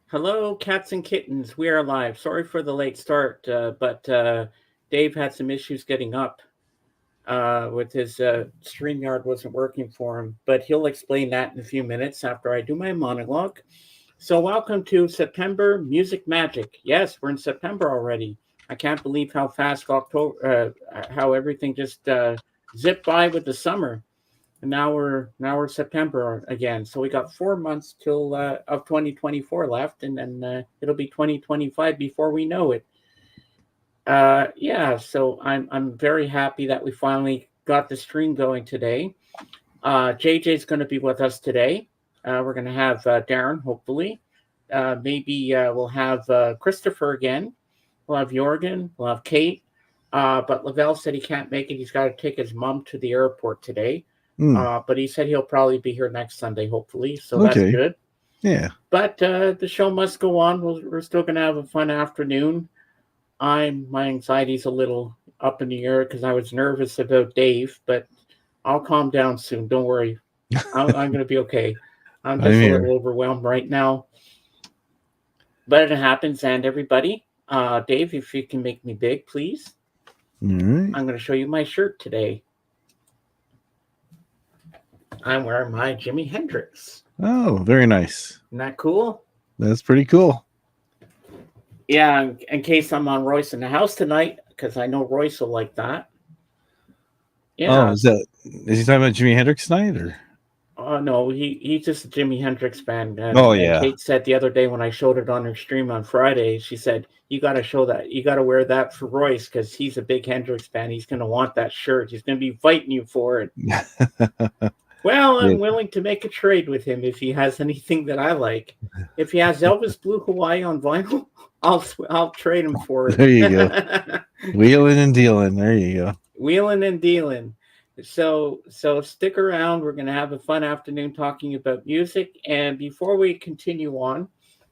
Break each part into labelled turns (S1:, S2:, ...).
S1: Hello, cats and kittens. We are live. Sorry for the late start, but Dave had some issues getting up with his StreamYard wasn't working for him. But he'll explain that in a few minutes after I do my monologue. So, welcome to September Music Magic. Yes, we're in September already. I can't believe how fast how everything just zipped by with the summer. And now we're September again, so we got 4 months till of 2024 left, and then it'll be 2025 before we know it. Yeah, so I'm very happy that we finally got the stream going today. JJ's going to be with us today. We're going to have Darren, hopefully. Maybe we'll have Christopher again. We'll have Jorgen. We'll have Kate. But Lavelle said he can't make it. He's got to take his mom to the airport today. But he said he'll probably be here next Sunday, hopefully. So that's good.
S2: Yeah.
S1: But the show must go on. We're still going to have a fun afternoon. My anxiety's a little up in the air because I was nervous about Dave, but I'll calm down soon. Don't worry. I'm going to be okay. I'm just a little overwhelmed right now. But it happens, and everybody, Dave, if you can make me big, please.
S2: All right.
S1: I'm going to show you my shirt today. I'm wearing my Jimi Hendrix.
S2: Oh, very nice.
S1: Isn't that cool?
S2: That's pretty cool.
S1: Yeah, in case I'm on Royce in the house tonight, because I know Royce will like that.
S2: Yeah. Oh, is he talking about Jimi Hendrix tonight, or?
S1: No, he's just a Jimi Hendrix fan.
S2: Yeah.
S1: Kate said the other day when I showed it on her stream on Friday, she said, you got to show that. You got to wear that for Royce because he's a big Hendrix fan. He's going to want that shirt. He's going to be fighting you for it. Well, I'm willing to make a trade with him if he has anything that I like. If he has Elvis Blue Hawaii on vinyl, I'll trade him for it.
S2: There you go. Wheeling and dealing. There you go.
S1: Wheeling and dealing. So stick around. We're going to have a fun afternoon talking about music. And before we continue on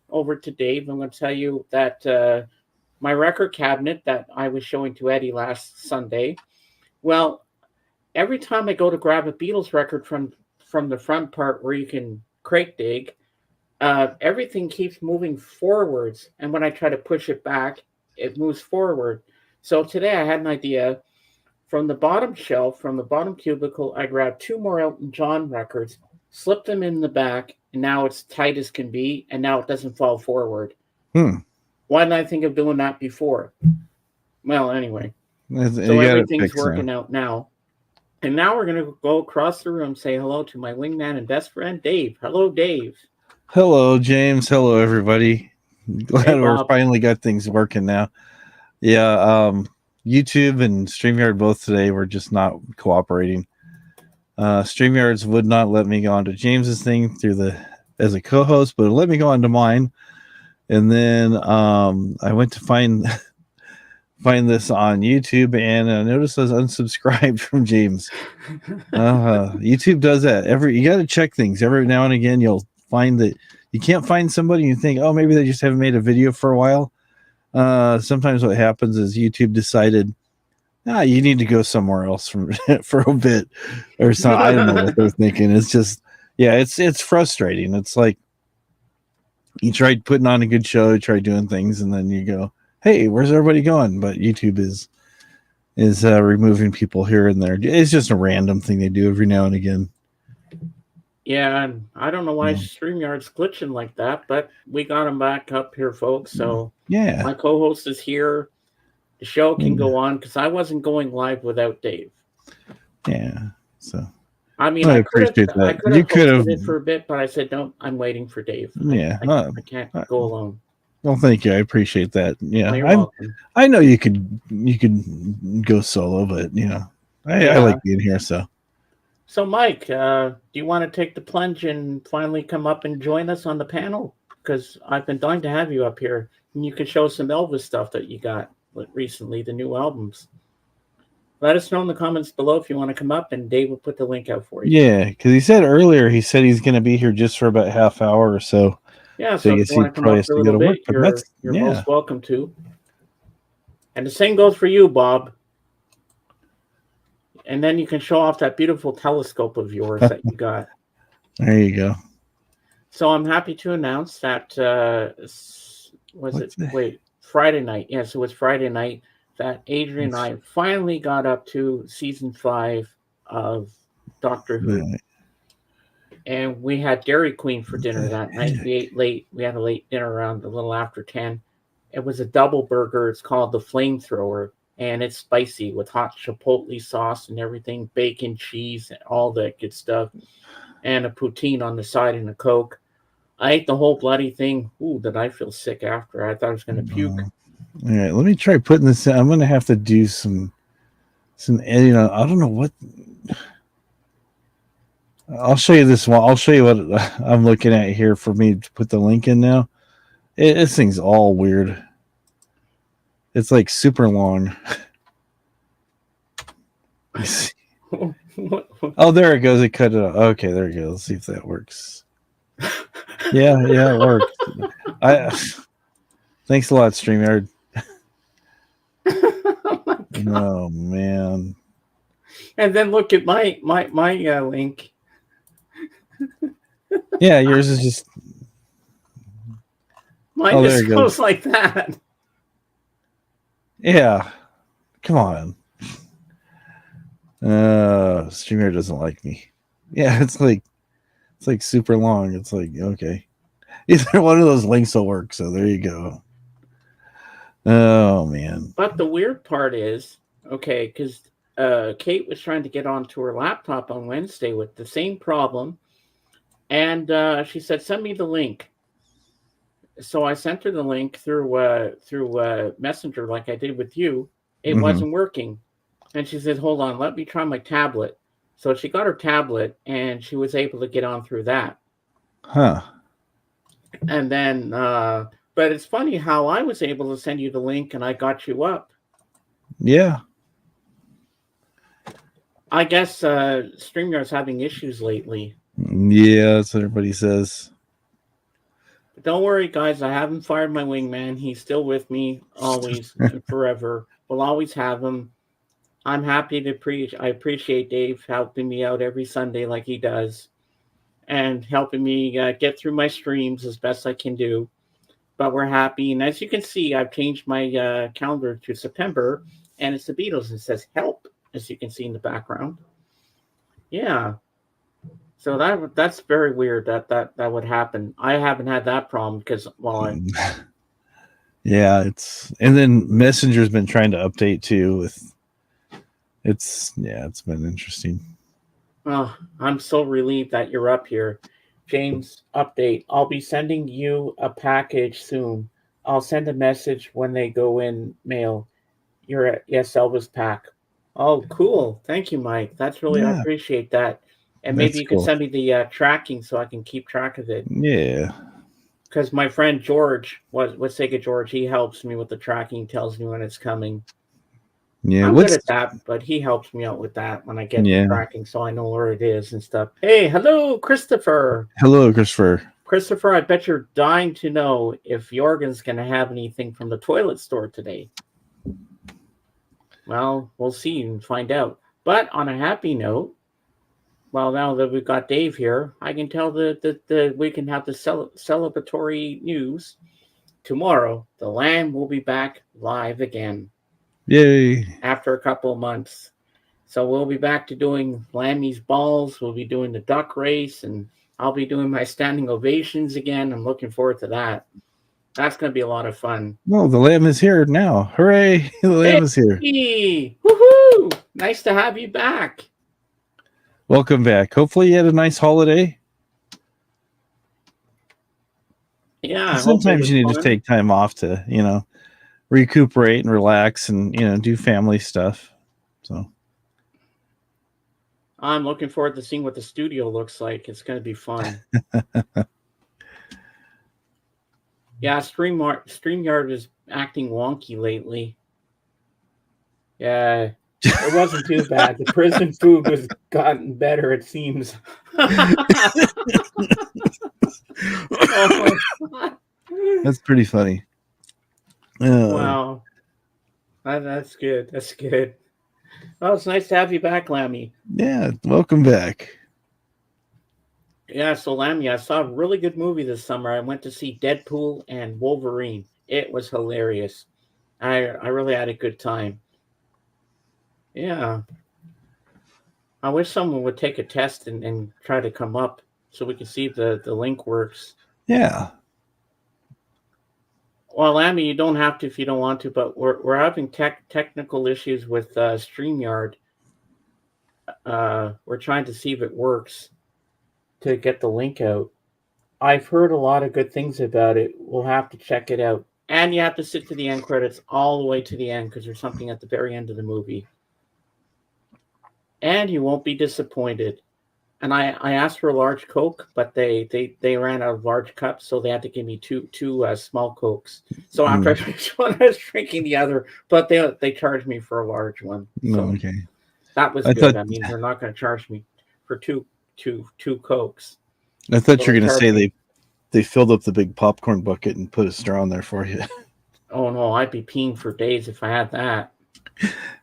S1: over to Dave, I'm going to tell you that my record cabinet that I was showing to Eddie last Sunday, well, every time I go to grab a Beatles record from the front part where you can crate dig, everything keeps moving forwards. And when I try to push it back, it moves forward. So today I had an idea. From the bottom shelf, from the bottom cubicle, I grabbed 2 more Elton John records, slipped them in the back, and now it's tight as can be, and now it doesn't fall forward. Why didn't I think of doing that before? Well, anyway. So everything's working out now. And now we're going to go across the room, say hello to my wingman and best friend, Dave. Hello, Dave.
S2: Hello, James. Hello, everybody. Glad we finally got things working now. Yeah, YouTube and StreamYard both today were just not cooperating. StreamYards would not let me go onto James's thing as a co-host, but it let me go onto mine. And then I went to find this on YouTube, and I noticed I was unsubscribed from James. YouTube does that. You got to check things every now and again. You'll find that you can't find somebody and you think, oh, maybe they just haven't made a video for a while. Sometimes what happens is YouTube decided, you need to go somewhere else for a bit or something. I don't know what they're thinking. It's just, it's frustrating. It's like you tried putting on a good show, try doing things, and then you go, hey, where's everybody going? But YouTube is removing people here and there. It's just a random thing they do every now and again.
S1: Yeah, and I don't know why StreamYard's glitching like that, but we got him back up here, folks. So my co-host is here. The show can go on because I wasn't going live without Dave.
S2: Yeah, so
S1: I mean, I appreciate that. You could have it for a bit, but I said, no, I'm waiting for Dave. I can't go alone.
S2: Well, thank you. I appreciate that. Yeah, I know you could go solo, but I like being here.
S1: So, Mike, do you want to take the plunge and finally come up and join us on the panel? Because I've been dying to have you up here, and you can show some Elvis stuff that you got recently, the new albums. Let us know in the comments below if you want to come up, and Dave will put the link out for you.
S2: Yeah, because he said earlier he's going to be here just for about half hour or so.
S1: Yeah, so if you want to come up for a little bit, you're most welcome to. And the same goes for you, Bob. And then you can show off that beautiful telescope of yours that you got.
S2: There you go.
S1: So I'm happy to announce that Friday night? Yes, it was Friday night that Adrian and I finally got up to season 5 of Doctor Who.
S2: Right.
S1: And we had Dairy Queen for dinner that night. We ate late. We had a late dinner around a little after 10. It was a double burger. It's called the Flamethrower, and it's spicy with hot chipotle sauce and everything, bacon, cheese, and all that good stuff, and a poutine on the side and a Coke. I ate the whole bloody thing. Ooh, did I feel sick after? I thought I was going to puke.
S2: All right, let me try putting this in. I'm going to have to do some editing. I don't know what. I'll show you this one. I'll show you what I'm looking at here for me to put the link in now. This thing's all weird. It's like super long. Oh, there it goes. It cut it off. Okay, there it goes. Let's see if that works. Yeah, it works. Thanks a lot, StreamYard. Oh man.
S1: And then look at my link.
S2: Yeah, yours is just
S1: mine just goes like that.
S2: Yeah. Come on. StreamYard doesn't like me. Yeah, it's like super long. It's like, okay. Either one of those links will work, so there you go. Oh man.
S1: But the weird part is, okay, because Kate was trying to get onto her laptop on Wednesday with the same problem. And she said, send me the link. So I sent her the link through Messenger like I did with you. It wasn't working. And she said, hold on, let me try my tablet. So she got her tablet and she was able to get on through that.
S2: Huh.
S1: And then, but it's funny how I was able to send you the link and I got you up.
S2: Yeah.
S1: I guess StreamYard's having issues lately.
S2: Yeah, that's what everybody says.
S1: But don't worry, guys. I haven't fired my wingman. He's still with me always and forever. We'll always have him. I'm happy to I appreciate Dave helping me out every Sunday like he does and helping me get through my streams as best I can do. But we're happy. And as you can see, I've changed my calendar to September, and it's the Beatles. It says help, as you can see in the background. Yeah. So that's very weird that would happen. I haven't had that problem because, well,
S2: yeah, and then Messenger's been trying to update too. It's been interesting.
S1: Oh, I'm so relieved that you're up here, James. Update. I'll be sending you a package soon. I'll send a message when they go in mail. You're at Elvis pack. Oh, cool. Thank you, Mike. That's really I appreciate that. And maybe you can send me the tracking so I can keep track of it.
S2: Yeah.
S1: Because my friend George, with Sega George, he helps me with the tracking, tells me when it's coming.
S2: Yeah,
S1: I'm good at that, but he helps me out with that when I get the tracking so I know where it is and stuff. Hey, hello, Christopher.
S2: Hello, Christopher.
S1: Christopher, I bet you're dying to know if Jorgen's going to have anything from the toilet store today. Well, we'll see and find out. But on a happy note, well, now that we've got Dave here, I can tell that we can have the celebratory news. Tomorrow, the Lamb will be back live again.
S2: Yay.
S1: After a couple of months. So we'll be back to doing Lammy's balls. We'll be doing the duck race, and I'll be doing my standing ovations again. I'm looking forward to that. That's going to be a lot of fun.
S2: Well, the Lamb is here now. Hooray. The Lamb is here.
S1: Woohoo! Nice to have you back.
S2: Welcome back. Hopefully you had a nice holiday.
S1: Yeah.
S2: Sometimes you need to take time off to, recuperate and relax and, do family stuff. So
S1: I'm looking forward to seeing what the studio looks like. It's going to be fun. Yeah, StreamYard is acting wonky lately. Yeah. It wasn't too bad. The prison food has gotten better, it seems.
S2: That's pretty funny.
S1: Wow. That's good. That's good. Well, it's nice to have you back, Lammy.
S2: Yeah, welcome back.
S1: Yeah, so Lammy, I saw a really good movie this summer. I went to see Deadpool and Wolverine. It was hilarious. I really had a good time. Yeah. I wish someone would take a test and try to come up so we can see if the link works.
S2: Yeah.
S1: Well, Lammy, you don't have to if you don't want to, but we're having technical issues with StreamYard. We're trying to see if it works to get the link out. I've heard a lot of good things about it. We'll have to check it out. And you have to sit to the end credits all the way to the end because there's something at the very end of the movie. And you won't be disappointed. And I asked for a large Coke, but they ran out of large cups, so they had to give me two small Cokes. So after I finished one, I was drinking the other, but they charged me for a large one. So
S2: okay.
S1: that was good. I mean, they're not going to charge me for two Cokes.
S2: I thought you were going to say they filled up the big popcorn bucket and put a straw in there for you.
S1: Oh no, I'd be peeing for days if I had that.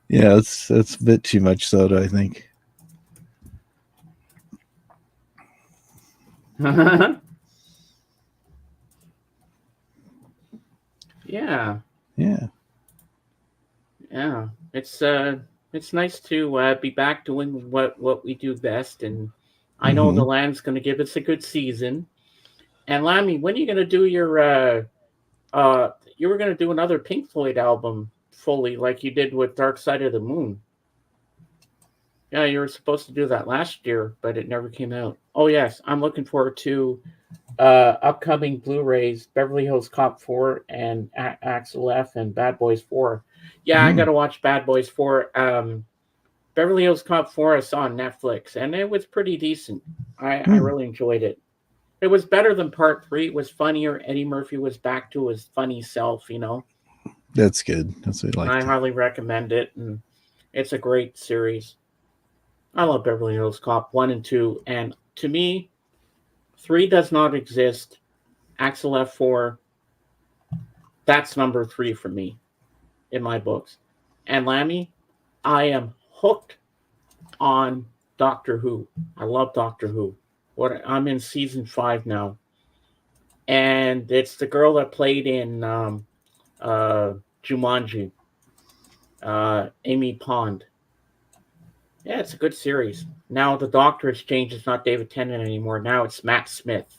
S2: Yeah, it's a bit too much soda, I think.
S1: Yeah. It's nice to be back doing what we do best, and I know the land's going to give us a good season. And Lammy, when are you going to do your you were going to do another Pink Floyd album fully like you did with Dark Side of the Moon? Yeah, you were supposed to do that last year, but it never came out. Oh yes, I'm looking forward to upcoming Blu-rays: Beverly Hills Cop 4 and Axel F and Bad Boys 4. Yeah, I got to watch Bad Boys 4. Beverly Hills Cop 4 I saw on Netflix, and it was pretty decent. I really enjoyed it. It was better than part 3. It was funnier. Eddie Murphy was back to his funny self, you know.
S2: That's good. That's what I like.
S1: I highly recommend it, and it's a great series. I love Beverly Hills Cop 1 and 2, and to me, 3 does not exist. Axel F4, that's number 3 for me in my books. And Lammy, I am hooked on Doctor Who. I love Doctor Who. I'm in season 5 now. And it's the girl that played in Jumanji, Amy Pond. Yeah, it's a good series. Now the Doctor has changed. It's not David Tennant anymore. Now it's Matt Smith.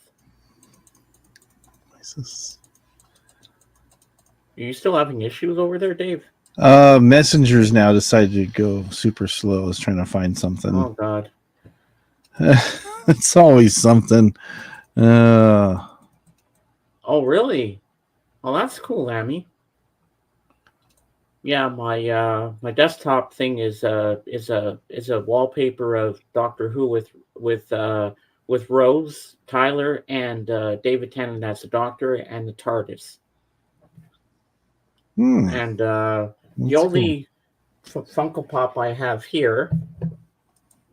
S1: Are you still having issues over there, Dave?
S2: Messengers now decided to go super slow. I was trying to find something.
S1: Oh, God.
S2: It's always something.
S1: Oh, really? Well, that's cool, Lammy. Yeah, my desktop thing is a wallpaper of Doctor Who with Rose, Tyler, and David Tennant as the Doctor and the TARDIS. And the only Funko Pop I have here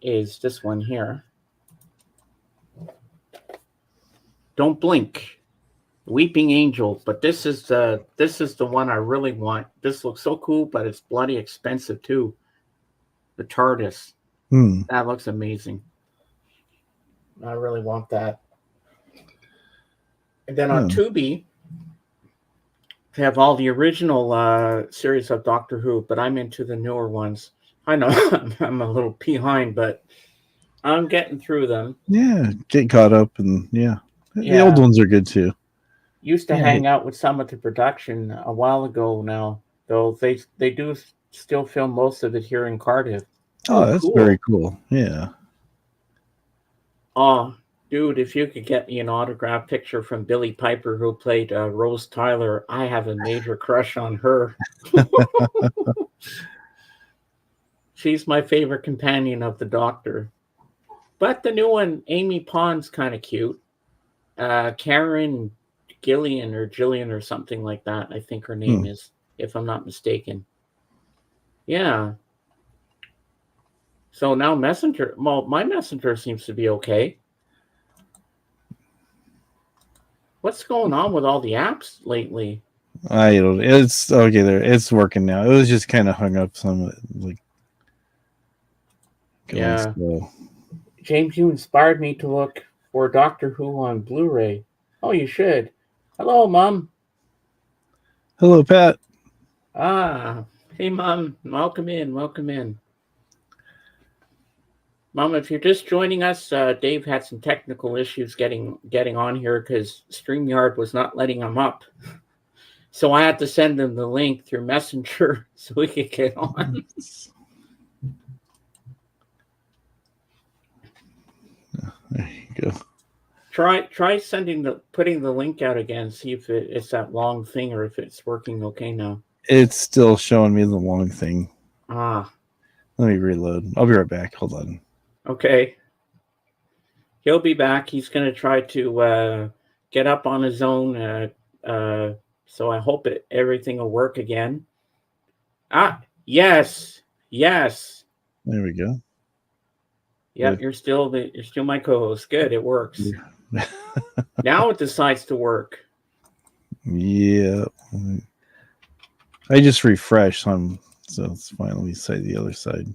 S1: is this one here. Don't blink. Weeping Angel, but this is the one I really want. This looks so cool, but it's bloody expensive too. The TARDIS. That looks amazing. I really want that. And then on Tubi, they have all the original series of Doctor Who, but I'm into the newer ones. I know I'm a little behind, but I'm getting through them.
S2: Yeah, get caught up, and the old ones are good too.
S1: Used to hang out with some of the production a while ago now, though they do still film most of it here in Cardiff.
S2: Oh, that's cool. Very cool. Yeah.
S1: Oh, dude, if you could get me an autograph picture from Billie Piper, who played Rose Tyler, I have a major crush on her. She's my favorite companion of the Doctor. But the new one, Amy Pond's kind of cute. Karen Gillian or something like that, I think her name is, if I'm not mistaken. Yeah. So now Messenger, well, my Messenger seems to be okay. What's going on with all the apps lately?
S2: I don't. It's okay there. It's working now. It was just kind of hung up some like.
S1: Yeah. Slow. James, you inspired me to look for Doctor Who on Blu-ray. Oh, you should. Hello, Mom.
S2: Hello, Pat.
S1: Hey, Mom. Welcome in. Welcome in. Mom, if you're just joining us, Dave had some technical issues getting on here because StreamYard was not letting him up. So I had to send him the link through Messenger so we could get on.
S2: There you go.
S1: Try putting the link out again, see if it's that long thing or if it's working okay now.
S2: It's still showing me the long thing.
S1: Let
S2: me reload. I'll be right back. Hold on.
S1: Okay. He'll be back. He's going to try to get up on his own. So I hope everything will work again. Yes.
S2: There we go.
S1: Yeah, you're still my co-host. Good, it works. Now it decides to work.
S2: Yeah. I just refreshed, so it's fine. Let me say the other side.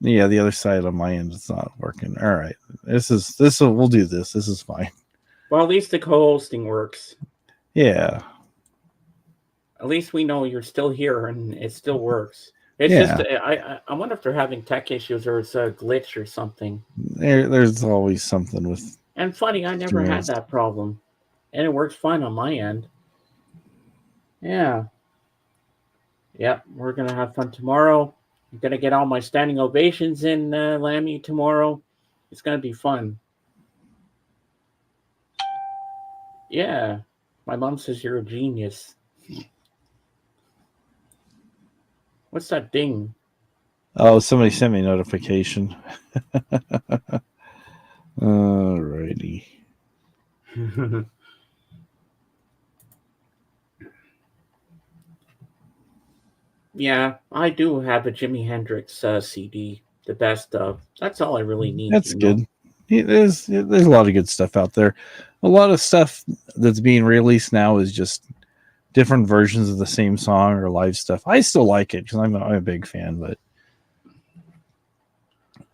S2: Yeah, the other side on my end is not working. All right. We'll do this. This is fine.
S1: Well, at least the co-hosting works.
S2: Yeah.
S1: At least we know you're still here and it still works. It's just I wonder if they're having tech issues or it's a glitch or something.
S2: There's always something with.
S1: And funny, I never had that problem, and it works fine on my end. Yeah. Yep, we're gonna have fun tomorrow. I'm gonna get all my standing ovations in Lammy tomorrow. It's gonna be fun. Yeah, my mom says you're a genius. What's that ding?
S2: Oh, somebody sent me a notification. Alrighty.
S1: Yeah, I do have a Jimi Hendrix CD, the best of. That's all I really need.
S2: That's good. There's a lot of good stuff out there. A lot of stuff that's being released now is just different versions of the same song or live stuff. I still like it because I'm a big fan, but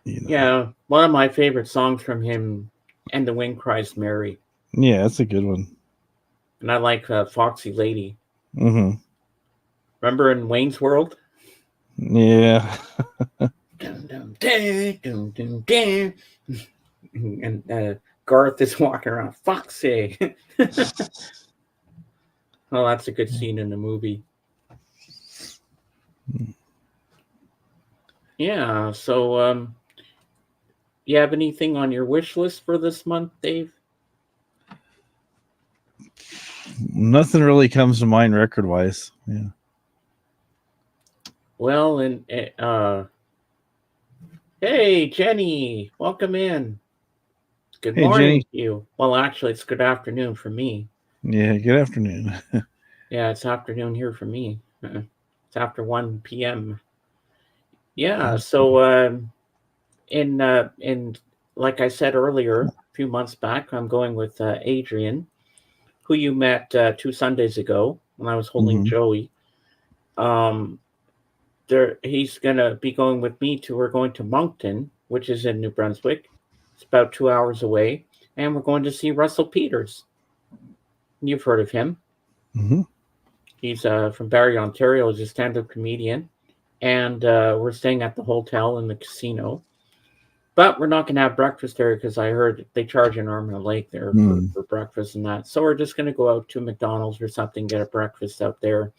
S1: yeah, one of my favorite songs from him, "And the Wind Cries Mary."
S2: Yeah, that's a good one.
S1: And I like "Foxy Lady."
S2: Mm-hmm.
S1: Remember in Wayne's World?
S2: Yeah.
S1: And Garth is walking around, Foxy. Oh, that's a good scene in the movie. Yeah, so you have anything on your wish list for this month, Dave?
S2: Nothing really comes to mind record-wise. Yeah.
S1: Well, and hey, Jenny, welcome in. Good morning to you. Well, actually, it's good afternoon for me.
S2: Yeah, good afternoon.
S1: Yeah, it's afternoon here for me. It's after 1 p.m. Yeah, so in like I said earlier, a few months back, I'm going with Adrian, who you met 2 Sundays ago when I was holding Joey. He's gonna be going with me we're going to Moncton, which is in New Brunswick. It's about 2 hours away, and we're going to see Russell Peters. You've heard of him.
S2: Mm-hmm.
S1: He's from Barrie, Ontario. He's a stand-up comedian, and we're staying at the hotel in the casino. But we're not going to have breakfast there because I heard they charge an arm and a leg there for breakfast and that. So we're just going to go out to McDonald's or something, get a breakfast out there.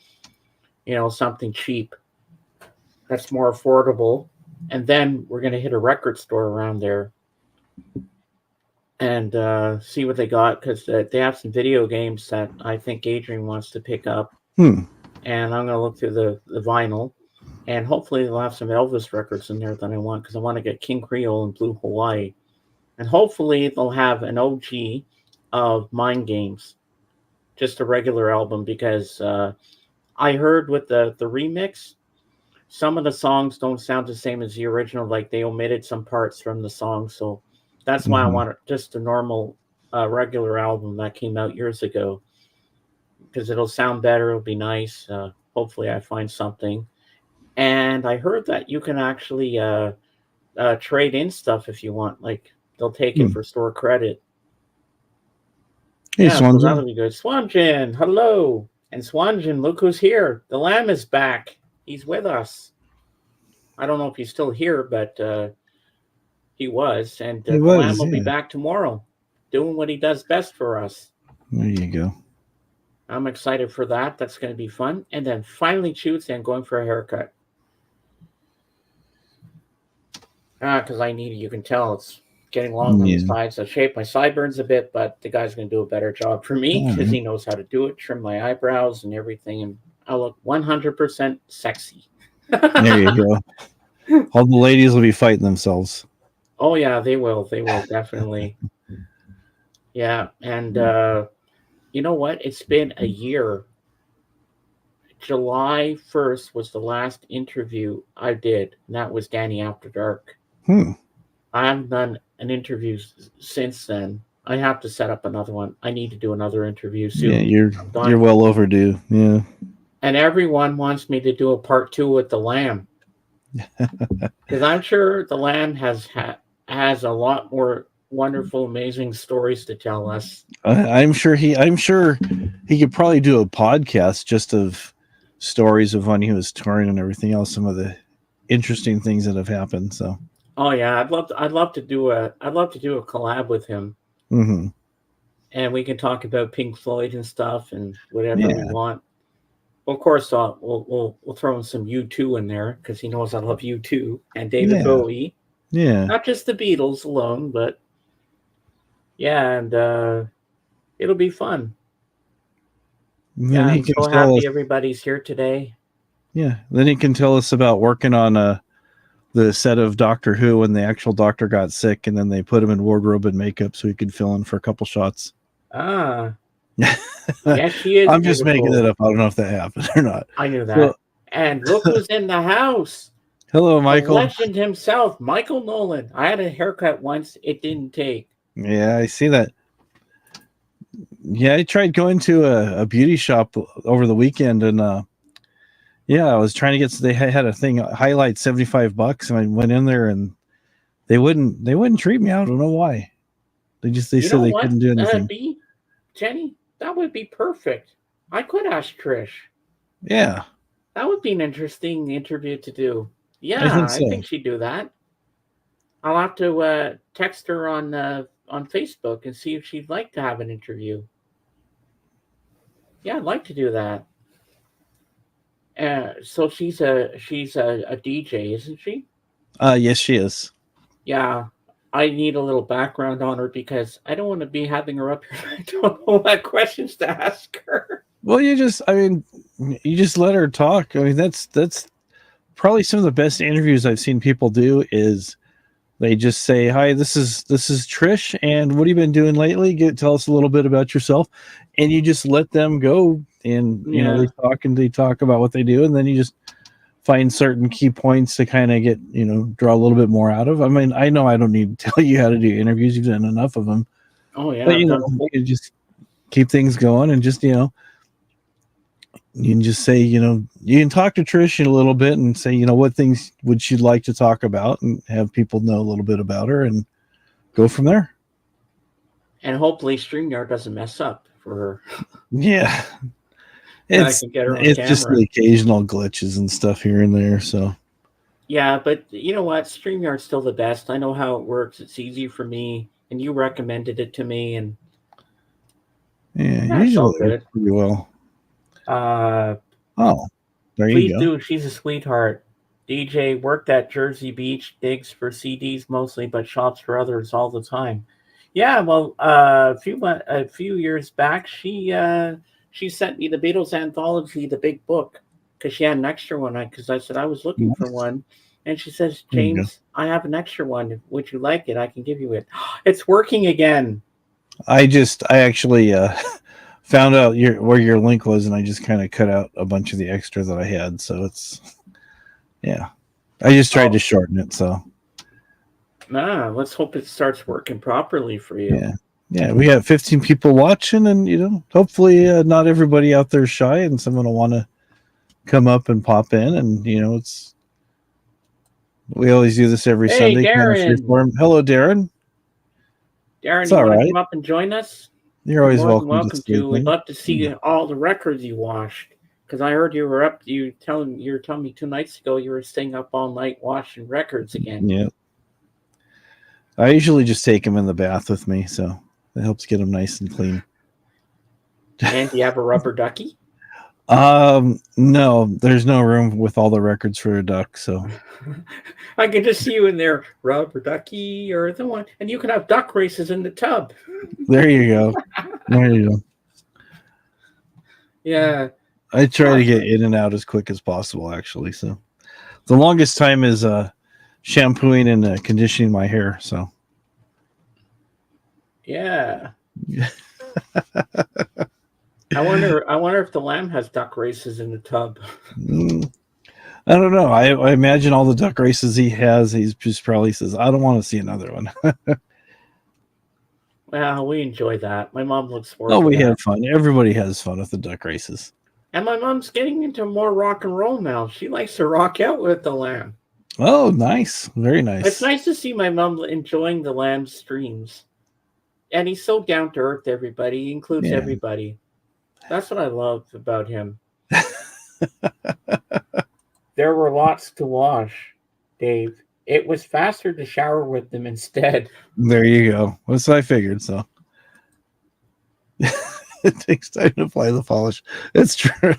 S1: Something cheap that's more affordable. And then we're going to hit a record store around there and see what they got because they have some video games that I think Adrian wants to pick up. And I'm going to look through the vinyl. And hopefully they'll have some Elvis records in there that I want because I want to get King Creole and Blue Hawaii. And hopefully they'll have an OG of Mind Games, just a regular album because I heard with the remix, some of the songs don't sound the same as the original. Like they omitted some parts from the song. So that's why I want just a normal regular album that came out years ago because it'll sound better. It'll be nice. Hopefully I find something. And I heard that you can actually trade in stuff if you want. Like they'll take it for store credit.
S2: Hey,
S1: Yeah, so
S2: Swanson.
S1: that'll be good. Swanjin, hello. And Swanjin, look who's here. The Lamb is back. He's with us. I don't know if he's still here, but he was. And the Lamb will be back tomorrow doing what he does best for us.
S2: There you go.
S1: I'm excited for that. That's going to be fun. And then finally Tuesday, I'm going for a haircut. Because I need it. You can tell it's getting long on the sides. I shaped my sideburns a bit, but the guy's going to do a better job for me because he knows how to do it. Trim my eyebrows and everything, and I'll look 100% sexy.
S2: There you go. All the ladies will be fighting themselves.
S1: Oh yeah, they will. They will definitely. Yeah, and you know what? It's been a year. July 1st was the last interview I did, and that was Danny After Dark. I haven't done an interview since then. I have to set up another one. I need to do another interview soon.
S2: Yeah, you're well overdue. Yeah.
S1: And everyone wants me to do a part 2 with the Lamb. Because I'm sure the Lamb has a lot more wonderful, amazing stories to tell us.
S2: I'm sure he could probably do a podcast just of stories of when he was touring and everything else, some of the interesting things that have happened. So
S1: oh yeah, I'd love to do a collab with him.
S2: Mm-hmm.
S1: And we can talk about Pink Floyd and stuff and whatever we want. Well, of course, we'll throw in some U2 in there because he knows I love U2 and David Bowie.
S2: Yeah,
S1: not just the Beatles alone, but and it'll be fun.
S2: Yeah,
S1: I'm so happy everybody's here today.
S2: Yeah, then he can tell us about working on the set of Doctor Who when the actual Doctor got sick, and then they put him in wardrobe and makeup so he could fill in for a couple shots.
S1: Yeah, she is.
S2: I'm just making it up. I don't know if that happened or not.
S1: I knew that. And look who's in the house.
S2: Hello, Michael.
S1: The legend himself, Michael Nolan. I had a haircut once. It didn't take.
S2: Yeah, I see that. Yeah, I tried going to a beauty shop over the weekend, and I was trying to get. They had a thing highlight $75, and I went in there, and they wouldn't treat me. I don't know why. They said they couldn't do anything.
S1: Jenny, that would be perfect. I could ask Trish.
S2: Yeah,
S1: that would be an interesting interview to do. Yeah, I think she'd do that. I'll have to text her on Facebook and see if she'd like to have an interview. Yeah, I'd like to do that. So she's a DJ, isn't she?
S2: Yes, she is.
S1: Yeah, I need a little background on her because I don't want to be having her up here. I don't know what questions to ask her.
S2: Well, you just let her talk. I mean, that's probably some of the best interviews I've seen people do is they just say, "Hi, this is Trish, and what have you been doing lately? Tell us a little bit about yourself," and you just let them go, and they talk about what they do, and then you just find certain key points to kind of get draw a little bit more out of. I mean, I know I don't need to tell you how to do interviews; you've done enough of them.
S1: Oh yeah,
S2: but you just keep things going, and just you can just say, you can talk to Trish a little bit and say, what things would she like to talk about, and have people know a little bit about her and go from there.
S1: And hopefully StreamYard doesn't mess up for her.
S2: Yeah. It's just the occasional glitches and stuff here and there. So
S1: yeah, but you know what? StreamYard's still the best. I know how it works. It's easy for me, and you recommended it to me, and
S2: usually it's pretty well. There
S1: please
S2: you go.
S1: do. She's a sweetheart. DJ worked at Jersey Beach, digs for CDs mostly, but shops for others all the time. Yeah, well, a few years back, she sent me the Beatles anthology, the big book, because she had an extra one. Because I said I was looking for one, and she says, "James, I have an extra one. Would you like it? I can give you it." It's working again.
S2: I actually found out where your link was, and I just kind of cut out a bunch of the extra that I had. So it's, I just tried to shorten it. So
S1: let's hope it starts working properly for you.
S2: Yeah. We have 15 people watching, and hopefully not everybody out there is shy, and someone will want to come up and pop in, and we always do this every Sunday.
S1: Darren.
S2: Hello, Darren.
S1: Darren,
S2: It's
S1: you
S2: all
S1: want to
S2: right.
S1: come up and join us?
S2: You're always
S1: More than
S2: welcome
S1: welcome
S2: sleep
S1: to. We'd
S2: in.
S1: love to see all the records you washed. Because I heard you were up. You were telling me 2 nights ago you were staying up all night washing records again.
S2: Yeah. I usually just take them in the bath with me, so it helps get them nice and clean.
S1: And do you have a rubber ducky?
S2: No, there's no room with all the records for a duck, so
S1: I can just see you in there, rubber ducky or the one, and you can have duck races in the tub.
S2: there you go. There you go.
S1: Yeah.
S2: I try to get in and out as quick as possible, actually. So the longest time is shampooing and conditioning my hair. So
S1: yeah. I wonder if the lamb has duck races in the tub.
S2: I don't know. I imagine all the duck races he has, he's just probably says, I don't want to see another one.
S1: Well, we enjoy that. My mom looks forward
S2: Oh,
S1: to
S2: we
S1: that.
S2: have fun. Everybody has fun with the duck races.
S1: And my mom's getting into more rock and roll now. She likes to rock out with the lamb.
S2: Oh, nice. Very nice.
S1: It's nice to see my mom enjoying the lamb's streams. And he's so down to earth, everybody. He includes everybody. That's what I love about him. There were lots to wash, Dave. It was faster to shower with them instead.
S2: There you go. That's what I figured. So it takes time to apply the polish. It's true.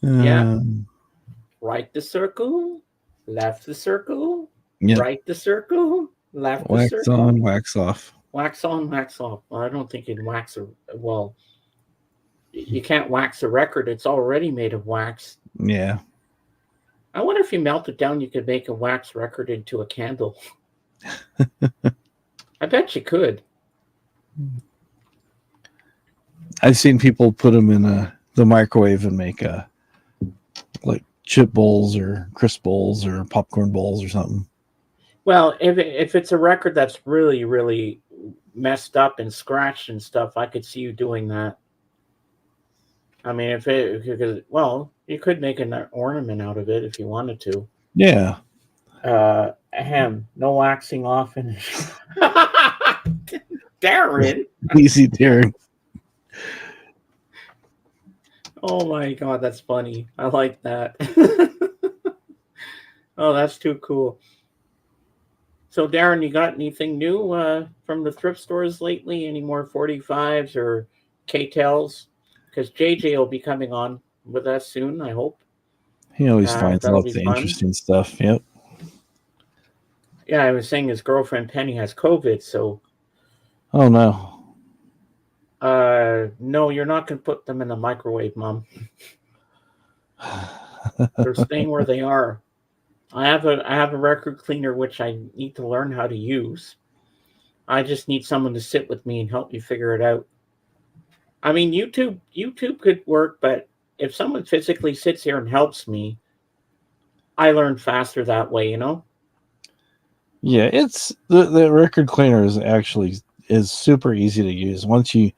S1: Yeah. Right the circle, left the circle, right the circle, left the circle.
S2: Wax on, wax off.
S1: Wax on, wax off. Well, I don't think you'd wax a well. You can't wax a record. It's already made of wax.
S2: Yeah.
S1: I wonder if you melt it down, you could make a wax record into a candle. I bet you could.
S2: I've seen people put them in the microwave and make like chip bowls or crisp bowls or popcorn bowls or something.
S1: Well, if it's a record that's really, really messed up and scratched and stuff, I could see you doing that. I mean, you could make an ornament out of it if you wanted to.
S2: Yeah.
S1: No waxing off and Darren.
S2: Easy, Darren.
S1: Oh my God, that's funny. I like that. Oh, that's too cool. So, Darren, you got anything new from the thrift stores lately? Any more 45s or K-Tels? Because JJ will be coming on with us soon, I hope.
S2: He always finds lots of interesting stuff. Yep.
S1: Yeah, I was saying his girlfriend Penny has COVID, so.
S2: Oh, no.
S1: No, you're not going to put them in the microwave, Mom. They're staying where they are. I have a record cleaner which I need to learn how to use. I just need someone to sit with me and help me figure it out. I mean, YouTube could work, but if someone physically sits here and helps me, I learn faster that way, you know?
S2: Yeah, it's the record cleaner is super easy to use. Once you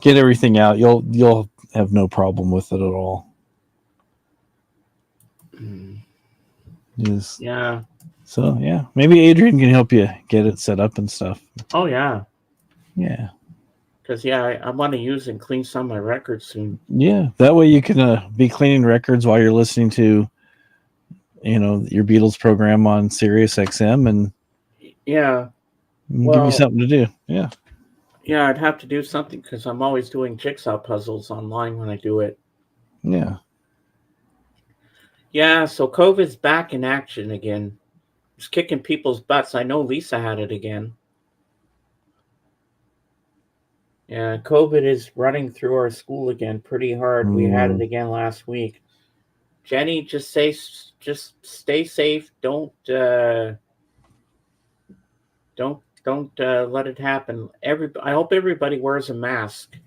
S2: get everything out, you'll have no problem with it at all. Yes.
S1: Yeah.
S2: So yeah, maybe Adrian can help you get it set up and stuff.
S1: Oh yeah.
S2: Yeah.
S1: Because I want to use and clean some of my records soon.
S2: Yeah, that way you can be cleaning records while you're listening to, your Beatles program on Sirius XM, and
S1: yeah,
S2: give you something to do. Yeah.
S1: Yeah, I'd have to do something because I'm always doing jigsaw puzzles online when I do it.
S2: Yeah.
S1: Yeah, so COVID's back in action again. It's kicking people's butts. I know Lisa had it again. Yeah, COVID is running through our school again pretty hard. We had it again last week. Jenny, just stay safe. Don't let it happen. I hope everybody wears a mask.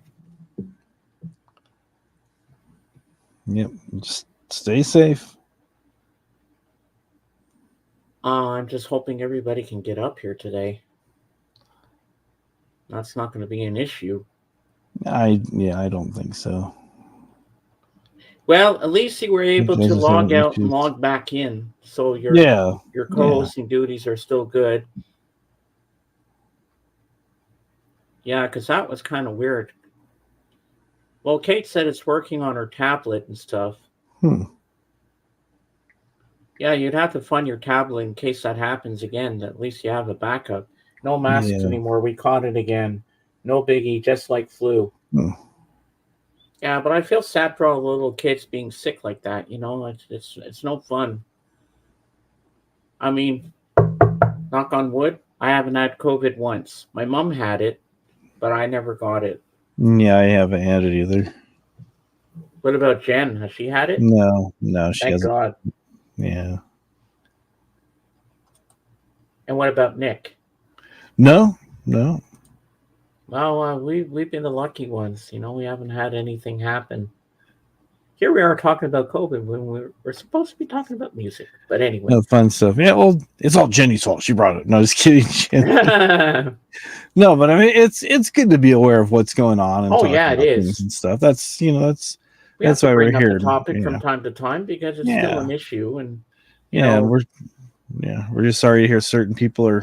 S2: Yep. Just stay safe.
S1: I'm just hoping everybody can get up here today. That's not going to be an issue.
S2: I don't think so.
S1: Well, at least you were able to log out and log back in. So your co-hosting duties are still good. Yeah, because that was kind of weird. Well, Kate said it's working on her tablet and stuff.
S2: Hmm.
S1: Yeah, you'd have to fund your tablet in case that happens again. At least you have a backup. No masks
S2: Yeah.
S1: anymore. We caught it again. No biggie, just like flu.
S2: Hmm.
S1: Yeah, but I feel sad for all the little kids being sick like that. You know, it's no fun. I mean, knock on wood, I haven't had COVID once. My mom had it, but I never got it.
S2: Yeah, I haven't had it either.
S1: What about Jen? Has she had it?
S2: No, she
S1: Thank
S2: hasn't.
S1: God.
S2: Yeah.
S1: And what about Nick?
S2: No.
S1: Well, we've been the lucky ones. You know, we haven't had anything happen. Here we are talking about COVID when we're supposed to be talking about music. But anyway.
S2: No fun stuff. Yeah, well, it's all Jenny's fault. She brought it. No, just kidding, Jenny. No, but I mean, it's good to be aware of what's going on and
S1: Oh
S2: talk
S1: yeah, it
S2: about things
S1: is.
S2: and stuff. That's
S1: We have
S2: that's
S1: to
S2: why we're
S1: bring up the
S2: here.
S1: topic
S2: You
S1: from
S2: know.
S1: time to time because it's still
S2: Yeah,
S1: an issue, and you
S2: yeah, and
S1: know,
S2: we're just sorry to hear certain people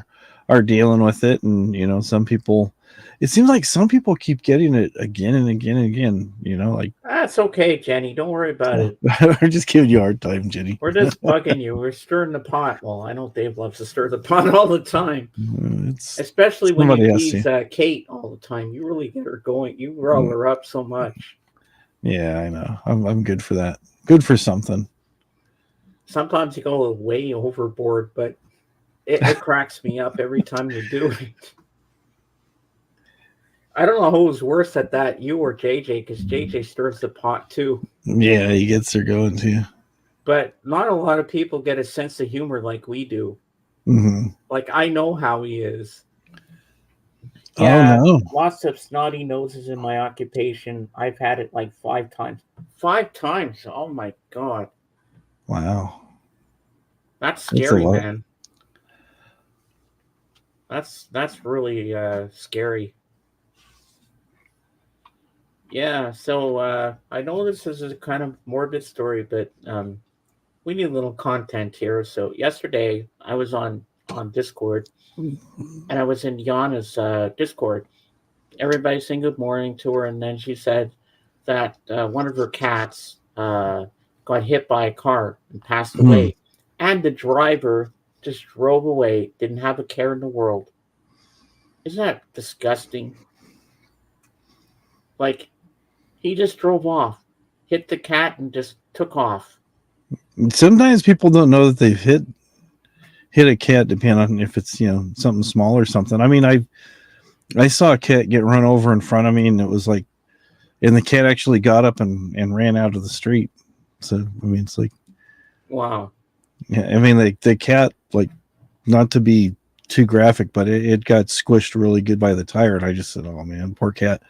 S2: are dealing with it, and some people. It seems like some people keep getting it again and again and again. Like
S1: that's okay, Jenny. Don't worry about it.
S2: we're just giving you a hard time, Jenny.
S1: We're just bugging you. We're stirring the pot. Well, I know Dave loves to stir the pot all the time,
S2: It's
S1: especially when you
S2: somebody has
S1: tease
S2: to.
S1: Kate all the time. You really get her going. You roll her up so much.
S2: Yeah, I know. I'm good for that. Good for something.
S1: Sometimes you go way overboard, but it cracks me up every time you do it. I don't know who's worse at that, you or JJ, because JJ stirs the pot too.
S2: Yeah, he gets her going too.
S1: But not a lot of people get a sense of humor like we do.
S2: Mm-hmm.
S1: Like, I know how he is.
S2: Oh
S1: Yeah,
S2: no!
S1: lots of snotty noses in my occupation. I've had it like 5 times. 5 times? Oh my God.
S2: Wow,
S1: That's
S2: that's a
S1: scary,
S2: lot.
S1: man. That's really scary. Yeah, so I know this is a kind of morbid story, but we need a little content here. So yesterday I was on Discord and I was in Yana's Discord. Everybody saying good morning to her, and then she said that one of her cats got hit by a car and passed
S2: Hmm.
S1: away, and the driver just drove away, didn't have a care in the world. Isn't that disgusting? Like, he just drove off, hit the cat, and just took off.
S2: Sometimes people don't know that they've hit a cat, depending on if it's something small or something. I mean, I saw a cat get run over in front of me, and it was like, and the cat actually got up and ran out of the street. So I mean, it's like,
S1: Wow.
S2: yeah, I mean, like the cat, like, not to be too graphic, but it got squished really good by the tire, and I just said, "Oh man, poor cat."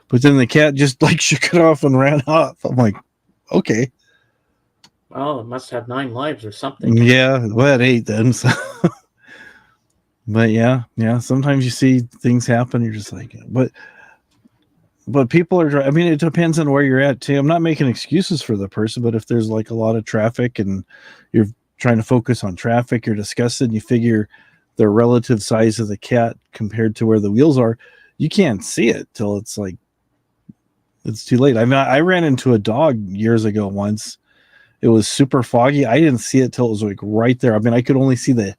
S2: But then the cat just like shook it off and ran off. I'm like, okay,
S1: Well, it must have 9 lives or something.
S2: yeah, well, it ate then. So. But yeah. Sometimes you see things happen. You're just like, but people are. I mean, it depends on where you're at too. I'm not making excuses for the person, but if there's like a lot of traffic and you're trying to focus on traffic, you're disgusted, and you figure the relative size of the cat compared to where the wheels are, you can't see it till it's like it's too late. I mean, I ran into a dog years ago once. It was super foggy. I didn't see it till it was like right there. I mean, I could only see the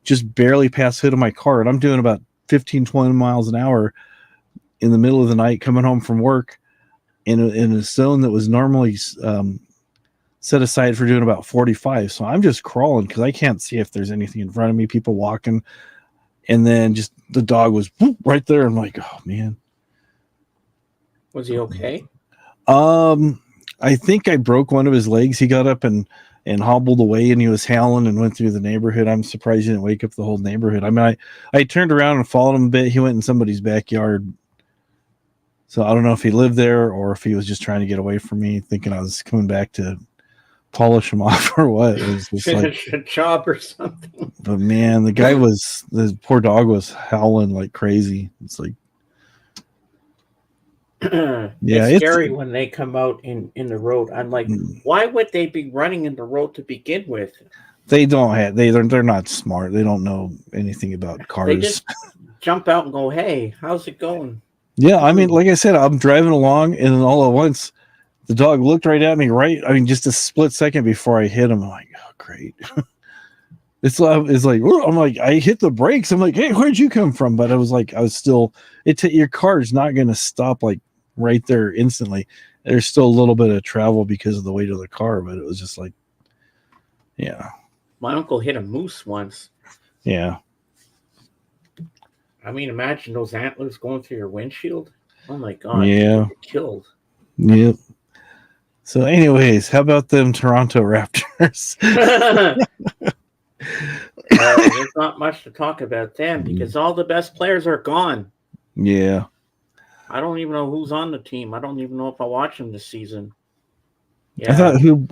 S2: just barely past hood of my car, and I'm doing about 15, 20 miles an hour in the middle of the night coming home from work in a zone that was normally set aside for doing about 45. So I'm just crawling because I can't see if there's anything in front of me, people walking, and then just the dog was right there. I'm like, oh man.
S1: Was he okay?
S2: I think I broke one of his legs. He got up and hobbled away, and he was howling and went through the neighborhood. I'm surprised he didn't wake up the whole neighborhood. I mean, I turned around and followed him a bit. He went in somebody's backyard. So I don't know if he lived there or if he was just trying to get away from me, thinking I was coming back to polish him off or what. It was just like
S1: Finish a job or something.
S2: But man, the poor dog was howling like crazy. It's like, yeah,
S1: It's scary when they come out in the road. I'm like, why would they be running in the road to begin with?
S2: They're not smart. They don't know anything about cars.
S1: jump out and go, "Hey, how's it going?"
S2: Yeah, I mean, like I said, I'm driving along, and then all at once, the dog looked right at me. Just a split second before I hit him. I'm like, "Oh, great!" It's like I'm like, I hit the brakes. I'm like, "Hey, where'd you come from?" But I was still. Your car's not going to stop like right there instantly. There's still a little bit of travel because of the weight of the car, but it was just like, yeah,
S1: My uncle hit a moose once.
S2: yeah.
S1: I mean, imagine those antlers going through your windshield. Oh my God.
S2: Yeah.
S1: You'd get killed.
S2: Yep. So, anyways, how about them Toronto Raptors?
S1: There's not much to talk about them because all the best players are gone.
S2: Yeah.
S1: I don't even know who's on the team. I don't even know if I watch them this season.
S2: Yeah.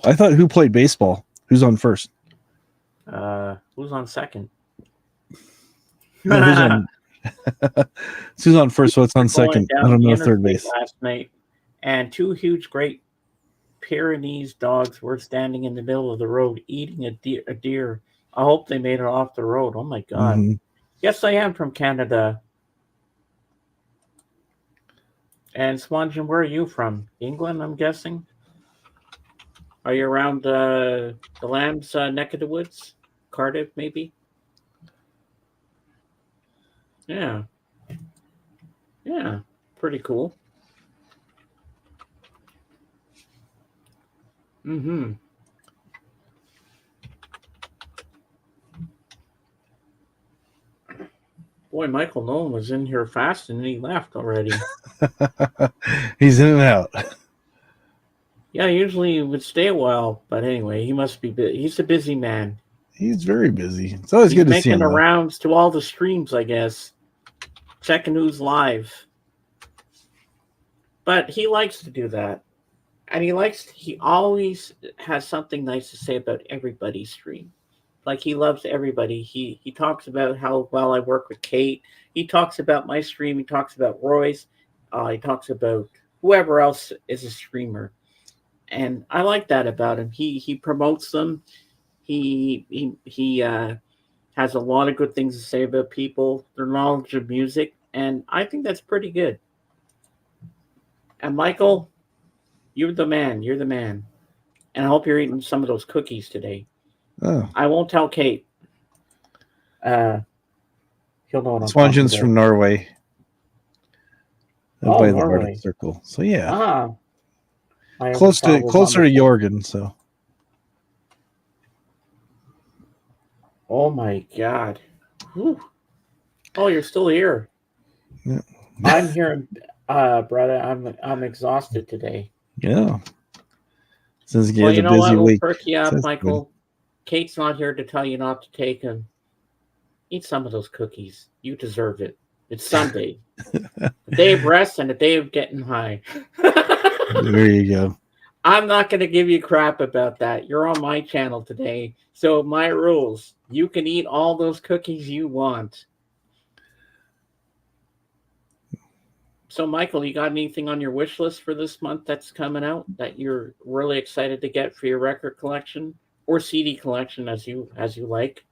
S2: I thought who played baseball? Who's on first?
S1: Who's on second?
S2: No, who's on first? What's on second? I don't know. Third base.
S1: Last night, and two huge, great Pyrenees dogs were standing in the middle of the road eating a deer. I hope they made it off the road. Oh my God! Mm-hmm. Yes, I am from Canada. And Swanjan, where are you from? England, I'm guessing. Are you around the Lambs neck of the woods? Cardiff, maybe? Yeah. Yeah, pretty cool. Mm-hmm. Boy, Michael Nolan was in here fast and he left already.
S2: He's in and out.
S1: Yeah, usually he would stay a while, but anyway, he must be busy. He's a busy man.
S2: He's very busy. It's always good to see him.
S1: Making the rounds to all the streams, I guess. Checking who's live. But he likes to do that. And he always has something nice to say about everybody's stream. Like he loves everybody. He talks about how well I work with Kate. He talks about my stream. He talks about Roy's. He talks about whoever else is a streamer. And I like that about him. He promotes them. He has a lot of good things to say about people, their knowledge of music, and I think that's pretty good. And Michael, you're the man. You're the man. And I hope you're eating some of those cookies today.
S2: Oh.
S1: I won't tell Kate. He'll know what I'm
S2: Swanjan's from Norway.
S1: By
S2: the Arctic Circle. So yeah.
S1: Closer
S2: to Jorgen, so.
S1: Oh my God. Whew. Oh, you're still here.
S2: Yeah.
S1: I'm here, brother. I'm exhausted today.
S2: Yeah.
S1: Since you know what? We'll perk you up, Michael. Good. Kate's not here to tell you not to take them. Eat some of those cookies. You deserve it. It's Sunday. A day of rest and a day of getting high.
S2: There you go.
S1: I'm not going to give you crap about that. You're on my channel today. So my rules. You can eat all those cookies you want. So, Michael, you got anything on your wish list for this month that's coming out that you're really excited to get for your record collection or CD collection as you like?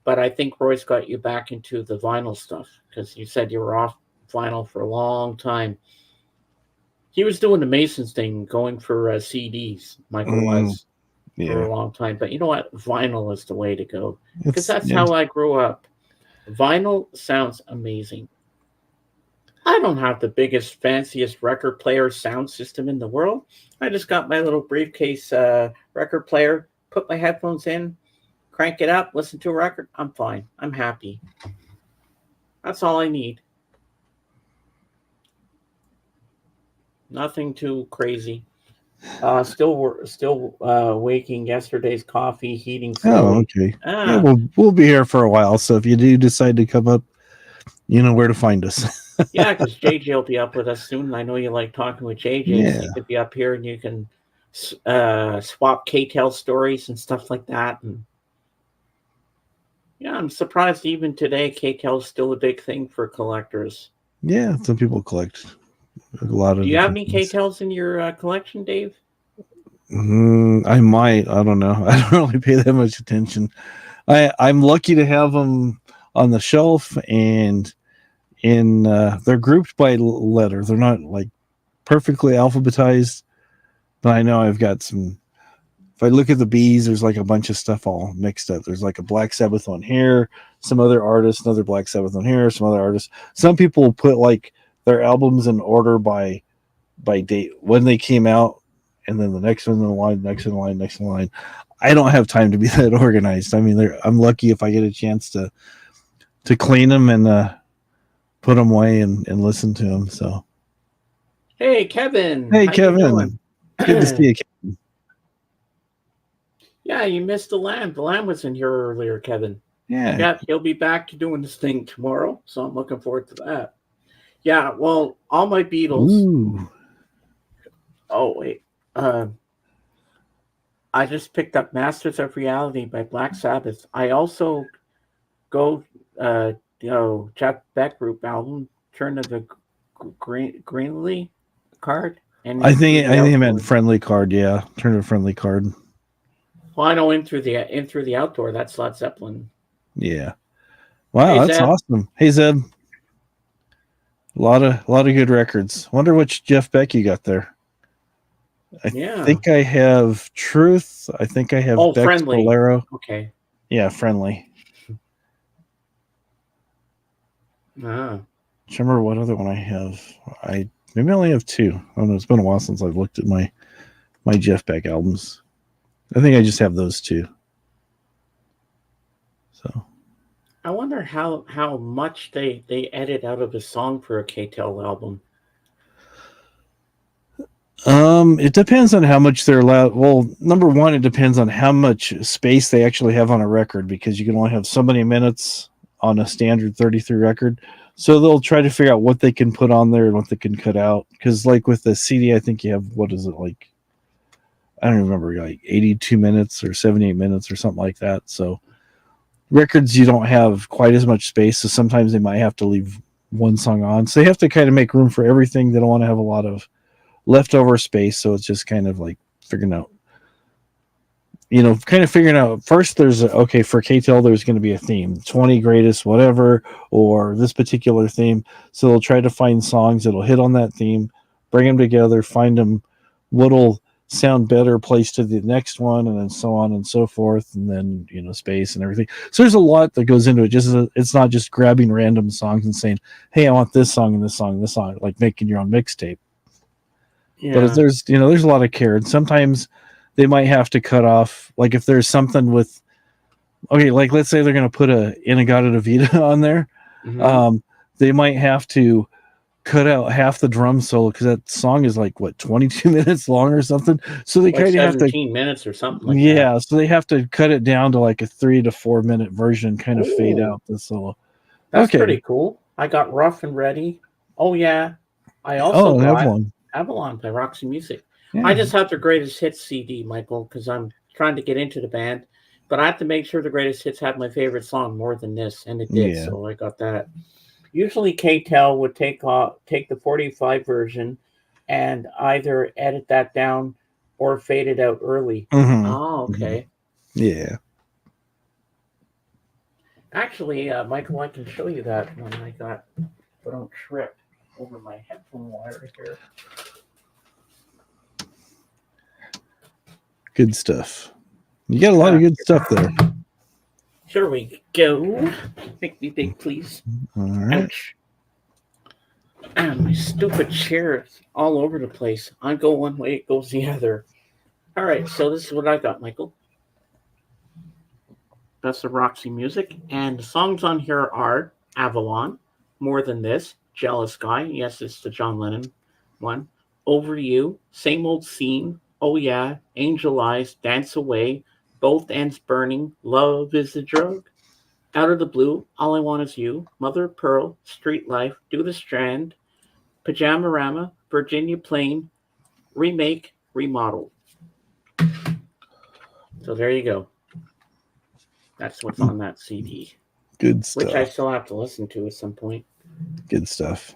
S1: But I think Roy's got you back into the vinyl stuff because you said you were off vinyl for a long time. He was doing the Masons thing, going for CDs. Michael was for a long time. But you know what? Vinyl is the way to go because that's how I grew up. Vinyl sounds amazing. I don't have the biggest, fanciest record player sound system in the world. I just got my little briefcase record player, put my headphones in, crank it up, listen to a record. I'm fine. I'm happy. That's all I need. Nothing too crazy. Still waking. Yesterday's coffee, heating.
S2: Oh, okay. Yeah, we'll be here for a while. So if you do decide to come up, you know where to find us.
S1: Yeah, because JJ will be up with us soon. I know you like talking with JJ. Yeah. So you could be up here and you can swap K-Tel stories and stuff like that. And yeah, I'm surprised even today K-Tel is still a big thing for collectors.
S2: Yeah, some people collect a lot of.
S1: Do you have any K-Tels in your collection, Dave?
S2: I might. I don't know. I don't really pay that much attention. I'm lucky to have them on the shelf, and in they're grouped by letter. They're not like perfectly alphabetized, but I know I've got some. If I look at the B's, there's like a bunch of stuff all mixed up. There's like a Black Sabbath one here, some other artists, another Black Sabbath one here, some other artists. Some people will put like their albums in order by date when they came out, and then the next one in the line, next in line, next in line. I don't have time to be that organized. I mean, I'm lucky if I get a chance to clean them and put them away and listen to them. So,
S1: hey, Kevin.
S2: Hey,
S1: How you
S2: Kevin.
S1: doing?
S2: Good to see you, Kevin.
S1: Yeah, you missed the Lamb. The Lamb was in here earlier, Kevin.
S2: Yeah.
S1: Yeah, he'll be back doing this thing tomorrow, so I'm looking forward to that. Yeah, well, all my Beatles.
S2: Ooh.
S1: Oh wait, I just picked up Masters of Reality by Black Sabbath. I also go, Jeff Beck group album, Turn to the Greenly card. And
S2: I think I meant friendly card. Yeah, turn to a friendly card.
S1: Well, I know in through the outdoor. That's Led Zeppelin.
S2: Yeah. Wow,
S1: Hey,
S2: that's
S1: Zeb.
S2: awesome. Hey Zeb. A lot of good records. Wonder which Jeff Beck you got there. I think I have Truth. I think I have Beck's
S1: Friendly.
S2: Bolero.
S1: Okay.
S2: Yeah, Friendly.
S1: Ah.
S2: Do you remember what other one I have? Maybe I only have two. I don't know. It's been a while since I've looked at my Jeff Beck albums. I think I just have those two. So
S1: I wonder how much they edit out of a song for a K-Tel album.
S2: It depends on how much they're allowed. Well, number one, it depends on how much space they actually have on a record, because you can only have so many minutes on a standard 33 record. So they'll try to figure out what they can put on there and what they can cut out. Because like with the CD, I think you have, what is it, like, I don't remember, like 82 minutes or 78 minutes or something like that. So records, you don't have quite as much space. So sometimes they might have to leave one song on. So they have to kind of make room for everything. They don't want to have a lot of leftover space. So it's just kind of like figuring out, first there's for K-Tel, there's going to be a theme, 20 greatest, whatever, or this particular theme. So they'll try to find songs that'll hit on that theme, bring them together, find them what'll sound better, placed to the next one, and then so on and so forth, and then space and everything. So there's a lot that goes into it. It's not just grabbing random songs and saying, hey, I want this song and this song and this song, like making your own mixtape. Yeah. But there's a lot of care, and sometimes they might have to cut off, like if there's something with, like let's say they're going to put a In-A-Gadda-Da-Vida on there, they might have to cut out half the drum solo, because that song is like 22 minutes long or something. So they kind of have to
S1: 17 minutes or something like that. Yeah,
S2: so they have to cut it down to like a 3 to 4 minute version, kind of fade out the solo.
S1: That's pretty cool. I got Rough and Ready. Oh yeah. I also got Avalon by Roxy Music. Yeah. I just have the Greatest Hits CD, Michael, because I'm trying to get into the band, but I have to make sure the Greatest Hits have my favorite song more than this, and it did. So I got that. Usually K-Tel would take the 45 version and either edit that down or fade it out early.
S2: Mm-hmm.
S1: Oh, okay.
S2: Mm-hmm. Yeah.
S1: Actually, Michael, I can show you that when I got put on trip over my headphone wire here.
S2: Good stuff. You got a lot of good stuff there.
S1: Here we go. Make me big, please.
S2: All right.
S1: Ouch. My stupid chair is all over the place. I go one way, it goes the other. All right, so this is what I got, Michael. That's the Roxy Music. And the songs on here are Avalon, More Than This, Jealous Guy. Yes, it's the John Lennon one. Over You, Same Old Scene, Oh Yeah, Angel Eyes, Dance Away, Both Ends Burning, Love Is the Drug, Out of the Blue, All I Want Is You, Mother of Pearl, Street Life, Do the Strand, Pajama-Rama, Virginia Plain, Remake, Remodel. So there you go. That's what's on that CD.
S2: Good stuff.
S1: Which I still have to listen to at some point.
S2: Good stuff.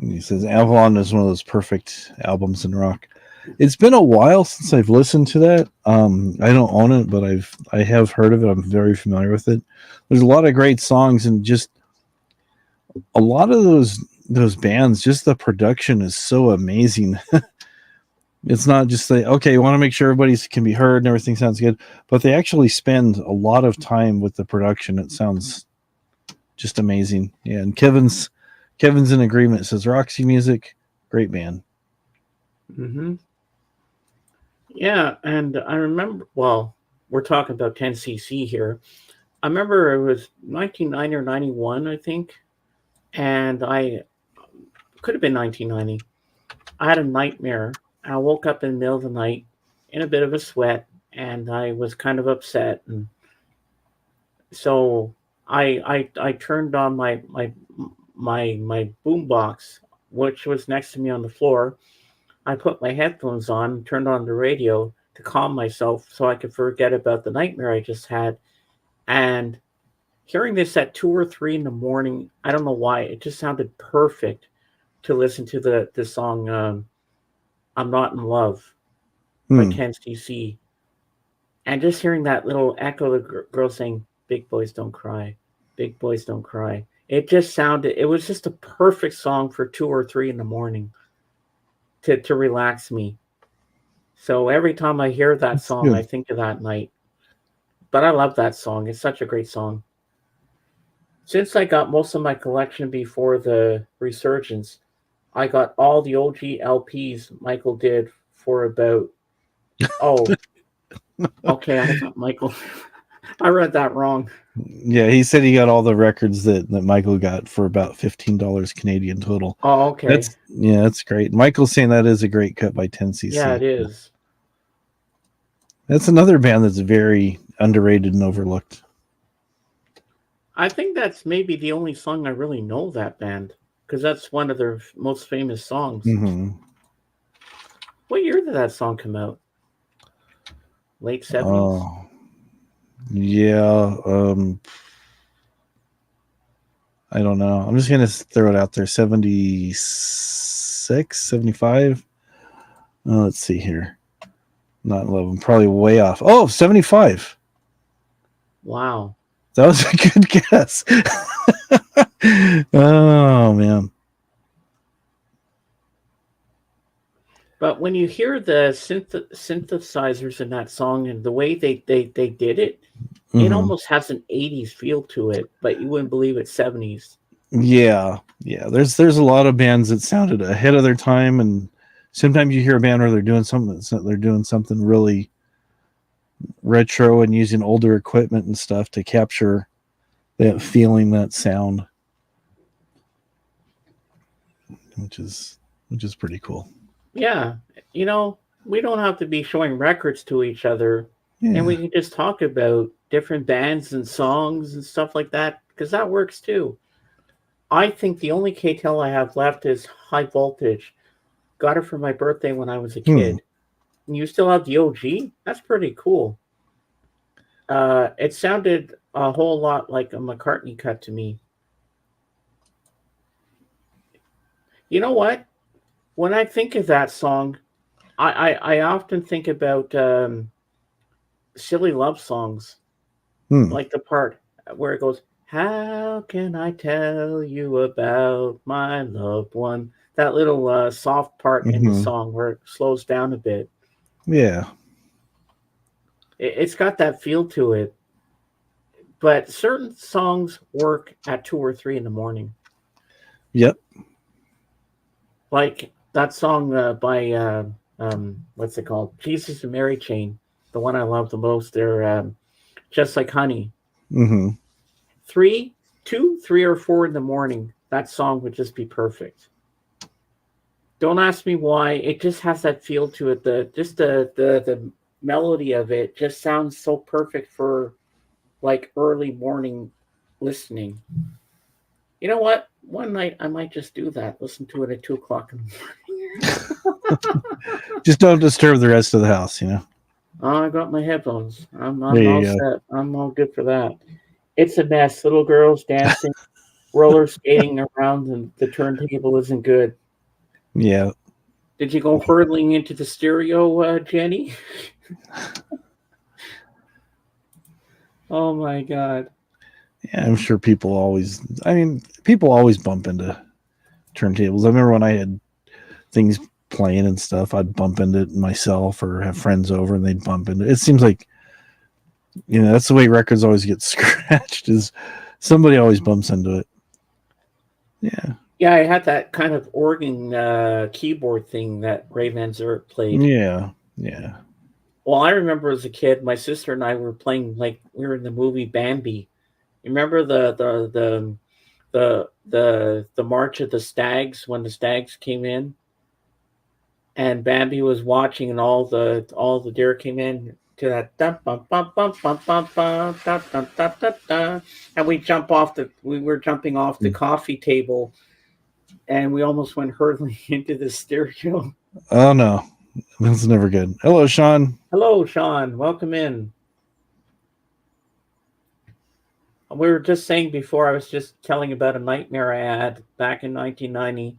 S2: He says Avalon is one of those perfect albums in rock. It's been a while since I've listened to that. I don't own it, but I have heard of it. I'm very familiar with it. There's a lot of great songs, and just a lot of those bands, just the production is so amazing. It's not just like, okay, you want to make sure everybody can be heard and everything sounds good, but they actually spend a lot of time with the production. It sounds just amazing. Yeah, and Kevin's in agreement. Says Roxy Music, great band.
S1: Mm-hmm. Yeah, and I remember. Well, we're talking about 10cc here. I remember it was 1990 or 91, I think, and I could have been 1990. I had a nightmare. I woke up in the middle of the night in a bit of a sweat, and I was kind of upset. And so I turned on my boom box, which was next to me on the floor. I put my headphones on, turned on the radio to calm myself so I could forget about the nightmare I just had. And hearing this at 2 or 3 in the morning, I don't know why, it just sounded perfect to listen to the song "I'm Not in Love" by 10cc, and just hearing that little echo of the girl saying, "Big boys don't cry, big boys don't cry." It just sounded. It was just a perfect song for 2 or 3 in the morning to relax me. So every time I hear that
S2: That's
S1: song, I
S2: good.
S1: think of that night. But I love that song. It's such a great song. Since I got most of my collection before the resurgence, I got all the OG LPs Michael did for about. Oh, okay. I thought Michael. I read that wrong.
S2: Yeah, he said he got all the records that Michael got for about $15 Canadian total.
S1: Oh, okay.
S2: That's great. Michael's saying that is a great cut by 10cc.
S1: Yeah, it is.
S2: That's another band that's very underrated and overlooked.
S1: I think that's maybe the only song I really know that band because that's one of their most famous songs.
S2: Mm-hmm.
S1: What year did that song come out? Late 70s?
S2: Oh, yeah. I don't know. I'm just going to throw it out there. 76, 75. Let's see here. Not 11. Probably way off. Oh, 75.
S1: Wow.
S2: That was a good guess. Oh, man.
S1: But when you hear the synthesizers in that song and the way they did it, it almost has an 80s feel to it, but you wouldn't believe it's 70s.
S2: Yeah. There's a lot of bands that sounded ahead of their time, and sometimes you hear a band where they're doing something really retro and using older equipment and stuff to capture that feeling, that sound, which is pretty cool.
S1: Yeah, we don't have to be showing records to each other, and we can just talk about different bands and songs and stuff like that because that works too. I think the only K-Tel I have left is High Voltage. Got it for my birthday when I was a kid. And you still have the OG? That's pretty cool. It sounded a whole lot like a McCartney cut to me. You know what? When I think of that song, I often think about silly love songs, like the part where it goes, "How can I tell you about my loved one?" That little soft part in the song where it slows down a bit.
S2: Yeah.
S1: It's got that feel to it. But certain songs work at 2 or 3 in the morning.
S2: Yep.
S1: Like that song by what's it called? Jesus and Mary Chain, the one I love the most. They're Just Like Honey. 3 or 4 in the morning, that song would just be perfect. Don't ask me why. It just has that feel to it. The melody of it just sounds so perfect for like early morning listening. You know what? One night I might just do that. Listen to it at 2:00 in the
S2: morning. Just don't disturb the rest of the house,
S1: Oh, I got my headphones. I'm all set. I'm all good for that. It's a mess. Little girls dancing, roller skating around, and the turntable isn't good.
S2: Yeah.
S1: Did you go hurtling into the stereo, Jenny? Oh my God.
S2: Yeah, I'm sure people always bump into turntables. I remember when I had things playing and stuff, I'd bump into it myself or have friends over and they'd bump into it. It seems like, that's the way records always get scratched, is somebody always bumps into it. Yeah.
S1: Yeah, I had that kind of organ keyboard thing that Ray Manzarek played.
S2: Yeah.
S1: Well, I remember as a kid, my sister and I were playing, like we were in the movie Bambi. You remember the March of the Stags, when the stags came in and Bambi was watching, and all the deer came in to that dum bum bum bum bum bum bum dum dum dum dum dum, and we were jumping off the coffee table, and we almost went hurtling into the stereo.
S2: Oh no, that's never good. Hello, Sean.
S1: Hello, Sean. Welcome in. We were just saying before, I was just telling about a nightmare I had back in 1990.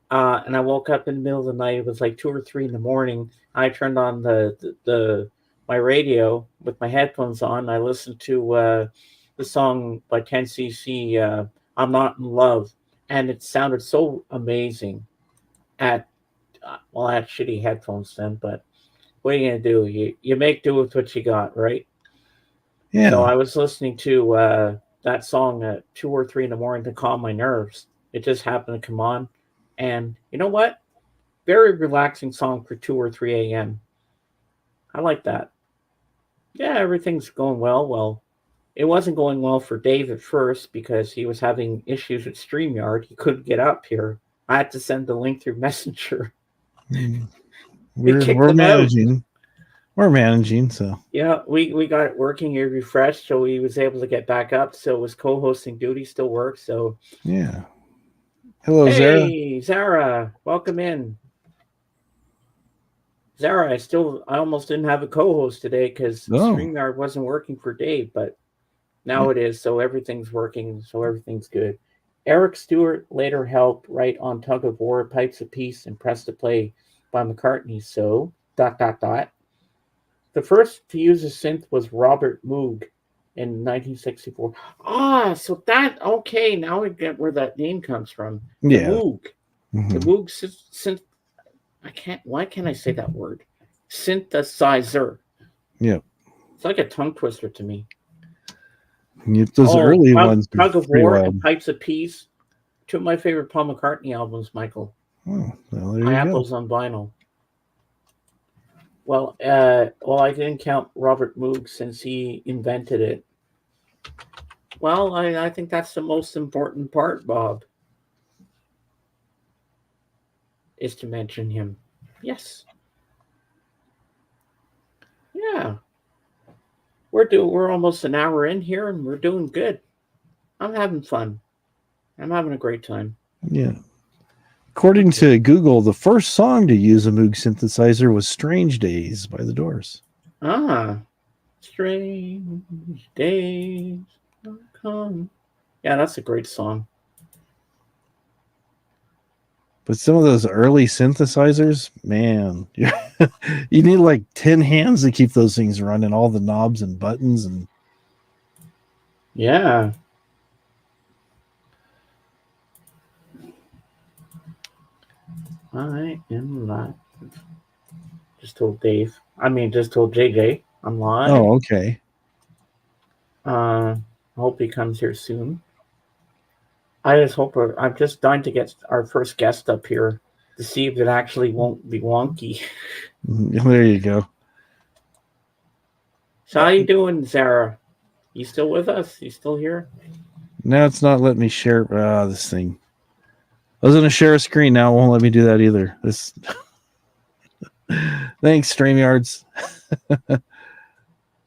S1: And I woke up in the middle of the night. It was like 2 or 3 in the morning. I turned on my radio with my headphones on. I listened to the song by 10cc, "I'm Not in Love," and it sounded so amazing. I had shitty headphones then, but what are you gonna do? You make do with what you got, right?
S2: Yeah.
S1: So I was listening to that song at 2 or 3 in the morning to calm my nerves. It just happened to come on, and you know what? Very relaxing song for 2 or 3 a.m. I like that. Yeah, everything's going well. Well, it wasn't going well for Dave at first because he was having issues with StreamYard. He couldn't get up here. I had to send the link through Messenger.
S2: We're managing. We're managing, so
S1: yeah, we got it working. He refreshed, so he was able to get back up. So his co-hosting duty still works. So
S2: yeah. Hello,
S1: hey, Zara, welcome in. Zara, I almost didn't have a co-host today because StreamYard wasn't working for Dave, but now it is. So everything's working. So everything's good. Eric Stewart later helped write on Tug of War, Pipes of Peace, and Press to Play by McCartney. So ... The first to use a synth was Robert Moog in 1964. So okay, now we get where that name comes from. The Moog. Mm-hmm. The Moog synth. Why can't I say that word? Synthesizer.
S2: Yep.
S1: It's like a tongue twister to me.
S2: Those early ones.
S1: Tug of War and Pipes of Peace. 2 of my favorite Paul McCartney albums, Michael.
S2: Oh, well, there
S1: I
S2: you
S1: have
S2: go.
S1: those on vinyl. Well, I didn't count Robert Moog since he invented it. Well, I think that's the most important part, Bob, is to mention him. Yes. Yeah. We're almost an hour in here, and we're doing good. I'm having fun. I'm having a great time.
S2: Yeah. According to Google, the first song to use a Moog synthesizer was "Strange Days" by The Doors.
S1: Strange days come. Yeah, that's a great song.
S2: But some of those early synthesizers, man, you need like 10 hands to keep those things running, all the knobs and buttons. And
S1: yeah. I am live. Just told JJ I'm live.
S2: Oh, okay.
S1: I hope he comes here soon. I'm just dying to get our first guest up here to see if it actually won't be wonky.
S2: There you go.
S1: So how you doing, Sarah? You still with us? You still here?
S2: No, it's not letting me share this thing. I was going to share a screen. Now it won't let me do that either. This. Thanks, StreamYards.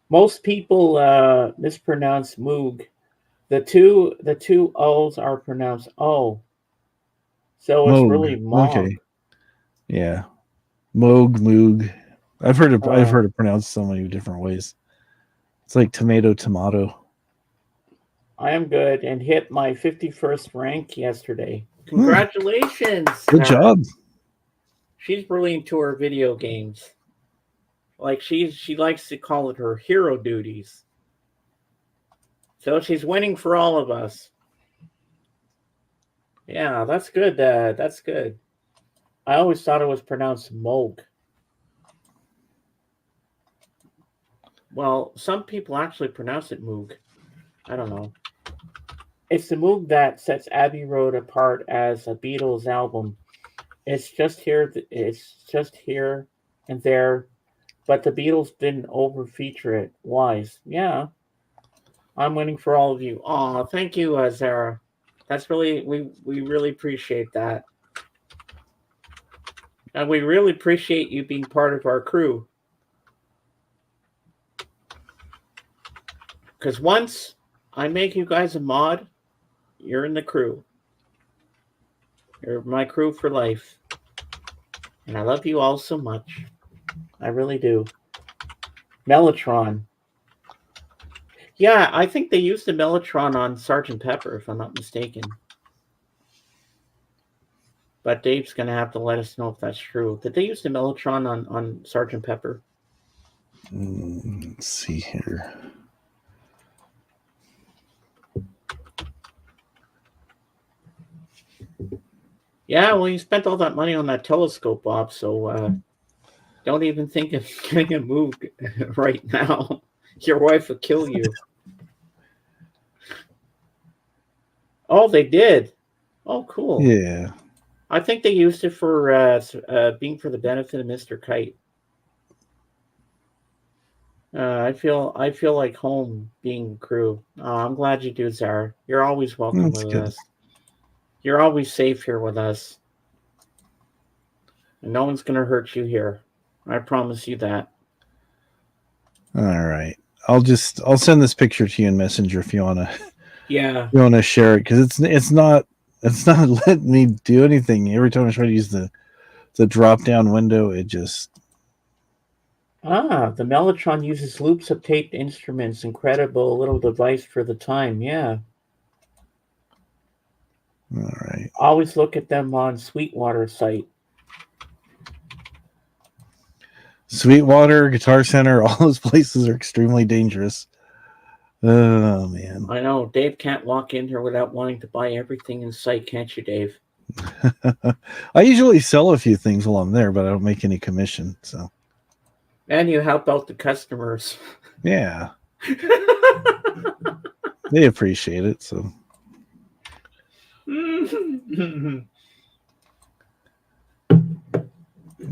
S1: Most people mispronounce Moog. The two O's are pronounced O. So it's really Moog. Okay.
S2: Yeah. Moog. I've heard it pronounced so many different ways. It's like tomato.
S1: I am good and hit my 51st rank yesterday. Congratulations.
S2: Good job.
S1: She's really into her video games. Like she likes to call it her hero duties. So she's winning for all of us. Yeah, that's good. That's good. I always thought it was pronounced Moog. Well, some people actually pronounce it Moog. I don't know. It's the Moog that sets Abbey Road apart as a Beatles album. It's just here. It's just here and there, but the Beatles didn't over-feature it. Wise, yeah. I'm winning for all of you. Oh, thank you, Zara. That's really we really appreciate that, and we really appreciate you being part of our crew. Because once I make you guys a mod, you're in the crew. You're my crew for life. And I love you all so much. I really do. Mellotron. Yeah, I think they used the Mellotron on Sgt. Pepper, if I'm not mistaken. But Dave's going to have to let us know if that's true. Did they use the Mellotron on Sgt. Pepper?
S2: Let's see here.
S1: Yeah, well, you spent all that money on that telescope, Bob, so don't even think of getting it moved right now. Your wife will kill you. Oh, they did. Oh, cool.
S2: Yeah.
S1: I think they used it for being for the benefit of Mr. Kite. I feel like home being crew. Oh, I'm glad you do, Zara. You're always welcome
S2: That's
S1: with
S2: good.
S1: us. You're always safe here with us. And no one's going to hurt you here. I promise you that.
S2: All right. I'll send this picture to you in Messenger if you wanna share it, because it's not letting me do anything. Every time I try to use the drop down window, it just
S1: the Mellotron uses loops of taped instruments. Incredible little device for the time. Yeah.
S2: all right.
S1: Always look at them on Sweetwater site.
S2: Sweetwater, Guitar Center, all those places are extremely dangerous. Oh man.
S1: I know. Dave can't walk in here without wanting to buy everything in sight, can't you, Dave?
S2: I usually sell a few things while I'm there, but I don't make any commission. So.
S1: And you help out the customers.
S2: Yeah. They appreciate it. So.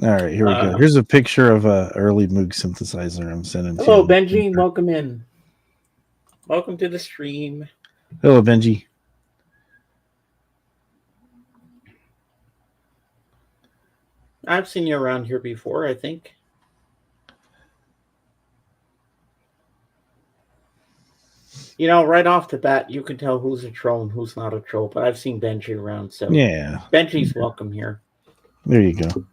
S2: All right, here we go. Here's a picture of a early Moog synthesizer I'm sending to you.
S1: Hello, Benji. Welcome in. Welcome to the stream.
S2: Hello, Benji.
S1: I've seen you around here before, I think. You know, right off the bat, you can tell who's a troll and who's not a troll, but I've seen Benji around, so
S2: yeah.
S1: Benji's welcome here.
S2: There you go.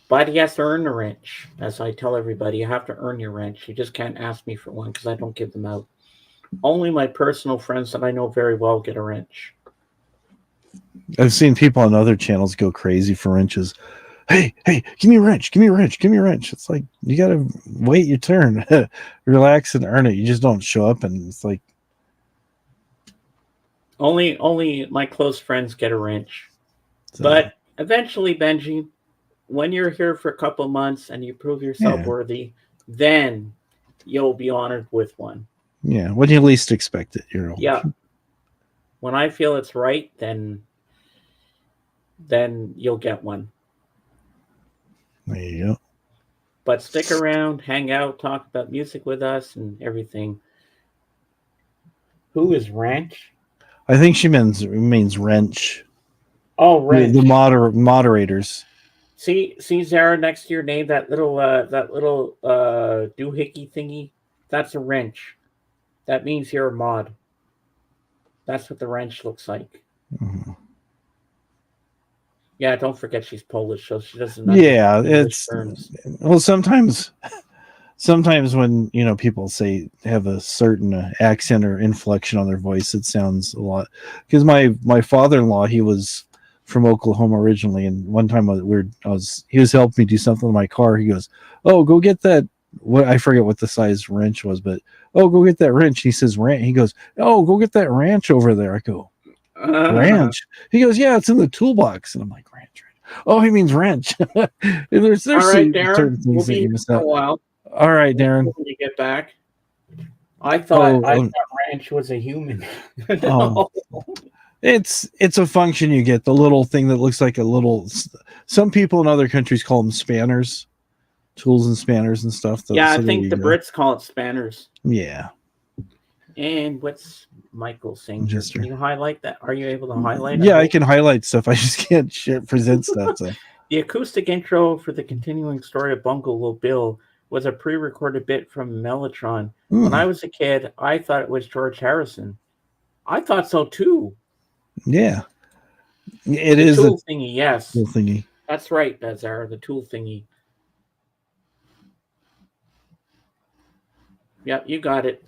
S1: But he has to earn the wrench. As I tell everybody, you have to earn your wrench. You just can't ask me for one because I don't give them out. Only my personal friends that I know very well get a wrench.
S2: I've seen people on other channels go crazy for wrenches. Hey, give me a wrench, give me a wrench, give me a wrench. It's like, you got to wait your turn. Relax and earn it. You just don't show up and it's like.
S1: Only my close friends get a wrench. So. But eventually, Benji, when you're here for a couple months and you prove yourself worthy, then you'll be honored with one.
S2: Yeah, when you least expect it.
S1: Yeah. When I feel it's right, then you'll get one.
S2: There you go.
S1: But stick around, hang out, talk about music with us and everything. Who is Wrench?
S2: I think she means wrench.
S1: Oh, wrench.
S2: The moderators.
S1: See, Zara, next to your name, that little doohickey thingy. That's a wrench. That means you're a mod. That's what the wrench looks like.
S2: Mm-hmm.
S1: Yeah, don't forget she's Polish, so she doesn't.
S2: Yeah, it's terms. Well, sometimes when people say have a certain accent or inflection on their voice, it sounds a lot. Because my father-in-law, he was from Oklahoma originally, and one time he was helping me do something in my car. He goes, "Oh, go get that." What I forget what the size wrench was, but "Oh, go get that wrench." He says, "Ranch." He goes, "Oh, go get that ranch over there." I go, "Ranch?" He goes, "Yeah, it's in the toolbox." And I'm like, "Ranch." Oh, he means wrench. there's
S1: All right,
S2: certain
S1: Darren. We'll
S2: things that
S1: be
S2: you
S1: here
S2: miss
S1: for a
S2: out.
S1: while.
S2: All right, Darren.
S1: When you get back, I
S2: Oh,
S1: thought Ranch was a human.
S2: oh, it's a function you get. The little thing that looks like a little. Some people in other countries call them spanners, tools and spanners and stuff.
S1: Yeah,
S2: So
S1: I
S2: there
S1: think
S2: you
S1: the
S2: go.
S1: Brits call it spanners.
S2: Yeah.
S1: And what's Michael saying here?
S2: Just
S1: Can you highlight that? Are you able to highlight?
S2: Yeah, I can highlight stuff. I just can't present stuff. So.
S1: The acoustic intro for the continuing story of Bungalow Bill was a pre-recorded bit from Mellotron. When I was a kid, I thought it was George Harrison. I thought so too.
S2: Yeah, it
S1: the
S2: is
S1: tool thingy. Yes,
S2: tool thingy.
S1: That's right, Bazar. The tool thingy. Yep, you got it.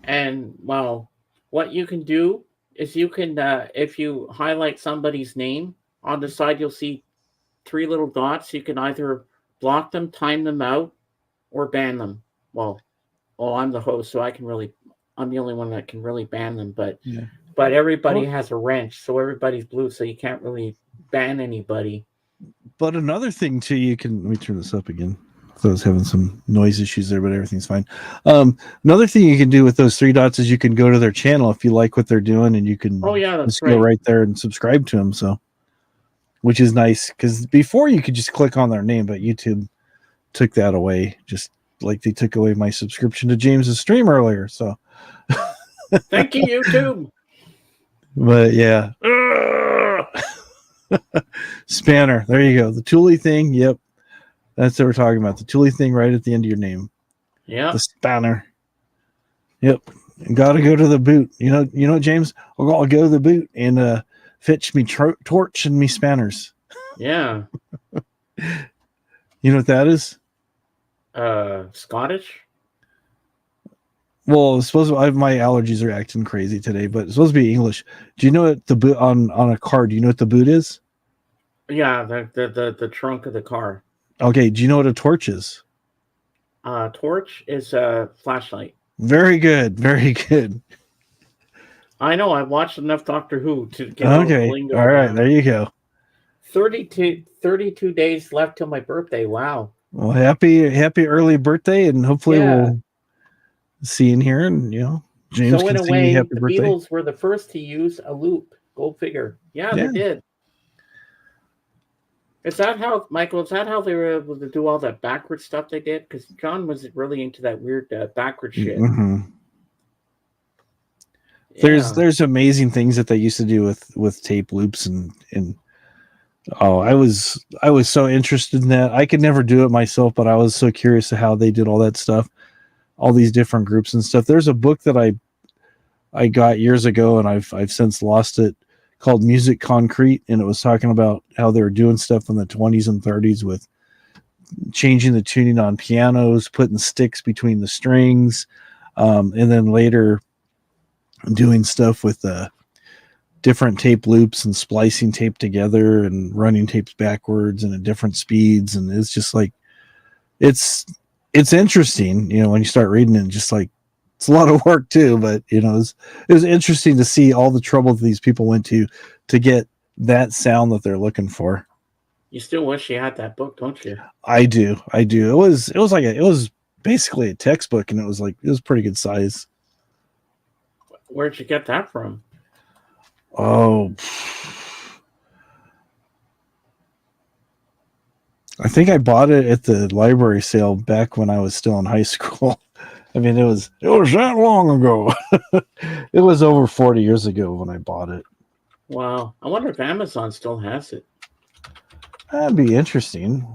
S1: And well, what you can do is you can, if you highlight somebody's name on the side, you'll see 3 little dots. You can either block them, time them out, or ban them. Well, I'm the host, so I'm the only one that can really ban them. But everybody has a wrench, so everybody's blue, so you can't really ban anybody.
S2: But another thing too, let me turn this up again. I was having some noise issues there, but everything's fine. Another thing you can do with those 3 dots is you can go to their channel if you like what they're doing, and you can go right there and subscribe to them. So, which is nice because before you could just click on their name, but YouTube took that away, just like they took away my subscription to James's stream earlier. So,
S1: thank you, YouTube.
S2: But yeah, spanner. There you go. The toolie thing. Yep. That's what we're talking about. The toolie thing right at the end of your name.
S1: Yeah.
S2: The spanner. Yep. Got to go to the boot. You know, James, I'll go to the boot and fetch me torch and me spanners.
S1: Yeah.
S2: You know what that is?
S1: Scottish?
S2: Well, it's supposed to, my allergies are acting crazy today, but it's supposed to be English. Do you know what the boot on a car? Do you know what the boot is?
S1: Yeah, the trunk of the car.
S2: Okay, do you know what a torch is?
S1: Torch is a flashlight.
S2: Very good, very good.
S1: I know. I watched enough Doctor Who to get
S2: okay. All right, there you go.
S1: 32 days left till my birthday. Wow.
S2: Well, happy early birthday, and hopefully we'll see in here, and James
S1: so
S2: can
S1: in a
S2: sing
S1: way,
S2: happy
S1: the
S2: birthday.
S1: Beatles were the first to use a loop. Go figure. Yeah, they did. Is that how, Michael, they were able to do all that backward stuff they did? Because John was really into that weird backward shit.
S2: Mm-hmm. Yeah. There's amazing things that they used to do with tape loops and I was so interested in that. I could never do it myself, but I was so curious to how they did all that stuff, all these different groups and stuff. There's a book that I got years ago, and I've since lost it, called Music Concrete, and it was talking about how they were doing stuff in the 20s and 30s with changing the tuning on pianos, putting sticks between the strings, and then later doing stuff with different tape loops and splicing tape together and running tapes backwards and at different speeds. And it's just like, it's interesting, when you start reading it, just like, it's a lot of work too, but it was interesting to see all the trouble that these people went to get that sound that they're looking for.
S1: You still wish you had that book, don't you?
S2: I do. It was basically a textbook, and it was pretty good size.
S1: Where'd you get that from?
S2: Oh, I think I bought it at the library sale back when I was still in high school. I mean, it was that long ago. It was over 40 years ago when I bought it.
S1: Wow. I wonder if Amazon still has it.
S2: That'd be interesting.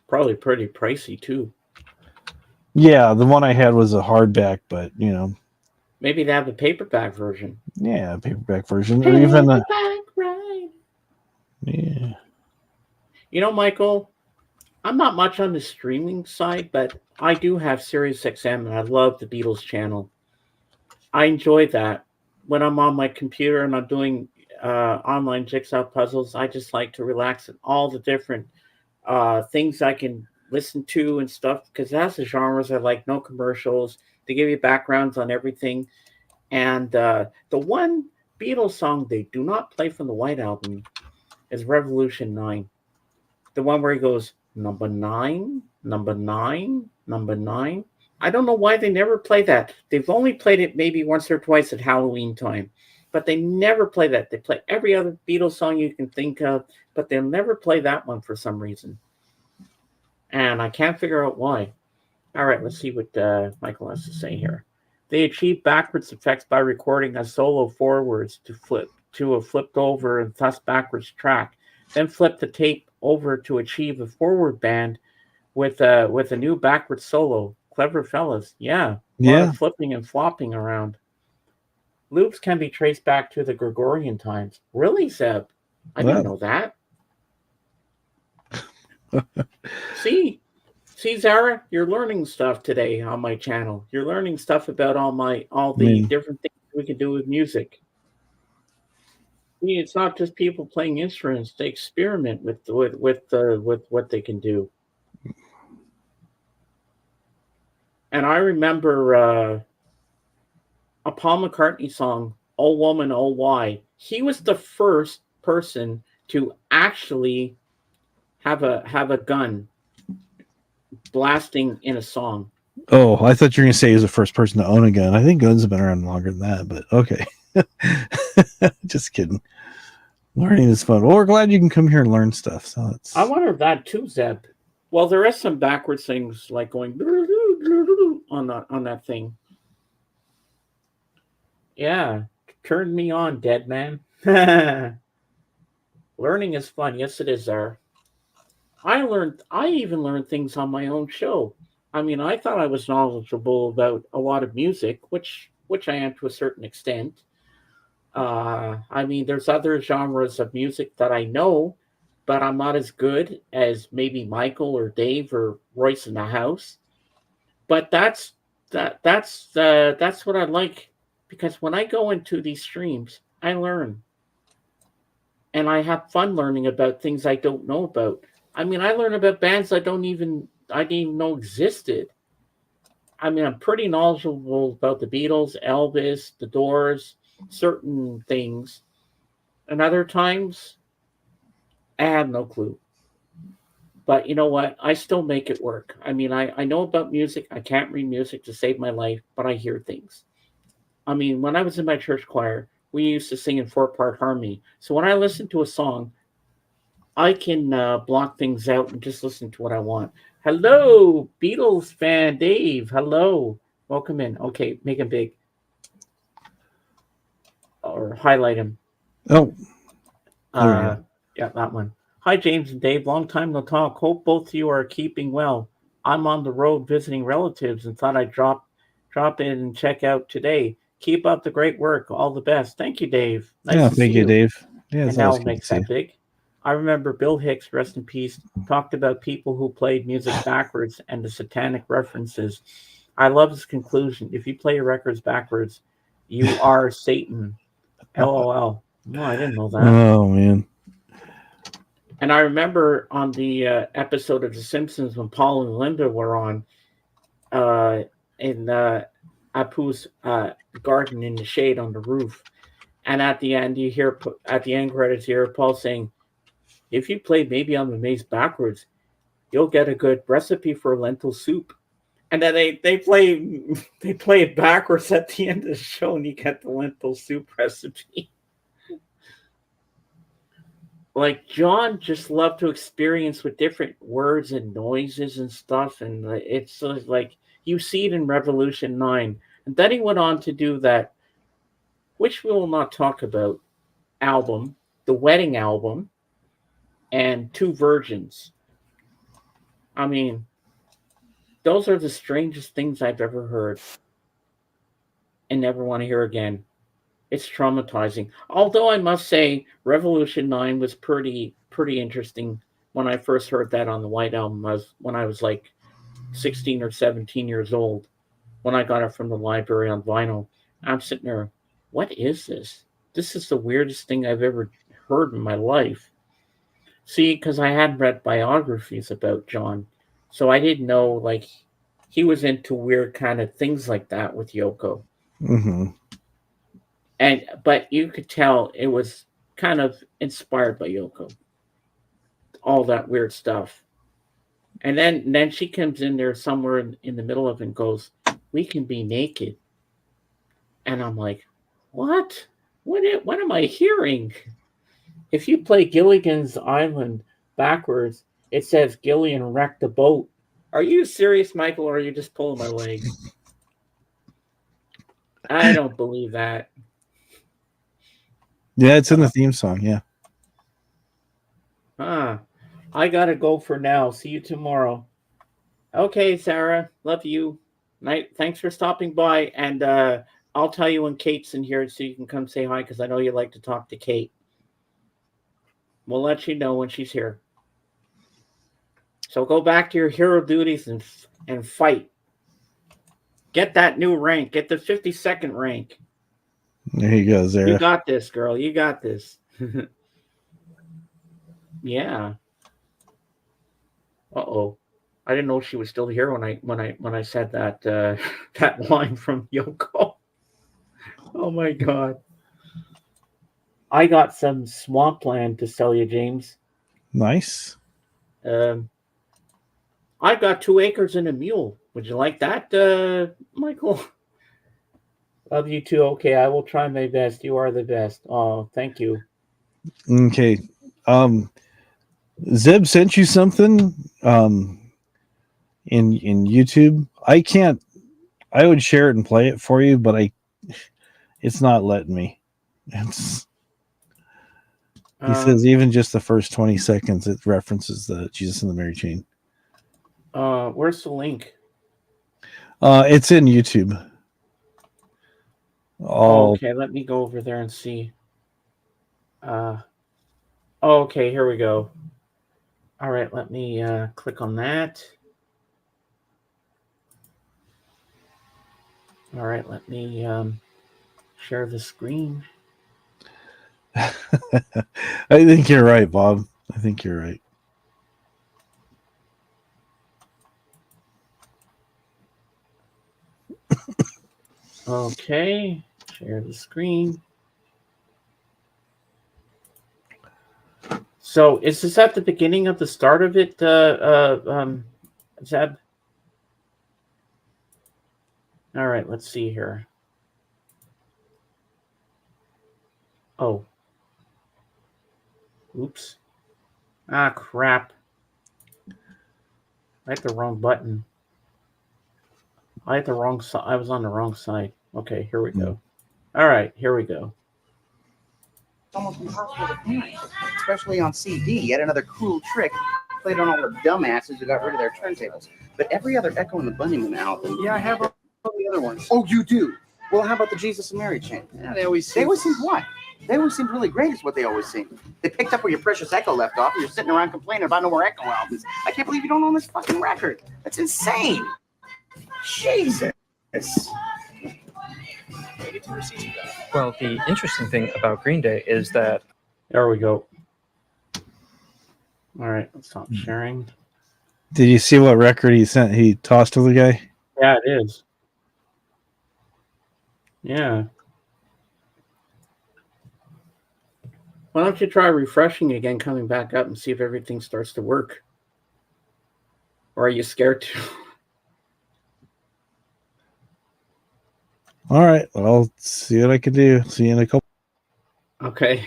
S1: Probably pretty pricey too.
S2: Yeah, the one I had was a hardback, but
S1: maybe they have a paperback version.
S2: Yeah, a paperback version, or even a
S1: right.
S2: Yeah.
S1: Michael, I'm not much on the streaming side, but I do have SiriusXM, and I love the Beatles channel. I enjoy that. When I'm on my computer and I'm doing online jigsaw puzzles, I just like to relax at all the different things I can listen to and stuff because that's the genres I like. No commercials. They give you backgrounds on everything. And the one Beatles song they do not play from the White Album is Revolution 9. The one where he goes, number 9, number 9, number 9. I don't know why they never play that. They've only played it maybe once or twice at Halloween time, but they never play that. They play every other Beatles song you can think of, but they'll never play that one for some reason. And I can't figure out why. All right, let's see what Michael has to say here. They achieved backwards effects by recording a solo forwards to a flipped over and thus backwards track, then flip the tape over to achieve a forward band with a new backwards solo. Clever fellas, yeah. A lot of flipping and flopping around. Loops can be traced back to the Gregorian times. Really, Zeb? I didn't know that. See, Zara, you're learning stuff today on my channel. You're learning stuff about all the different things we can do with music. See, it's not just people playing instruments; they experiment with what they can do. And I remember a Paul McCartney song, "Oh Woman, Oh Why." He was the first person to actually have a gun blasting in a song.
S2: Oh, I thought you were going to say he was the first person to own a gun. I think guns have been around longer than that, but okay. Just kidding. Learning is fun. Well, we're glad you can come here and learn stuff. So it's...
S1: I wonder if that too, Zeb. Well, there is some backwards things like going on that thing. Yeah, turned me on, dead man. Learning is fun. Yes, it is, there. I even learned things on my own show. I mean, I thought I was knowledgeable about a lot of music, which I am to a certain extent. I mean, there's other genres of music that I know, but I'm not as good as maybe Michael or Dave or Royce in the house. But that's what I like, because when I go into these streams, I learn. And I have fun learning about things I don't know about. I mean, I learn about bands I didn't even know existed. I mean, I'm pretty knowledgeable about the Beatles, Elvis, the Doors, certain things. And other times, I have no clue. But you know what? I still make it work. I mean, I know about music. I can't read music to save my life, but I hear things. I mean, when I was in my church choir, we used to sing in 4-part harmony. So when I listen to a song, I can block things out and just listen to what I want. Hello, Beatles fan Dave. Hello. Welcome in. Okay, make him big. Or highlight him.
S2: Oh.
S1: Yeah, that one. Hi, James and Dave. Long time no talk. Hope both of you are keeping well. I'm on the road visiting relatives and thought I'd drop in and check out today. Keep up the great work. All the best. Thank you, Dave.
S2: Nice to thank you, Dave. Yeah,
S1: and now it makes that big. I remember Bill Hicks, rest in peace, talked about people who played music backwards and the satanic references. I love his conclusion. If you play your records backwards, you are Satan. LOL. No, I didn't know that.
S2: Oh, man.
S1: And I remember on the episode of The Simpsons when Paul and Linda were on in Apu's garden in the shade on the roof. And at the end, you hear, at the end credits, you hear Paul saying, if you play Maybe I'm Amazed backwards, you'll get a good recipe for lentil soup. And then they play it backwards at the end of the show, and you get the lentil soup recipe. Like, John just loved to experience with different words and noises and stuff, and it's like you see it in Revolution 9. And then he went on to do that, which we will not talk about, album, the wedding album, and Two Virgins. I mean, those are the strangest things I've ever heard and never want to hear again. It's traumatizing. Although I must say, Revolution 9 was pretty interesting when I first heard that on the White Album. When I was like 16 or 17 years old, when I got it from the library on vinyl. I'm sitting there, what is this? This is the weirdest thing I've ever heard in my life. See, because I hadn't read biographies about John. So I didn't know like he was into weird kind of things like that with Yoko.
S2: Mm-hmm.
S1: But you could tell it was kind of inspired by Yoko. All that weird stuff. And then she comes in there somewhere in the middle of it and goes, "We can be naked." And I'm like, "What? What am I hearing?" If you play Gilligan's Island backwards, it says Gillian wrecked the boat. Are you serious, Michael, or are you just pulling my leg? I don't believe that.
S2: Yeah, it's in the theme song. Yeah.
S1: I gotta go for now. See you tomorrow. Okay, Sarah. Love you. Night. Thanks for stopping by, and I'll tell you when Kate's in here so you can come say hi because I know you like to talk to Kate. We'll let you know when she's here. So go back to your hero duties and fight. Get that new rank. Get the 52nd rank.
S2: There you go,
S1: You
S2: Zara.
S1: got this, girl. You got this. Yeah. Uh-oh. I didn't know she was still here when I said that that line from Yoko. Oh my god. I got some swampland to sell you, James.
S2: Nice.
S1: I've got 2 acres and a mule. Would you like that, Michael? Love you too. Okay, I will try my best. You are the best. Oh, thank you.
S2: Okay. Zeb sent you something in YouTube. I would share it and play it for you, but it's not letting me. He says even just the first 20 seconds it references the Jesus and the Mary Chain.
S1: Where's the link?
S2: It's in YouTube.
S1: Okay, let me go over there and see. Okay, here we go. All right, let me click on that. All right, let me share the screen.
S2: I think you're right, Bob. I think you're right.
S1: Okay, share the screen. So is this at the beginning of the start of it, Zeb? All right, let's see here. Oh. Oops. Ah, crap. I hit the wrong button. I hit the wrong side. I was on the wrong side. Okay, here we go. All right, here we go.
S3: Almost impossible to find, especially on CD. Yet another cool trick played on all the dumbasses who got rid of their turntables. But every other Echo and the Bunnymen album. Yeah, I have all the other ones. Oh, you do? Well, how about the Jesus and Mary Chain? Yeah, they always seemed what? They always seemed really great, is what they always seem. They picked up where your precious Echo left off, and you're sitting around complaining about no more Echo albums. I can't believe you don't own this fucking record. That's insane. Jesus.
S4: Well, the interesting thing about Green Day is that...
S1: There we go. All right, let's stop sharing.
S2: Did you see what record he tossed to the guy?
S1: Yeah, it is. Yeah. Why don't you try refreshing again, coming back up, and see if everything starts to work? Or are you scared to?
S2: All right. Well, I'll see what I can do. See you in a couple.
S1: Okay.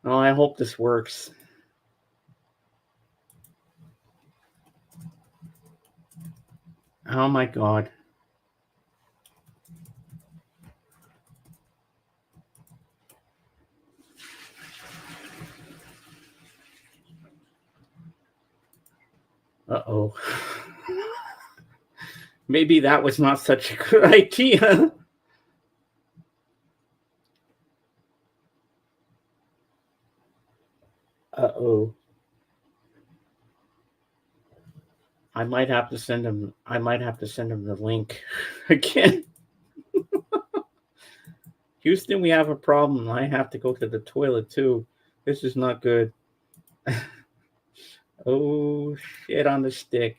S1: Well, I hope this works. Oh my God. Uh-oh. Maybe that was not such a good idea. Uh-oh. I might have to send him the link again. Houston, we have a problem. I have to go to the toilet too. This is not good. Oh shit on the stick.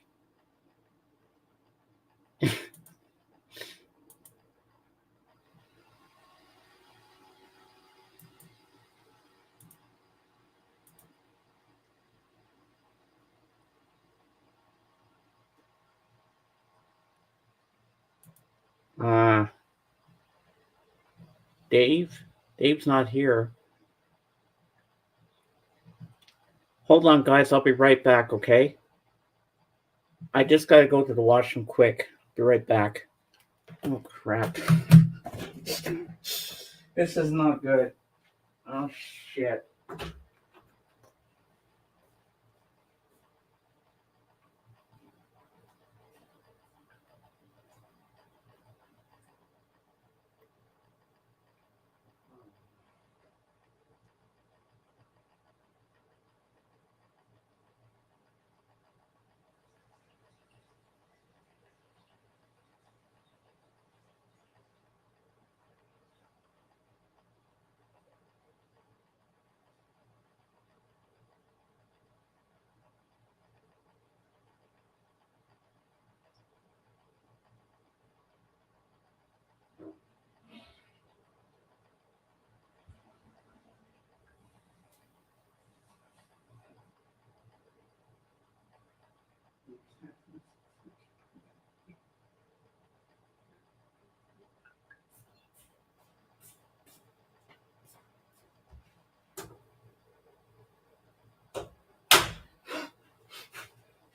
S1: Uh Dave? Dave's not here. Hold on, guys. I'll be right back, okay? I just gotta go to the washroom quick. Be right back. Oh crap. This is not good. Oh shit.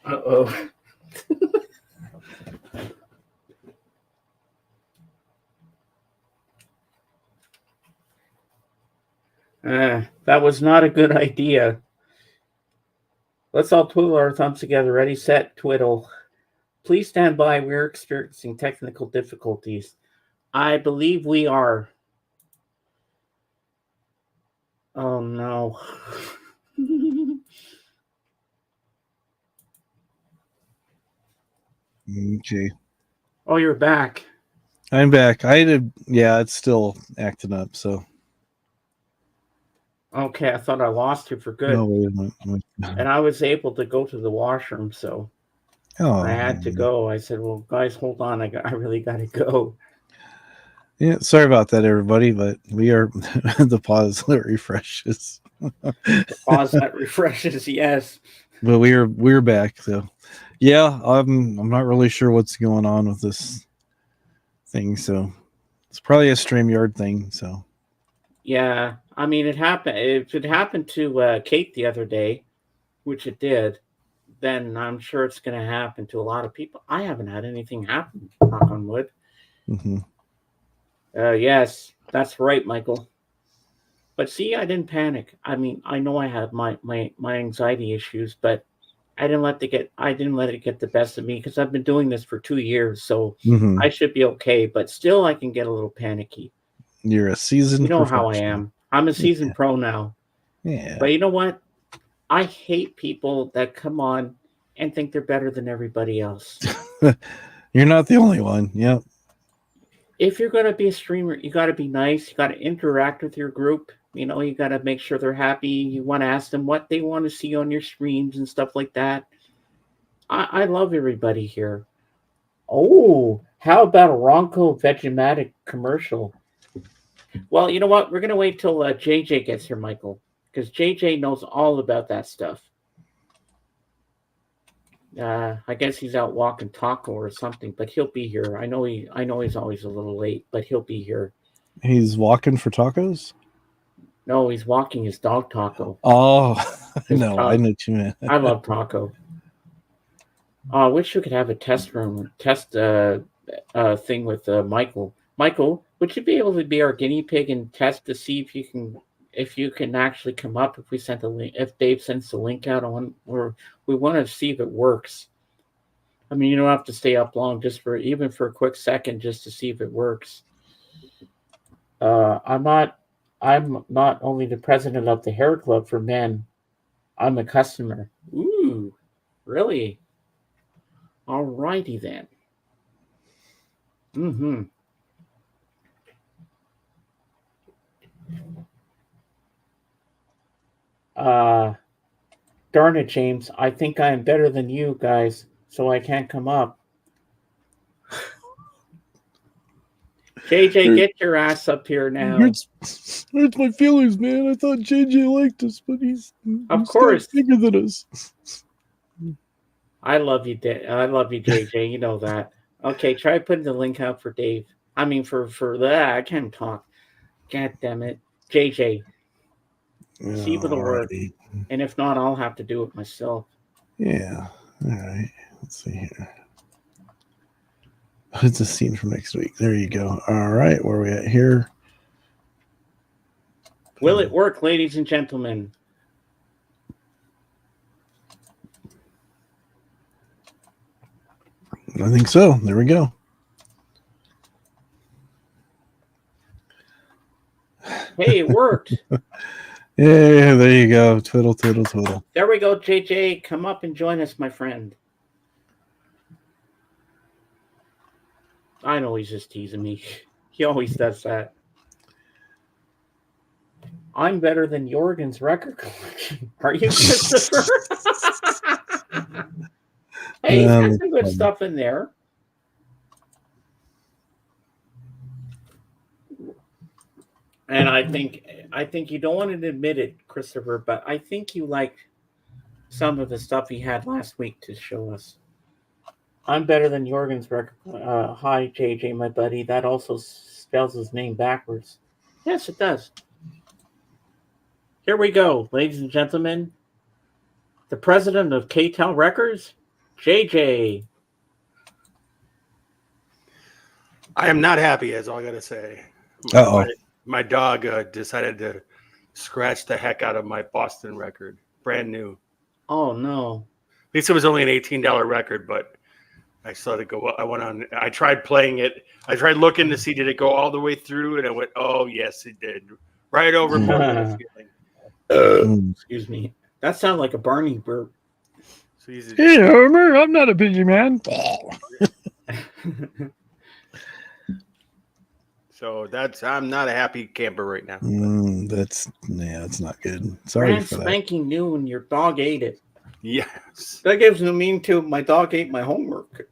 S1: Uh-oh. That was not a good idea. Let's all twiddle our thumbs together. Ready, set, twiddle. Please stand by. We're experiencing technical difficulties. I believe we are. Oh no.
S2: Okay.
S1: Oh, you're back.
S2: I'm back. Yeah, it's still acting up. So
S1: Okay, I thought I lost you for good.
S2: no, wait a minute.
S1: And I was able to go to the washroom, so I had to go. I said, "Well, guys, hold on. I really got to go."
S2: Yeah, sorry about that, everybody. But we are the pause that refreshes.
S1: Pause that refreshes. Yes.
S2: But we're back. So yeah, I'm not really sure what's going on with this thing. So it's probably a StreamYard thing. So
S1: Yeah. I mean, it happened. If it happened to Kate the other day, which it did, then I'm sure it's going to happen to a lot of people. I haven't had anything happen. Knock on wood.
S2: mm-hmm.
S1: Yes, that's right, Michael. But see, I didn't panic. I mean, I know I had my anxiety issues, but I didn't let it get the best of me because I've been doing this for 2 years, so
S2: Mm-hmm.
S1: I should be okay. But still, I can get a little panicky.
S2: You're a seasoned.
S1: You know how I am. I'm a seasoned
S2: Yeah.
S1: pro now.
S2: Yeah.
S1: But you know what? I hate people that come on and think they're better than everybody else.
S2: You're not the only one. Yep.
S1: If you're going to be a streamer, you got to be nice. You got to interact with your group. You know, you got to make sure they're happy. You want to ask them what they want to see on your streams and stuff like that. I love everybody here. Oh, how about a Ronco Vegematic commercial? Well, you know what? We're going to wait till JJ gets here, Michael, because JJ knows all about that stuff. I guess he's out walking taco or something, but he'll be here. I know he's always a little late, but he'll be here.
S2: He's walking for tacos?
S1: No, he's walking his dog Taco.
S2: Oh, no, I know what you meant.
S1: I love Taco. I wish you could have a test thing with Michael. Michael, would you be able to be our guinea pig and test to see if you can actually come up if we sent a link, if Dave sends the link out on, or we want to see if it works. I mean, you don't have to stay up long, just for a quick second, just to see if it works. I'm not only the president of the Hair Club for Men, I'm a customer. Ooh, really? Alrighty then. Mm-hmm. Darn it, James. I think I am better than you guys, so I can't come up. JJ, get your ass up here now.
S2: Hurts my feelings, man. I thought JJ liked us, but he's
S1: Of course.
S2: bigger than us.
S1: I love you, I love you, JJ. You know that. Okay, try putting the link out for Dave. I mean, for that, I can't talk. God damn it, JJ. See if it'll work. And if not, I'll have to do it myself.
S2: Yeah. All right. Let's see here. It's a scene from next week. There you go. All right. Where are we at here?
S1: Will it work, ladies and gentlemen?
S2: I think so. There we go.
S1: Hey, it worked.
S2: Yeah, there you go. Twiddle, twiddle, twiddle.
S1: There we go, JJ. Come up and join us, my friend. I know he's just teasing me. He always does that. I'm better than Jorgen's record collection. Are you, Christopher? Hey, he's got some good stuff in there. And I think you don't want to admit it, Christopher, but I think you like some of the stuff he had last week to show us. I'm better than Jorgen's record. Hi, JJ, my buddy. That also spells his name backwards. Yes, it does. Here we go, ladies and gentlemen. The president of K-Tel Records, JJ.
S5: I am not happy, is all I got to say. My dog decided to scratch the heck out of my Boston record. Brand new.
S1: Oh, no.
S5: At least it was only an $18 record, but I saw it go. I went on. I tried playing it. I tried looking to see did it go all the way through, and I went, oh, yes, it did. Right over Morgan's feeling.
S1: Excuse me. That sounded like a Barney burp.
S5: So
S2: hey, Homer, I'm not a busy man.
S5: So I'm not a happy camper right now.
S2: That's not good. Sorry
S1: Brand
S2: for that.
S1: spanking new, and your dog ate it.
S5: Yes.
S1: That gives no meaning to my dog ate my homework.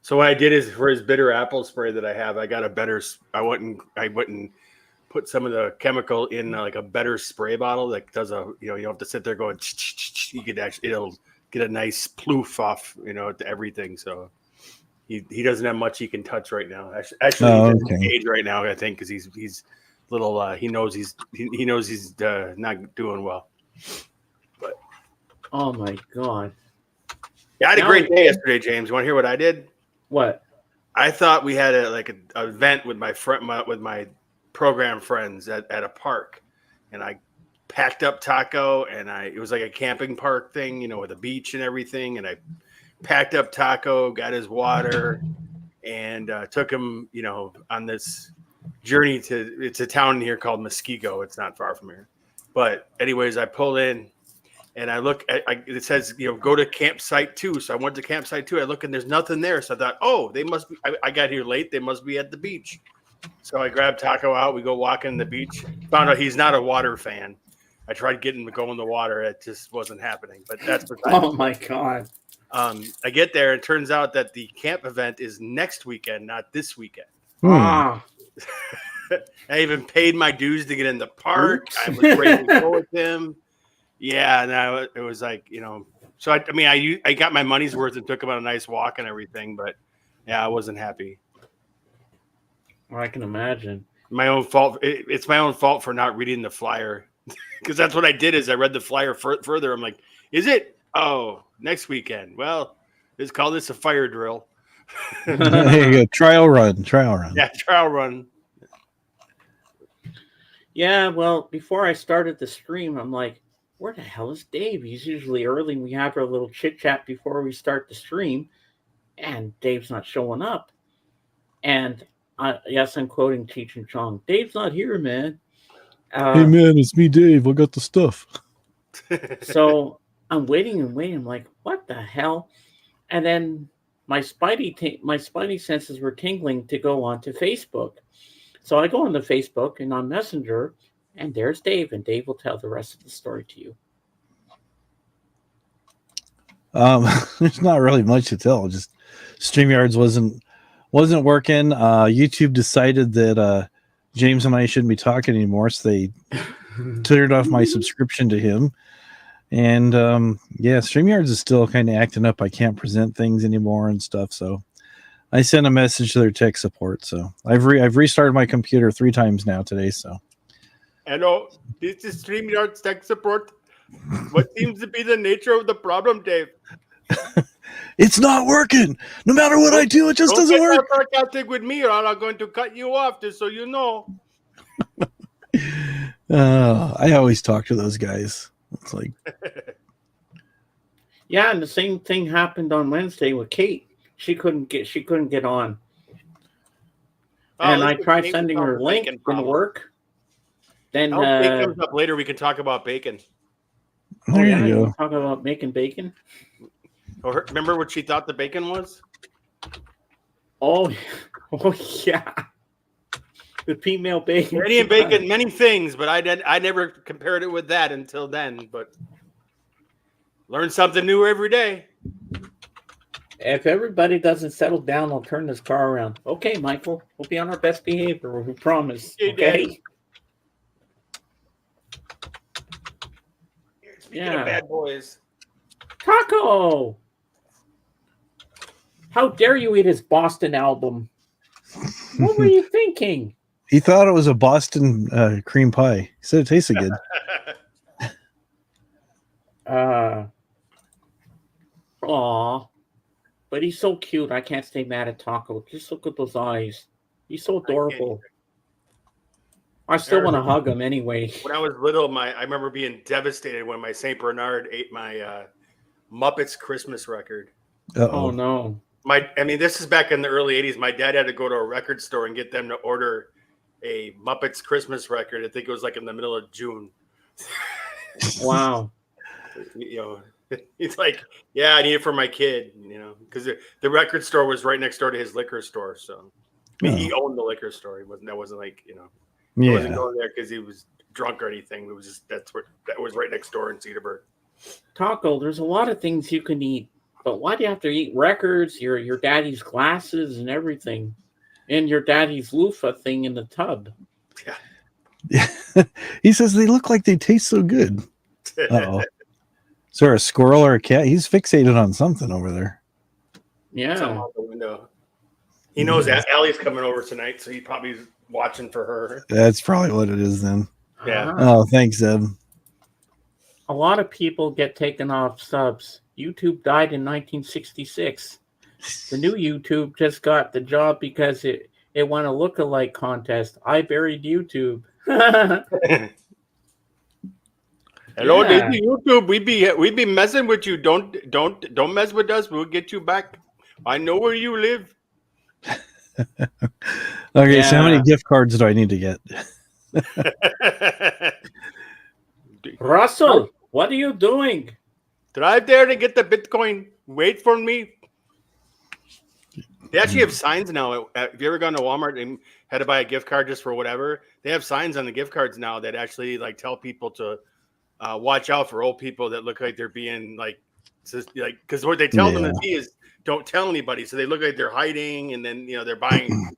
S5: So what I did is for his bitter apple spray that I have, I got a better. I went and put some of the chemical in like a better spray bottle that does you don't have to sit there going. You could actually it'll get a nice ploof off to everything. So. He doesn't have much he can touch right now. Actually, he's in age right now, I think, because he's little. He knows he's not doing well. But
S1: oh my god!
S5: Yeah, I had a great day yesterday, James. You want to hear what I did?
S1: What?
S5: I thought we had an event with my program friends at a park, and I packed up Taco, and it was like a camping park thing, with a beach and everything, and I packed up Taco, got his water, and took him, on this journey it's a town here called Muskego. It's not far from here. But anyways, I pulled in and I look it says, go to campsite 2. So I went to campsite 2. I look and there's nothing there. So I thought, oh, they must be, I got here late. They must be at the beach. So I grabbed Taco out. We go walking on the beach. Found out he's not a water fan. I tried getting him to go in the water. It just wasn't happening, but that's
S1: oh my God.
S5: I get there, and it turns out that the camp event is next weekend, not this weekend.
S1: Ah.
S5: I even paid my dues to get in the park. I was ready to go with him. Yeah, and it was like, so I got my money's worth and took him on a nice walk and everything, but yeah, I wasn't happy.
S1: Well, I can imagine.
S5: My own fault. It's my own fault for not reading the flyer, because that's what I did. Is I read the flyer further. I'm like, is it? Oh, next weekend. Well, let's call this a fire drill.
S2: There you go. Trial run.
S5: Yeah, trial run.
S1: Yeah, well, before I started the stream, I'm like, where the hell is Dave? He's usually early and we have our little chit chat before we start the stream, and Dave's not showing up. And yes, I'm quoting Cheech and Chong. Dave's not here, man.
S2: Hey, man, it's me, Dave. I got the stuff.
S1: So I'm waiting. I'm like, what the hell? And then my spidey senses were tingling to go onto Facebook. So I go onto Facebook and on Messenger, and there's Dave, and Dave will tell the rest of the story to you.
S2: There's not really much to tell. Just StreamYards wasn't working. YouTube decided that James and I shouldn't be talking anymore, so they cleared off my subscription to him. And yeah, StreamYards is still kind of acting up. I can't present things anymore and stuff. So I sent a message to their tech support. So I've restarted my computer 3 times now today. So
S5: hello, this is StreamYard's tech support. What seems to be the nature of the problem, Dave?
S2: it's not working. No matter what I do, it just doesn't work.
S5: Don't get sarcastic with me, or I'm going to cut you off, just so you know.
S2: I always talk to those guys. It's like,
S1: Yeah, and the same thing happened on Wednesday with Kate. She couldn't get on. And I tried sending her a link, didn't work. Then
S5: bacon comes up later. We can talk about bacon.
S2: there you go.
S1: Talk about making bacon.
S5: Remember what she thought the bacon was?
S1: Oh yeah. The female bacon.
S5: Canadian bacon, many things, but I never compared it with that until then. But learn something new every day.
S1: If everybody doesn't settle down, I'll turn this car around. Okay, Michael. We'll be on our best behavior. We promise. Okay.
S5: Speaking of bad boys.
S1: Taco! How dare you eat his Boston album? What were you thinking?
S2: He thought it was a Boston cream pie. He said it tasted good.
S1: Aw. But he's so cute. I can't stay mad at Taco. Just look at those eyes. He's so adorable. I still want to hug him anyway.
S5: When I was little, I remember being devastated when my Saint Bernard ate my Muppets Christmas record.
S1: Oh no!
S5: This is back in the early '80s. My dad had to go to a record store and get them to order a Muppets Christmas record. I think it was like in the middle of June.
S1: Wow.
S5: He's like, yeah, I need it for my kid, because the record store was right next door to his liquor store. So he owned the liquor store. That wasn't like, he wasn't going there because he was drunk or anything. It was just that was right next door in Cedarburg.
S1: Taco, there's a lot of things you can eat, but why do you have to eat records, your daddy's glasses and everything, and your daddy's loofah thing in the tub?
S2: Yeah. He says they look like they taste so good. Uh-oh. Is there a squirrel or a cat? He's fixated on something over there.
S1: Yeah.
S5: Something out the window. He knows that Allie's coming over tonight, so he probably is watching for her.
S2: That's probably what it is then.
S5: Yeah.
S2: Oh, thanks, Zeb.
S1: A lot of people get taken off subs. YouTube died in 1966. The new YouTube just got the job because it won a look-alike contest. I buried YouTube.
S5: Hello, this is YouTube. We be messing with you. Don't mess with us. We'll get you back. I know where you live.
S2: Okay, so how many gift cards do I need to get?
S1: Russell, what are you doing?
S5: Drive there to get the Bitcoin. Wait for me. They actually have signs now. If you ever gone to Walmart and had to buy a gift card just for whatever, they have signs on the gift cards now that actually tell people to watch out for old people that look like they're being because what they tell them to be is don't tell anybody. So they look like they're hiding, and then they're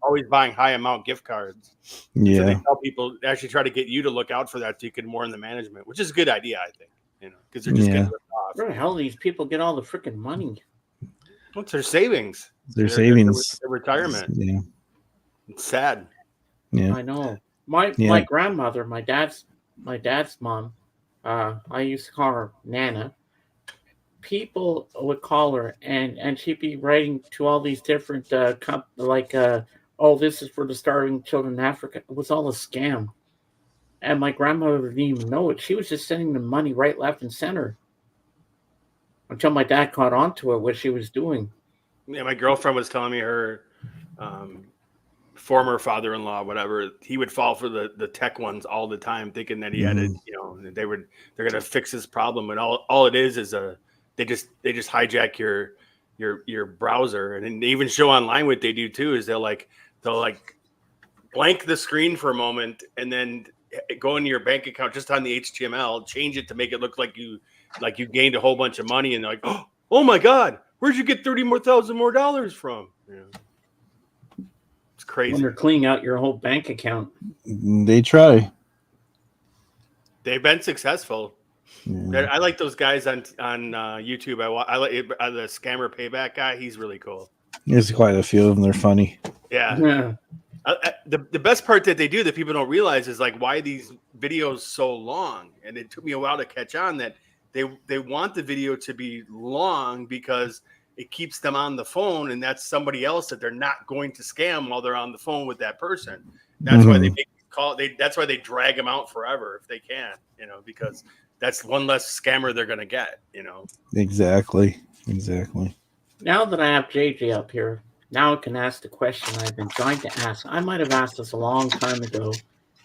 S5: always buying high amount gift cards.
S2: Yeah,
S5: so they tell people, actually try to get you to look out for that so you can warn the management, which is a good idea, I think. Because they're just getting ripped off.
S1: Where the hell do these people get all the freaking money?
S5: What's their savings?
S2: Their savings.
S5: Their retirement.
S2: Yeah,
S5: it's sad.
S2: Yeah,
S1: I know. My grandmother, my dad's mom. I used to call her Nana. People would call her, and she'd be writing to all these different this is for the starving children in Africa. It was all a scam, and my grandmother didn't even know it. She was just sending them money right, left, and center until my dad caught on to it, what she was doing.
S5: Yeah, my girlfriend was telling me her former father-in-law, whatever, he would fall for the tech ones all the time, thinking that he had it, they're gonna fix his problem, and all it is they just hijack your browser, and they even show online what they do too is they'll blank the screen for a moment and then go into your bank account just on the HTML, change it to make it look like you gained a whole bunch of money, and they're like, oh, oh my God, where'd you get $30,000 more from? It's crazy.
S1: When they're cleaning out your whole bank account.
S2: They try.
S5: They've been successful.
S2: Yeah.
S5: I like those guys on YouTube. I like the scammer payback guy. He's really cool.
S2: There's quite a few of them. They're funny.
S5: Yeah.
S1: Yeah.
S5: The best part that they do that people don't realize is like why these videos so long. And it took me a while to catch on that they want the video to be long because it keeps them on the phone, and that's somebody else that they're not going to scam while they're on the phone with that person. That's why they make call. That's why they drag them out forever if they can, because that's one less scammer they're going to get,
S2: Exactly.
S1: Now that I have JJ up here, now I can ask the question I've been trying to ask. I might have asked this a long time ago.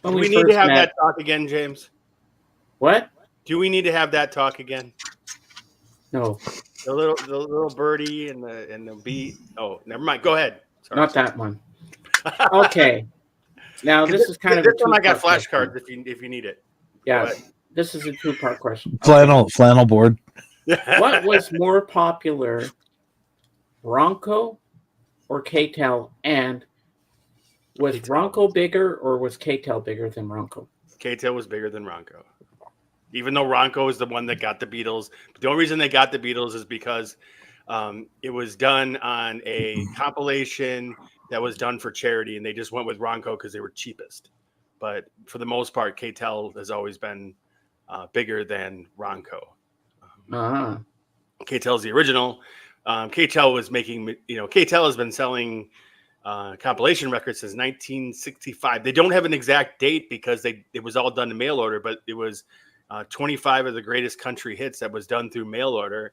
S5: Do we need to have that talk again, James?
S1: What?
S5: Do we need to have that talk again?
S1: No.
S5: The little birdie and the bee. Oh, never mind. Go ahead. Sorry.
S1: Not that one. Okay. Now this is kind of
S5: this one. I got flashcards if you need it.
S1: Yeah. This is a two-part question.
S2: Flannel board.
S1: What was more popular, Ronco or K-Tel? And was Ronco bigger or was K-Tel bigger than Ronco?
S5: K-Tel was bigger than Ronco. Even though Ronco is the one that got the Beatles. But the only reason they got the Beatles is because it was done on a compilation that was done for charity, and they just went with Ronco because they were cheapest. But for the most part, K-Tel has always been bigger than Ronco. K-Tel is the original. K-Tel was making, K-Tel has been selling compilation records since 1965. They don't have an exact date because it was all done in mail order, but it was 25 of the greatest country hits that was done through mail order.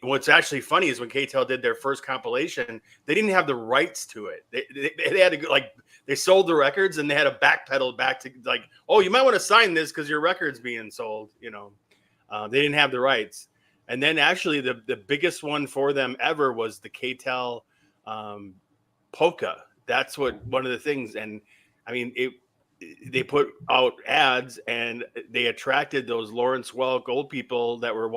S5: What's actually funny is when K-Tel did their first compilation, they didn't have the rights to it. They had to go, they sold the records and they had to backpedal back to oh, you might want to sign this because your record's being sold. They didn't have the rights. And then actually the biggest one for them ever was the K-Tel polka. That's one of the things. And I mean, they put out ads and they attracted those Lawrence Welk old people that were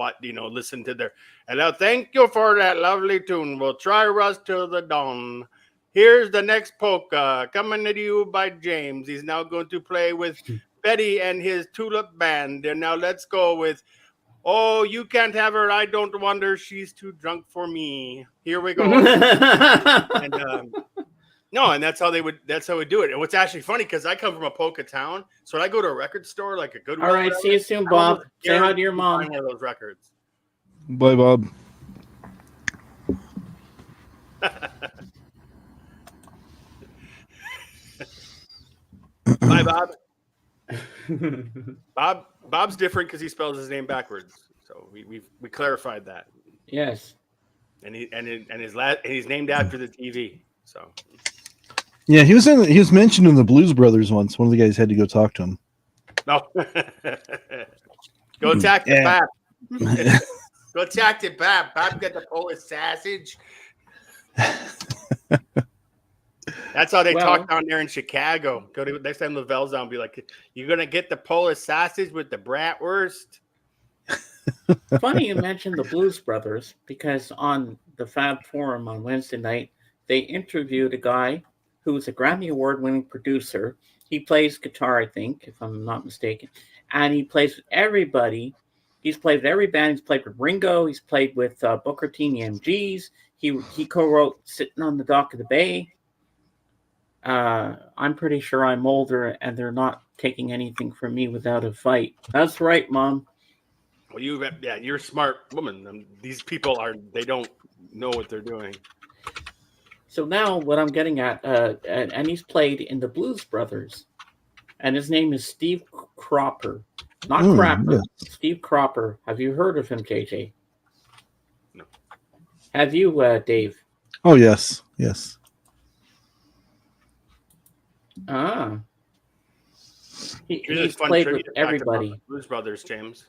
S5: listen to their, and now thank you for that lovely tune. We'll try Rust till the dawn. Here's the next polka coming to you by James. He's now going to play with Betty and his tulip band. And now let's go with, oh, you can't have her. I don't wonder. She's too drunk for me. Here we go. And that's how we do it. And what's actually funny, because I come from a polka town, so when I go to a record store, like a Goodwill.
S1: All right, see you soon, Bob. Say hi to your mom.
S5: One of those records.
S2: Bye, Bob.
S5: Bye, Bob. Bob's different because he spells his name backwards. So we clarified that.
S1: Yes.
S5: And he's named after the TV. So.
S2: Yeah, he was mentioned in the Blues Brothers once. One of the guys had to go talk to him.
S5: No. Go attack the Bab. Go attack the Bab. Bob got the Polish sausage. That's how they talk down there in Chicago. Go to next time Lavelle's down, be like, "You're gonna get the Polish sausage with the bratwurst."
S1: Funny you mentioned the Blues Brothers, because on the Fab Forum on Wednesday night, they interviewed a guy who's a Grammy Award-winning producer. He plays guitar, I think, if I'm not mistaken, and he plays with everybody. He's played with every band. He's played with Ringo. He's played with Booker T and the MGs. He co-wrote "Sitting on the Dock of the Bay." I'm pretty sure I'm older, and they're not taking anything from me without a fight. That's right, Mom.
S5: Well, you're a smart woman. These people they don't know what they're doing.
S1: So now what I'm getting at, and he's played in the Blues Brothers, and his name is Steve Cropper. Not Crapper. Yeah. Steve Cropper. Have you heard of him, JJ?
S5: No.
S1: Have you, Dave?
S2: Oh, yes. Yes.
S1: He's played with everybody.
S5: Blues Brothers, James.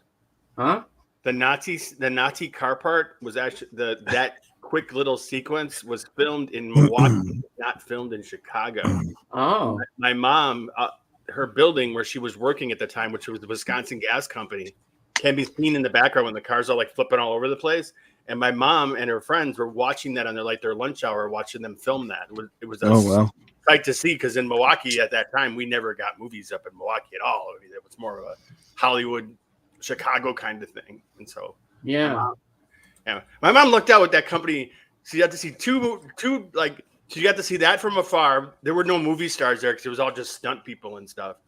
S1: Huh?
S5: The Nazi car part was actually that quick little sequence was filmed in Milwaukee, not filmed in Chicago.
S1: Oh.
S5: My mom, her building where she was working at the time, which was the Wisconsin Gas Company, can be seen in the background when the cars are like flipping all over the place. And my mom and her friends were watching that on their lunch hour, watching them film that. It was a
S2: wow.
S5: sight to see, because in Milwaukee at that time we never got movies up in Milwaukee at all. I mean, it was more of a Hollywood, Chicago kind of thing. And so
S1: Yeah.
S5: my mom looked out with that company. She got to see two like she got to see that from afar. There were no movie stars there because it was all just stunt people and stuff.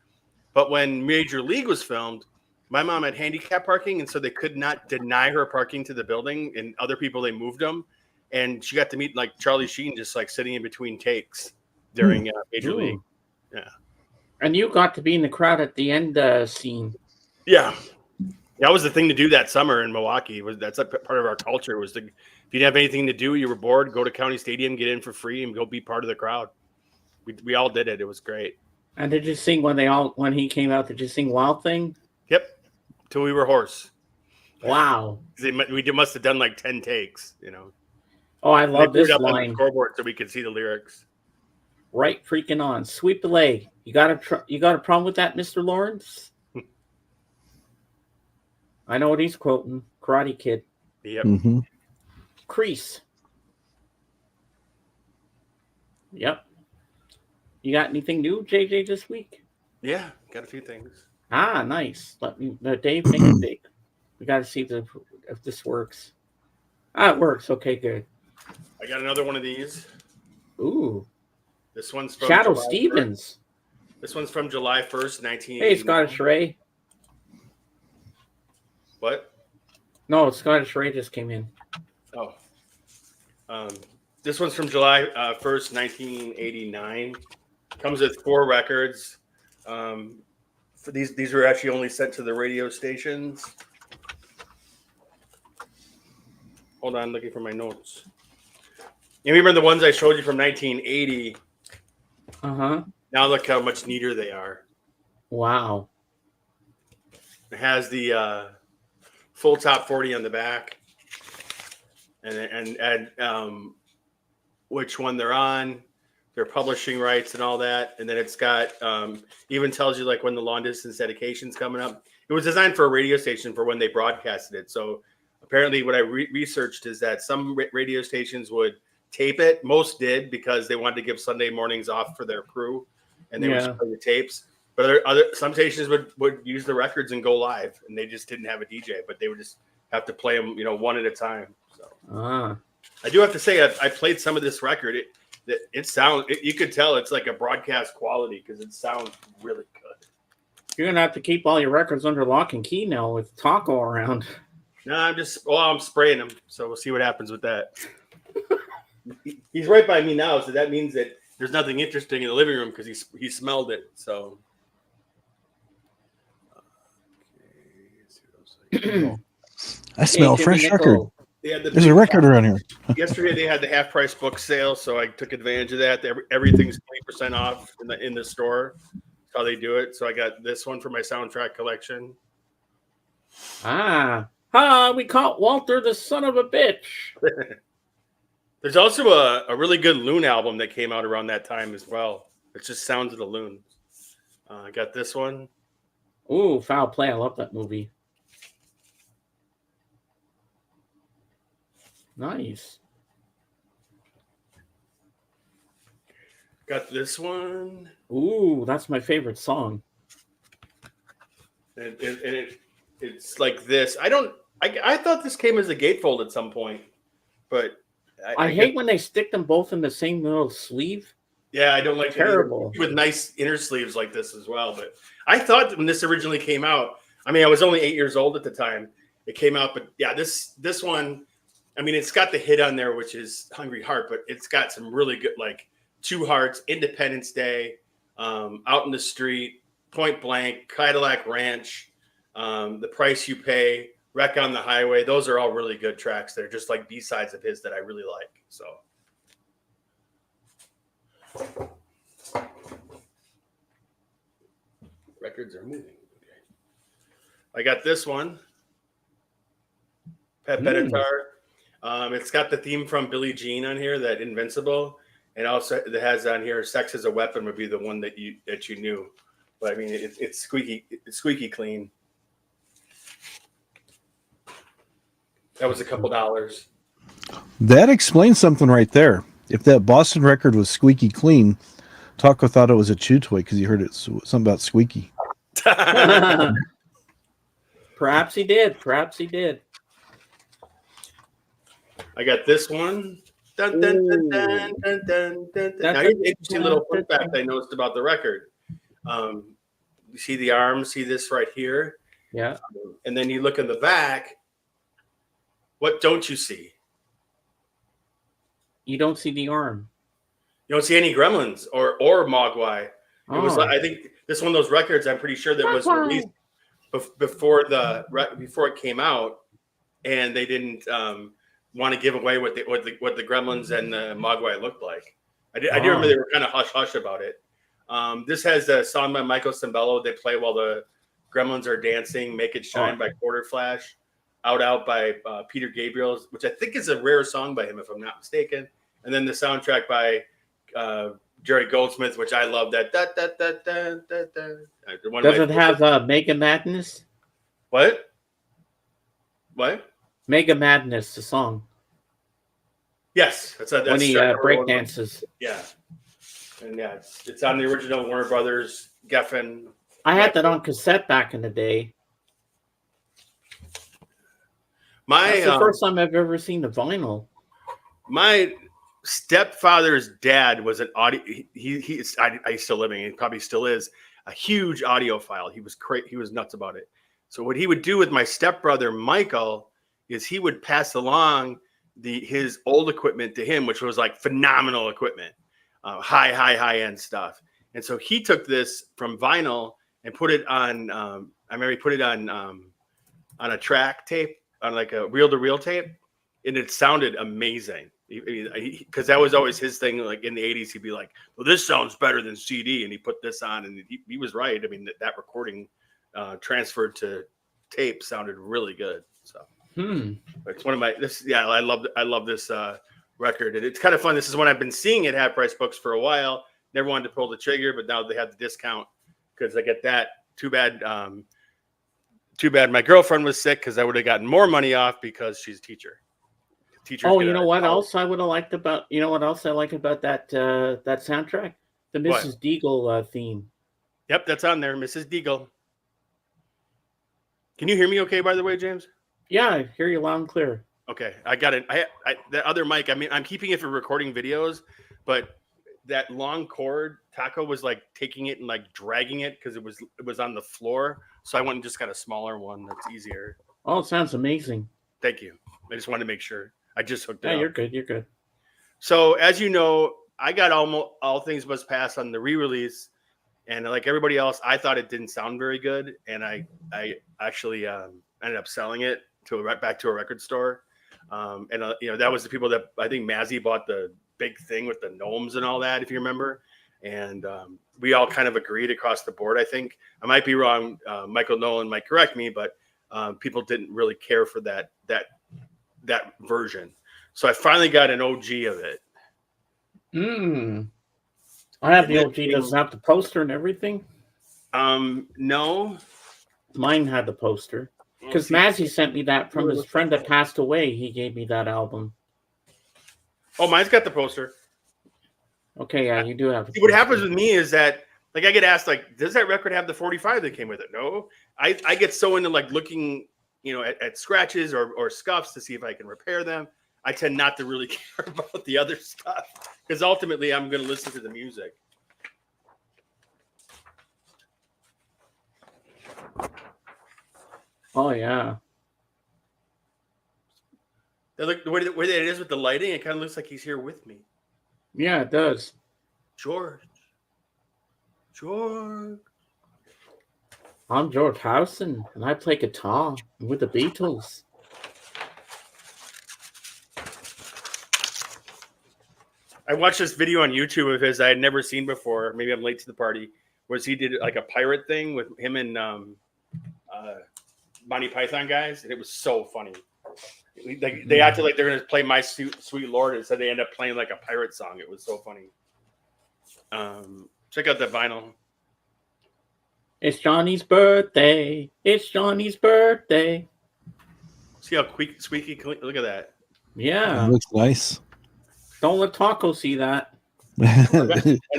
S5: But when Major League was filmed, my mom had handicap parking, and so they could not deny her parking to the building. And other people, they moved them, and she got to meet like Charlie Sheen, just like sitting in between takes during Major League. Yeah,
S1: And you got to be in the crowd at the end scene.
S5: yeah. That was the thing to do that summer in Milwaukee. That's a part of our culture. Was if you didn't have anything to do, you were bored, go to County Stadium, get in for free, and go be part of the crowd. We all did it. It was great.
S1: And did you sing when he came out? Did you sing Wild Thing?
S5: Yep. Till we were hoarse.
S1: Wow.
S5: We must have done like 10 takes, you know.
S1: Oh, I love this
S5: up on the
S1: line.
S5: scoreboard so we could see the lyrics.
S1: Right freaking on. Sweep the leg. You got a problem with that, Mr. Lawrence? I know what he's quoting. Karate Kid.
S5: Yep.
S2: Mm-hmm.
S1: Crease. Yep. You got anything new, JJ, this week?
S5: Yeah, got a few things.
S1: Ah, nice. Dave, make it big. We got to see if this works. Ah, it works. Okay, good.
S5: I got another one of these.
S1: Ooh.
S5: This one's from
S1: Shadow
S5: July
S1: Stevens.
S5: 1st. This one's from July 1st, 1980.
S1: Hey, Scottish Ray.
S5: What?
S1: No, Scottish Ray just came in.
S5: Oh. This one's from July 1st, 1989. Comes with 4 records. For these were actually only sent to the radio stations. Hold on, looking for my notes. You remember the ones I showed you from 1980?
S1: Uh-huh.
S5: Now look how much neater they are.
S1: Wow.
S5: It has the full top 40 on the back, and which one they're on, their publishing rights and all that. And then it's got even tells you like when the long distance dedication's coming up. It was designed for a radio station for when they broadcasted it. So apparently what I researched is that some radio stations would tape it. Most did because they wanted to give Sunday mornings off for their crew, and they would just play the tapes. But some stations would use the records and go live, and they just didn't have a DJ, but they would just have to play them, one at a time. So I do have to say I played some of this record. It sounds, you could tell it's like a broadcast quality because it sounds really good.
S1: You're gonna have to keep all your records under lock and key now with Taco around.
S5: No, I'm spraying them, so we'll see what happens with that. He's right by me now, so that means that there's nothing interesting in the living room because he smelled it. So,
S2: I smell a
S1: Jimmy
S2: fresh
S1: Nickel.
S2: record. There's a record around here.
S5: Yesterday they had the half price book sale, so I took advantage of that. Everything's 20% off in the store. That's how they do it. So I got this one for my soundtrack collection.
S1: We caught Walter, the son of a bitch.
S5: There's also a really good Loon album that came out around that time as well. It's just Sounds of the Loon. I got this one.
S1: Ooh, Foul Play. I love that movie. Nice.
S5: Got this one.
S1: Ooh, that's my favorite song.
S5: And it's like this. I thought this came as a gatefold at some point, but
S1: I hate when they stick them both in the same little sleeve.
S5: Yeah, I don't like
S1: terrible
S5: with nice inner sleeves like this as well. But I thought when this originally came out, I mean, I was only 8 years old at the time it came out, but yeah, this one, I mean, it's got the hit on there, which is Hungry Heart, but it's got some really good, like Two Hearts, Independence Day, Out in the Street, Point Blank, Cadillac Ranch, The Price You Pay, Wreck on the Highway. Those are all really good tracks. They're just like B-sides of his that I really like. So. Records are moving. Okay. I got this one. Pat Benatar. It's got the theme from Billie Jean on here, that Invincible. And also it has on here Sex as a Weapon would be the one that you knew. But I mean it's squeaky clean. That was a couple dollars.
S2: That explains something right there. If that Boston record was squeaky clean, Taco thought it was a chew toy because he heard it something about squeaky.
S1: Perhaps he did. Perhaps he did.
S5: I got this one. Dun, dun, dun, dun, dun, dun, dun, dun. Now, here's an interesting little fun fact I noticed about the record. You see the arm, see this right here?
S1: Yeah.
S5: And then you look in the back. What don't you see?
S1: You don't see the arm.
S5: You don't see any gremlins or Mogwai. It was, I think, this is one of those records. I'm pretty sure that was released before it came out, and they didn't want to give away what the gremlins and the Mogwai looked like. I do remember they were kind of hush hush about it. This has a song by Michael Sembello. They play while the gremlins are dancing. Make It Shine by Quarter Flash. Out by Peter Gabriel, which I think is a rare song by him, if I'm not mistaken. And then the soundtrack by Jerry Goldsmith, which I love. That
S1: Does it have Mega Madness?
S5: What?
S1: Mega Madness, the song.
S5: Yes, that's
S1: when he break dances.
S5: Yeah, and yeah, it's on the original Warner Brothers Geffen.
S1: I had that on cassette back in the day. That's the first time I've ever seen the vinyl.
S5: My stepfather's dad was an audio. He's still living. He probably still is a huge audiophile. He was nuts about it. So what he would do with my stepbrother Michael is he would pass along his old equipment to him, which was like phenomenal equipment, high end stuff. And so he took this from vinyl and put it on. I remember he put it on a track tape, on like a reel-to-reel tape, and it sounded amazing. Because that was always his thing. Like in the 80s, he'd be like, "Well, this sounds better than CD," and he put this on, and he was right. I mean, that recording transferred to tape sounded really good. So it's one of my I love this record, and it's kind of fun. This is one I've been seeing at Half Price Books for a while. Never wanted to pull the trigger, but now they have the discount because I get that. Too bad my girlfriend was sick because I would have gotten more money off because she's a teacher.
S1: You know what else I would have liked about? You know what else I like about that soundtrack? The Mrs. Deagle theme.
S5: Yep, that's on there, Mrs. Deagle. Can you hear me okay, by the way, James?
S1: Yeah, I hear you loud and clear.
S5: Okay, I got it. I the other mic. I mean, I'm keeping it for recording videos, but that long cord, Taco was like taking it and like dragging it because it was on the floor. So I went and just got a smaller one that's easier.
S1: Oh, it sounds amazing.
S5: Thank you. I just wanted to make sure. I just hooked it up.
S1: You're good. You're good.
S5: So as you know, I got almost All Things Must Pass on the re-release, and like everybody else, I thought it didn't sound very good, and I actually ended up selling it back to a record store, and that was the people that I think Mazzy bought the big thing with the gnomes and all that, if you remember, and we all kind of agreed across the board. I think I might be wrong. Michael Nolan might correct me, but people didn't really care for that version. So I finally got an OG of it.
S1: I have the OG. Doesn't have the poster and everything.
S5: No,
S1: mine had the poster because Mazzy sent me that from his friend that passed away. He gave me that album.
S5: Oh, mine's got the poster.
S1: Okay, yeah, you do have.
S5: See, what happens with me is that, like, I get asked, like, does that record have the 45 that came with it? No, I get so into like looking, at scratches or scuffs to see if I can repair them. I tend not to really care about the other stuff because ultimately I'm going to listen to the music.
S1: Oh yeah.
S5: Look the way that it is with the lighting. It kind of looks like he's here with me.
S1: Yeah, it does.
S5: George.
S1: I'm George Harrison, and I play guitar with the Beatles.
S5: I watched this video on YouTube of his I had never seen before. Maybe I'm late to the party. Where he did like a pirate thing with him and Monty Python guys, and it was so funny. They acted like they're going to play My Sweet Lord, and said they end up playing like a pirate song. It was so funny. Check out that vinyl.
S1: It's Johnny's birthday. It's Johnny's birthday.
S5: See how squeaky clean? Look at that.
S1: Yeah.
S2: It looks nice.
S1: Don't let Taco see that.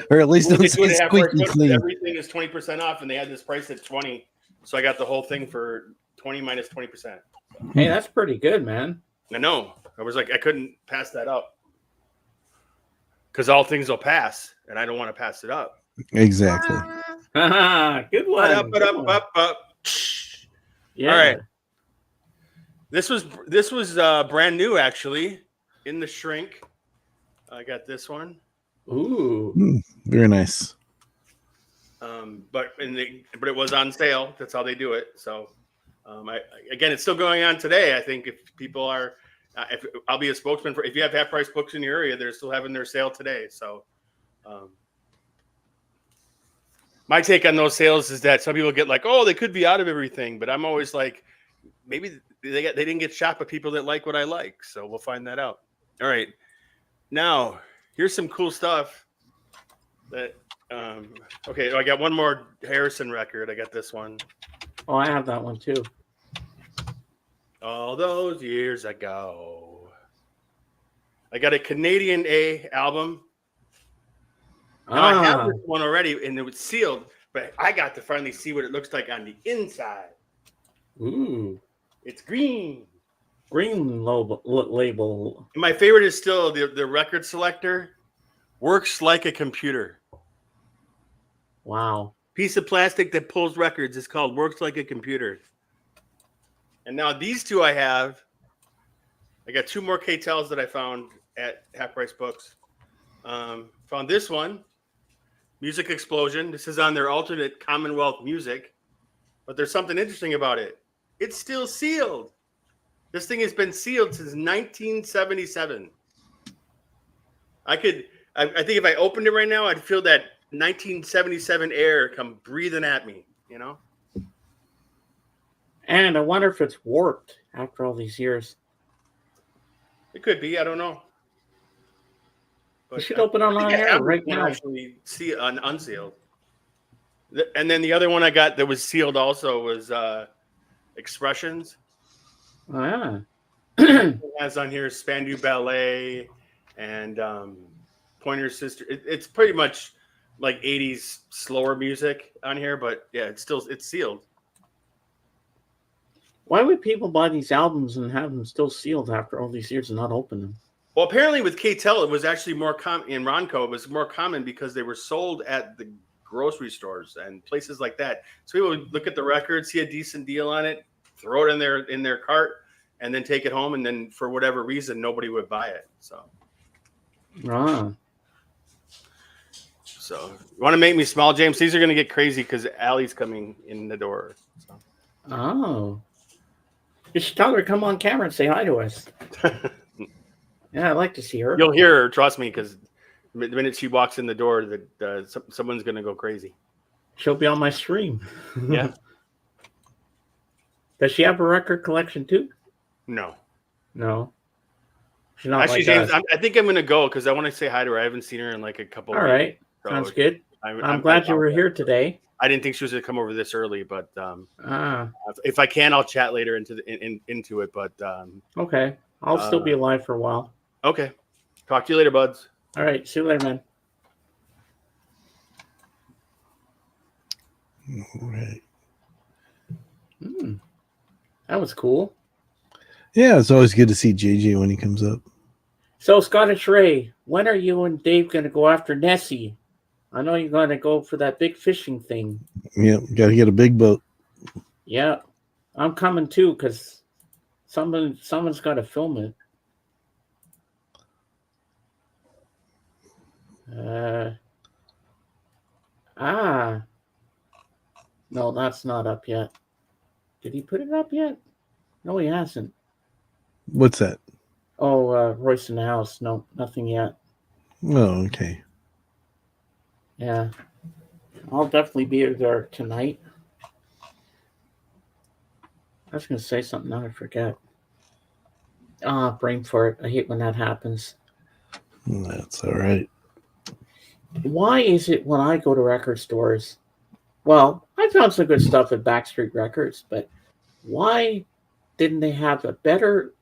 S2: Or at least
S5: When they
S2: don't
S5: do it
S2: say
S5: at Half Price
S2: squeaky
S5: Books,
S2: clean.
S5: everything is 20% off, and they had this price at 20, so I got the whole thing for 20 minus 20%.
S1: Hey, that's pretty good, man.
S5: I know. I was like, I couldn't pass that up because all things will pass, and I don't want to pass it up.
S2: Exactly.
S1: Good one.
S5: Up.
S1: Yeah.
S5: All right. This was brand new actually in the shrink. I got this one.
S1: Ooh.
S2: Very nice.
S5: But it was on sale. That's how they do it. So, again, it's still going on today. I think if people are, if I'll be a spokesman for, if you have Half Price Books in your area, they're still having their sale today. So, my take on those sales is that some people get like, oh, they could be out of everything, but I'm always like, maybe they didn't get shot by people that like what I like. So we'll find that out. All right, now here's some cool stuff. That okay, I got one more Harrison record. I got this one.
S1: Oh, I have that one too.
S5: All those years ago. I got a Canadian A album. Now, I have this one already, and it was sealed, but I got to finally see what it looks like on the inside.
S1: Ooh.
S5: It's green.
S1: Green label.
S5: And my favorite is still the record selector. Works like a computer.
S1: Wow.
S5: Piece of plastic that pulls records is called Works Like a Computer. And now these two I have. I got two more K-Tels that I found at Half Price Books. Found this one. Music Explosion. This is on their alternate Commonwealth Music. But there's something interesting about it. It's still sealed. This thing has been sealed since 1977. I think if I opened it right now, I'd feel that 1977 air come breathing at me, you know?
S1: And I wonder if it's warped after all these years.
S5: It could be. I don't know.
S1: You should open it on air right now.
S5: Actually, see unsealed. And then the other one I got that was sealed also was Expressions.
S1: Ah.
S5: It has on here Spandau Ballet and Pointer Sister. It's pretty much like 80s slower music on here, but yeah, it's sealed.
S1: Why would people buy these albums and have them still sealed after all these years and not open them?
S5: Well, apparently with K-Tel, it was actually more common in Ronco. It was more common because they were sold at the grocery stores and places like that. So people would look at the record, see a decent deal on it, throw it in their cart, and then take it home. And then for whatever reason, nobody would buy it. So you want to make me smile, James? These are going to get crazy because Allie's coming in the door. So.
S1: Oh. You should tell her to come on camera and say hi to us. Yeah, I'd like to see her.
S5: You'll hear her, trust me, because the minute she walks in the door, that someone's going to go crazy.
S1: She'll be on my stream.
S5: Yeah.
S1: Does she have a record collection too?
S5: No.
S1: She's not
S5: actually,
S1: like
S5: James.
S1: us.
S5: I think I'm going to go because I want to say hi to her. I haven't seen her in like a couple.
S1: All
S5: weeks,
S1: right,
S5: so
S1: sounds good. I'm glad you were here today.
S5: I didn't think she was going to come over this early, but
S1: if
S5: I can, I'll chat later into it. But
S1: okay, I'll still be alive for a while.
S5: Okay, talk to you later, buds.
S1: All right, see you later, man.
S2: All right.
S1: That was cool.
S2: Yeah, it's always good to see JJ when he comes up.
S1: So, Scottish Ray, when are you and Dave going to go after Nessie? I know you're going to go for that big fishing thing.
S2: Yeah, got to get a big boat.
S1: Yeah, I'm coming too because someone's got to film it. No, that's not up yet. Did he put it up yet? No, he hasn't.
S2: What's that?
S1: Oh, Royce in the house. No, nothing yet.
S2: Oh, okay.
S1: Yeah. I'll definitely be there tonight. I was going to say something, now I forget. Brain fart. I hate when that happens.
S2: That's all right.
S1: Why is it when I go to record stores, well, I found some good stuff at Backstreet Records, but why didn't they have a better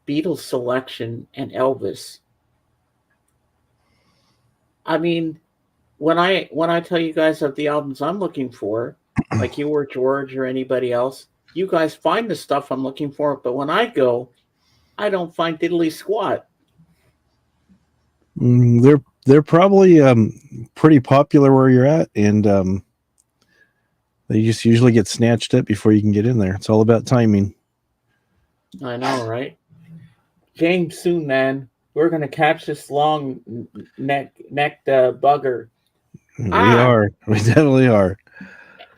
S1: Beatles selection and Elvis? I mean, when I tell you guys of the albums I'm looking for, like you or George or anybody else, you guys find the stuff I'm looking for, but when I go, I don't find diddly squat.
S2: They're probably pretty popular where you're at, and they just usually get snatched up before you can get in there. It's all about timing.
S1: I know, right? James, soon, man, we're gonna catch this long necked bugger.
S2: We are. We definitely are.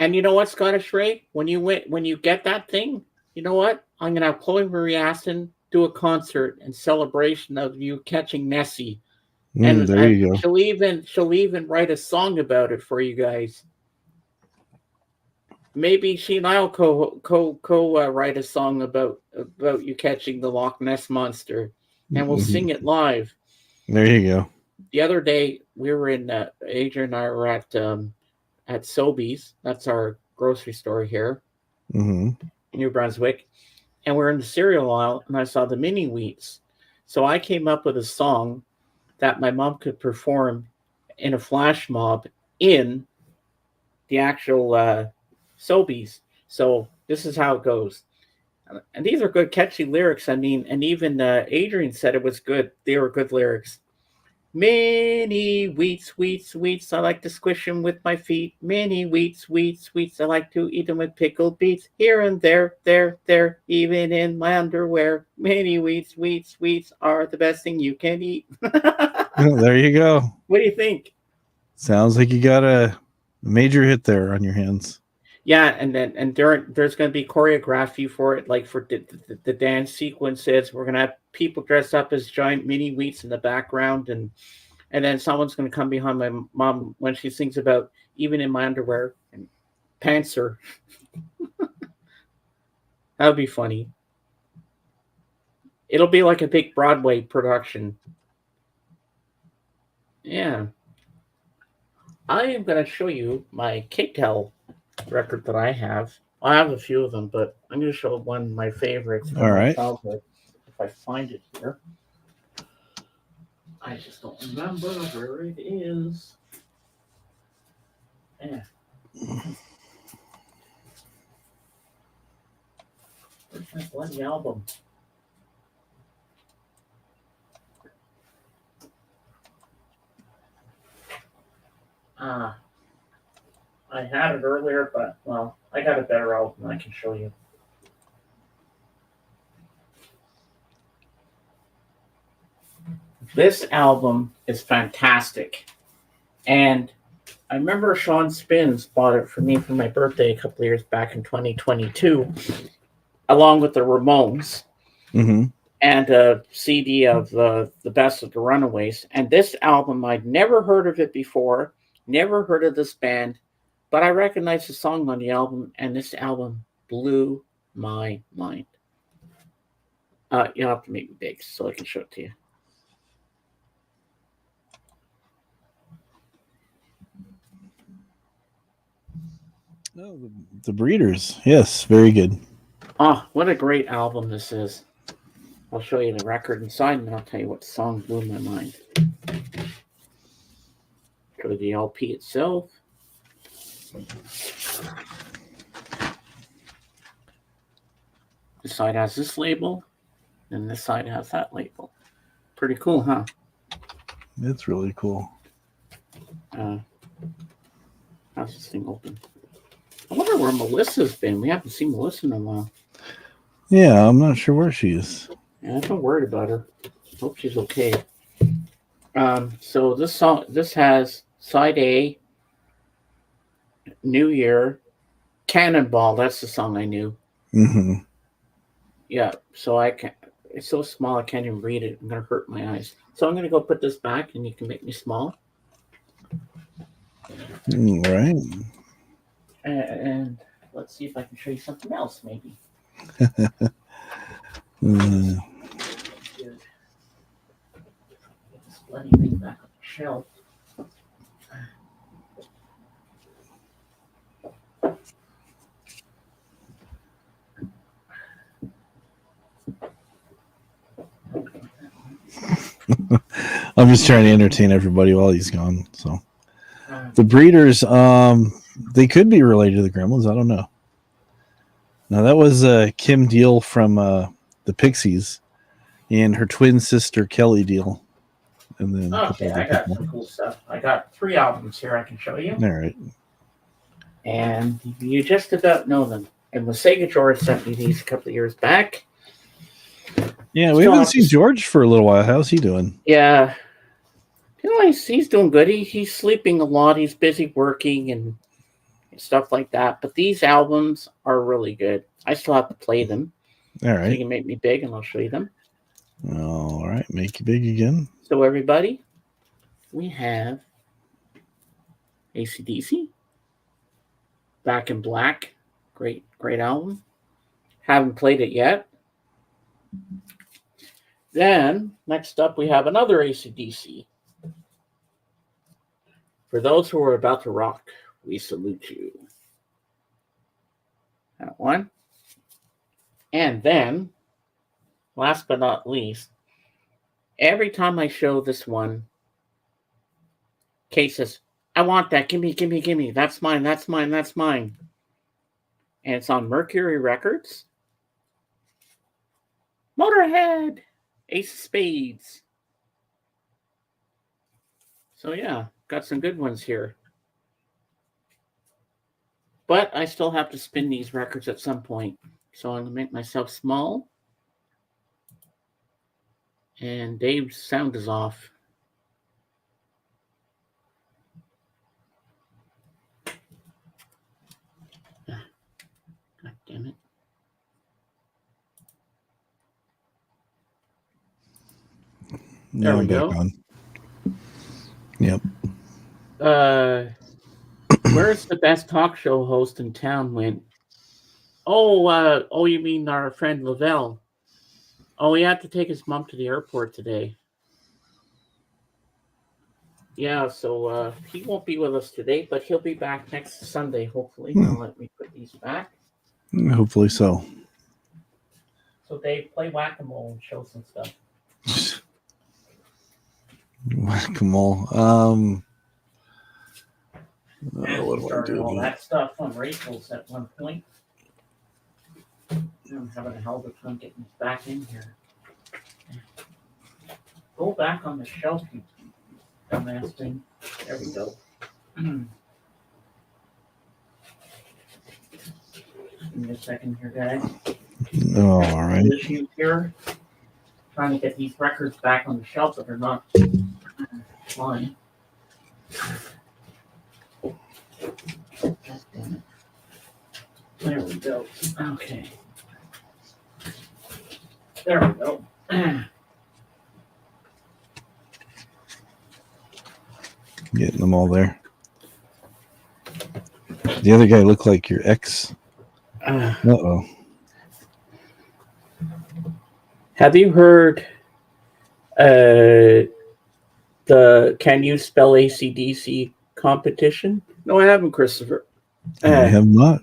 S1: And you know what, Scottish Ray? When you get that thing, you know what? I'm gonna have Chloe Marie Aston do a concert in celebration of you catching Nessie. And,
S2: there you go.
S1: She'll even write a song about it for you guys. Maybe she and I'll write a song about you catching the Loch Ness monster, and we'll sing it live.
S2: There you go.
S1: The other day we were in Adrian and I were at Sobeys. That's our grocery store here in New Brunswick, and we're in the cereal aisle, and I saw the mini wheats. So I came up with a song that my mom could perform in a flash mob in the actual Sobeys. So this is how it goes. And these are good, catchy lyrics. I mean, and even Adrian said it was good. They were good lyrics. Mini wheats, wheats, wheats. I like to squish them with my feet. Mini wheats, wheats, wheats. I like to eat them with pickled beets. Here and there, there, even in my underwear. Mini wheats, wheats, wheats are the best thing you can eat.
S2: There you go.
S1: What do you think?
S2: Sounds like you got a major hit there on your hands.
S1: Yeah, and there's going to be choreography for it, like for the dance sequences. We're going to have people dressed up as giant mini wheats in the background, and then someone's going to come behind my mom when she sings about even in my underwear and pantser. That would be funny. It'll be like a big Broadway production. Yeah. I am going to show you my K-Tel record that I have. I have a few of them, but I'm going to show one of my favorites.
S2: All right.
S1: If I find it here. I just don't remember where it is. Yeah. Where's my bloody album? I had it earlier, but, well, I got a better album I can show you. This album is fantastic. And I remember Sean Spins bought it for me for my birthday a couple of years back in 2022, along with the Ramones. And a CD of the Best of the Runaways. And this album, I'd never heard of it before, never heard of this band, but I recognized the song on the album, and this album blew my mind. You'll have to make me big so I can show it to you.
S2: Oh, the Breeders. Yes, very good.
S1: Oh, what a great album this is. I'll show you the record inside, and then I'll tell you what song blew my mind. Go to the LP itself. This side has this label, and this side has that label. Pretty cool, huh?
S2: It's really cool.
S1: How's this thing open? I wonder where Melissa's been. We haven't seen Melissa in a while.
S2: Yeah, I'm not sure where she is.
S1: Yeah, I've been worried about her. Hope she's okay. So this has side A, New Year, Cannonball. That's the song I knew. Yeah, so it's so small I can't even read it. I'm gonna hurt my eyes. So I'm gonna go put this back, and you can make me small.
S2: Right.
S1: And let's see if I can show you something else, maybe.
S2: Mm.
S1: Get this bloody thing back on the shelf.
S2: I'm just trying to entertain everybody while he's gone. So
S1: Uh,
S2: the Breeders, they could be related to the Gremlins. I don't know. Now that was Kim Deal from the Pixies and her twin sister Kelly Deal, and then a couple
S1: okay,
S2: other
S1: I got
S2: people.
S1: some cool stuff. I got 3 albums here I can show you.
S2: All right.
S1: And you just about know them. And the Sega George sent me these a couple of years back.
S2: Yeah, we haven't seen George for a little while. How's he doing?
S1: Yeah. You know, he's doing good. He's sleeping a lot. He's busy working and stuff like that. But these albums are really good. I still have to play them.
S2: All
S1: So you
S2: right.
S1: can make me big and I'll show you them.
S2: All right. Make you big again.
S1: So everybody, we have AC/DC, Back in Black. Great album. Haven't played it yet. Then, next up, we have another AC/DC. For those who are about to rock, we salute you. That one. And then, last but not least, every time I show this one, Kate says, I want that. Give me. That's mine. And it's on Mercury Records. Motorhead. Ace of Spades. So yeah, got some good ones here. But I still have to spin these records at some point. So I'm going to make myself small. And Dave's sound is off. God damn it. There we go.
S2: On. Yep.
S1: Where's the best talk show host in town went? Oh, you mean our friend Lavelle? Oh, he had to take his mom to the airport today. Yeah, so he won't be with us today, but he'll be back next Sunday, hopefully. Now let me put these back.
S2: Hopefully so.
S1: So Dave, play whack-a-mole and show some stuff.
S2: Whack-a-mole. What do I do?
S1: All that stuff on Rachel's at one point. I'm having a hell of a time getting this back in here. Go back on the shelf, you dumbass thing. There we go. Give me a second here, guys.
S2: Oh, all right.
S1: Issues here. Trying to get these records back on the shelf, but they're not flying. God damn it. There we go. Okay. There we go.
S2: Getting them all there. The other guy looked like your ex. Uh-oh.
S1: Have you heard the Can You Spell AC/DC competition? No, I haven't, Christopher.
S2: I have not.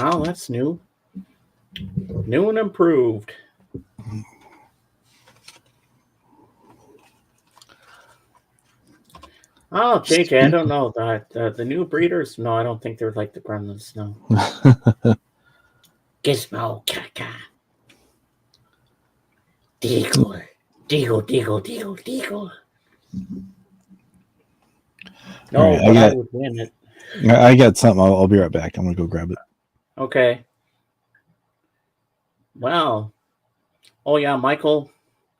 S1: Oh, that's new. New and improved. Oh, JJ, I don't know that the new breeders. No, I don't think they're like the Gremlins. No. Gizmo, Kaka, Deagle, Deagle. No,
S2: Right,
S1: but I would win it.
S2: I got something. I'll be right back. I'm gonna go grab it.
S1: Okay. Wow. Oh yeah,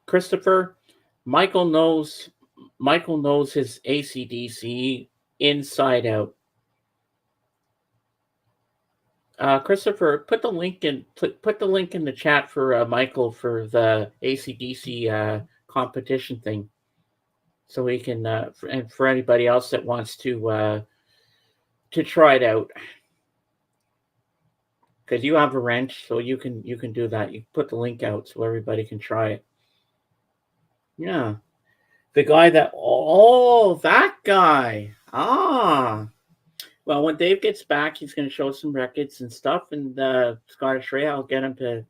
S1: Christopher. Michael knows his AC/DC inside out. Christopher, put the link in the chat for Michael for the AC/DC competition thing, so we can and for anybody else that wants to try it out. Because you have a wrench, so you can do that. You put the link out so everybody can try it. Yeah. The guy that that guy. Well, when Dave gets back, he's going to show some records and stuff. And Scottish Ray, I'll get him to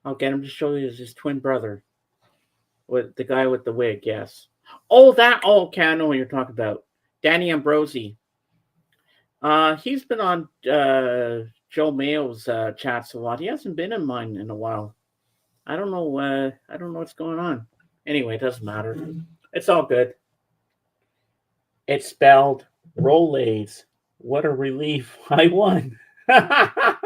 S1: I'll get him to show you his twin brother. With the guy with the wig, yes. Oh, okay, I know what you're talking about. Danny Ambrosi. He's been on Joe Mayo's chats a lot. He hasn't been in mine in a while. I don't know what's going on. Anyway, it doesn't matter. It's all good. It's spelled Rolaids. What a relief. I won. Michael.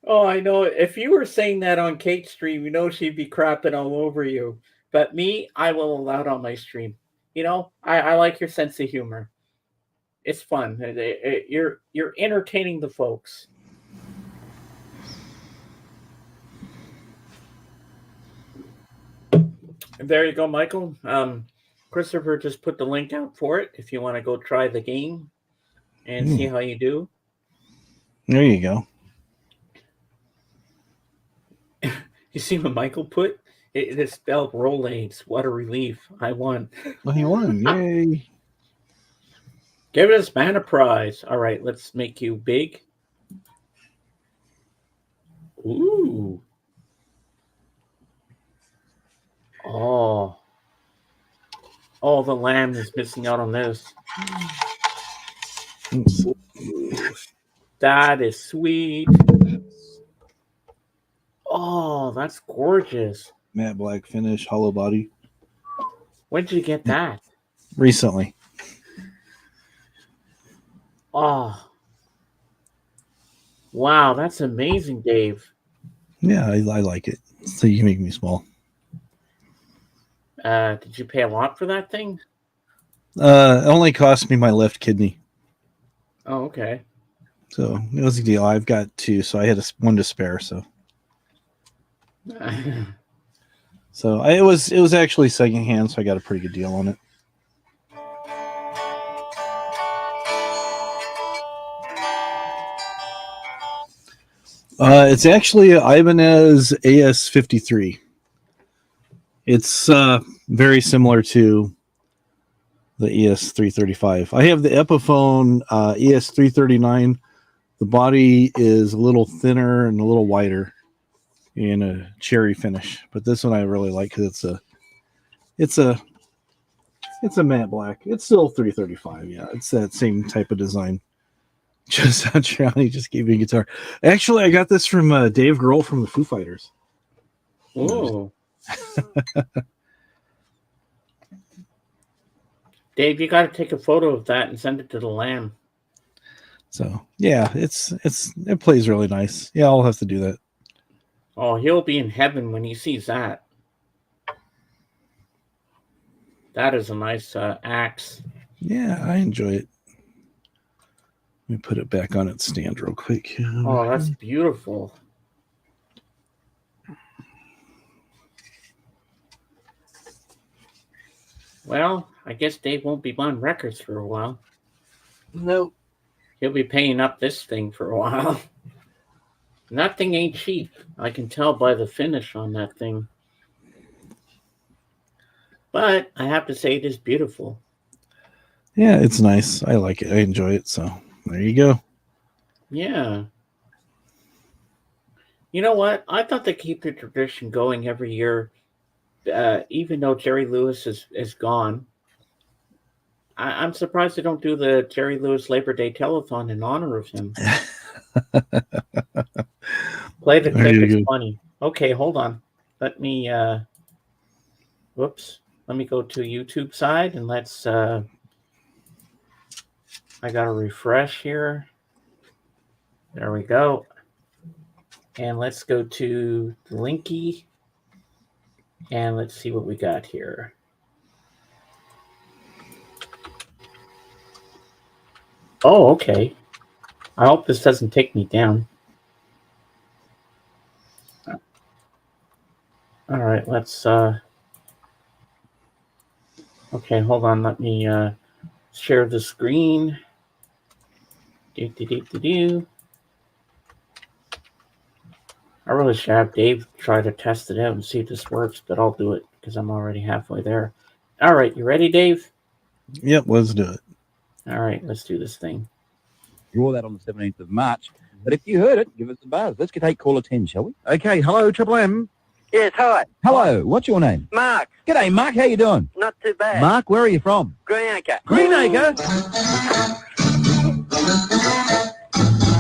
S1: Oh, I know. If you were saying that on Kate's stream, you know she'd be crapping all over you. But me, I will allow it on my stream. You know, I like your sense of humor. It's fun. You're entertaining the folks. And there you go, Michael. Christopher just put the link out for it if you want to go try the game and see how you do.
S2: There you go.
S1: You see what Michael put? It is spelled Rolaids. What a relief. I won.
S2: Well, he won. Yay.
S1: Give this man a prize. All right, let's make you big. Ooh. Oh, the lamb is missing out on this. That is sweet. Oh, that's gorgeous.
S2: Matte black finish, hollow body.
S1: When did you get that?
S2: Recently.
S1: Oh, wow, that's amazing, Dave.
S2: Yeah, I like it. So you make me small.
S1: Did you pay a lot for that thing?
S2: It only cost me my left kidney.
S1: Oh, okay.
S2: So it was a deal. I've got two, so I had one to spare. So it was actually secondhand, so I got a pretty good deal on it. It's actually an Ibanez AS53. It's very similar to the ES335. I have the Epiphone ES339. The body is a little thinner and a little wider in a cherry finish, but this one I really like because it's a matte black. It's still 335. Yeah, it's that same type of design. Just Johnny just gave me a guitar. Actually, I got this from Dave Grohl from the Foo Fighters.
S1: Oh. Dave, you got to take a photo of that and send it to the lamb.
S2: So yeah, it plays really nice. Yeah, I'll have to do that.
S1: Oh, he'll be in heaven when he sees that. That is a nice axe.
S2: Yeah, I enjoy it. Let me put it back on its stand real quick.
S1: Oh, that's beautiful. Well, I guess Dave won't be buying records for a while.
S2: Nope.
S1: He'll be paying up this thing for a while. And that thing ain't cheap. I can tell by the finish on that thing. But I have to say it is beautiful.
S2: Yeah, it's nice. I like it. I enjoy it. So there you go.
S1: Yeah. You know what? I thought they keep the tradition going every year, even though Jerry Lewis is gone. I'm surprised they don't do the Jerry Lewis Labor Day telethon in honor of him. Play the clip. It's funny. Okay, hold on. Let me whoops. Let me go to YouTube side and let's I gotta refresh here. There we go. And let's go to the Linky. And let's see what we got here. Oh, okay. I hope this doesn't take me down. All right, let's okay, hold on. Let me share the screen. I really should have Dave try to test it out and see if this works, but I'll do it because I'm already halfway there. All right, you ready, Dave?
S2: Yep, let's do it.
S1: All right, let's do this thing.
S6: Draw that on the 17th of March. But if you heard it, give us a buzz. Let's take caller 10, shall we?
S7: Okay, hello, Triple M.
S8: Yes, hi.
S6: Hello, what's your name?
S8: Mark,
S6: G'day, Mark. How you doing?
S8: not too bad.
S7: Mark, where are you from?
S8: Greenacre.
S7: Greenacre.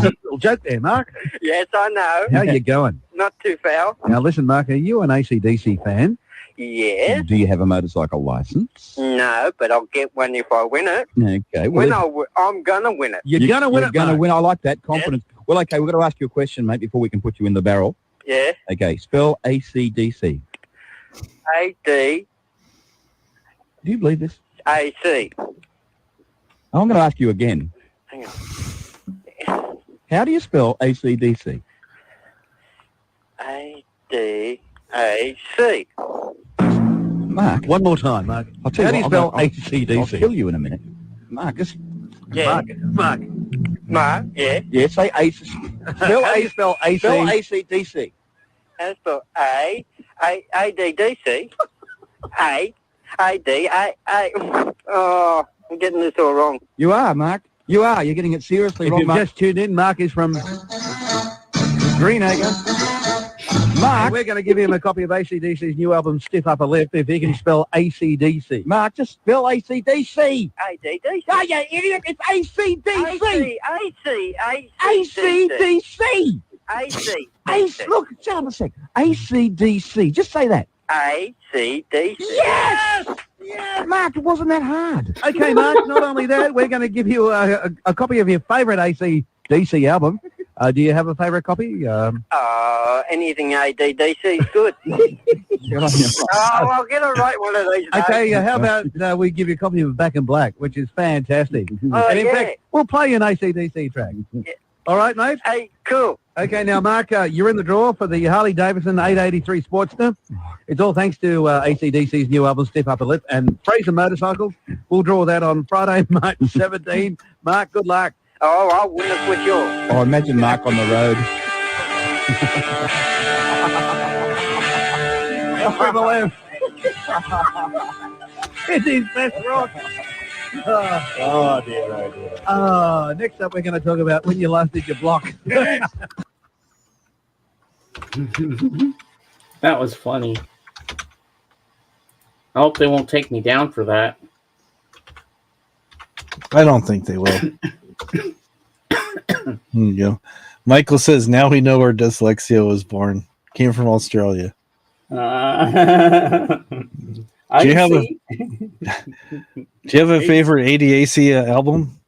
S7: Little joke there, Mark.
S8: Yes, I know.
S7: How you going?
S8: Not too foul.
S7: Now, listen, Mark, are you an AC/DC fan?
S8: Yes.
S6: Do you have a motorcycle license?
S8: No, but I'll get one if I win it.
S6: Okay. Well,
S8: I'm gonna win it.
S7: You're going to win
S6: you're
S7: it,
S6: gonna
S7: Mark.
S6: win. I like that confidence. Well, okay, we've got to ask you a question, mate, before we can put you in the barrel.
S8: Yeah.
S6: Okay, spell AC/DC.
S8: A-D-A-C.
S6: Do you believe this? I'm going to ask you again.
S8: Hang on.
S6: How do you spell AC/DC?
S8: A-D-A-C.
S6: Mark,
S7: One more time, Mark.
S6: I'll tell
S7: How
S6: you
S7: do you
S6: what,
S7: spell
S6: I'll
S7: AC/DC?
S6: kill you in a minute. Mark, just
S8: Yeah.
S7: Mark.
S8: Mark, yeah.
S6: yeah, say AC. Spell
S7: How do you spell AC?
S6: Spell AC/DC.
S8: That's for A-D-D-C. A-D-A-A. Oh, I'm getting this all wrong.
S6: You are, Mark. You are. You're getting it seriously
S7: If
S6: wrong,
S7: you've
S6: Mark.
S7: just tuned in, Mark is from Greenacre.
S6: Mark,
S7: We're going to give him a copy of AC/DC's new album, Stiff Upper Lip, if he can spell AC/DC.
S6: Mark, just spell AC/DC.
S8: A-D-D-C.
S6: Oh, you idiot! It's AC/DC.
S8: A-C.
S6: AC/DC.
S8: A-C.
S6: Look, shut up a sec. AC/DC. Just say that.
S8: A-C-D-C.
S6: Yes! Yeah, Mark, it wasn't that hard.
S7: Okay, Mark, not only that, we're going to give you a copy of your favourite AC/DC album. Do you have a favourite copy?
S8: Anything A-D-D-C is good. I'll get a right one of these.
S7: Okay, how about we give you a copy of Back in Black, which is fantastic.
S8: Oh,
S7: And in
S8: yeah.
S7: fact, we'll play you an AC/DC track.
S8: Yeah.
S7: All right, mate?
S8: Hey, cool.
S7: Okay, now, Mark, you're in the draw for the Harley-Davidson 883 Sportster. It's all thanks to AC/DC's new album, Stiff Upper Lip, and Fraser Motorcycles. We'll draw that on Friday, March 17. Mark, good luck.
S8: Oh, I'll win it with you.
S6: Oh, imagine Mark on the road.
S7: Triple M. It's his best rock.
S6: Oh, dear, oh, dear.
S7: Next up, we're going to talk about when you last did your block.
S1: That was funny. I hope they won't take me down for that.
S2: I don't think they will. There you go. Michael says, now we know where dyslexia was born. Came from Australia.
S1: Do
S2: Do you have a favorite ADAC album?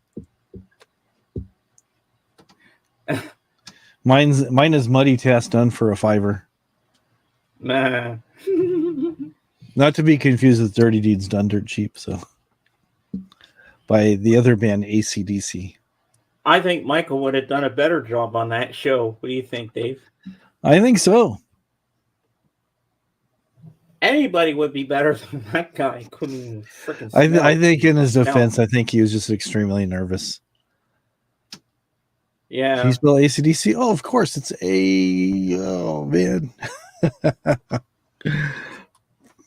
S2: Mine is Muddy Task Done for a $5.
S1: Nah.
S2: Not to be confused with Dirty Deeds Done Dirt Cheap. So, by the other band AC/DC.
S1: I think Michael would have done a better job on that show. What do you think, Dave?
S2: I think so.
S1: Anybody would be better than that guy. Couldn't freaking.
S2: I think in his defense, I think he was just extremely nervous.
S1: Yeah.
S2: Can you spell AC/DC? Oh, of course. It's A. Oh, man.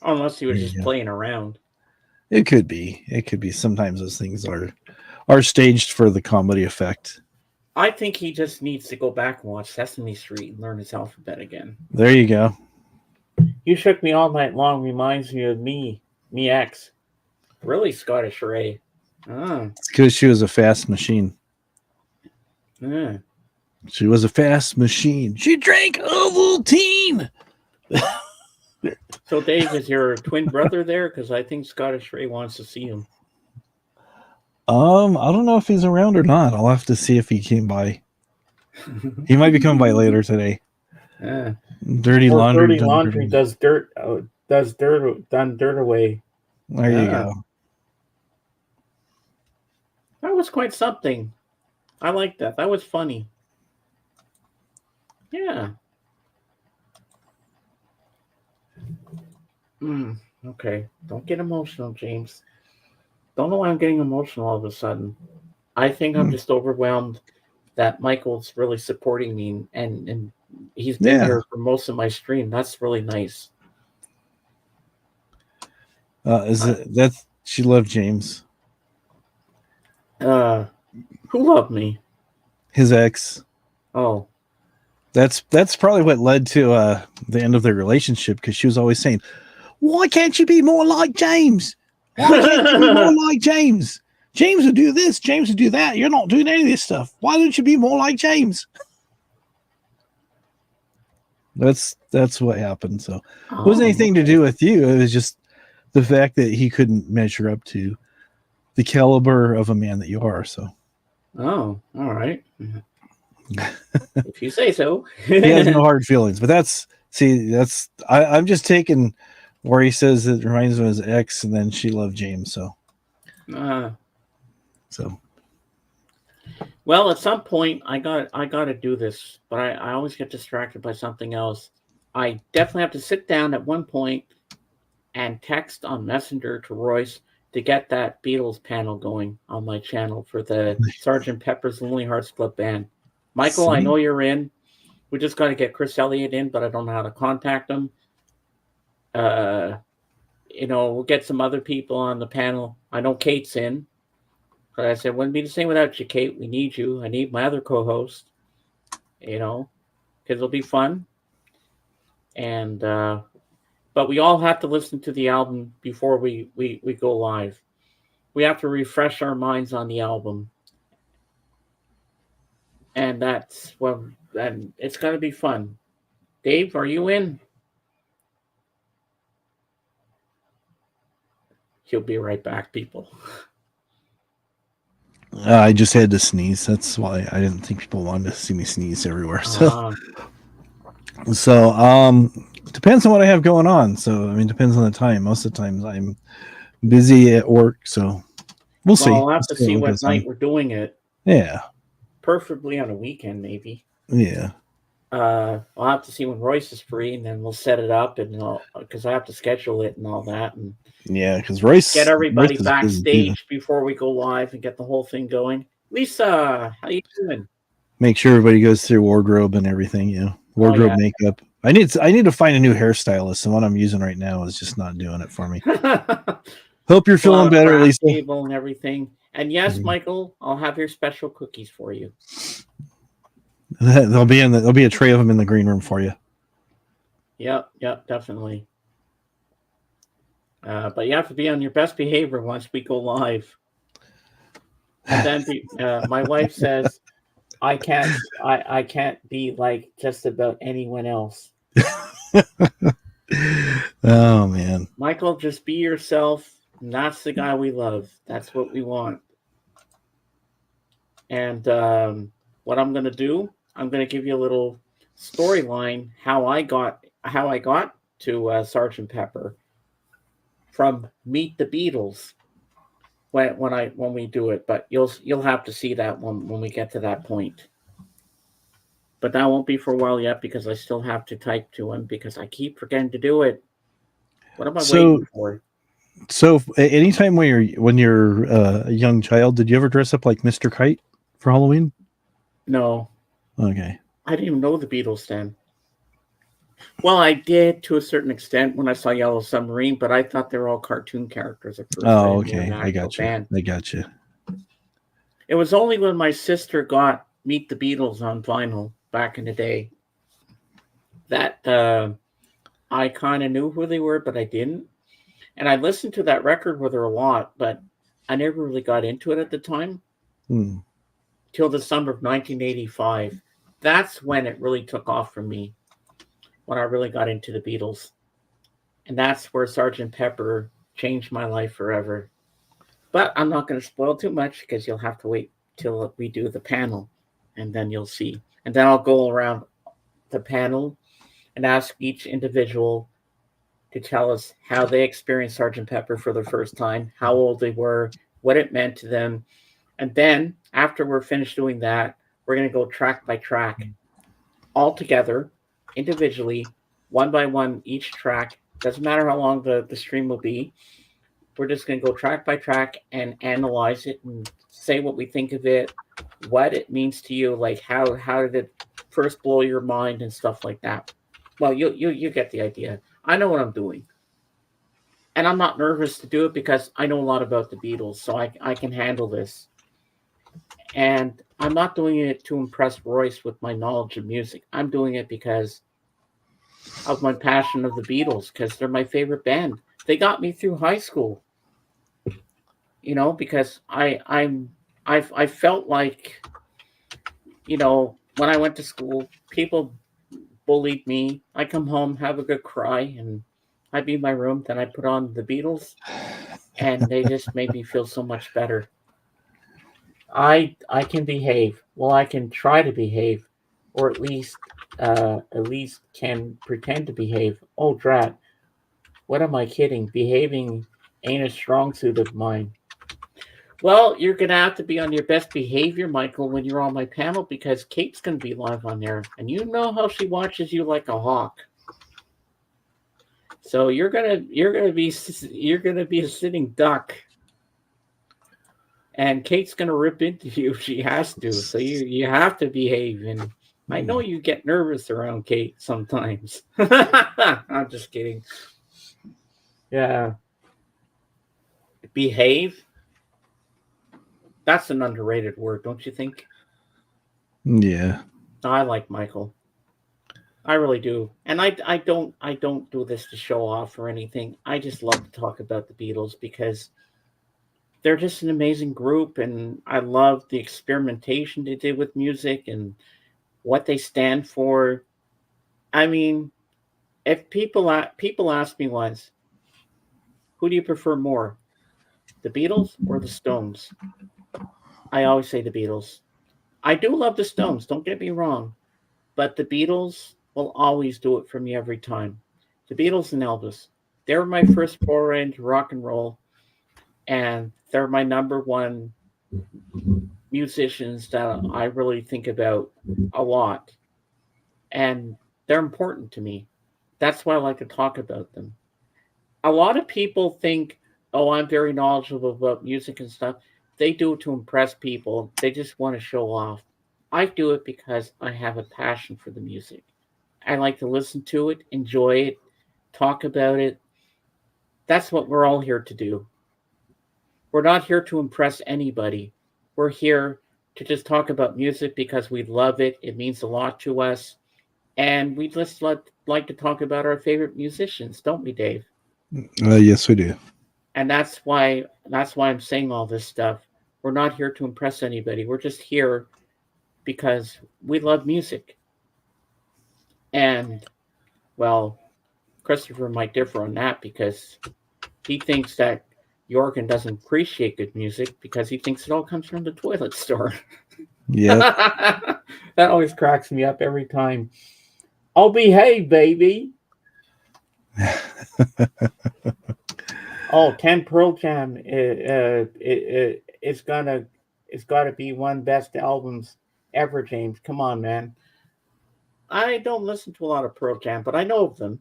S1: Unless he was just
S2: Yeah.
S1: playing around.
S2: It could be. It could be. Sometimes those things are staged for the comedy effect.
S1: I think he just needs to go back and watch Sesame Street and learn his alphabet again.
S2: There you go.
S1: You Shook Me All Night Long reminds me of me ex. Really, Scottish Ray.
S2: It's because she was a fast machine.
S1: Yeah.
S2: She was a fast machine. She drank Ovaltine.
S1: So, Dave, is your twin brother there? Because I think Scottish Ray wants to see him.
S2: I don't know if he's around or not. I'll have to see if he came by. He might be coming by later today.
S1: Yeah.
S2: Dirty
S1: Or
S2: laundry.
S1: Dirty Laundry does dirt done dirt away.
S2: There you
S1: Yeah.
S2: go.
S1: That was quite something. I like that. That was funny. Yeah. Okay. Don't get emotional, James. Don't know why I'm getting emotional all of a sudden. I think I'm just overwhelmed that Michael's really supporting me and he's been here for most of my stream. That's really nice.
S2: That's she loved James.
S1: Who loved me?
S2: His ex.
S1: Oh.
S2: That's probably what led to the end of their relationship, because she was always saying, "Why can't you be more like James? Why can't you be more like James? James would do this, James would do that. You're not doing any of this stuff. Why don't you be more like James?" That's what happened. So it wasn't anything to do with you. It was just the fact that he couldn't measure up to the caliber of a man that you are. So.
S1: Oh, all right. If you say so.
S2: He has no hard feelings, but I'm just taking where he says it reminds him of his ex, and then she loved James. So.
S1: Well, at some point, I got to do this, but I always get distracted by something else. I definitely have to sit down at one point and text on Messenger to Royce to get that Beatles panel going on my channel for the Sgt. Pepper's Lonely Hearts Club Band. Michael, I know you're in. We just got to get Chris Elliott in, but I don't know how to contact him. We'll get some other people on the panel. I know Kate's in. But I said, wouldn't be the same without you, Kate. We need you. I need my other co-host, because it'll be fun. And but we all have to listen to the album before we go live. We have to refresh our minds on the album. And and it's going to be fun. Dave, are you in? He'll be right back, people.
S2: I just had to sneeze. That's why I didn't think people wanted to see me sneeze everywhere. So, depends on what I have going on. So, depends on the time. Most of the times I'm busy at work. So, we'll see.
S1: I'll have to see what night we're doing it.
S2: Yeah.
S1: Preferably on a weekend, maybe.
S2: Yeah.
S1: I'll have to see when Royce is free, and then we'll set it up, and because I have to schedule it and all that, and
S2: because Royce
S1: get everybody backstage before we go live and get the whole thing going. Lisa, how you doing?
S2: Make sure everybody goes through wardrobe and everything. Wardrobe, makeup. I need to find a new hairstylist. The one I'm using right now is just not doing it for me. Hope you're feeling better, Lisa.
S1: Table and everything. And yes, Michael, I'll have your special cookies for you.
S2: There'll be a tray of them in the green room for you.
S1: Yep, definitely. But you have to be on your best behavior once we go live. And then my wife says, I can't be like just about anyone else.
S2: Oh man.
S1: Michael, just be yourself. And that's the guy we love. That's what we want. And what I'm gonna do, I'm gonna give you a little storyline how I got to Sgt. Pepper from Meet the Beatles when we do it, but you'll have to see that when we get to that point. But that won't be for a while yet because I still have to type to him because I keep forgetting to do it. What am I waiting for?
S2: So anytime when you're a young child, did you ever dress up like Mr. Kite for Halloween?
S1: No.
S2: Okay.
S1: I didn't even know the Beatles then. Well, I did to a certain extent when I saw Yellow Submarine, but I thought they were all cartoon characters at first.
S2: Oh, okay. I got you.
S1: It was only when my sister got Meet the Beatles on vinyl back in the day that I kind of knew who they were, but I didn't. And I listened to that record with her a lot, but I never really got into it at the time. Till the summer of 1985. That's when it really took off for me, when I really got into the Beatles. And that's where Sgt. Pepper changed my life forever. But I'm not going to spoil too much because you'll have to wait till we do the panel, and then you'll see. And then I'll go around the panel and ask each individual to tell us how they experienced Sgt. Pepper for the first time, how old they were, what it meant to them. And then after we're finished doing that, we're going to go track by track, all together, individually, one by one, each track. Doesn't matter how long the stream will be. We're just going to go track by track and analyze it and say what we think of it, what it means to you, like how did it first blow your mind and stuff like that. Well, you get the idea. I know what I'm doing. And I'm not nervous to do it because I know a lot about the Beatles, so I can handle this. And I'm not doing it to impress Royce with my knowledge of music. I'm doing it because of my passion of the Beatles, because they're my favorite band. They got me through high school. You know, because I felt like, you know, when I went to school, people bullied me. I come home, have a good cry, and I'd be in my room. Then I put on the Beatles, and they just made me feel so much better. I can behave. Well, I can try to behave, or at least can pretend to behave. Oh, drat! What am I kidding? Behaving ain't a strong suit of mine. Well, you're gonna have to be on your best behavior, Michael, when you're on my panel because Kate's gonna be live on there, and you know how she watches you like a hawk. So you're gonna be a sitting duck, and Kate's gonna rip into you if she has to. So you have to behave, and I know you get nervous around Kate sometimes. I'm just kidding. Yeah, behave. That's an underrated word, don't you think?
S2: Yeah.
S1: I like Michael. I really do. And I don't do this to show off or anything. I just love to talk about the Beatles because they're just an amazing group, and I love the experimentation they did with music and what they stand for. I mean, if people ask me once, who do you prefer more, the Beatles or the Stones? I always say the Beatles. I do love the Stones, don't get me wrong, but the Beatles will always do it for me every time. The Beatles and Elvis. They were my first foray into rock and roll, and they're my number one musicians that I really think about a lot. And they're important to me. That's why I like to talk about them. A lot of people think, oh, I'm very knowledgeable about music and stuff. They do it to impress people. They just want to show off. I do it because I have a passion for the music. I like to listen to it, enjoy it, talk about it. That's what we're all here to do. We're not here to impress anybody. We're here to just talk about music because we love it. It means a lot to us. And we just like to talk about our favorite musicians, don't we, Dave?
S2: Yes, we do.
S1: And that's why I'm saying all this stuff. We're not here to impress anybody. We're just here because we love music. And well, Christopher might differ on that because he thinks that Jorgen doesn't appreciate good music because he thinks it all comes from the toilet store.
S2: Yeah.
S1: That always cracks me up every time. I'll behave, baby. Oh, 10 Pearl Jam it's got to be one best albums ever, James. Come on, man. I don't listen to a lot of Pearl Jam, but I know of them.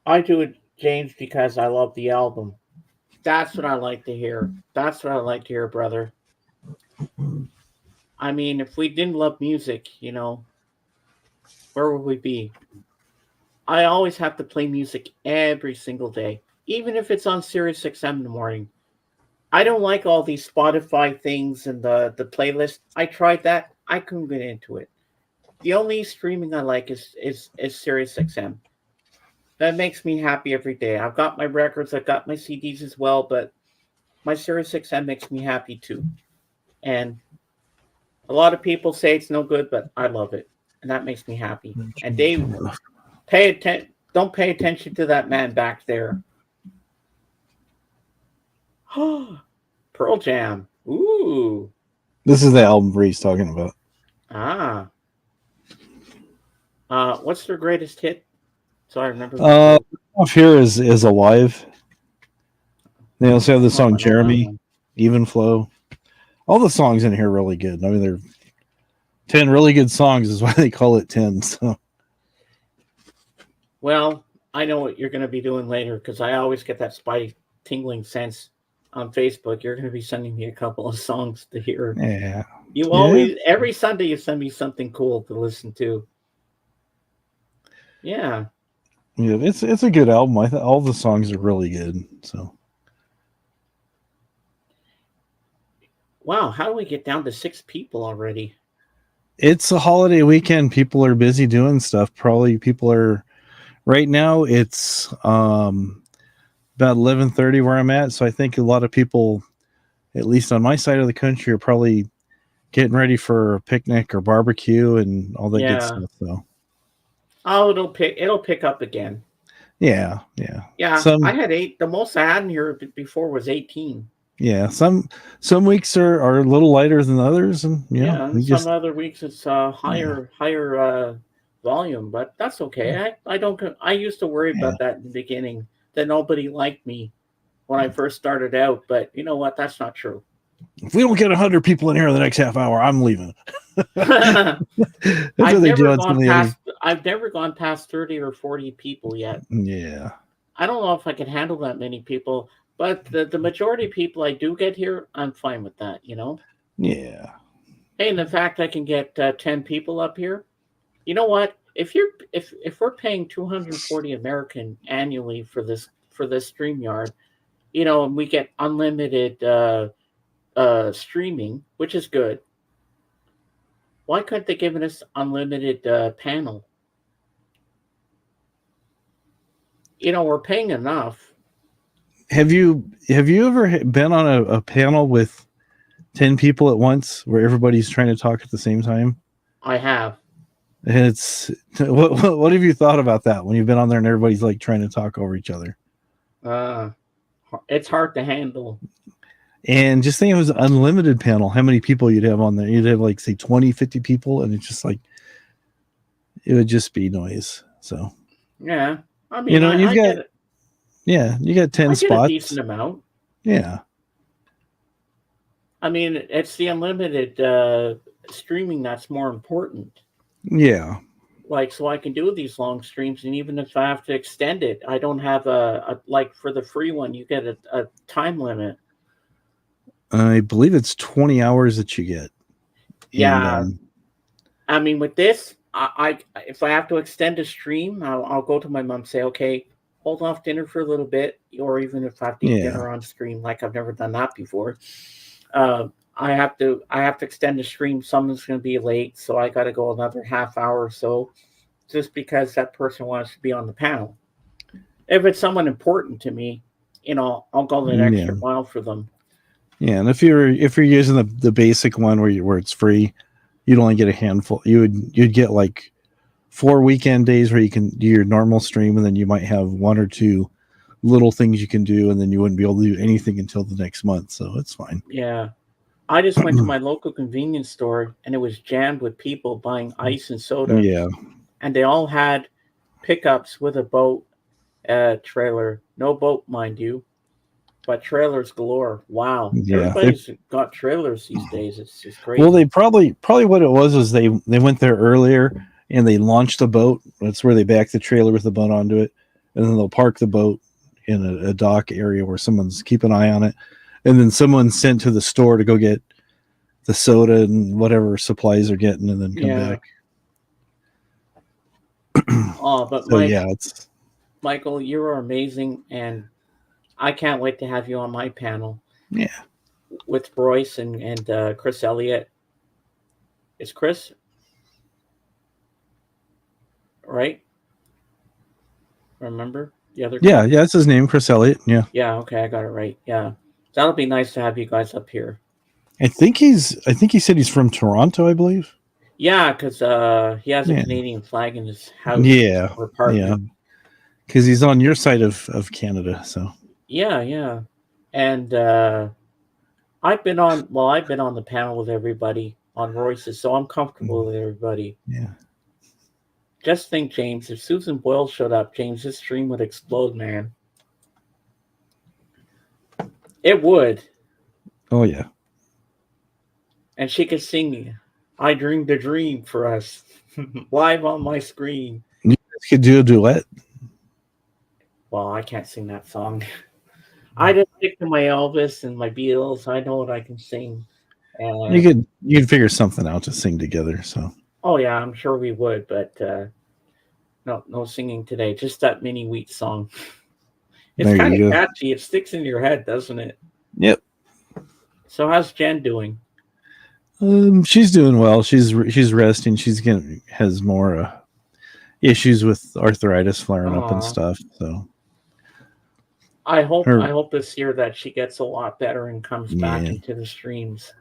S1: I do it, James, because I love the album. That's what I like to hear. That's what I like to hear, brother. I mean, if we didn't love music, you know, where would we be? I always have to play music every single day, even if it's on Sirius XM in the morning. I don't like all these Spotify things and the playlist. I tried that. I couldn't get into it. The only streaming I like is Sirius XM. That makes me happy every day. I've got my records, I've got my CDs as well, but my Sirius XM makes me happy too. And a lot of people say it's no good, but I love it, and that makes me happy. And Dave, don't pay attention to that man back there. Pearl Jam. Ooh.
S2: This is the album Bree's talking about.
S1: Ah. What's their greatest hit? So I remember.
S2: Off here is Alive. They also have the song Jeremy, Even Flow. All the songs in here are really good. I mean, they're 10 really good songs is why they call it 10. So.
S1: Well, I know what you're going to be doing later because I always get that spidey tingling sense on Facebook. You're going to be sending me a couple of songs to hear.
S2: Yeah.
S1: You always, every Sunday, you send me something cool to listen to. Yeah.
S2: Yeah, it's a good album. All the songs are really good. So.
S1: Wow, how do we get down to 6 people already?
S2: It's a holiday weekend. People are busy doing stuff. Probably people are right now. It's about 11:30 where I'm at. So I think a lot of people, at least on my side of the country, are probably getting ready for a picnic or barbecue and all that good stuff. So
S1: Oh, it'll pick up again.
S2: yeah.
S1: Yeah,
S2: Some
S1: I had 8. The most I had in here before was 18.
S2: yeah. Some weeks are a little lighter than others, and
S1: Yeah,
S2: we
S1: and
S2: just
S1: some other weeks it's higher volume, but that's okay. I don't. I used to worry
S2: Yeah.
S1: about that in the beginning, that nobody liked me when I first started out. But you know what? That's not true.
S2: if we don't get 100 people in here in the next half hour, I'm leaving. That's
S1: I've
S2: what they do
S1: never
S2: on some
S1: gone
S2: of the other.
S1: past. I've never gone past 30 or 40 people yet.
S2: Yeah.
S1: I don't know if I can handle that many people, but the majority of people I do get here, I'm fine with that. You know.
S2: Yeah.
S1: Hey, and the fact I can get 10 people up here, you know what? If we're paying 240 American annually for this StreamYard, you know, and we get unlimited streaming, which is good. Why couldn't they give us unlimited panel? You know, we're paying enough.
S2: Have you ever been on a panel with 10 people at once where everybody's trying to talk at the same time?
S1: I have.
S2: And it's what have you thought about that when you've been on there and everybody's like trying to talk over each other?
S1: It's hard to handle.
S2: And just think it was an unlimited panel, how many people you'd have on there. You'd have like say 20, 50 people, and it's just like it would just be noise. So
S1: Yeah. I mean,
S2: you know,
S1: I get it.
S2: Yeah, you got 10
S1: I
S2: spots.
S1: get a decent amount.
S2: Yeah.
S1: I mean, it's the unlimited streaming that's more important.
S2: Yeah.
S1: Like, so I can do these long streams, and even if I have to extend it, I don't have a like for the free one, you get a time limit.
S2: I believe it's 20 hours that you get.
S1: Yeah.
S2: And,
S1: I mean, with this, I if I have to extend a stream, I'll go to my mom and say, okay, hold off dinner for a little bit, or even if I have to eat dinner on stream, like I've never done that before. I have to extend the stream. Someone's going to be late, so I got to go another half hour or so, just because that person wants to be on the panel. If it's someone important to me, you know, I'll go an extra mile for them.
S2: Yeah, and if you're using the basic one where it's free, you'd only get a handful. You'd get like 4 weekend days where you can do your normal stream, and then you might have 1 or 2 little things you can do, and then you wouldn't be able to do anything until the next month. So it's fine.
S1: Yeah. I just went to my local convenience store, and it was jammed with people buying ice and soda.
S2: Yeah.
S1: And they all had pickups with a boat trailer. No boat, mind you, but trailers galore. Wow.
S2: Yeah.
S1: Everybody's got trailers these days. It's just crazy.
S2: Well, they probably what it was they went there earlier and they launched the boat. That's where they back the trailer with the boat onto it, and then they'll park the boat in a dock area where someone's keep an eye on it, and then someone's sent to the store to go get the soda and whatever supplies they're getting, and then come back.
S1: Oh, but
S2: so,
S1: it's Michael, you are amazing, and I can't wait to have you on my panel.
S2: Yeah,
S1: with Royce and Chris Elliott. It's Chris, right? Remember the other?
S2: Yeah, that's his name, Chris Elliott. Yeah.
S1: Yeah. Okay, I got it right. Yeah, that'll be nice to have you guys up here.
S2: I think he said he's from Toronto, I believe.
S1: Yeah, because he has a Canadian flag in his house.
S2: Yeah,
S1: or apartment.
S2: because he's on your side of Canada. So
S1: yeah, and I've been on the panel with everybody on Royce's, so I'm comfortable with everybody.
S2: Yeah.
S1: Just think, James, if Susan Boyle showed up, James, this stream would explode, man. It would.
S2: Oh yeah.
S1: And she could sing "I Dreamed a Dream" for us live on my screen.
S2: You guys could do a duet.
S1: Well, I can't sing that song. I just stick to my Elvis and my Beatles. I know what I can sing.
S2: You could figure something out to sing together. So.
S1: Oh yeah, I'm sure we would, but no singing today. Just that Mini Wheat song. It's kind of catchy. It sticks in your head, doesn't it?
S2: Yep.
S1: So how's Jen doing?
S2: She's doing well. She's resting. Has more issues with arthritis flaring up and
S1: Aw.
S2: stuff. So
S1: I hope
S2: Her-
S1: this year that she gets a lot better and comes back
S2: Yeah.
S1: into the streams.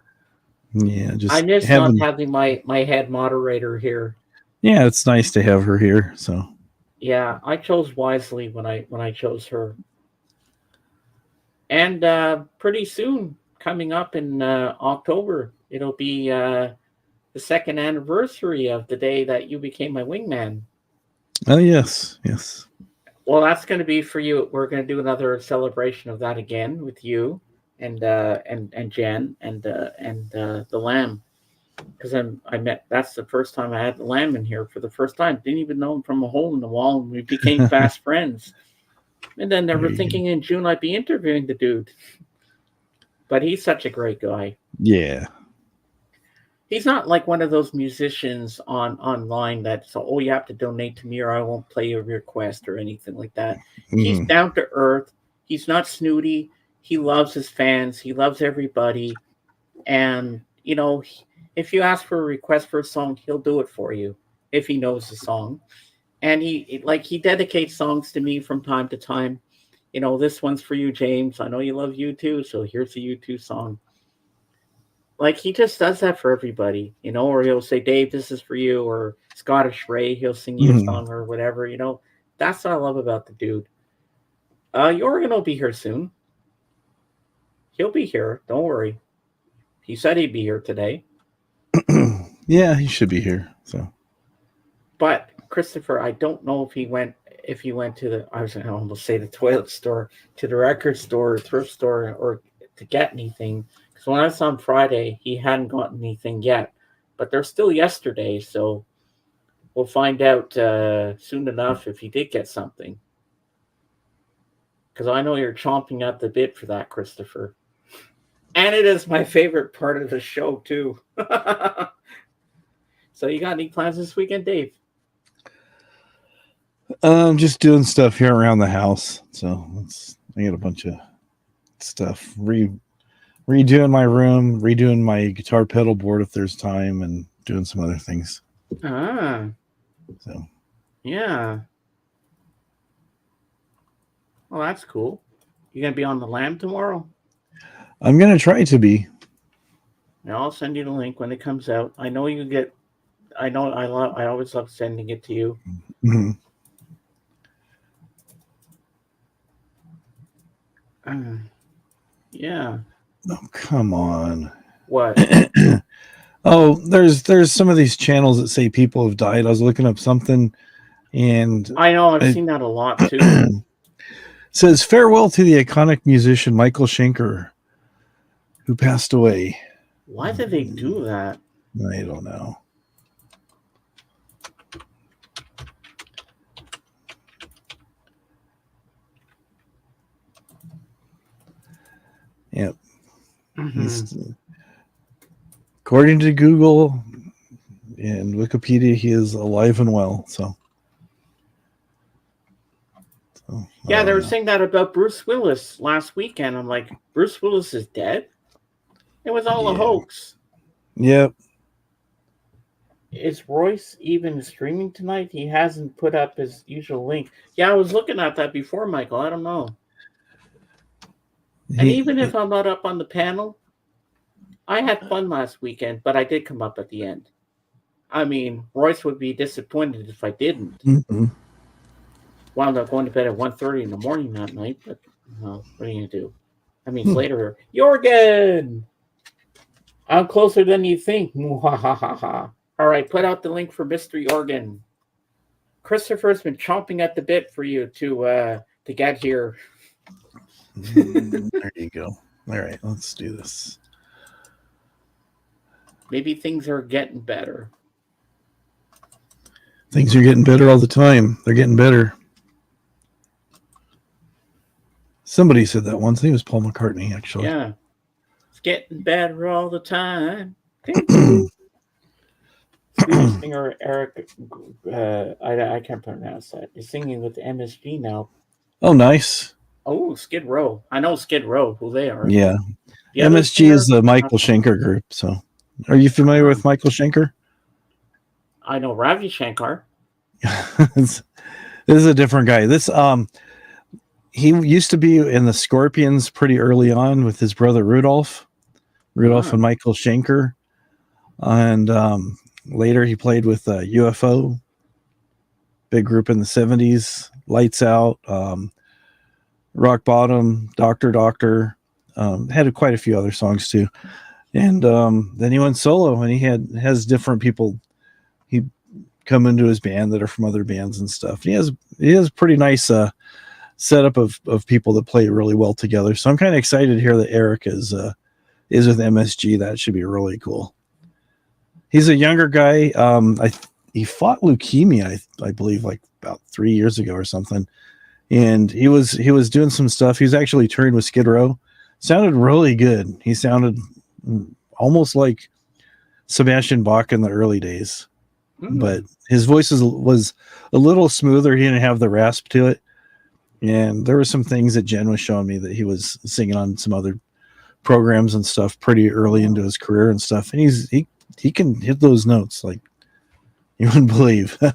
S2: yeah, just
S1: I miss
S2: having.
S1: not having my head moderator here.
S2: Yeah, it's nice to have her here. So
S1: Yeah, I chose wisely when I chose her. And pretty soon, coming up in October, it'll be the second anniversary of the day that you became my wingman.
S2: oh yes.
S1: Well, that's going to be for you. We're going to do another celebration of that again with you and Jen and the lamb. Because that's the first time I had the lamb in here for the first time. Didn't even know him from a hole in the wall, and we became fast friends. And then they were thinking in June I'd be interviewing the dude. But he's such a great guy.
S2: Yeah.
S1: He's not like one of those musicians online that's, oh, you have to donate to me or I won't play your request or anything like that. He's down to earth. He's not snooty. He loves his fans. He loves everybody. And, you know, if you ask for a request for a song, he'll do it for you if he knows the song. And he dedicates songs to me from time to time. You know, this one's for you, James. I know you love U2, so here's a U2 song. Like, he just does that for everybody, you know, or he'll say, Dave, this is for you, or Scottish Ray, he'll sing you a song or whatever, you know. That's what I love about the dude. Jorgen will be here soon. He'll be here. Don't worry. He said he'd be here today.
S2: Yeah, he should be here. So,
S1: but Christopher, I don't know if he went to the, I was going to almost say the toilet store, to the record store, or thrift store, or to get anything. Because when I saw him Friday, he hadn't gotten anything yet. But they're still yesterday, so we'll find out soon enough if he did get something. Because I know you're chomping at the bit for that, Christopher. And it is my favorite part of the show, too. So you got any plans this weekend, Dave?
S2: Just doing stuff here around the house. So I got a bunch of stuff. Redoing my room, redoing my guitar pedal board if there's time, and doing some other things.
S1: So yeah. Well, that's cool. You gonna be on the Lamb tomorrow?
S2: I'm gonna try to be.
S1: Yeah, I'll send you the link when it comes out. I know you get. I know I always love sending it to you.
S2: Mm-hmm.
S1: Yeah.
S2: Oh, come on.
S1: What?
S2: Oh, there's some of these channels that say people have died. I was looking up something, and
S1: I know I've seen that a lot too.
S2: Says farewell to the iconic musician Michael Schenker, who passed away.
S1: Why did they do that?
S2: I don't know. Yep.
S1: Mm-hmm.
S2: According to Google and Wikipedia, he is alive and well. So
S1: yeah, they were saying that about Bruce Willis last weekend. I'm like, Bruce Willis is dead? It was all a hoax.
S2: Yep.
S1: Is Royce even streaming tonight? He hasn't put up his usual link. Yeah, I was looking at that before, Michael. I don't know. And even if I'm not up on the panel, I had fun last weekend, but I did come up at the end. I mean, Royce would be disappointed if I didn't.
S2: Mm-hmm.
S1: Wound up going to bed at 1:30 in the morning that night, but what are you going to do? I mean, later, Jorgen! I'm closer than you think. All right, put out the link for Mr. Jorgen. Christopher's been chomping at the bit for you to get here.
S2: There you go. All right, let's do this.
S1: Maybe things are getting better.
S2: Things are getting better all the time. They're getting better. Somebody said that once. I think it was Paul McCartney, actually.
S1: Yeah. It's getting better all the time. Swedish singer Eric, I can't pronounce that. He's singing with MSG now.
S2: Oh, nice.
S1: Oh, Skid Row. I know Skid Row, who they are.
S2: Yeah.
S1: The other
S2: MSG
S1: singer-
S2: is the Michael Schenker group. So, are you familiar with Michael Schenker?
S1: I know Ravi Shankar.
S2: This is a different guy. He used to be in the Scorpions pretty early on with his brother Rudolph and Michael Schenker, and later he played with UFO, big group in the 70s, Lights Out, Rock Bottom, Doctor, had quite a few other songs too, and then he went solo, and he has different people he come into his band that are from other bands and stuff. He has pretty nice setup of people that play really well together. So I'm kind of excited to hear that Eric is with MSG. That should be really cool. He's a younger guy. He fought leukemia, I believe, like about 3 years ago or something. And he was doing some stuff. He was actually touring with Skid Row. Sounded really good. He sounded almost like Sebastian Bach in the early days. But his voice was a little smoother. He didn't have the rasp to it. And there were some things that Jen was showing me that he was singing on some other programs and stuff pretty early into his career and stuff. And he can hit those notes like you wouldn't believe.
S1: Well,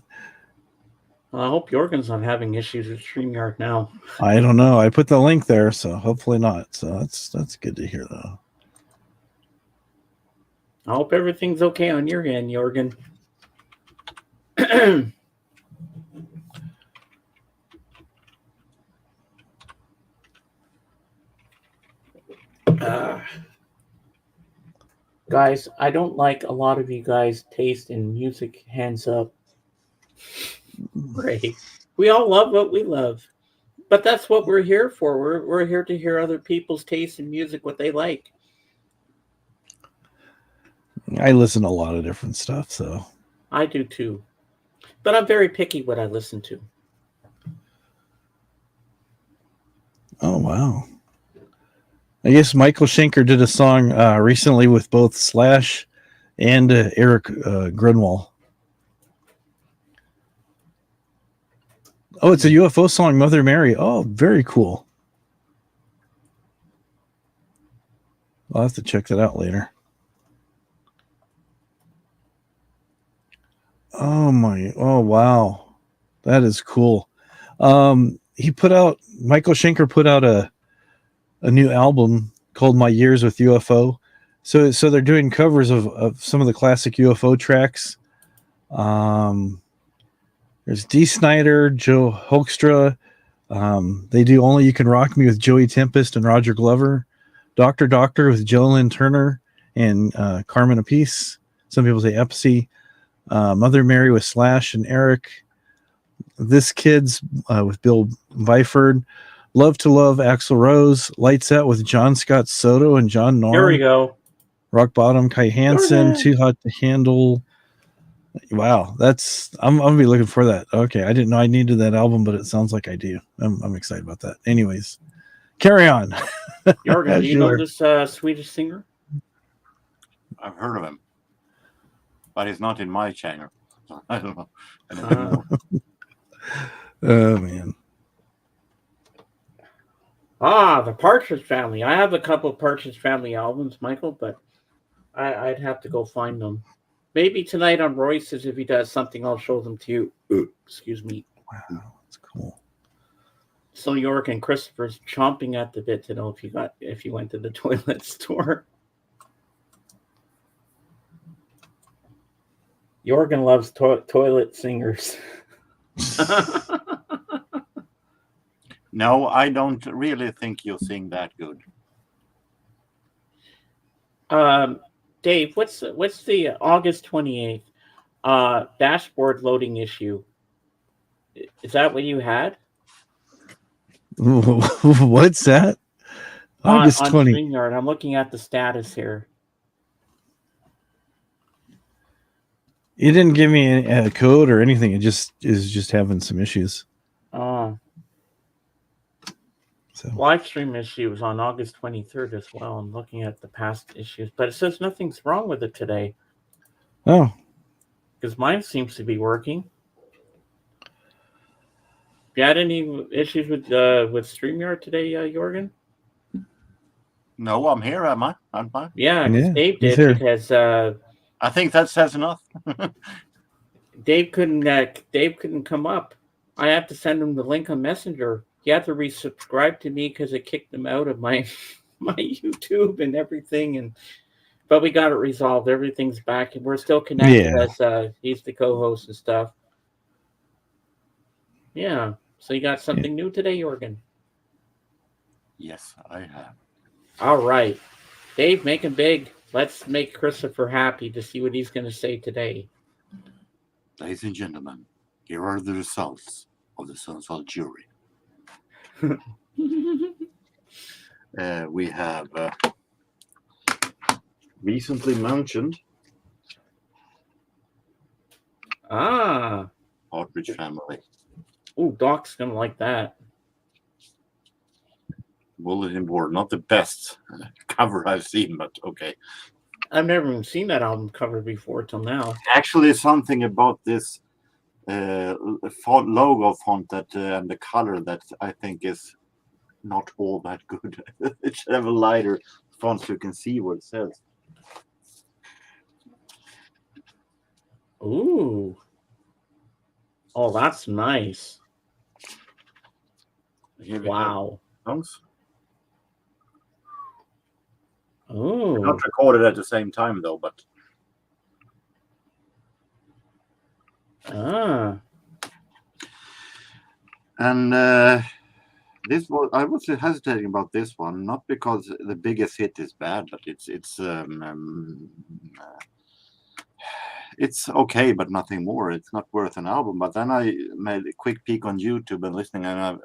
S1: I hope Jorgen's not having issues with StreamYard now.
S2: I don't know. I put the link there, so hopefully not. So that's good to hear, though.
S1: I hope everything's okay on your end, Jorgen. Guys, I don't like a lot of you guys' taste in music. Hands up. Right. We all love what we love. But that's what we're here for. We're here to hear other people's taste in music, what they like.
S2: I listen to a lot of different stuff, so.
S1: I do too. But I'm very picky what I listen to.
S2: Oh, wow. I guess Michael Schenker did a song recently with both Slash and Eric Grunwald. Oh, it's a UFO song, Mother Mary. Oh, very cool. I'll have to check that out later. Oh wow. That is cool. Michael Schenker put out a new album called My Years with UFO. So they're doing covers of some of the classic UFO tracks. There's Dee Snider, Joe Hoekstra. They do Only You Can Rock Me with Joey Tempest and Roger Glover. Doctor with Jolyn Turner and Carmen Appice. Some people say Epsy. Mother Mary with Slash and Eric. This Kid's with Bill Byford. Love to Love, Axl Rose. Lights Out with John Scott Soto and John Norm.
S1: Here we go.
S2: Rock Bottom, Kai Hansen. Too Hot to Handle. Wow, I'm gonna be looking for that. Okay, I didn't know I needed that album, but it sounds like I do. I'm excited about that. Anyways, carry on.
S1: Jorgen, do you know this Swedish singer?
S9: I've heard of him, but he's not in my channel. I don't know.
S2: Oh man.
S1: The Partridge Family. I have a couple of Partridge Family albums, Michael, but I'd have to go find them. Maybe tonight on Royce's, if he does something, I'll show them to you. Excuse me.
S2: Wow, that's cool.
S1: So York and Christopher's chomping at the bit to know if you went to the toilet store. Jorgen loves toilet singers.
S9: No, I don't really think you sing that good.
S1: Dave, what's the August 28th dashboard loading issue? Is that what you had?
S2: What's that? August 20.
S1: StreamYard. I'm looking at the status here.
S2: You didn't give me a code or anything. It just is just having some issues.
S1: Oh.
S2: So.
S1: Live stream issue was on August 23rd as well. I'm looking at the past issues, but it says nothing's wrong with it today.
S2: Oh.
S1: Because mine seems to be working. You had any issues with StreamYard today, Jorgen?
S9: No, I'm here, am I? Aren't I?
S1: Yeah, 'cause
S2: Yeah,
S1: Dave
S2: he's
S1: did
S2: here.
S1: because
S9: I think that says enough.
S1: Dave couldn't come up. I have to send him the link on Messenger. He had to resubscribe to me because it kicked him out of my my YouTube and everything. But we got it resolved. Everything's back, and we're still connected
S2: Yeah.
S1: as he's the co-host and stuff. Yeah. So you got something new today, Jorgen?
S9: Yes, I have.
S1: All right, Dave, make him big. Let's make Christopher happy to see what he's going to say today.
S9: Ladies and gentlemen, here are the results of the Sundsvall jury. We have recently mentioned Partridge Family.
S1: Oh, Doc's going to like that.
S9: Bulletin board, not the best cover I've seen, but okay.
S1: I've never even seen that album cover before till now.
S9: Actually, something about this logo font that and the color that I think is not all that good. It should have a lighter font so you can see what it says.
S1: Ooh. Oh, that's nice.
S9: Here we
S1: Wow.
S9: have songs.
S1: Oh.
S9: Not recorded at the same time though, but and this was, I was hesitating about this one, not because the biggest hit is bad, but it's okay, but nothing more. It's not worth an album. But then I made a quick peek on YouTube and listening, and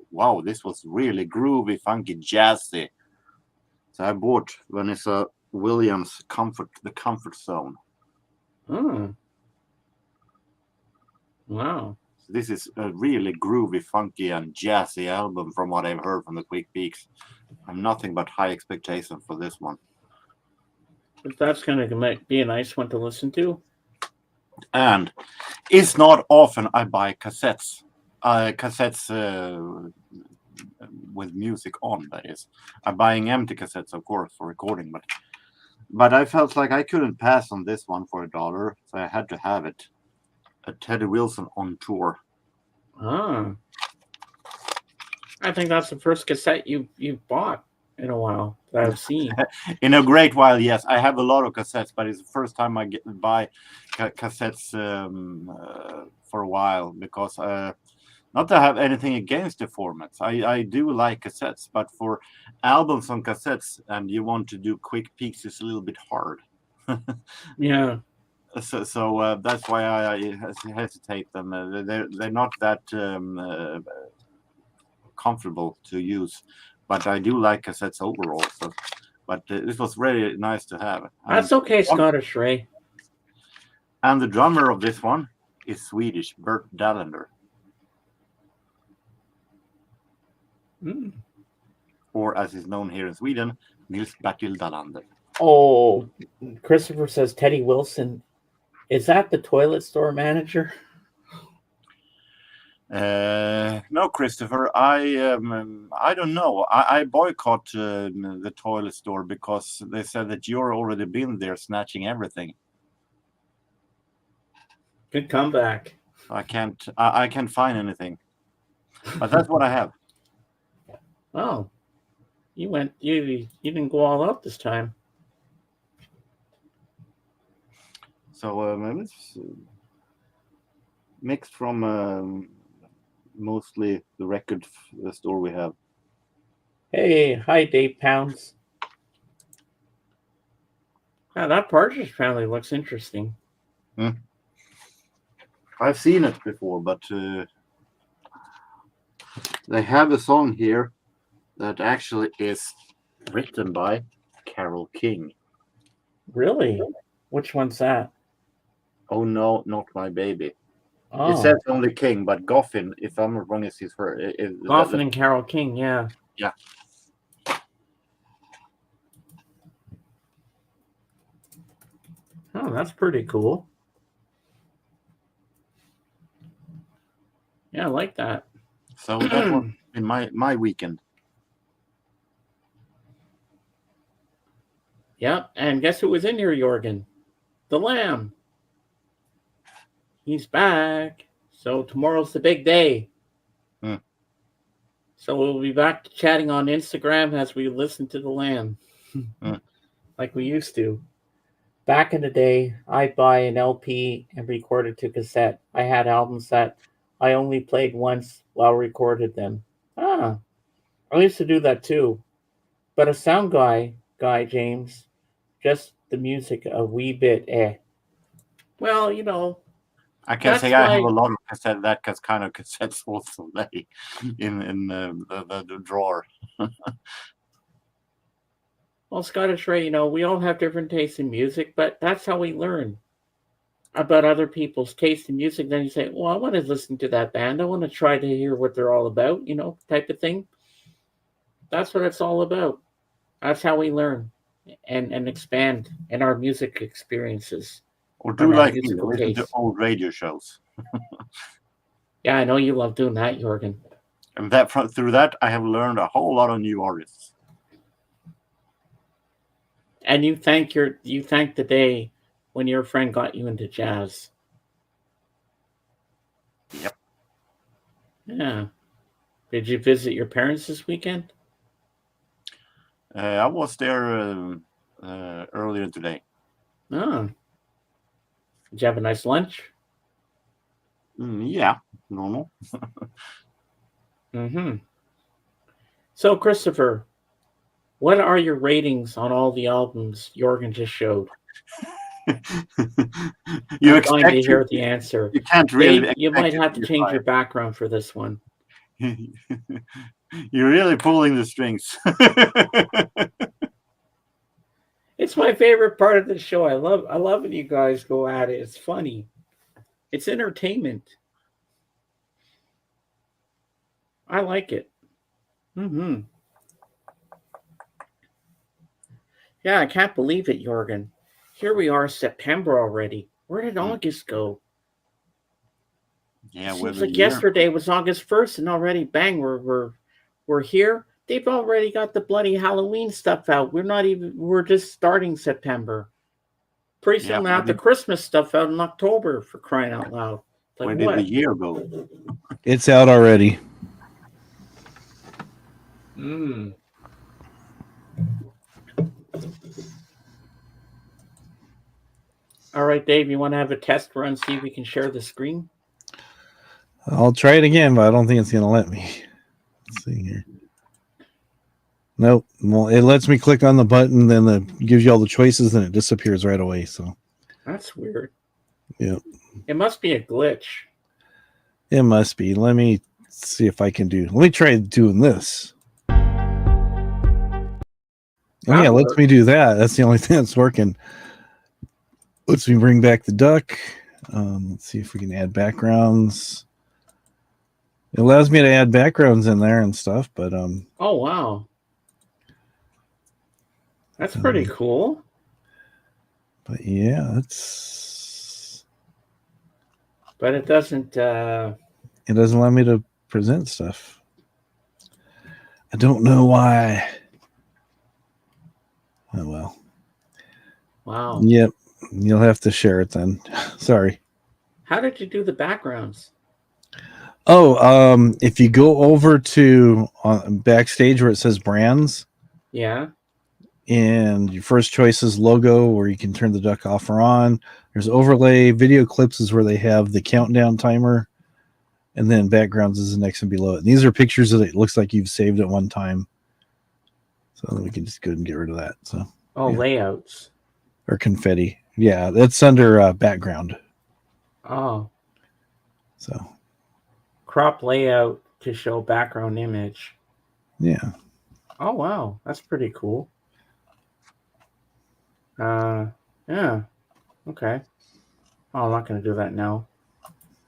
S9: wow, this was really groovy, funky, jazzy. So I bought Vanessa Williams' The Comfort Zone.
S1: Oh. Wow.
S9: So this is a really groovy, funky, and jazzy album from what I've heard from the quick peeks. I'm nothing but high expectation for this one.
S1: If that's going to be a nice one to listen to.
S9: And it's not often I buy cassettes. With music on, that is. I'm buying empty cassettes, of course, for recording, but I felt like I couldn't pass on this one for $1, so I had to have it. A Teddy Wilson on tour.
S1: I think that's the first cassette you bought in a while that I've seen.
S9: In a great while, yes. I have a lot of cassettes, but it's the first time I buy cassettes for a while, because not to have anything against the formats. I do like cassettes, but for albums on cassettes and you want to do quick peeks, it's a little bit hard.
S1: Yeah.
S9: So that's why I hesitate them. They're not that comfortable to use, but I do like cassettes overall. So, but this was really nice to have.
S1: That's okay, Scottish Ray.
S9: And the drummer of this one is Swedish, Bert Dallander. Or as is known here in Sweden, Nils-Bertil Dallander.
S1: Oh, Christopher says Teddy Wilson. Is that the toilet store manager?
S9: No, Christopher. I don't know. I boycott the toilet store because they said that you're already been there snatching everything.
S1: Good comeback.
S9: I can't find anything, but that's what I have.
S1: Oh, you didn't go all out this time.
S9: So it's mixed from mostly the record store we have.
S1: Hey, hi, Dave Pounds. Yeah, that Partridge Family looks interesting.
S9: I've seen it before, but they have a song here that actually is written by Carole King.
S1: Really? Which one's that?
S9: Oh no, not my baby.
S1: Oh.
S9: It says only King, but Goffin, if I'm not wrong, is his her.
S1: Goffin and Carole King, yeah.
S9: Yeah.
S1: Oh, that's pretty cool. Yeah, I like that.
S9: So that was in my weekend.
S1: Yep. And guess who was in here, Jorgen? The Lamb. He's back. So tomorrow's the big day. So we'll be back to chatting on Instagram as we listen to the Lamb. Like we used to. Back in the day, I'd buy an LP and record it to cassette. I had albums that I only played once while recorded them. I used to do that too. But a sound guy, James, just the music a wee bit Well, you know,
S9: I can say I have a lot of cassette that kind of cassettes also lay in the drawer.
S1: Well, Scottish Ray, you know, we all have different tastes in music, but that's how we learn about other people's taste in music. Then you say, well, I want to listen to that band. I want to try to hear what they're all about, you know, type of thing. That's what it's all about. That's how we learn and expand in our music experiences.
S9: Or do like me, listen to old radio shows.
S1: Yeah, I know you love doing that, Jorgen.
S9: And through that, I have learned a whole lot of new artists.
S1: And you thank the day when your friend got you into jazz.
S9: Yep.
S1: Yeah. Did you visit your parents this weekend?
S9: I was there earlier today.
S1: Oh. Did you have a nice lunch?
S9: Yeah, normal.
S1: So, Christopher, what are your ratings on all the albums Jorgen just showed?
S9: You
S1: I'm
S9: expect
S1: going to hear the answer.
S9: You can't really.
S1: Dave, you might have to change your background for this one.
S9: You're really pulling the strings.
S1: It's my favorite part of the show. I love when you guys go at it. It's funny. It's entertainment. I like it. Yeah, I can't believe it, Jorgen. Here we are, September already. Where did August go?
S9: Yeah,
S1: seems like yesterday was August 1st, and already, bang, we're here. They've already got the bloody Halloween stuff out. We're just starting September. Pretty soon we'll have the Christmas stuff out in October, for crying out loud. Like,
S9: where did the year go?
S2: It's out already.
S1: All right, Dave, you want to have a test run, see if we can share the screen?
S2: I'll try it again, but I don't think it's going to let me. Let's see here. Nope. Well, it lets me click on the button, then it gives you all the choices, and it disappears right away. So
S1: that's weird.
S2: Yeah.
S1: It must be a glitch.
S2: It must be. Let me see if I can do. Let me try doing this. Oh yeah, lets me do that. That's the only thing that's working. Lets me bring back the duck. Let's see if we can add backgrounds. It allows me to add backgrounds in there and stuff, but
S1: oh wow. That's pretty cool.
S2: But yeah, it's.
S1: But it doesn't.
S2: It doesn't allow me to present stuff. I don't know why. Oh well.
S1: Wow.
S2: Yep, you'll have to share it then. Sorry.
S1: How did you do the backgrounds?
S2: Oh, if you go over to backstage where it says brands.
S1: Yeah.
S2: And your first choice is logo, where you can turn the duck off or on. There's overlay. Video clips is where they have the countdown timer. And then backgrounds is the next one below it. And these are pictures that it looks like you've saved at one time. So then we can just go ahead and get rid of that. So
S1: layouts.
S2: Or confetti. Yeah, that's under background.
S1: Oh.
S2: So
S1: crop layout to show background image.
S2: Yeah.
S1: Oh wow, that's pretty cool. Yeah. Okay. Oh, I'm not going to do that now.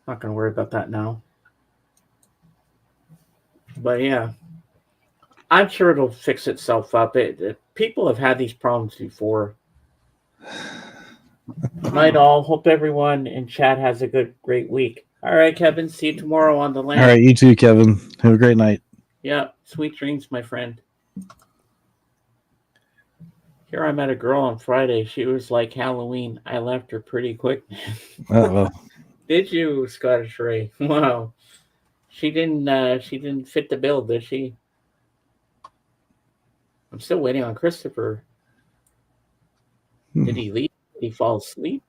S1: Not going to worry about that now. But yeah, I'm sure it'll fix itself up. People have had these problems before. Night all. Hope everyone in chat has a great week. All right, Kevin. See you tomorrow on the land.
S2: All right, you too, Kevin. Have a great night.
S1: Yeah. Sweet dreams, my friend. Here I met a girl on Friday. She was like Halloween. I left her pretty quick.
S2: Uh-oh.
S1: Did you, Scottish Ray? Wow. She didn't fit the bill, did she? I'm still waiting on Christopher. Did he leave? Did he fall asleep?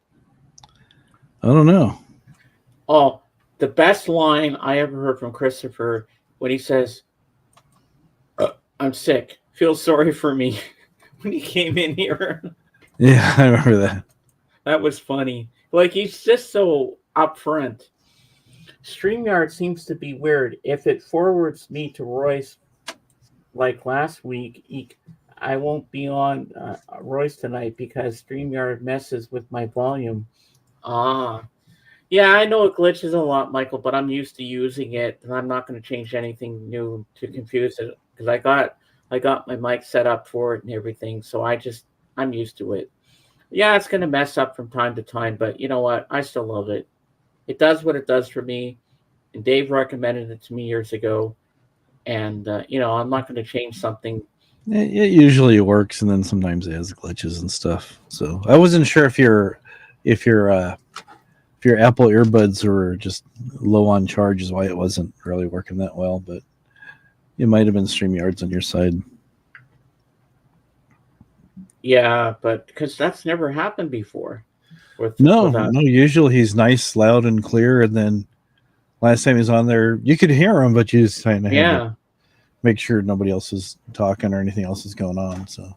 S2: I don't know.
S1: Oh, the best line I ever heard from Christopher when he says, I'm sick. Feel sorry for me. When he came in here.
S2: Yeah, I remember that.
S1: That was funny. Like, he's just so upfront. StreamYard seems to be weird. If it forwards me to Royce like last week, I won't be on Royce tonight because StreamYard messes with my volume. Yeah, I know it glitches a lot, Michael, but I'm used to using it, and I'm not going to change anything new to confuse it because I got my mic set up for it and everything, so I'm used to it. Yeah, it's going to mess up from time to time, but you know what? I still love it. It does what it does for me, and Dave recommended it to me years ago, and I'm not going to change something.
S2: It usually works, and then sometimes it has glitches and stuff. So I wasn't sure if your Apple earbuds were just low on charge is why it wasn't really working that well, but it might have been StreamYards on your side.
S1: Yeah, but because that's never happened before.
S2: No, usually he's nice, loud, and clear, and then last time he was on there, you could hear him, but you just kind of had to make sure nobody else is talking or anything else is going on. So,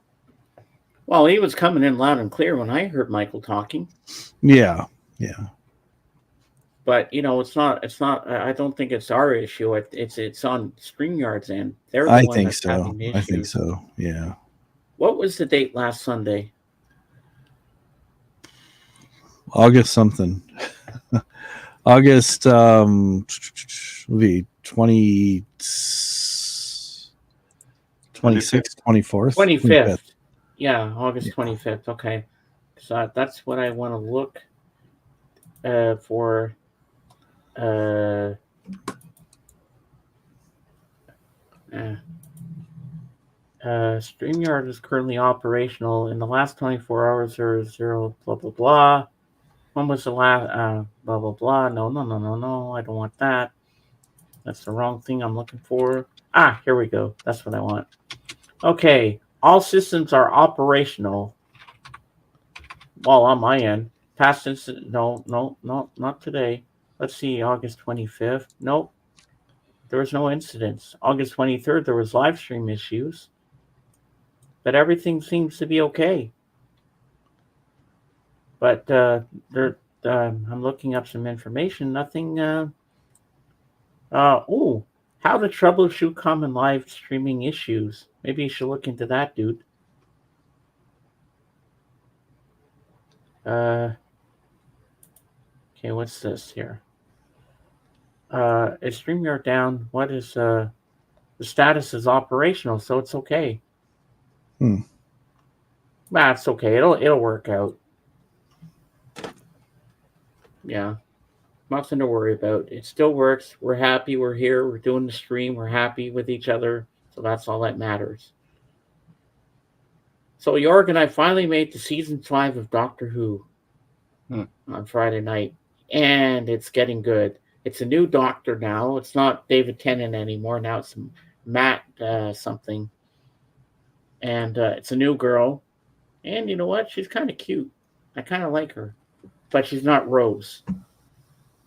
S1: well, he was coming in loud and clear when I heard Michael talking.
S2: Yeah.
S1: But it's not. I don't think it's our issue. It's on StreamYard's end. They're the
S2: I
S1: one
S2: think
S1: that's
S2: so.
S1: having the
S2: I think
S1: issue.
S2: so. Yeah.
S1: What was the date last Sunday?
S2: August something. August will be 26th, 24th.
S1: 25th. Yeah, August 25th. Okay. So that's what I want to look for. StreamYard is currently operational. In the last 24 hours, there is 0 blah blah blah. When was the last blah blah blah? No. I don't want that. That's the wrong thing I'm looking for. Here we go. That's what I want. Okay. All systems are operational. Well, on my end. Past incident. No, not today. Let's see. August 25th. Nope. There was no incidents. August 23rd, there was live stream issues. But everything seems to be okay. But I'm looking up some information. Nothing. How to troubleshoot common live streaming issues. Maybe you should look into that, dude. Okay, what's this here? Is StreamYard down? What is the status is operational, so it's okay. It's okay. It'll work out. Yeah. Nothing to worry about. It still works. We're happy. We're here. We're doing the stream. We're happy with each other. So that's all that matters. So Jorg and I finally made to season 5 of Doctor Who on Friday night. And it's getting good. It's a new doctor now. It's not David Tennant anymore. Now it's Matt something. And it's a new girl. And you know what? She's kind of cute. I kind of like her. But she's not Rose.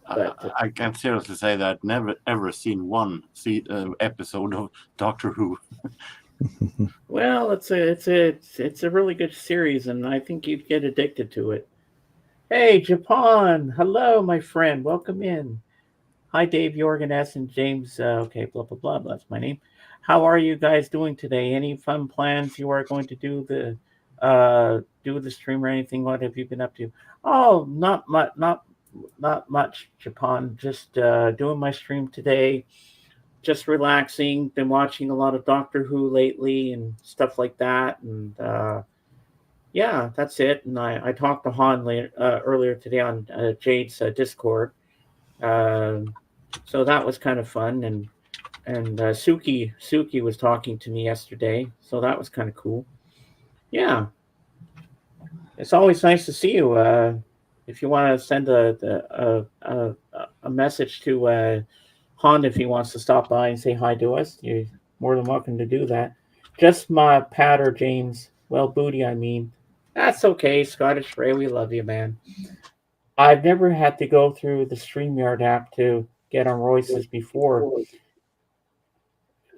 S9: I can seriously say that I've never ever seen one episode of Doctor Who.
S1: Well, it's a really good series, and I think you'd get addicted to it. Hey, Japan! Hello, my friend. Welcome in. Hi, Dave, Jorgen S. and James. Okay, blah blah blah. That's my name. How are you guys doing today? Any fun plans you are going to do the stream or anything? What have you been up to? Oh, not much, Japan. Just doing my stream today. Just relaxing. Been watching a lot of Doctor Who lately and stuff like that. And yeah, that's it. And I talked to Han earlier today on Jade's Discord. So that was kind of fun. And Suki was talking to me yesterday. So that was kind of cool. Yeah. It's always nice to see you. If you want to send a message to Han if he wants to stop by and say hi to us, you're more than welcome to do that. Just my Pat or James. Well, Booty, I mean. That's okay, Scottish Ray. We love you, man. I've never had to go through the StreamYard app to get on Royce's before.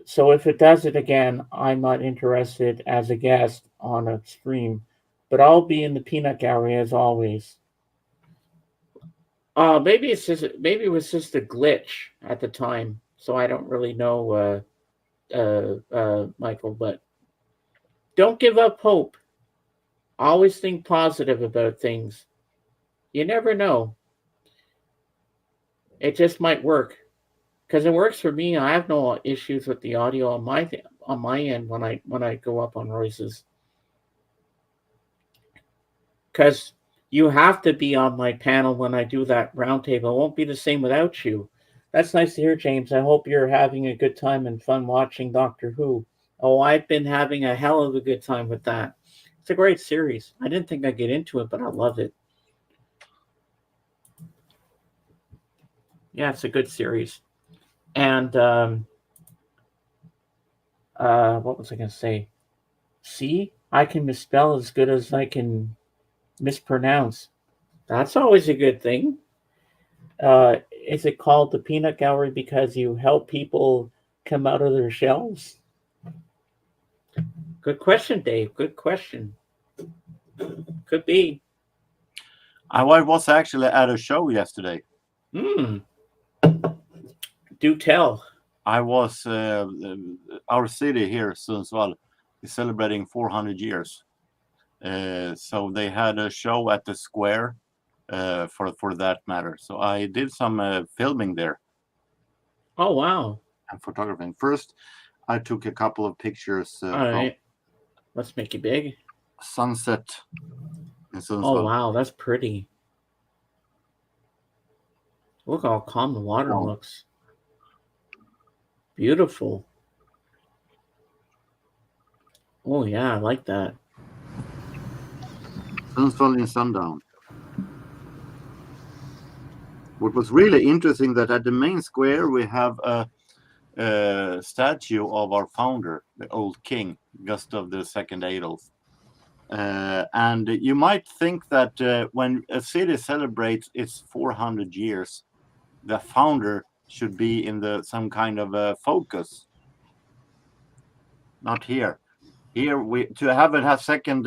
S1: So if it does it again, I'm not interested as a guest on a stream. But I'll be in the peanut gallery as always. Maybe it was just a glitch at the time, so I don't really know, Michael. But don't give up hope. Always think positive about things. You never know. It just might work, because it works for me. I have no issues with the audio on my end when I go up on Royce's. Because you have to be on my panel when I do that roundtable. It won't be the same without you. That's nice to hear, James. I hope you're having a good time and fun watching Doctor Who. Oh, I've been having a hell of a good time with that. It's a great series. I didn't think I'd get into it, but I love it. Yeah, it's a good series. And what was I going to say? See, I can misspell as good as I can mispronounce. That's always a good thing. Is it called the Peanut Gallery because you help people come out of their shells? Good question, Dave. Good question. Could be.
S9: I was actually at a show yesterday.
S1: Do tell.
S9: I was our city here, Sundsvall, is celebrating 400 years. So they had a show at the square for that matter. So I did some filming there.
S1: Oh, wow.
S9: And photographing. First, I took a couple of pictures.
S1: All right. Let's make it big.
S9: Sunset in Sundsvall.
S1: Oh, wow. That's pretty. Look how calm the water looks. Beautiful. Oh, yeah. I like that.
S9: Sundsvall in sundown. What was really interesting that at the main square we have a statue of our founder, the old king, Gustav II Adolf. And you might think that when a city celebrates its 400 years, the founder should be in some kind of focus. Not here. Here to have it have second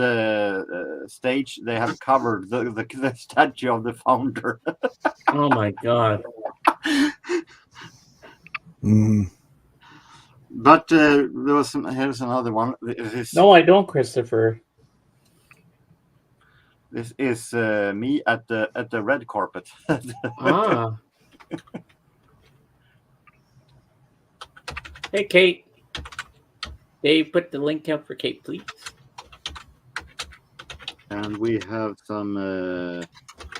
S9: stage, they have covered the statue of the founder.
S1: Oh my God!
S9: But there was here's another one.
S1: No, I don't, Christopher.
S9: This is me at the red carpet.
S1: Ah. Hey, Kate. Dave, put the link up for Kate, please.
S9: And we have some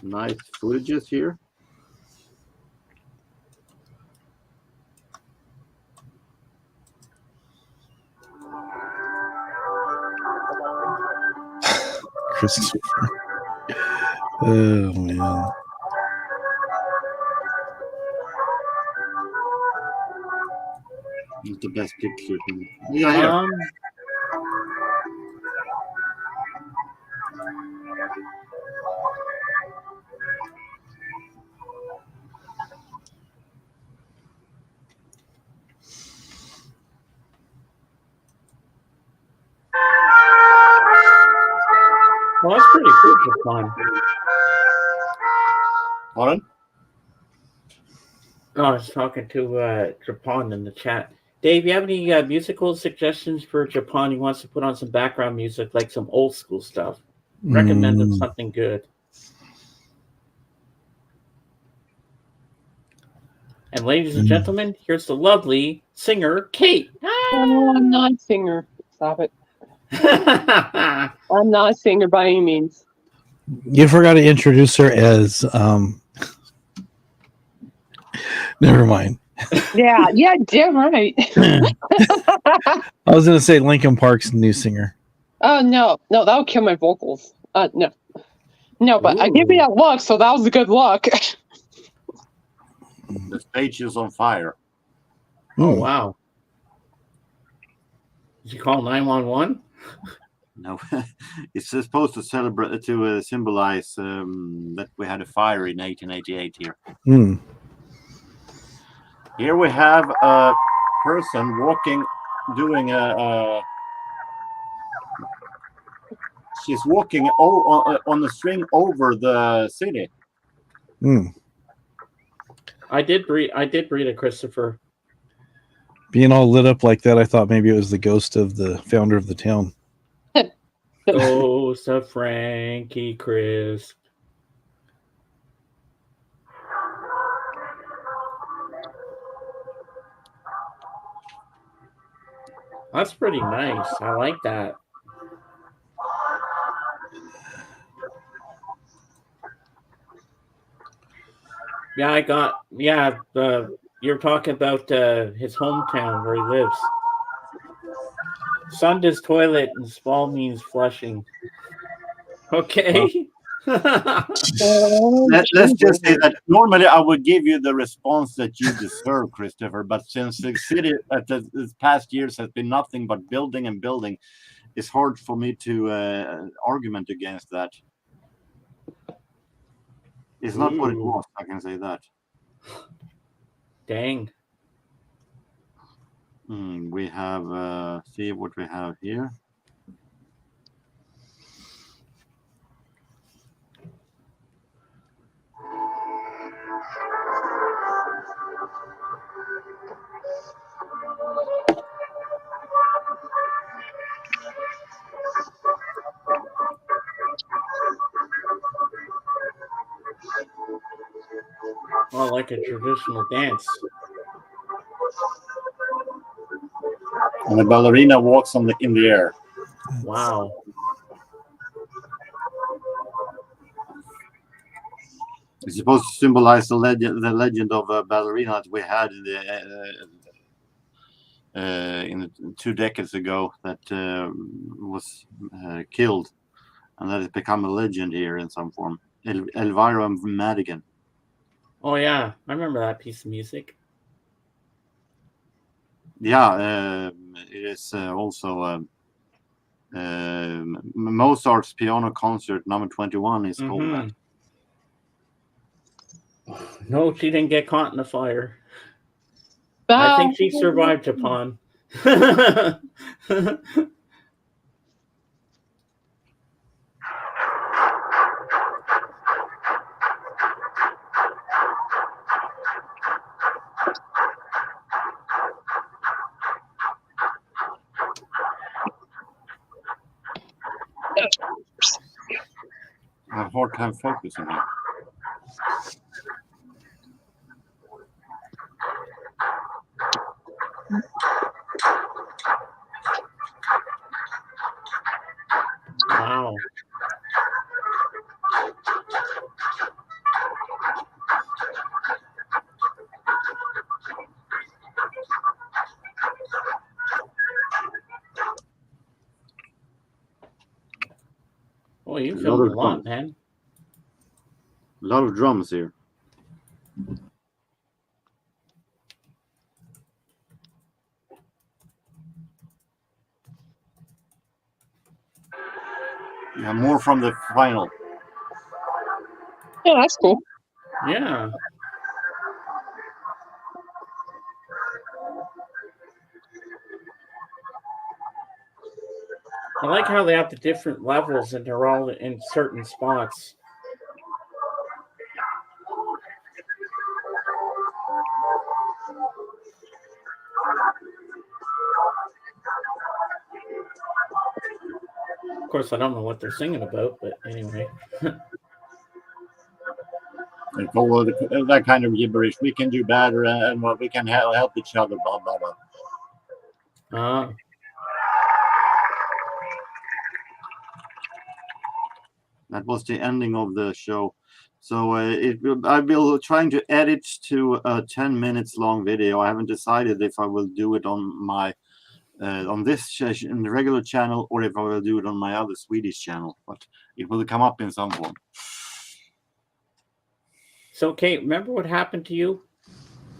S9: nice footages here.
S2: Christopher. Oh, man.
S9: It's the best picture. Yeah, here.
S1: Well, that's pretty cool, Japan.
S9: Pardon?
S1: Oh, I was talking to Japan in the chat. Dave, you have any musical suggestions for Japan? He wants to put on some background music, like some old school stuff. Recommend him something good. And ladies and gentlemen, here's the lovely singer, Kate.
S10: Oh, I'm not a singer. Stop it. I'm not a singer by any means.
S2: You forgot to introduce her as never mind.
S10: Yeah, damn right.
S2: I was gonna say Linkin Park's new singer.
S10: Oh no, that would kill my vocals. No. No, but I give you a look, so that was a good look.
S9: The stage is on fire.
S1: Oh, wow. Did you call 911?
S9: No, it's supposed to celebrate to symbolize that we had a fire in 1888 here. Here we have a person walking, doing she's walking on the string over the city.
S1: I did read it, Christopher.
S2: Being all lit up like that, I thought maybe it was the ghost of the founder of the town.
S1: Ghost of Frankie Crisp. That's pretty nice. I like that. Yeah, you're talking about his hometown where he lives. Sun does toilet and small means flushing. Okay.
S9: Let's just say that normally I would give you the response that you deserve, Christopher, but since the city at the past years has been nothing but building and building, it's hard for me to argument against that. It's not what it was, I can say that.
S1: Dang.
S9: We have, see what we have here.
S1: Oh, like a traditional dance.
S9: And the ballerina walks in the air.
S1: Wow.
S9: It's supposed to symbolize the legend of a ballerina that we had in 2 decades ago that was killed, and that has become a legend here in some form. Elvira Madigan.
S1: Oh yeah, I remember that piece of music.
S9: Yeah, it is also Mozart's Piano Concert Number 21 is called that.
S1: No, she didn't get caught in the fire. I think she survived Japan.
S9: I have a hard time focusing here.
S1: Wow. Oh, you filmed a lot, man.
S9: A lot of drums here. Yeah, more from the final.
S10: Yeah, that's cool.
S1: Yeah. I like how they have the different levels and they're all in certain spots. Of course, I don't know what they're singing about, but anyway.
S9: That kind of gibberish. We can do better, and we can help each other. Blah blah blah. That was the ending of the show. So I will trying to edit to a 10 minutes long video. I haven't decided if I will do it on my on this in the regular channel, or if I will do it on my other Swedish channel. But it will come up in some form.
S1: So, Kate, remember what happened to you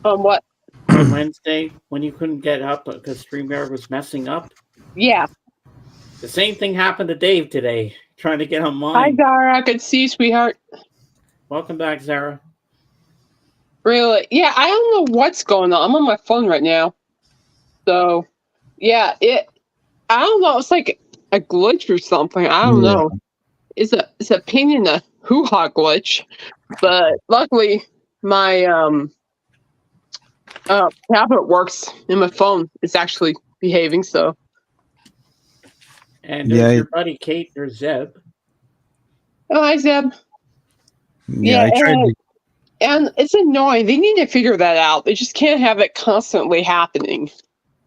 S10: What?
S1: on Wednesday when you couldn't get up because StreamYard was messing up?
S10: Yeah.
S1: The same thing happened to Dave today, trying to get
S10: Hi,
S1: online.
S10: Zara. I could see you, sweetheart.
S1: Welcome back, Zara.
S10: Really? Yeah, I don't know what's going on. I'm on my phone right now. So, yeah, I don't know. It's like a glitch or something. I don't know. It's a pain in the hoo-ha glitch. But luckily, my tablet works and my phone is actually behaving, so.
S1: And there's your buddy Kate, there's Zeb.
S10: Oh, hi, Zeb.
S2: Yeah, I tried to.
S10: And it's annoying. They need to figure that out. They just can't have it constantly happening.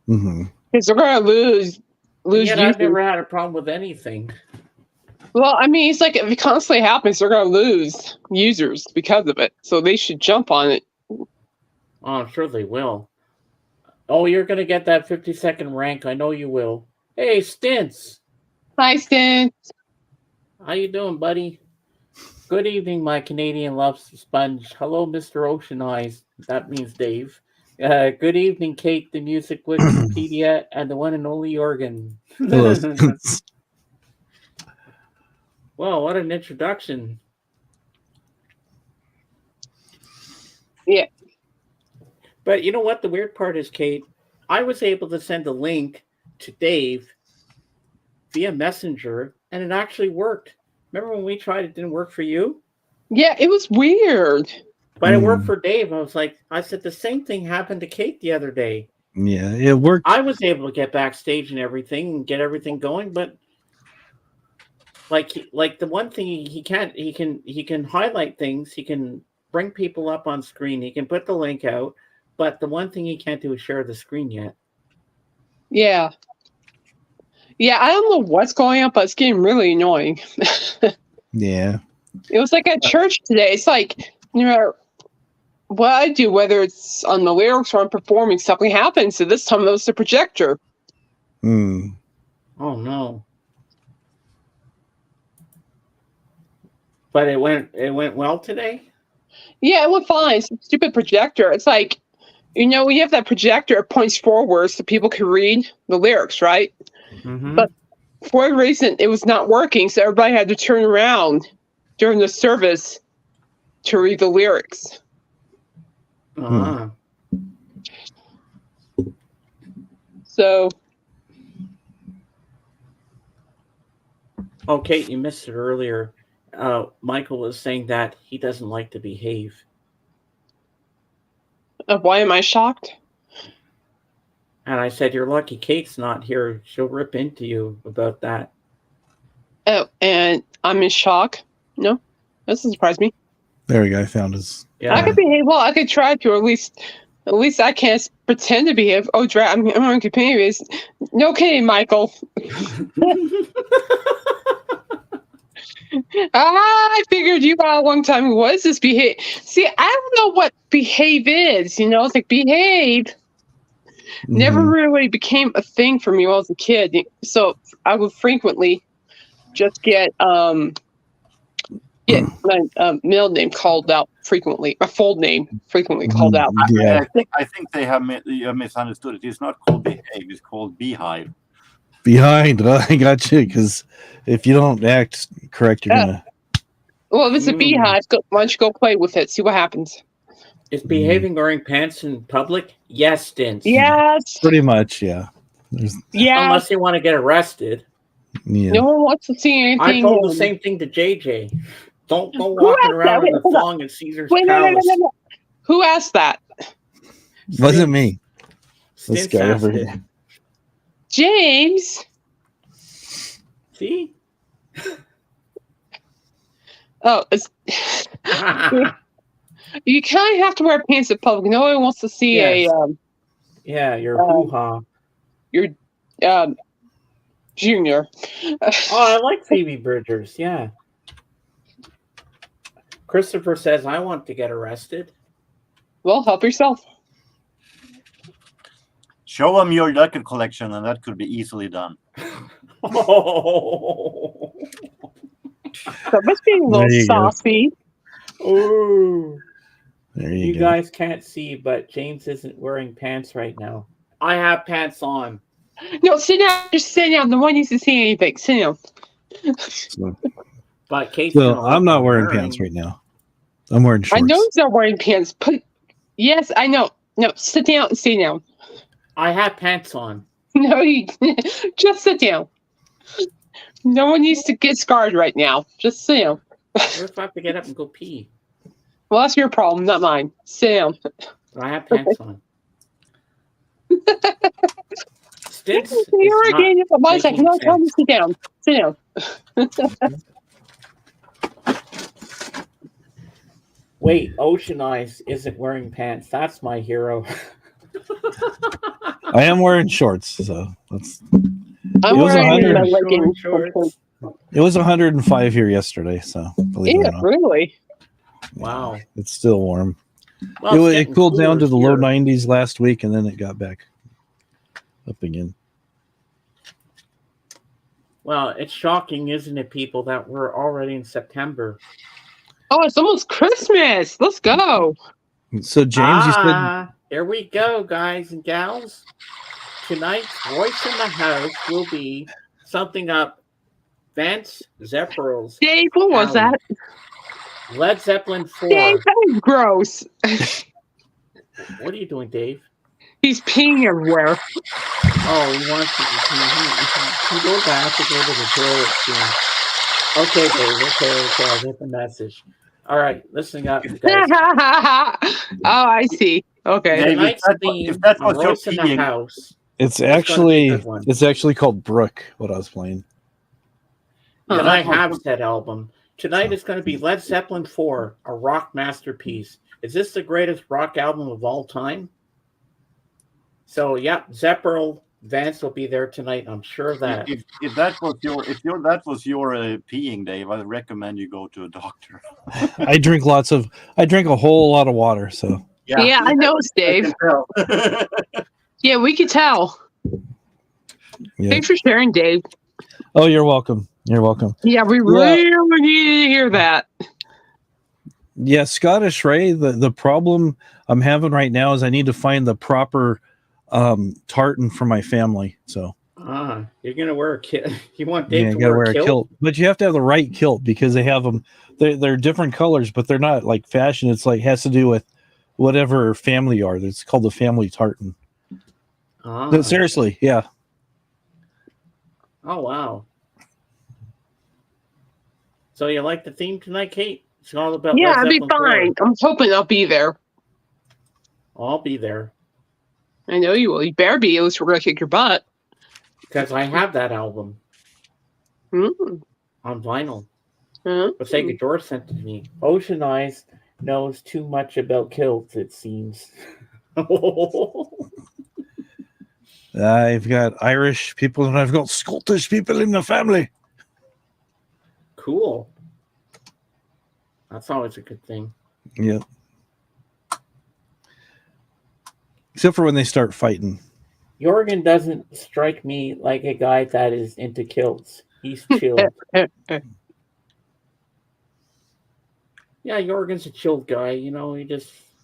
S10: Because they're going to lose
S1: Yet I've
S10: users.
S1: never had a problem with anything.
S10: Well, I mean, it's like if it constantly happens, they're going to lose users because of it. So they should jump on it.
S1: Oh, I'm sure they will. Oh, you're going to get that 50-second rank. I know you will. Hey, Stints.
S10: Hi, Stints.
S1: How you doing, buddy? Good evening, my Canadian lobster sponge. Hello, Mr. Ocean Eyes. That means Dave. Good evening, Kate, the music Wikipedia, and the one and only Organ. Well, what an introduction.
S10: Yeah.
S1: But you know what? The weird part is, Kate, I was able to send a link to Dave via Messenger, and it actually worked. Remember when we tried, it didn't work for you?
S10: Yeah, it was weird.
S1: But it worked for Dave. I said the same thing happened to Kate the other day.
S2: Yeah, it worked.
S1: I was able to get backstage and everything and get everything going, but like the one thing he can highlight things, he can bring people up on screen, he can put the link out, but the one thing he can't do is share the screen yet.
S10: Yeah. Yeah, I don't know what's going on, but it's getting really annoying.
S2: Yeah.
S10: It was like at church today. It's like, you know, what I do, whether it's on the lyrics or I'm performing, something happens. So this time it was the projector.
S2: Oh
S1: no. But it went well today?
S10: Yeah, it went fine. It's a stupid projector. It's like, you know, when you have that projector, it points forward so people can read the lyrics, right?
S1: Mm-hmm.
S10: But for whatever reason, it was not working. So everybody had to turn around during the service to read the lyrics. So.
S1: Oh, Kate, you missed it earlier. Michael was saying that he doesn't like to behave.
S10: Why am I shocked?
S1: And I said, you're lucky Kate's not here. She'll rip into you about that.
S10: Oh, and I'm in shock. No, that doesn't surprise me.
S2: There we go. I found his.
S1: Yeah.
S10: I could behave well. I could try to, or at least I can't pretend to behave. Oh, I'm on continue. No kidding, Michael. I figured you out a long time ago. What is this behave? See, I don't know what behave is. You know, it's like behave never really became a thing for me when I was a kid. So I would frequently just get my middle name called out frequently, a full name frequently called out.
S9: I think they have misunderstood it. It's not called behave; it's called beehive.
S2: Behind, I got you. Because if you don't act correct, you're gonna.
S10: Well, if it's a beehive, why don't you go play with it? See what happens.
S1: Is behaving wearing pants in public? Yes, Stints.
S10: Yes.
S2: Pretty much, yeah.
S10: Yeah.
S1: Unless you want to get arrested.
S2: Yeah.
S10: No one wants to see anything.
S1: I told the same thing to JJ. Don't go walking around with a thong at Caesar's Palace.
S10: No. Who asked that?
S2: Wasn't me.
S1: Stints
S2: This guy
S1: asked
S2: over
S1: it.
S2: here.
S10: James.
S1: See?
S10: Oh, it's you kind of have to wear pants in public. No one wants to see
S1: yeah, your hoo-ha.
S10: Your junior.
S1: Oh, I like Phoebe Bridgers, yeah. Christopher says, I want to get arrested.
S10: Well, help yourself.
S9: Show them your record collection, and that could be easily done.
S1: Oh,
S10: That must be a
S2: There
S10: little
S2: you go.
S10: saucy.
S1: ooh.
S2: There
S1: You
S2: you go.
S1: guys can't see, but James isn't wearing pants right now. I have pants on.
S10: No, sit down. Just sit down. No one needs to see anything. Sit down.
S2: So,
S1: But Kate's
S2: so
S1: gonna
S2: I'm
S1: look
S2: not
S1: I'm
S2: wearing pants right now. I'm wearing
S10: I
S2: shorts.
S10: know he's not wearing pants. Yes, I know. No, sit down and stay down.
S1: I have pants on.
S10: No, you just sit down. No one needs to get scarred right now. Just sit down.
S1: What if I have to get up and go pee?
S10: Well, that's your problem, not mine. Sit down.
S1: I have pants on. Stints is
S10: You're
S1: not
S10: again. One second.
S1: making
S10: No, tell me
S1: sense.
S10: to sit down. Sit down.
S1: Wait, Ocean Eyes isn't wearing pants. That's my hero.
S2: I am wearing shorts, so that's.
S10: I'm
S2: It was
S10: wearing
S2: 100
S10: my leggings.
S1: shorts.
S2: It was 105 here yesterday, so believe it
S10: Yeah,
S2: or not,
S10: really.
S1: Wow.
S2: it's still warm.
S1: Well, it's
S2: It
S1: getting
S2: cooled down to the
S1: cooler
S2: low
S1: here.
S2: 90s last week, and then it got back up again.
S1: Well, it's shocking, isn't it, people, that we're already in September.
S10: Oh, it's almost Christmas. Let's go.
S2: So James, you said
S1: Here we go, guys and gals. Tonight's voice in the house will be something up Vance Zephyros.
S10: Dave, what was
S1: Alley.
S10: that?
S1: Led Zeppelin 4.
S10: Dave, that is gross.
S1: What are you doing, Dave?
S10: He's peeing everywhere.
S1: Oh, he wants to. He goes to have to go to the toilet soon. Okay, Dave. Okay. I get the message. All right, listen up, you guys.
S10: Oh, I see. Okay.
S9: Dave,
S1: Tonight's
S9: if
S1: theme
S9: that
S1: on
S9: was your
S1: Voice in the
S9: peeing-
S1: House.
S2: it's
S1: gonna be a
S2: actually
S1: good one.
S2: called Brook. What I was playing.
S1: And I have that album. Tonight is going to be Led Zeppelin 4, a rock masterpiece. Is this the greatest rock album of all time? So, yeah, Zeppel Vance will be there tonight. I'm sure of that.
S9: If that was your peeing, Dave, I recommend you go to a doctor.
S2: I drink a whole lot of water, so
S10: Yeah, I know, Dave. Yeah, we could tell.
S2: yeah.
S10: Thanks for sharing, Dave.
S2: Oh, you're welcome. You're welcome.
S10: Yeah, we really needed to hear that.
S2: Yeah, Scottish Ray, the problem I'm having right now is I need to find the proper tartan for my family. So
S1: You're going to wear a kilt. You want
S2: yeah,
S1: Dave
S2: you
S1: to
S2: gotta
S1: wear
S2: wear
S1: a kilt?
S2: but you have to have the right kilt because they have them. They're different colors, but they're not like fashion. It's like has to do with whatever family you are. It's called the family tartan. No, seriously, yeah.
S1: Oh, wow. So you like the theme tonight, Kate? It's all about
S10: Yeah,
S1: Led
S10: I'll be
S1: Zeppelin 4.
S10: fine. I'm hoping I'll be there.
S1: I'll be there
S10: I know you will. You better be, else we're going to kick your butt.
S1: because I have that album
S10: Mm.
S1: on vinyl.
S10: Mm.
S1: But Sega George sent it to me. Ocean Eyes knows too much about kilts, it seems.
S2: I've got Irish people and I've got Scottish people in the family.
S1: Cool. That's always a good thing.
S2: Yeah. Except for when they start fighting.
S1: Jorgen doesn't strike me like a guy that is into kilts. He's chilled. Yeah, Jorgen's a chilled guy. You know,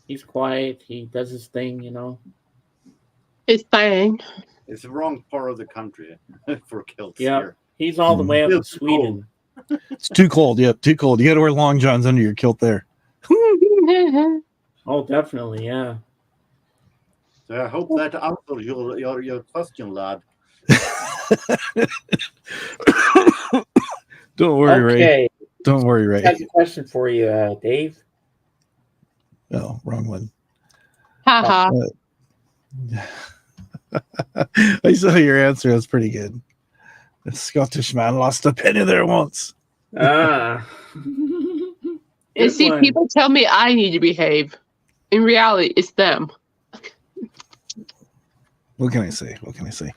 S1: he's quiet. He does his thing. You know.
S10: His thing.
S9: It's the wrong part of the country for kilts.
S1: Yeah,
S9: Here.
S1: he's all the way up in
S9: Feels
S1: Sweden.
S2: It's too cold. Yep, too cold. You got to wear long johns under your kilt there.
S1: Oh, definitely. Yeah.
S9: So I hope that answers your question, lad.
S2: Don't worry, Ray.
S1: Okay.
S2: Don't worry,
S1: I
S2: Ray.
S1: have a question for you, Dave.
S2: Oh, wrong one.
S10: Haha.
S2: I saw your answer. That's pretty good. The Scottish man lost a penny there once.
S10: And
S1: Good
S10: see,
S1: one.
S10: people tell me I need to behave. In reality, it's them.
S2: What can I say? What can I say?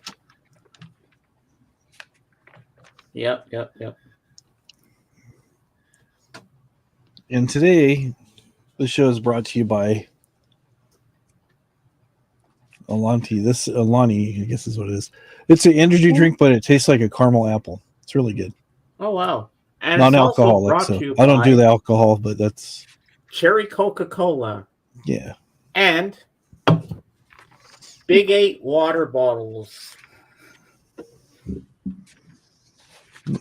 S1: Yep.
S2: And today, the show is brought to you by Alani, I guess is what it is. It's an energy drink, but it tastes like a caramel apple. It's really good.
S1: Oh wow! And it's also
S2: Non-alcoholic,
S1: brought
S2: so
S1: to you
S2: I don't do
S1: by
S2: the alcohol, but that's
S1: Cherry Coca-Cola
S2: yeah.
S1: and Big 8 water bottles.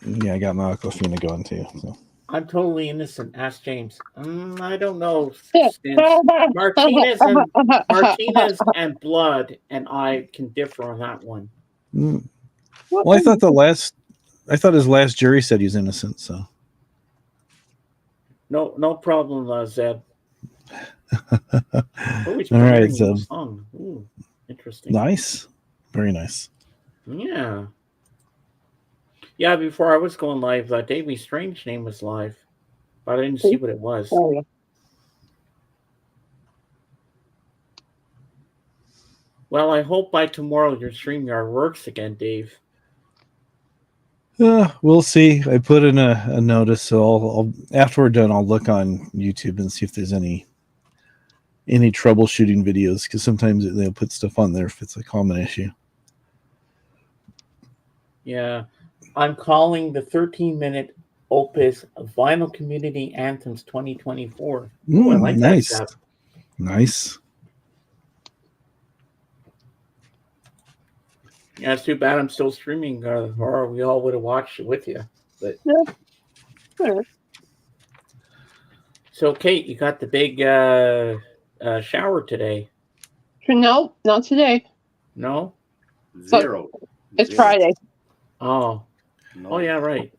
S2: Yeah, I got my Aquafina going too. So.
S1: I'm totally innocent. Ask James. I don't know. Since Martinez and Blood and I can differ on that one.
S2: Well, I thought his last jury said he's innocent. So
S1: no problem, Zeb.
S2: All right, Zeb.
S1: Ooh, interesting.
S2: Nice, very nice.
S1: Yeah. Yeah, before I was going live, Davey Strange name was live, but I didn't see what it was.
S10: Oh, yeah.
S1: Well, I hope by tomorrow your StreamYard works again, Dave.
S2: We'll see. I put in a notice, so I'll after we're done, I'll look on YouTube and see if there's any troubleshooting videos, because sometimes they'll put stuff on there if it's a common issue.
S1: Yeah. I'm calling the 13-minute Opus Vinyl Community Anthems 2024. Ooh, I like
S2: nice.
S1: that stuff.
S2: Nice.
S1: Yeah, it's too bad I'm still streaming, or we all would have watched it with you. But So, Kate, you got the big shower today?
S10: No, not today.
S1: No?
S9: Zero.
S10: It's Friday.
S1: Oh.
S9: No.
S1: Oh, yeah, right.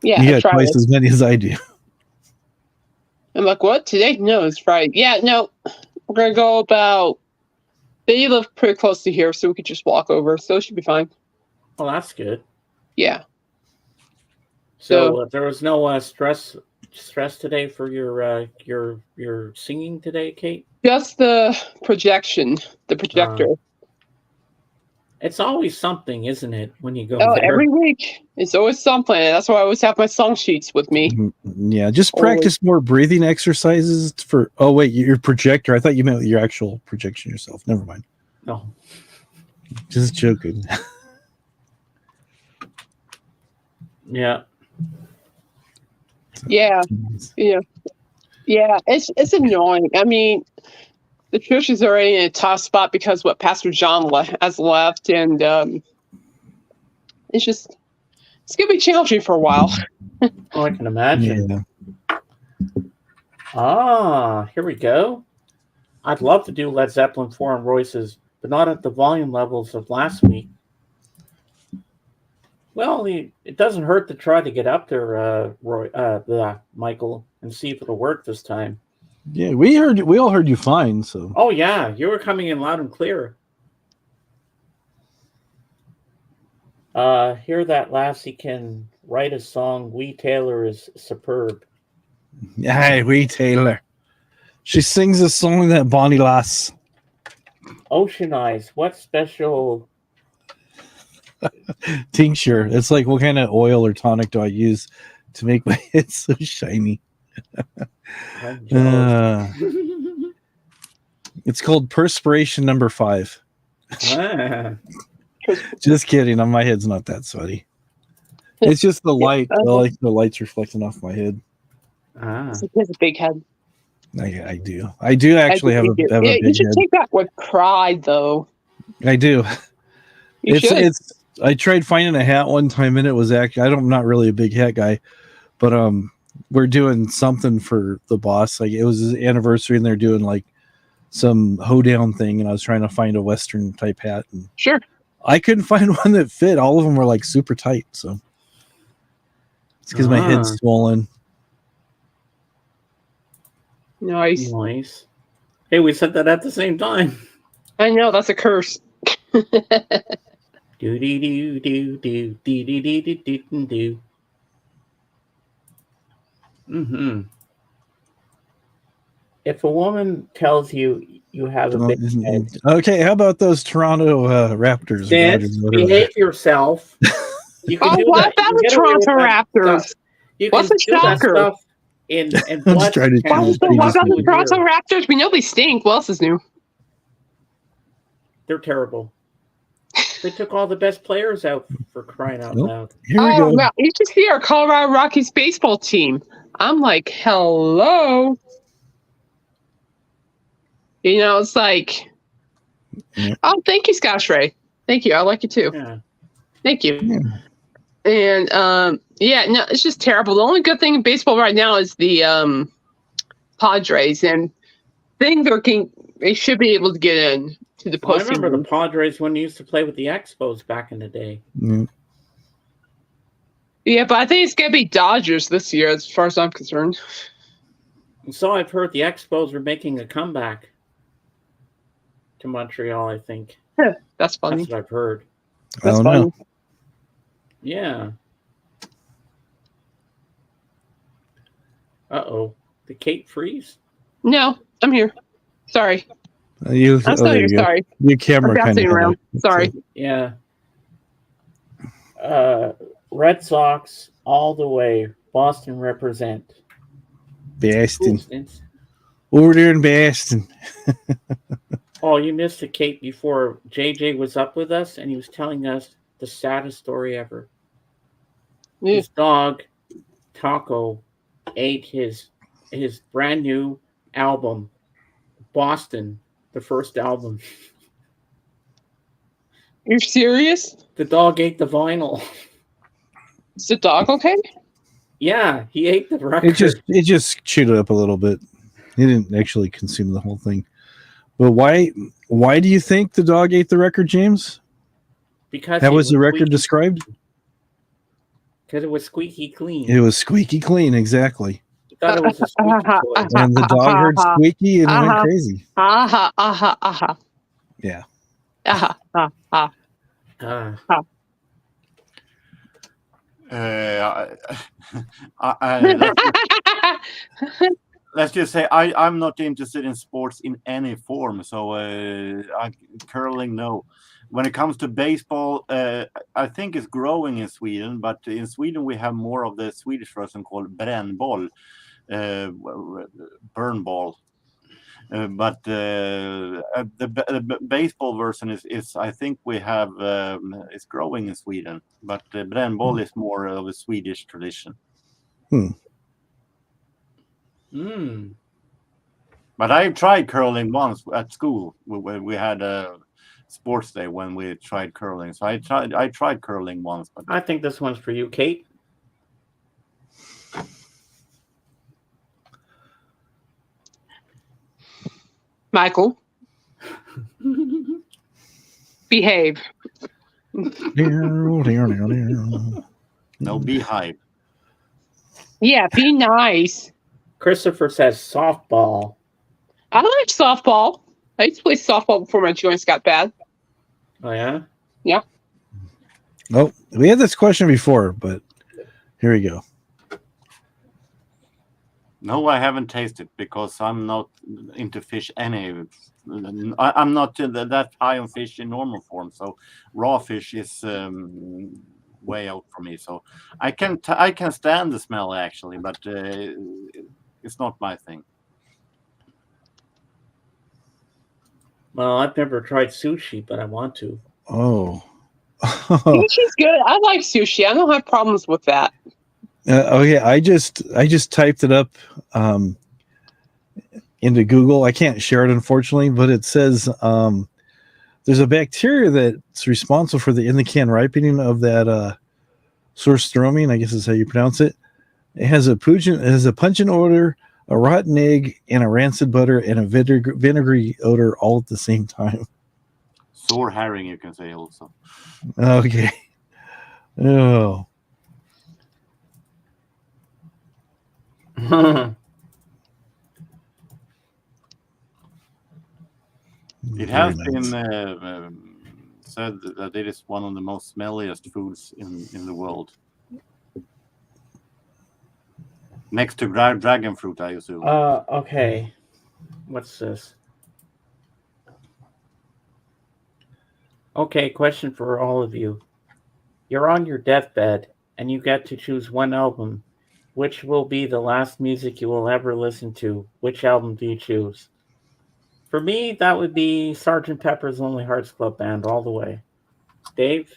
S10: Yeah,
S2: You
S10: it's
S2: got
S10: Friday.
S2: twice as many as I do.
S10: I'm like, what? Today? No, it's Friday. Yeah, no. We're going to go about... They live pretty close to here, so we could just walk over. So it should be fine.
S1: Oh, that's good.
S10: Yeah.
S1: So there was no stress today for your singing today, Kate?
S10: Just the projection, the projector.
S1: It's always something, isn't it, when you go
S10: Oh,
S1: there?
S10: every week. It's always something. That's why I always have my song sheets with me.
S2: Yeah, just practice more breathing exercises for. Oh wait, your projector. I thought you meant your actual projection yourself. Never mind.
S1: No.
S2: Just joking.
S1: Yeah.
S10: Yeah. It's annoying. I mean, the church is already in a tough spot because Pastor John has left, and it's gonna be challenging for a while.
S1: Oh, I can imagine.
S2: Yeah.
S1: Here we go. I'd love to do Led Zeppelin 4 and Royce's, but not at the volume levels of last week. Well, it doesn't hurt to try to get up there, Michael, and see if it'll work this time.
S2: Yeah, we all heard you fine. So.
S1: Oh yeah, you were coming in loud and clear. Hear that lassie can write a song. Wee Taylor is superb.
S2: Hey, Wee Taylor. She sings a song that Bonnie Lass.
S1: Ocean Eyes. What special
S2: tincture? It's like, what kind of oil or tonic do I use to make my head so shiny? It's called Perspiration Number 5. Just kidding. My head's not that sweaty. It's just the light. The light's reflecting off my head.
S10: He has a big head.
S2: I do. I do actually have a big head.
S10: You should take that with pride, though.
S2: I do.
S10: You should.
S2: I tried finding a hat one time, and it was actually. I'm not really a big hat guy, but we're doing something for the boss. Like, it was his anniversary, and they're doing like some hoedown thing, and I was trying to find a Western type hat. And
S10: sure.
S2: I couldn't find one that fit. All of them were like super tight, so it's because my head's swollen.
S10: Nice.
S1: Hey, we said that at the same time.
S10: I know, that's a curse.
S1: Do do do do do do do do do do do. Mm-hmm. If a woman tells you you have a big head,
S2: okay, how about those Toronto Raptors?
S1: Behave yourself. You can do
S10: what about the Toronto Raptors? What's a shocker?
S1: In
S10: what about the Toronto Raptors? We know they stink. What else is new?
S1: They're terrible. They took all the best players out for crying out loud.
S2: Here we
S10: Oh,
S2: go.
S10: man, you should see our Colorado Rockies baseball team. I'm like, hello. You know, it's like,
S2: Yeah.
S10: oh, thank you, Scotch Ray. Thank you. I like you too.
S1: Yeah.
S10: Thank you.
S2: Yeah.
S10: And yeah, no, it's just terrible. The only good thing in baseball right now is the Padres, and they should be able to get in to the
S1: Well, I remember the
S10: postseason.
S1: Padres when they used to play with the Expos back in the day.
S2: Mm.
S10: Yeah, but I think it's gonna be Dodgers this year, as far as I'm concerned.
S1: And so I've heard the Expos are making a comeback to Montreal, I think.
S10: That's funny.
S1: That's what I've heard.
S2: I
S10: That's
S2: don't
S10: funny.
S2: know.
S1: Yeah. Uh-oh. Did Kate freeze?
S10: No, I'm here. Sorry.
S2: You,
S10: I'm still
S2: there
S10: here.
S2: you go.
S10: Sorry.
S2: Your camera
S10: I'm
S2: kind
S10: bouncing
S2: of
S10: around. Sorry.
S1: Yeah. Red Sox all the way. Boston represent.
S2: Boston.
S1: Boston's.
S2: Over there in Boston.
S1: Oh, you missed it, Kate, before JJ was up with us, and he was telling us the saddest story ever.
S10: Yeah.
S1: His dog, Taco, ate his brand new album, Boston, the first album.
S10: You're serious?
S1: The dog ate the vinyl.
S10: Is the dog okay?
S1: Yeah, he ate the record.
S2: It just chewed it up a little bit. He didn't actually consume the whole thing. But why do you think the dog ate the record, James?
S1: Because
S2: How
S1: it
S2: was the record
S1: squeaky-
S2: described?
S1: Because it was squeaky clean.
S2: It was squeaky clean, exactly.
S1: He thought it was a squeaky toy.
S2: And the dog heard squeaky and went crazy.
S10: Aha, aha, aha.
S2: Yeah.
S10: Aha, aha.
S9: Let's just say I'm not interested in sports in any form. So curling, no. When it comes to baseball, I think it's growing in Sweden, but in Sweden we have more of the Swedish version called brännboll, burn ball. But the baseball version is I think we have is growing in Sweden, but brännboll is more of a Swedish tradition. But I tried curling once at school. We had a sports day when we tried curling, so I tried curling once. But
S1: I think this one's for you, Kate.
S10: Michael. Behave.
S9: No beehive.
S10: Yeah, be nice.
S1: Christopher says softball.
S10: I like softball. I used to play softball before my joints got bad.
S1: Oh, yeah?
S10: Yeah.
S2: Oh, we had this question before, but here we go.
S9: No, I haven't tasted because I'm not into fish any. I'm not that high on fish in normal form, so raw fish is way out for me. So I can stand the smell actually, but it's not my thing.
S1: Well, I've never tried sushi, but I want to.
S2: Oh.
S10: Sushi's good. I like sushi. I don't have problems with that.
S2: Okay, I just typed it up into Google. I can't share it unfortunately, but it says there's a bacteria that's responsible for the in the can ripening of that surströmming, I guess is how you pronounce it. It has a pungent odor, a rotten egg, and a rancid butter and a vinegary odor all at the same time.
S9: Sour herring, you can say also.
S2: Okay. Oh.
S9: It has been said that it is one of the most smelliest foods in the world. Next to dragon fruit, I assume.
S1: Okay. What's this? Okay, question for all of you. You're on your deathbed, and you get to choose one album. Which will be the last music you will ever listen to? Which album do you choose? For me, that would be Sgt. Pepper's Lonely Hearts Club Band all the way. Dave,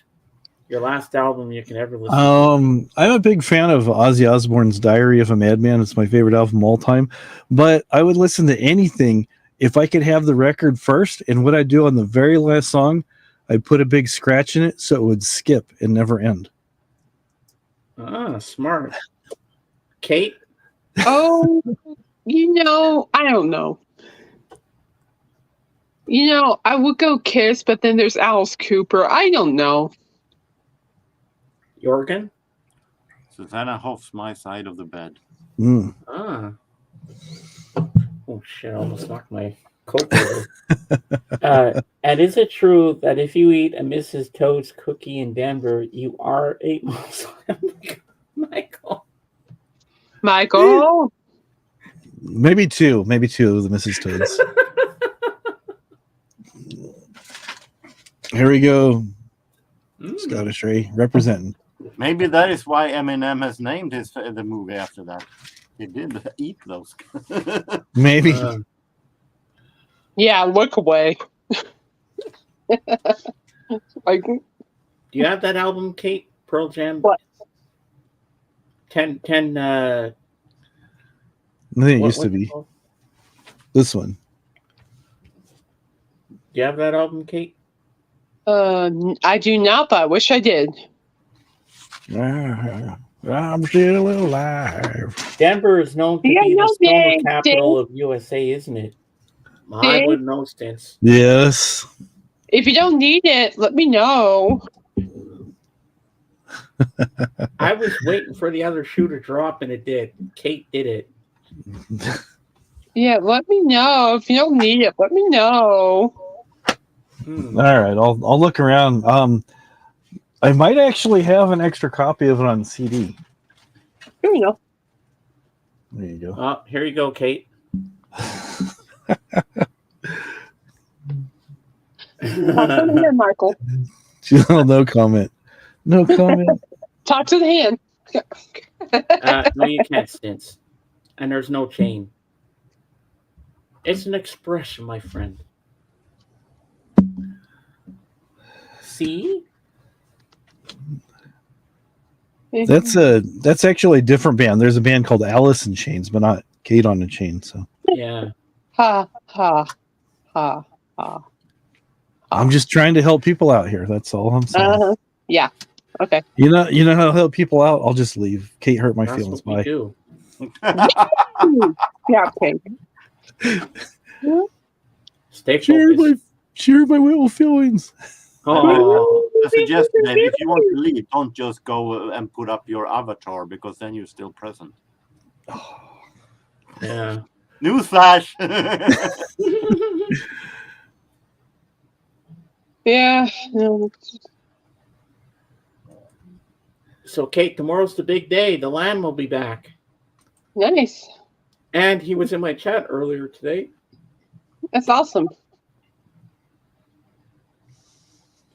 S1: your last album you can ever listen to.
S2: I'm a big fan of Ozzy Osbourne's Diary of a Madman. It's my favorite album of all time. But I would listen to anything if I could have the record first. And what I'd do on the very last song, I'd put a big scratch in it so it would skip and never end.
S1: Ah, smart. Kate?
S10: Oh, I don't know. I would go Kiss, but then there's Alice Cooper. I don't know.
S1: Jorgen?
S9: Susanna Hoff's My Side of the Bed.
S1: Ah. Oh, shit, I almost knocked my Coke over. And is it true that if you eat a Mrs. Toad's cookie in Denver, you are a Muslim?
S10: Michael?
S2: Maybe two of the Mrs. Toads. Here we go. Scottish Ray representing.
S9: Maybe that is why Eminem has named the movie after that. He did eat those.
S2: Maybe.
S10: Yeah, look away. Like,
S1: do you have that album, Kate? Pearl Jam?
S10: What?
S1: 10
S2: I think it used to be. This one.
S1: Do you have that album, Kate?
S10: I do not, but I wish I did.
S2: I'm still alive.
S1: Denver is known to be the snow capital of USA, isn't it? I wouldn't know, Stins.
S2: Yes.
S10: If you don't need it, let me know.
S1: I was waiting for the other shoe to drop, and it did. Kate did it.
S10: Yeah, let me know. If you don't need it, let me know.
S2: All right, I'll look around. I might actually have an extra copy of it on CD.
S10: Here you go.
S2: There you go.
S1: Oh, here you go, Kate.
S10: Here, Michael.
S2: No comment. No comment.
S10: Talk to the hand.
S1: No, you can't, Stins. And there's no chain. It's an expression, my friend. See?
S2: That's actually a different band. There's a band called Alice in Chains, but not Kate on the Chain. So
S1: yeah.
S10: Ha ha ha ha.
S2: I'm just trying to help people out here. That's all I'm saying.
S10: Yeah. Okay.
S2: You know how to help people out. I'll just leave. Kate hurt my
S1: That's
S2: feelings.
S1: what we
S2: Bye.
S1: do.
S10: Yeah. Okay.
S1: Stay
S2: focused. Share my little feelings.
S1: Oh.
S9: A suggestion, maybe if you want to leave, don't just go and put up your avatar because then you're still present.
S1: Yeah.
S9: Newsflash.
S10: Yeah. No.
S1: So, Kate, tomorrow's the big day. The Lamb will be back.
S10: Nice.
S1: And he was in my chat earlier today.
S10: That's awesome.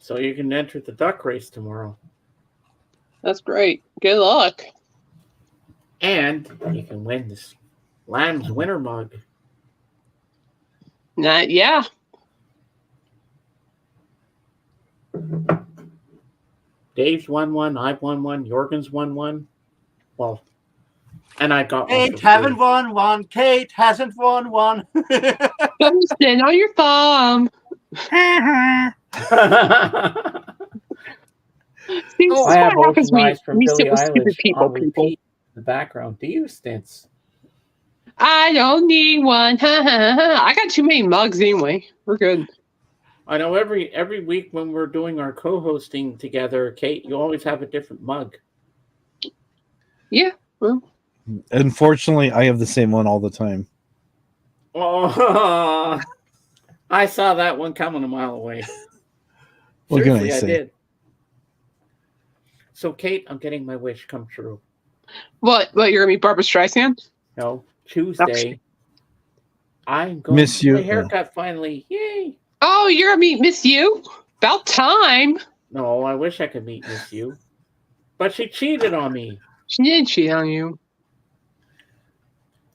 S1: So you can enter the duck race tomorrow.
S10: That's great. Good luck.
S1: And you can win this Lamb's winter mug.
S10: Yeah.
S1: Dave's won one. I've won one. Jorgen's won one. Well, and I got
S9: Kate haven't won one. Kate hasn't won one.
S10: Don't stand on your thumb. See,
S1: Oh, I have
S10: what happens
S1: Ocean Eyes from
S10: we
S1: Billie
S10: sit with stupid
S1: Eilish
S10: people.
S1: on repeat in the background. Do you, Stins?
S10: I don't need one. I got too many mugs anyway. We're good.
S1: I know every week when we're doing our co-hosting together, Kate, you always have a different mug.
S10: Yeah. Well.
S2: Unfortunately, I have the same one all the time.
S1: Oh, I saw that one coming a mile away.
S2: What can I
S1: Seriously,
S2: say?
S1: I did. So, Kate, I'm getting my wish come true.
S10: What? You're gonna be Barbara Streisand?
S1: No, Tuesday. I'm going
S2: Miss
S1: to
S2: you.
S1: my haircut finally. Yay!
S10: Oh, you're gonna meet Miss You? About time.
S1: No, I wish I could meet Miss You, but she cheated on me.
S10: She did cheat on you.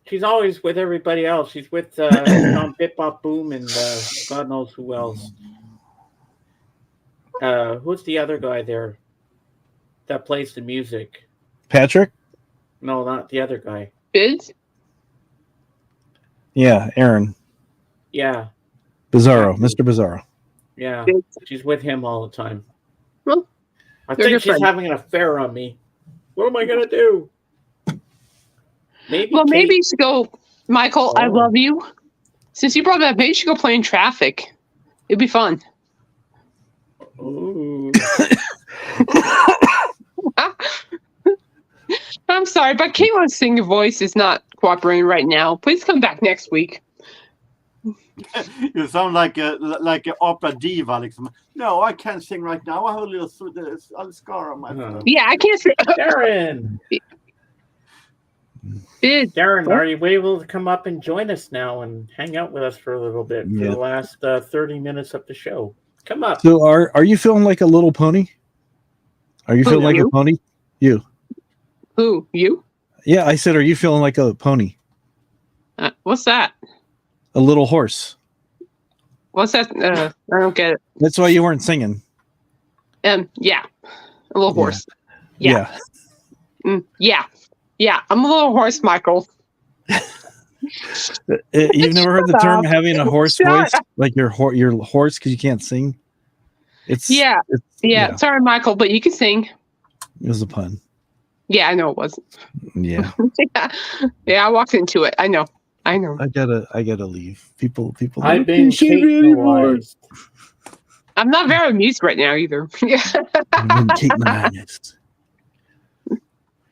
S1: She's always with everybody else. She's with on Bip Bop Boom and God knows who else. Who's the other guy there that plays the music?
S2: Patrick?
S1: No, not the other guy.
S10: Biz?
S2: Yeah, Aaron.
S1: Yeah.
S2: Bizarro, Mr. Bizarro.
S1: Yeah.
S10: Biz.
S1: She's with him all the time.
S10: Well,
S1: I
S10: they're
S1: think
S10: good
S1: she's
S10: friends.
S1: having an affair on me. What am I gonna do? Maybe.
S10: Well, maybe
S1: Kate-
S10: you should go, Michael. I
S1: Oh.
S10: love you. Since you brought that up, maybe you should go play in traffic. It'd be fun.
S1: Ooh.
S10: I'm sorry, but Caitlin's singing voice is not cooperating right now. Please come back next week.
S9: You sound like a opera diva. Liksom. No, I can't sing right now. I have a little scar on my throat.
S10: Yeah, I can't say.
S1: Darren.
S10: Biz.
S1: Darren, are you able to come up and join us now and hang out with us for a little bit for
S2: Yeah.
S1: the last 30 minutes of the show? Come up.
S2: So are you feeling like a little pony? Are you
S10: Who,
S2: feeling like
S10: you?
S2: a pony? You.
S10: Who? You?
S2: Yeah, I said, are you feeling like a pony?
S10: What's that?
S2: A little horse.
S10: What's that? I don't get it.
S2: That's why you weren't singing.
S10: Yeah, a little
S2: Yeah.
S10: horse. Yeah.
S2: Yeah.
S10: Yeah. I'm a little horse, Michael.
S2: You've never heard the
S10: Shut
S2: term
S10: up.
S2: having a hoarse
S10: Shut
S2: voice?
S10: up.
S2: Like your horse because you can't sing?
S10: Yeah.
S2: It's,
S10: Yeah. Sorry, Michael, but you can sing.
S2: It was a pun.
S10: Yeah, I know it wasn't.
S2: Yeah.
S10: Yeah, I walked into it. I know.
S2: I gotta leave. People
S1: I've been Kate-wise.
S10: I'm not very amused right now either.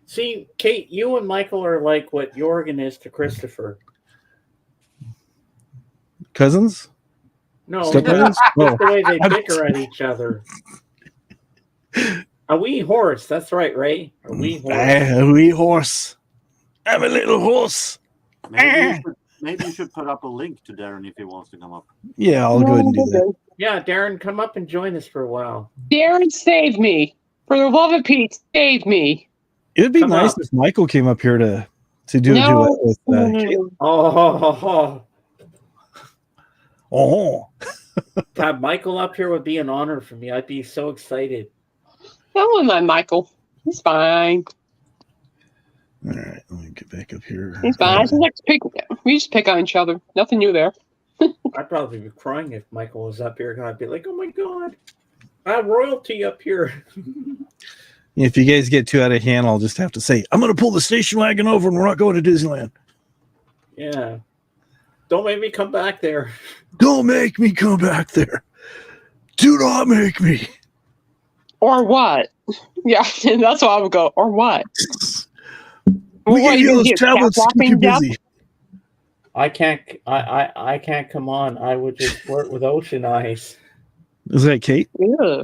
S1: See, Kate, you and Michael are like what Jorgen is to Christopher.
S2: Cousins?
S1: No,
S2: Step
S1: just
S2: brothers?
S1: the way they
S2: Oh.
S1: bicker at each other. A wee horse. That's right, Ray. A wee horse.
S2: A wee horse. I'm a little horse.
S9: Maybe you should put up a link to Darren if he wants to come up.
S2: Yeah, I'll go ahead and do that.
S1: Yeah, Darren, come up and join us for a while.
S10: Darren, save me. For the love of Pete, save me.
S2: It would be
S1: Come
S2: nice
S1: up.
S2: if Michael came up here to do a duet with Kate.
S1: Oh,
S2: Oh,
S1: to have Michael up here would be an honor for me. I'd be so excited.
S10: That was my Michael. He's fine.
S2: all right. Let me get back up here.
S10: He's fine. I just like to pick. We just pick on each other. Nothing new there.
S1: I'd probably be crying if Michael was up here. I'd be like, "Oh my god, I have royalty up here."
S2: If you guys get too out of hand, I'll just have to say, I'm going to pull the station wagon over and we're not going to Disneyland.
S1: Yeah, don't make me come back there.
S2: Don't make me come back there. Do not make me.
S10: Or what? Yeah, that's what I would go. Or what?
S2: We
S10: What,
S2: gave
S10: you
S2: you those
S10: get
S2: tablets to keep
S10: catwalking
S2: you
S10: down?
S2: busy.
S1: I can't. I can't come on. I would just flirt with Ocean Eyes.
S2: Is that Kate?
S10: Yeah.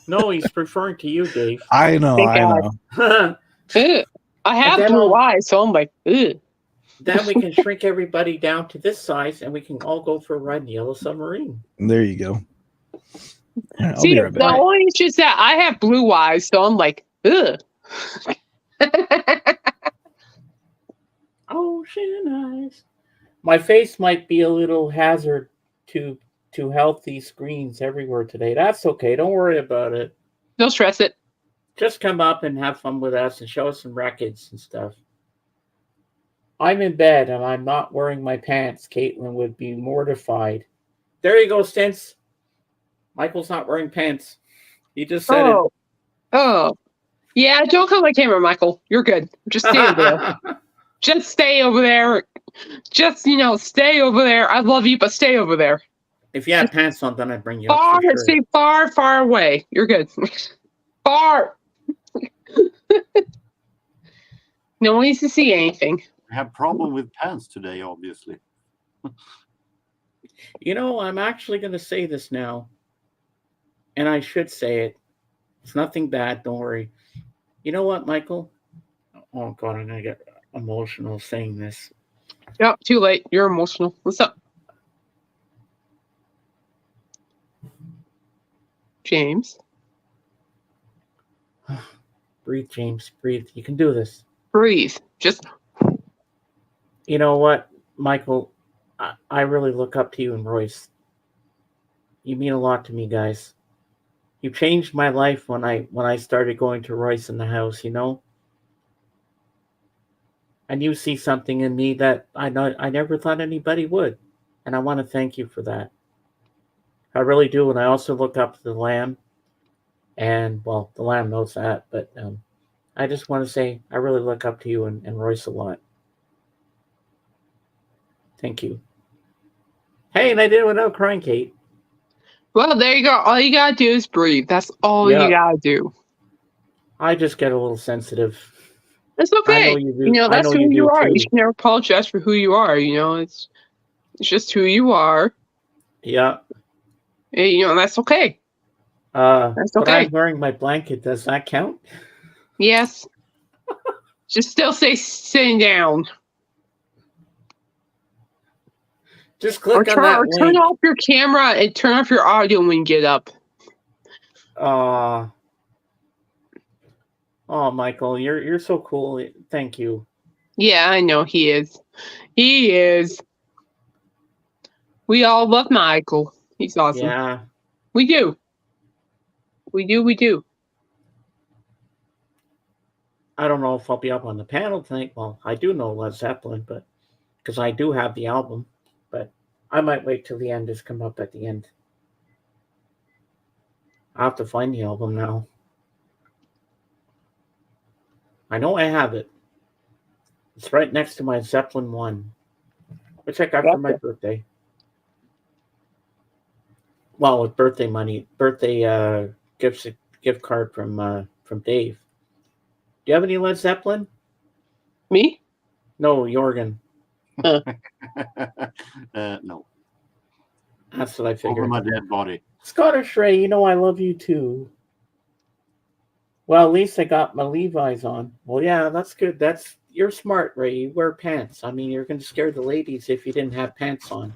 S1: No, he's referring to you, Dave.
S2: I know.
S10: Thank
S2: I
S10: God.
S2: know.
S10: Ugh. I have
S1: then
S10: blue
S1: I'll-
S10: eyes, so I'm like, ugh.
S1: Then we can shrink everybody down to this size, and we can all go for a ride in the Yellow Submarine.
S2: There you go. Yeah, I'll
S10: See,
S2: be right
S10: the
S2: back.
S10: only issue is that I have blue eyes, so I'm like, ugh.
S1: Ocean Eyes. My face might be a little hazard to healthy screens everywhere today. That's okay. Don't worry about it.
S10: Don't stress it.
S1: Just come up and have fun with us and show us some records and stuff. I'm in bed and I'm not wearing my pants. Caitlin would be mortified. There you go, Stints. Michael's not wearing pants. He just said
S10: Oh. Oh. Yeah, don't come on camera, Michael. You're good. Just stay over there.
S1: it.
S10: Just stay over there. Just, stay over there. I love you, but stay over there.
S1: If you had pants on, then I'd bring you up
S10: Far,
S1: for sure.
S10: stay far, far away. You're good. Far. No one needs to see anything.
S9: I have problem with pants today, obviously.
S1: I'm actually going to say this now, and I should say it. It's nothing bad. Don't worry. You know what, Michael? Oh, God, I'm going to get emotional saying this.
S10: Yep, too late. You're emotional. What's up? James.
S1: Breathe, James. Breathe. You can do this.
S10: Breathe. Just
S1: You know what, Michael? I really look up to you and Royce. You mean a lot to me, guys. You changed my life when I started going to Royce in the house, you know? And you see something in me that I never thought anybody would. And I want to thank you for that. I really do. And I also look up to the Lamb. And, well, the Lamb knows that. But I just want to say I really look up to you and Royce a lot. Thank you. Hey, and I did it without crying, Kate.
S10: Well, there you go. All you gotta do is breathe. That's all you gotta do.
S1: I just get a little sensitive.
S10: It's okay.
S1: I know you do.
S10: That's who
S1: you
S10: you are.
S1: too.
S10: You should never apologize for who you are. It's just who you are.
S1: Yeah.
S10: And, that's okay. That's
S1: But
S10: okay.
S1: I'm wearing my blanket. Does that count?
S10: Yes. Just still say sitting down.
S1: Just click on
S10: or
S1: that
S10: turn
S1: link.
S10: off your camera and turn off your audio when you get up.
S1: Oh, Michael, you're so cool. Thank you.
S10: Yeah, I know he is. He is. We all love Michael. He's awesome.
S1: Yeah.
S10: We do. We do.
S1: I don't know if I'll be up on the panel tonight. Well, I do know Led Zeppelin, but because I do have the album, but I might wait till the end. Just come up at the end. I have to find the album now. I know I have it. It's right next to my Zeppelin 1, which I got for my birthday. Well, with birthday money, gift card from Dave. Do you have any Led Zeppelin?
S10: Me?
S1: No, Jorgen.
S9: No.
S1: That's what I
S9: Over
S1: figured.
S9: my dead body.
S1: Scottish Ray, I love you too. Well, at least I got my Levi's on. Well, yeah, that's good. You're smart, Ray. You wear pants. I mean, you're going to scare the ladies if you didn't have pants on.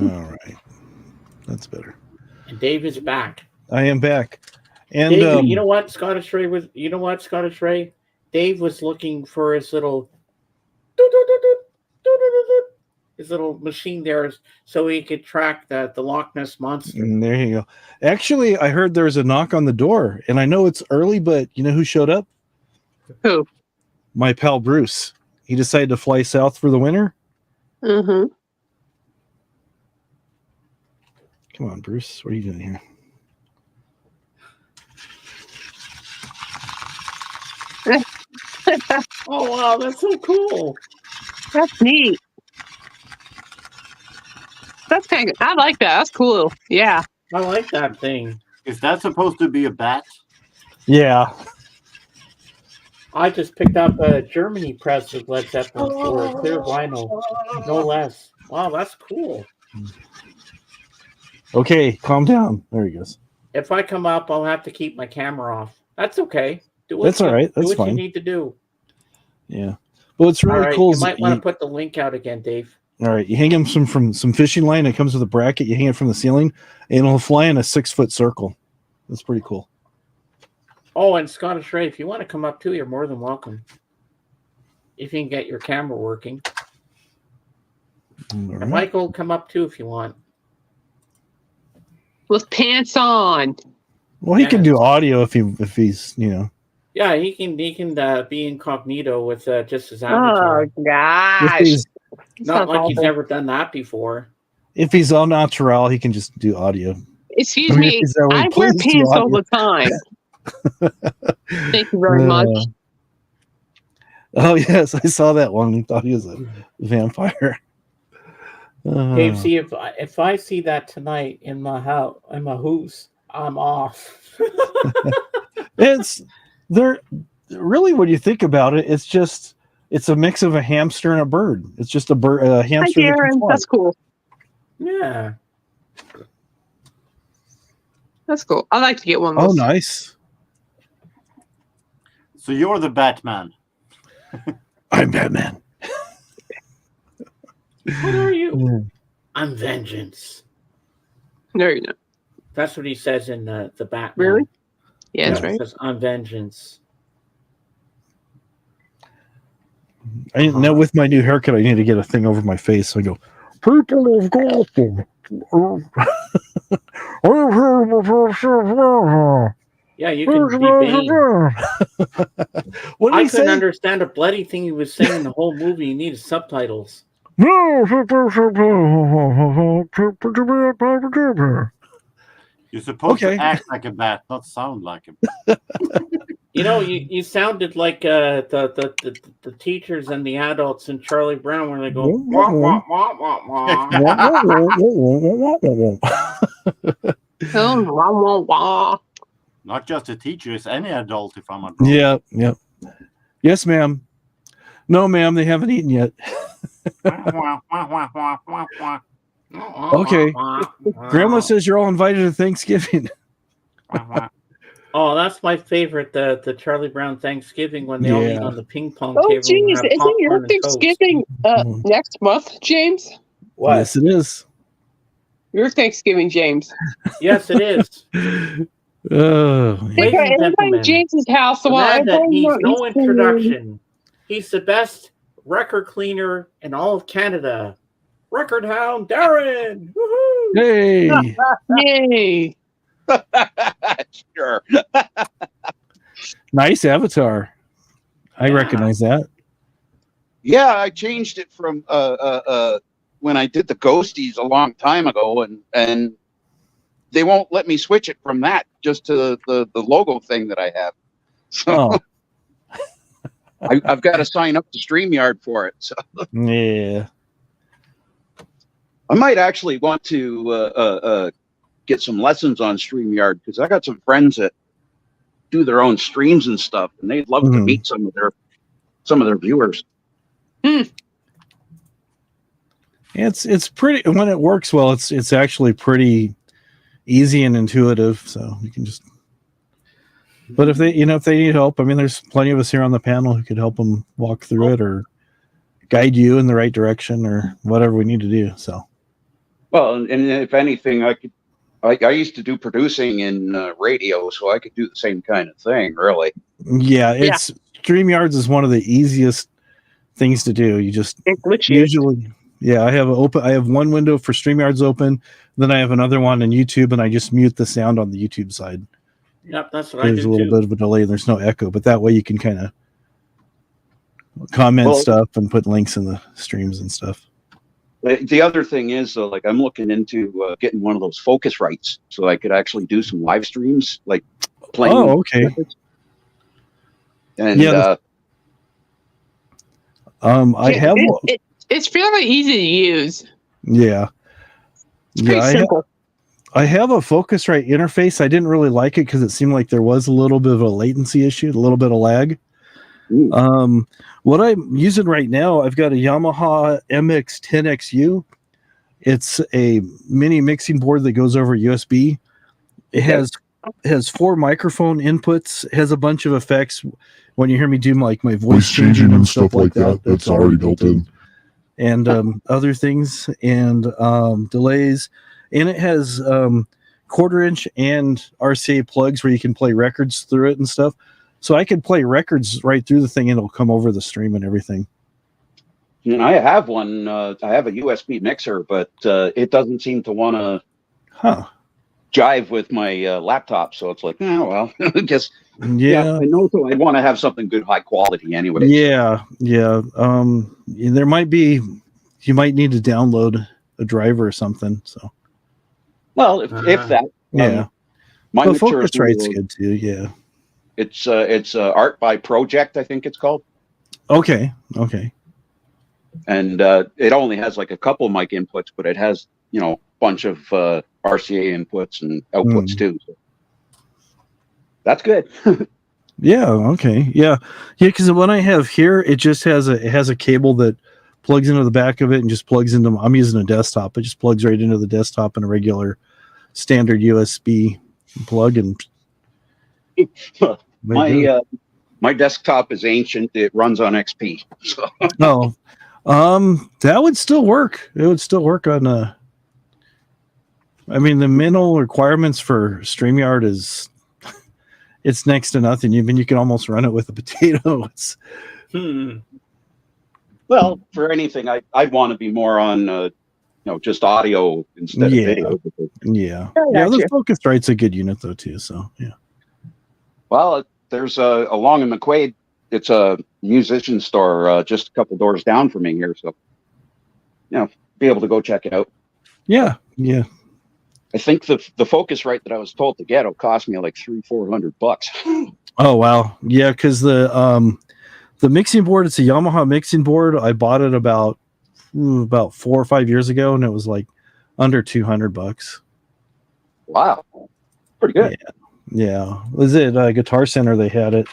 S2: All right. That's better.
S1: And Dave is back.
S2: I am back. And
S1: Dave, you know what Scottish Ray? Dave was looking for his little machine there so he could track the Loch Ness Monster.
S2: And there you go. Actually, I heard there's a knock on the door, and I know it's early, but you know who showed up?
S10: Who?
S2: My pal Bruce. He decided to fly south for the winter.
S10: Mm-hmm.
S2: Come on, Bruce. What are you doing here?
S1: Oh, wow. That's so cool.
S10: That's neat. That's kind of, I like that. That's cool. Yeah.
S1: I like that thing.
S9: Is that supposed to be a bat?
S2: Yeah.
S1: I just picked up a Germany press of Led Zeppelin for clear vinyl. No less. Wow, that's cool.
S2: Okay, calm down. There he goes.
S1: If I come up, I'll have to keep my camera off. That's okay.
S2: That's all right. That's
S1: do what
S2: fine.
S1: you need to do.
S2: Yeah. Well, it's really
S1: All right,
S2: cool.
S1: You might want to put the link out again, Dave.
S2: All right. You hang him from some fishing line. It comes with a bracket. You hang it from the ceiling, and it'll fly in a 6-foot circle. That's pretty cool.
S1: Oh, and Scottish Ray, if you want to come up too, you're more than welcome. If you can get your camera working.
S2: All
S1: And
S2: right.
S1: Michael, come up too if you want.
S10: With pants on.
S2: Well, he can do audio if he's.
S1: Yeah, he can be incognito with just his
S10: Oh,
S1: avatar.
S10: gosh.
S1: Not like he's
S10: awful.
S1: never done that before.
S2: If he's all natural, he can just do audio.
S10: Excuse
S2: I mean,
S10: me.
S2: is that what
S10: I
S2: he
S10: wear
S2: plays to
S10: pants all
S2: audio?
S10: the time. Thank you very much.
S2: Oh yes, I saw that one. He thought he was a vampire.
S1: Dave, see if I see that tonight in my house, I'm off.
S2: It's there. Really, when you think about it, it's a mix of a hamster and a bird. It's just a bird, a
S10: Hi,
S2: hamster. that can
S10: Darren.
S2: fly.
S10: That's cool.
S1: Yeah.
S10: That's cool. I'd like to get one of
S2: Oh,
S10: those.
S2: nice.
S9: So you're the Batman.
S2: I'm Batman.
S1: What are you? I'm vengeance.
S10: No, you're not.
S1: That's what he says in the Batman.
S10: Really? Yeah, that's
S1: He
S10: right.
S1: says, I'm vengeance.
S2: Now with my new haircut, I need to get a thing over my face. So I go, people of Gotham.
S1: Yeah, you can be Bane.
S2: What did
S1: I
S2: he
S1: couldn't
S2: say?
S1: understand a bloody thing he was saying in the whole movie. You needed subtitles.
S9: You're supposed
S2: Okay.
S9: to act like a bat, not sound like him.
S1: You know, you sounded like the teachers and the adults in Charlie Brown when they go wah wah wah wah wah.
S10: Wah, wah, wah.
S9: Not just a teacher, it's any adult if I'm not
S2: Yeah, yeah. Yes, ma'am. No, ma'am, they haven't eaten yet. Okay. Grandma says you're all invited to Thanksgiving.
S1: Oh, that's my favorite, the Charlie Brown Thanksgiving when they all meet
S2: Yeah.
S1: on the ping pong
S10: Oh,
S1: table. and
S10: geez.
S1: have
S10: Isn't your
S1: popcorn and toast.
S10: Thanksgiving next month, James?
S1: What?
S2: Yes, it is.
S10: Your Thanksgiving, James.
S1: Yes, it is.
S2: Oh,
S1: Ladies and
S10: Everybody
S1: gentlemen,
S10: at James's house.
S1: the
S10: while
S1: man that
S10: everyone
S1: needs no
S10: knows he's
S1: introduction. He's the best record cleaner in all of Canada. Record hound Darren. Woohoo!
S2: hey.
S10: Yay.
S3: Sure.
S2: Nice avatar. I recognize that.
S11: Yeah, I changed it from when I did the ghosties a long time ago, and they won't let me switch it from that just to the logo thing that I have. So I've got to sign up to StreamYard for it. So
S2: Yeah.
S11: I might actually want to get some lessons on StreamYard because I got some friends that do their own streams and stuff, and they'd love to meet some of their viewers.
S2: It's pretty when it works well, it's actually pretty easy and intuitive. So you can just but if they need help, I mean there's plenty of us here on the panel who could help them walk through it or guide you in the right direction or whatever we need to do. So
S11: Well, and if anything, I used to do producing in radio, so I could do the same kind of thing, really.
S2: yeah, StreamYards is one of the easiest things to do. You just usually I have one window for StreamYards open, then I have another one on YouTube, and I just mute the sound on the YouTube side.
S1: Yep, that's what I do
S2: There's a little
S1: too.
S2: bit of a delay, there's no echo, but that way you can kind of comment stuff and put links in the streams and stuff.
S11: The other thing is, though, like I'm looking into getting one of those Focusrites so I could actually do some live streams, like playing.
S2: Oh, okay.
S11: And
S2: Yeah, I have
S10: It's fairly easy to use.
S2: yeah.
S10: It's pretty simple.
S2: I have a Focusrite interface. I didn't really like it because it seemed like there was a little bit of a latency issue, a little bit of lag. What I'm using right now, I've got a Yamaha MX-10XU. It's a mini mixing board that goes over USB. It has 4 microphone inputs, has a bunch of effects. When you hear me do like my voice changing and stuff like that, that's already built in. And other things and delays. And it has 1/4-inch and RCA plugs where you can play records through it and stuff. So I could play records right through the thing and it'll come over the stream and everything.
S11: And I have one. I have a USB mixer, but it doesn't seem to want to jive with my laptop. So it's like, oh well, just
S2: yeah.
S11: I know. So I want to have something good, high quality, anyway.
S2: Yeah. There might be. You might need to download a driver or something. So.
S11: Well, if that.
S2: Yeah.
S11: My
S2: But
S11: mixer is
S2: Focusrite's good too. Yeah.
S11: It's Art by Project, I think it's called.
S2: Okay.
S11: And it only has like a couple mic inputs, but it has a bunch of RCA inputs and outputs too. So that's good.
S2: Yeah. Okay. Yeah. Because what I have here, it just has a cable that plugs into the back of it and just plugs into. I'm using a desktop. It just plugs right into the desktop in a regular standard USB plug and.
S11: My desktop is ancient. It runs on XP. So.
S2: That would still work. It would still work on I mean, the minimal requirements for StreamYard is it's next to nothing. You can almost run it with a potato.
S11: Well, for anything, I'd want to be more on, just audio instead of video.
S2: Yeah. Yeah, the Focusrite's a good unit though too. So yeah.
S11: Well, there's along in McQuaid, it's a musician store just a couple doors down from me here, so be able to go check it out.
S2: Yeah, yeah.
S11: I think the Focusrite that I was told to get will cost me like $300-400.
S2: Oh wow, yeah, because the mixing board, it's a Yamaha mixing board. I bought it about 4 or 5 years ago, and it was like under $200.
S11: Wow, pretty good.
S2: Yeah. Was it Guitar Center? They had it.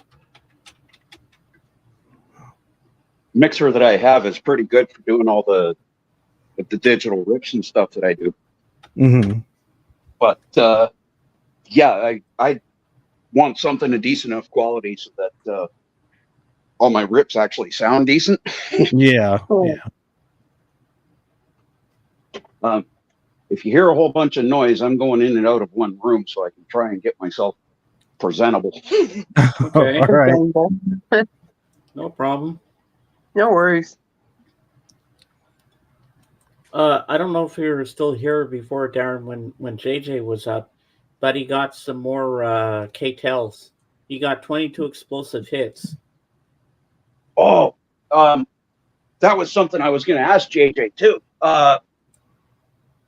S11: Mixer that I have is pretty good for doing all the digital rips and stuff that I do.
S2: Mm-hmm.
S11: But I want something of decent enough quality so that all my rips actually sound decent.
S2: Yeah.
S11: If you hear a whole bunch of noise, I'm going in and out of one room so I can try and get myself presentable.
S1: Okay.
S2: All right.
S1: No problem.
S10: No worries.
S1: I don't know if you were still here before, Darren, when JJ was up, but he got some more K-Tels. He got 22 explosive hits.
S11: Oh, that was something I was going to ask JJ too.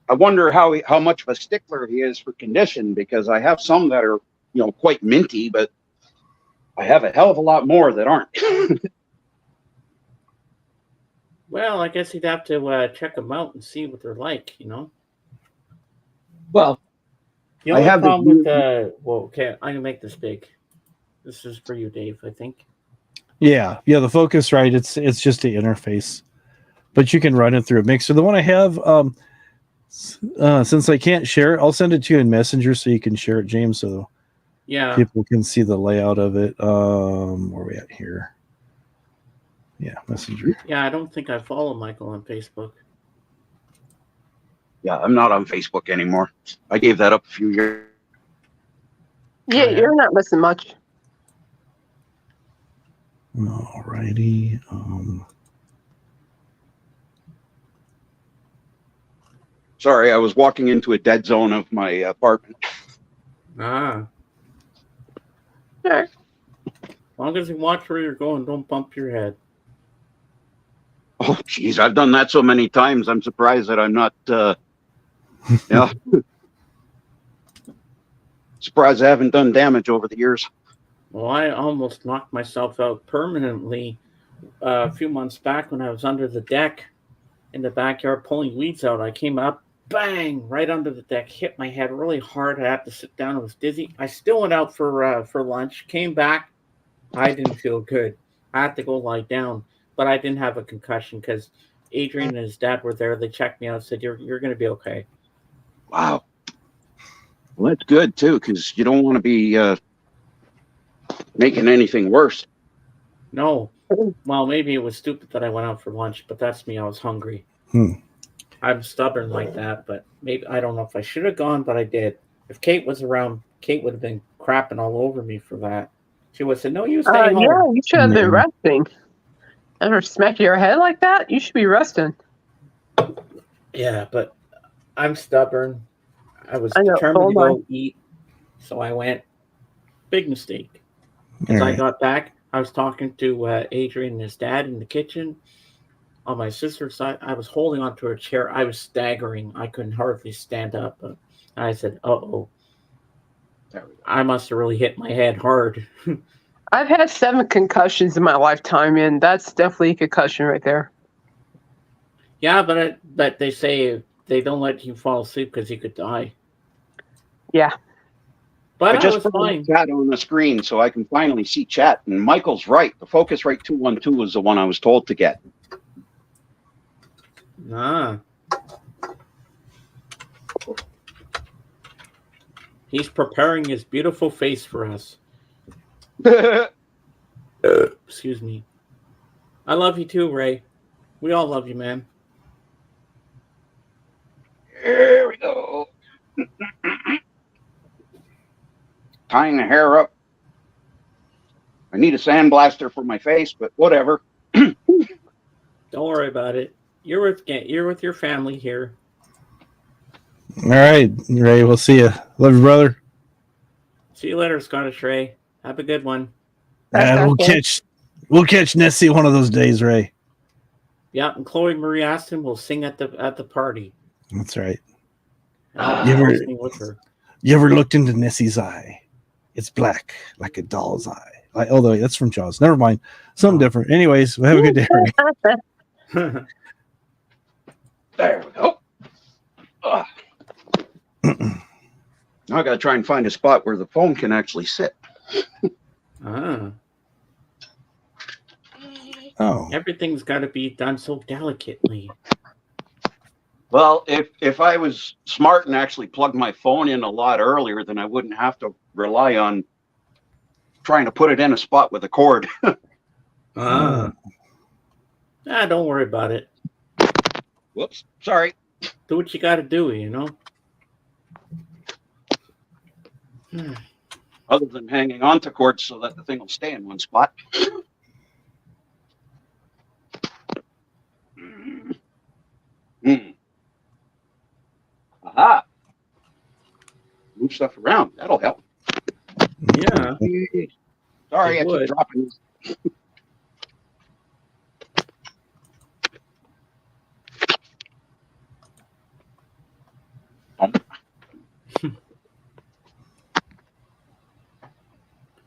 S11: I wonder how much of a stickler he is for condition, because I have some that are quite minty, but I have a hell of a lot more that aren't.
S1: Well, I guess he'd have to check them out and see what they're like,
S11: Well,
S1: the only
S11: I have
S1: problem with okay, I'm gonna make this big. This is for you, Dave, I think.
S2: Yeah, the Focusrite, it's just an interface, but you can run it through a mixer. The one I have, since I can't share it, I'll send it to you in Messenger so you can share it, James, so people can see the layout of it. Where are we at here? Yeah, Messenger.
S1: Yeah, I don't think I follow Michael on Facebook.
S11: Yeah, I'm not on Facebook anymore. I gave that up a few years.
S10: Yeah, you're not missing much.
S2: Alrighty.
S11: Sorry, I was walking into a dead zone of my apartment.
S1: Ah.
S10: Sure.
S1: As long as you watch where you're going, don't bump your head.
S11: Oh, geez, I've done that so many times. I'm surprised that I'm not, surprised I haven't done damage over the years.
S1: Well, I almost knocked myself out permanently a few months back when I was under the deck in the backyard pulling weeds out. I came up, bang, right under the deck, hit my head really hard. I had to sit down. I was dizzy. I still went out for lunch, came back. I didn't feel good. I had to go lie down. But I didn't have a concussion because Adrian and his dad were there. They checked me out and said, you're going to be okay.
S11: Wow. Well, that's good, too, because you don't want to be making anything worse.
S1: No. Well, maybe it was stupid that I went out for lunch, but that's me. I was hungry. I'm stubborn like that, but maybe I don't know if I should have gone, but I did. If Kate was around, Kate would have been crapping all over me for that. She would have said, no, you stay home.
S10: Yeah, you should have been resting. Ever smack your head like that? You should be resting.
S1: Yeah, but I'm stubborn. I was determined to go eat, so I went. Big mistake. As I got back, I was talking to Adrian and his dad in the kitchen. On my sister's side, I was holding onto her chair. I was staggering. I couldn't hardly stand up. I said, uh-oh. I must have really hit my head hard.
S10: I've had 7 concussions in my lifetime, and that's definitely a concussion right there.
S1: Yeah, but they say they don't let you fall asleep because you could die.
S10: Yeah.
S1: But
S11: I just put chat on the screen so I can finally see chat. And Michael's right. The Focusrite 212 was the one I was told to get.
S1: Ah. He's preparing his beautiful face for us. Excuse me. I love you too, Ray. We all love you, man.
S11: Here we go. Tying the hair up. I need a sandblaster for my face, but whatever.
S1: Don't worry about it. You're with your family here.
S2: All right, Ray. We'll see you. Love you, brother.
S1: See you later, Scottish Ray. Have a good one.
S2: And we'll catch Nessie one of those days, Ray.
S1: Yeah, and Chloe Marie Aston will sing at the party.
S2: That's right.
S1: I'll sing with her.
S2: You ever looked into Nessie's eye? It's black like a doll's eye. Although that's from Jaws. Never mind. Something different. Anyways, have a good day, Ray.
S11: There we go. Now I got to try and find a spot where the phone can actually sit.
S2: Oh.
S1: Everything's got to be done so delicately.
S11: Well, if I was smart and actually plugged my phone in a lot earlier, then I wouldn't have to rely on trying to put it in a spot with a cord.
S1: Don't worry about it.
S11: Whoops. Sorry.
S1: Do what you got to do, you know?
S11: Other than hanging on to cords so that the thing will stay in one spot. Aha. Move stuff around. That'll help.
S1: Yeah.
S11: Sorry, I keep dropping this.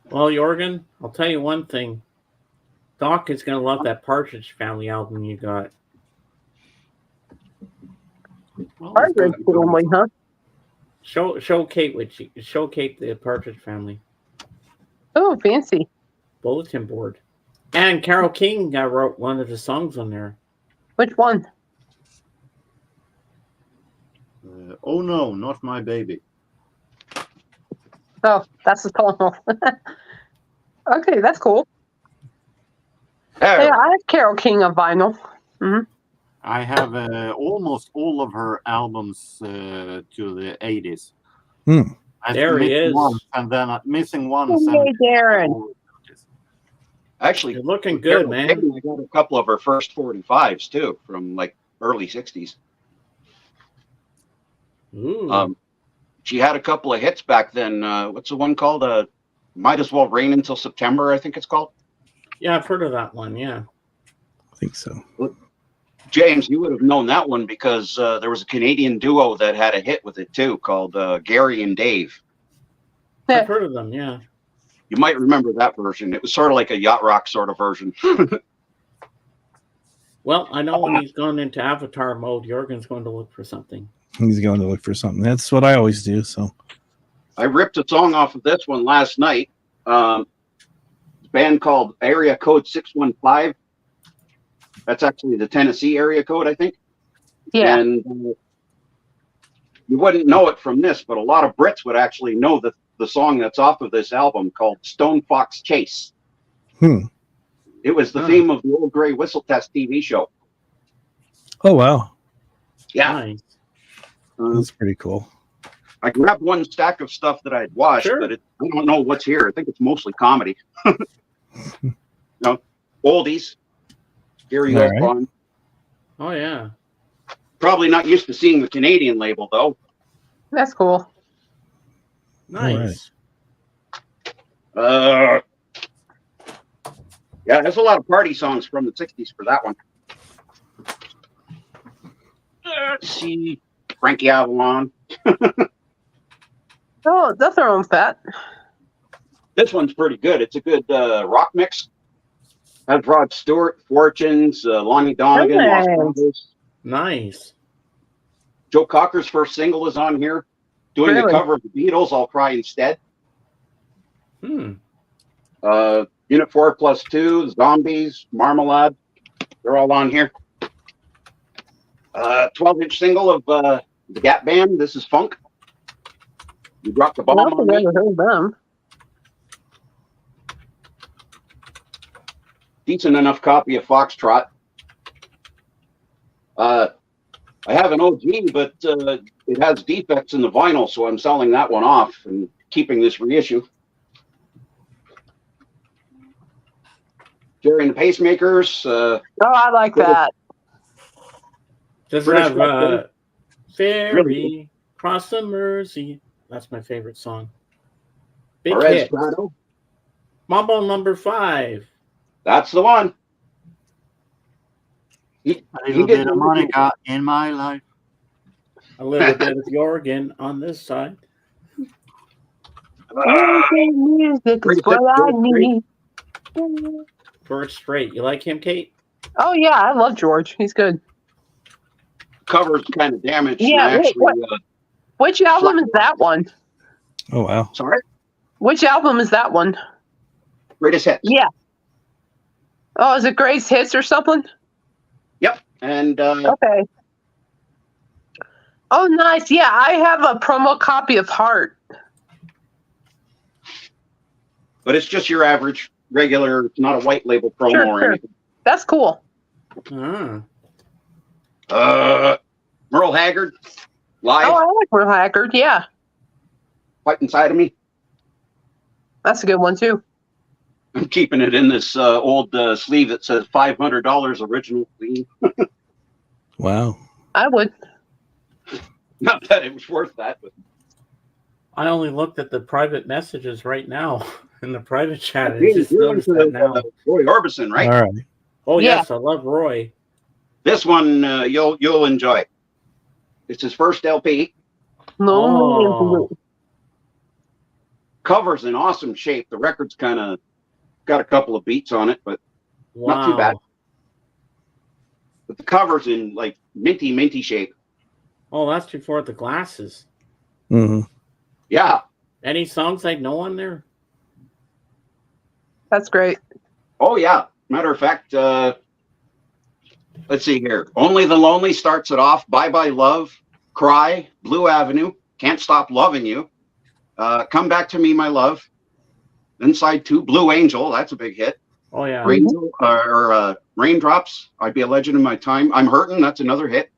S1: Well, Jorgen, I'll tell you one thing. Doc is going to love that Partridge Family album you got.
S10: Partridge Family, huh?
S1: Show Kate the Partridge Family.
S10: Oh, fancy.
S1: Bulletin board. And Carole King wrote one of the songs on there.
S10: Which one?
S9: Oh no, not my baby.
S10: Oh, that's the song. Okay, that's cool. Yeah, I have Carole King on vinyl. Mm-hmm.
S9: I have almost all of her albums to the 80s.
S1: There he is.
S9: One, and then missing one.
S10: Hey, Darren.
S11: Actually,
S1: you're looking good, man.
S11: I got a couple of her first 45s too, from like early 60s. She had a couple of hits back then. What's the one called? Might As Well Rain Until September, I think it's called.
S1: Yeah, I've heard of that one. Yeah,
S2: I think so.
S11: James, you would have known that one because there was a Canadian duo that had a hit with it too, called Gary and Dave.
S1: I've heard of them. Yeah,
S11: you might remember that version. It was sort of like a yacht rock sort of version.
S1: Well, I know when he's gone into Avatar mode, Jorgen's going to look for something.
S2: He's going to look for something. That's what I always do. So
S11: I ripped a song off of this one last night. It's a band called Area Code 615. That's actually the Tennessee area code, I think.
S10: Yeah.
S11: And you wouldn't know it from this, but a lot of Brits would actually know the song that's off of this album called Stone Fox Chase. It was the theme of the Old Grey Whistle Test TV show.
S2: Oh, wow.
S11: Yeah.
S1: Nice.
S2: That's pretty cool.
S11: I grabbed one stack of stuff that I'd watched, but I don't know what's here. I think it's mostly comedy. No, oldies. Gary Osborne.
S1: Oh, yeah.
S11: Probably not used to seeing the Canadian label, though.
S10: That's cool.
S1: Nice.
S11: Yeah, there's a lot of party songs from the 60s for that one. Let's see. Frankie Avalon.
S10: Oh, that's their own fat.
S11: This one's pretty good. It's a good rock mix. Has Rod Stewart, Fortunes, Lonnie Donegan, Lost Brothers.
S1: Nice.
S11: Joe Cocker's first single is on here. Doing a cover of the Beatles, I'll Cry Instead. Unit 4+2, Zombies, Marmalade. They're all on here. 12-inch single of the Gap Band, This Is Funk. You dropped the bomb on me.
S10: Them.
S11: Decent enough copy of Foxtrot. I have an OG, but it has defects in the vinyl, so I'm selling that one off and keeping this reissue. Jerry and the Pacemakers.
S10: Oh, I like that.
S1: Does it
S11: British
S1: have
S11: Western.
S1: Ferry
S11: Really
S1: Cross the Mersey? That's my favorite song. Big
S11: Perez
S1: hit.
S11: Prado.
S1: Mambo number 5.
S11: That's the one.
S9: A little bit of Monica in my life.
S1: A little bit of Jorgen on this side.
S10: Music is what I need.
S1: George Strait. You like him, Kate?
S10: Oh yeah, I love George. He's good.
S11: Cover's kind of damaged.
S10: Yeah,
S11: and
S10: wait,
S11: actually,
S10: which album is that one?
S2: Oh wow.
S11: Sorry?
S10: Which album is that one?
S11: Greatest Hits.
S10: Yeah. Oh, is it Grace Hits or something?
S11: Yep. And
S10: Okay. Oh, nice. Yeah, I have a promo copy of Heart.
S11: but it's just your average regular, it's not a white label promo or anything.
S10: That's cool.
S1: Ah.
S11: Merle Haggard live.
S10: Oh, I like Merle Haggard. Yeah,
S11: Fight Inside of Me.
S10: that's a good one too.
S11: I'm keeping it in this old sleeve that says $500 original clean.
S2: Wow.
S10: I would.
S11: Not that it was worth that, but
S1: I only looked at the private messages right now in the private chat. I
S11: Hey,
S1: just
S11: you're
S1: noticed
S11: into,
S1: that now.
S11: Roy Orbison, right?
S2: All right.
S1: Oh
S10: Yeah.
S1: yes, I love Roy.
S11: This one you'll enjoy. It's his first LP.
S10: No.
S11: Cover's in awesome shape. The record's kind of got a couple of beats on it, but
S1: Wow.
S11: not too bad. But the cover's in like minty shape.
S1: Oh, that's before the glasses.
S2: Mm-hmm.
S11: Yeah.
S1: Any songs I know on there?
S10: That's great.
S11: Oh yeah. Matter of fact, let's see here. Only the Lonely starts it off. Bye Bye Love, Cry, Blue Avenue, Can't Stop Loving You, Come Back to Me, My Love. Then side 2, Blue Angel. That's a big hit.
S1: Oh yeah.
S11: Raindrops. I'd Be a Legend in My Time. I'm Hurting. That's another hit.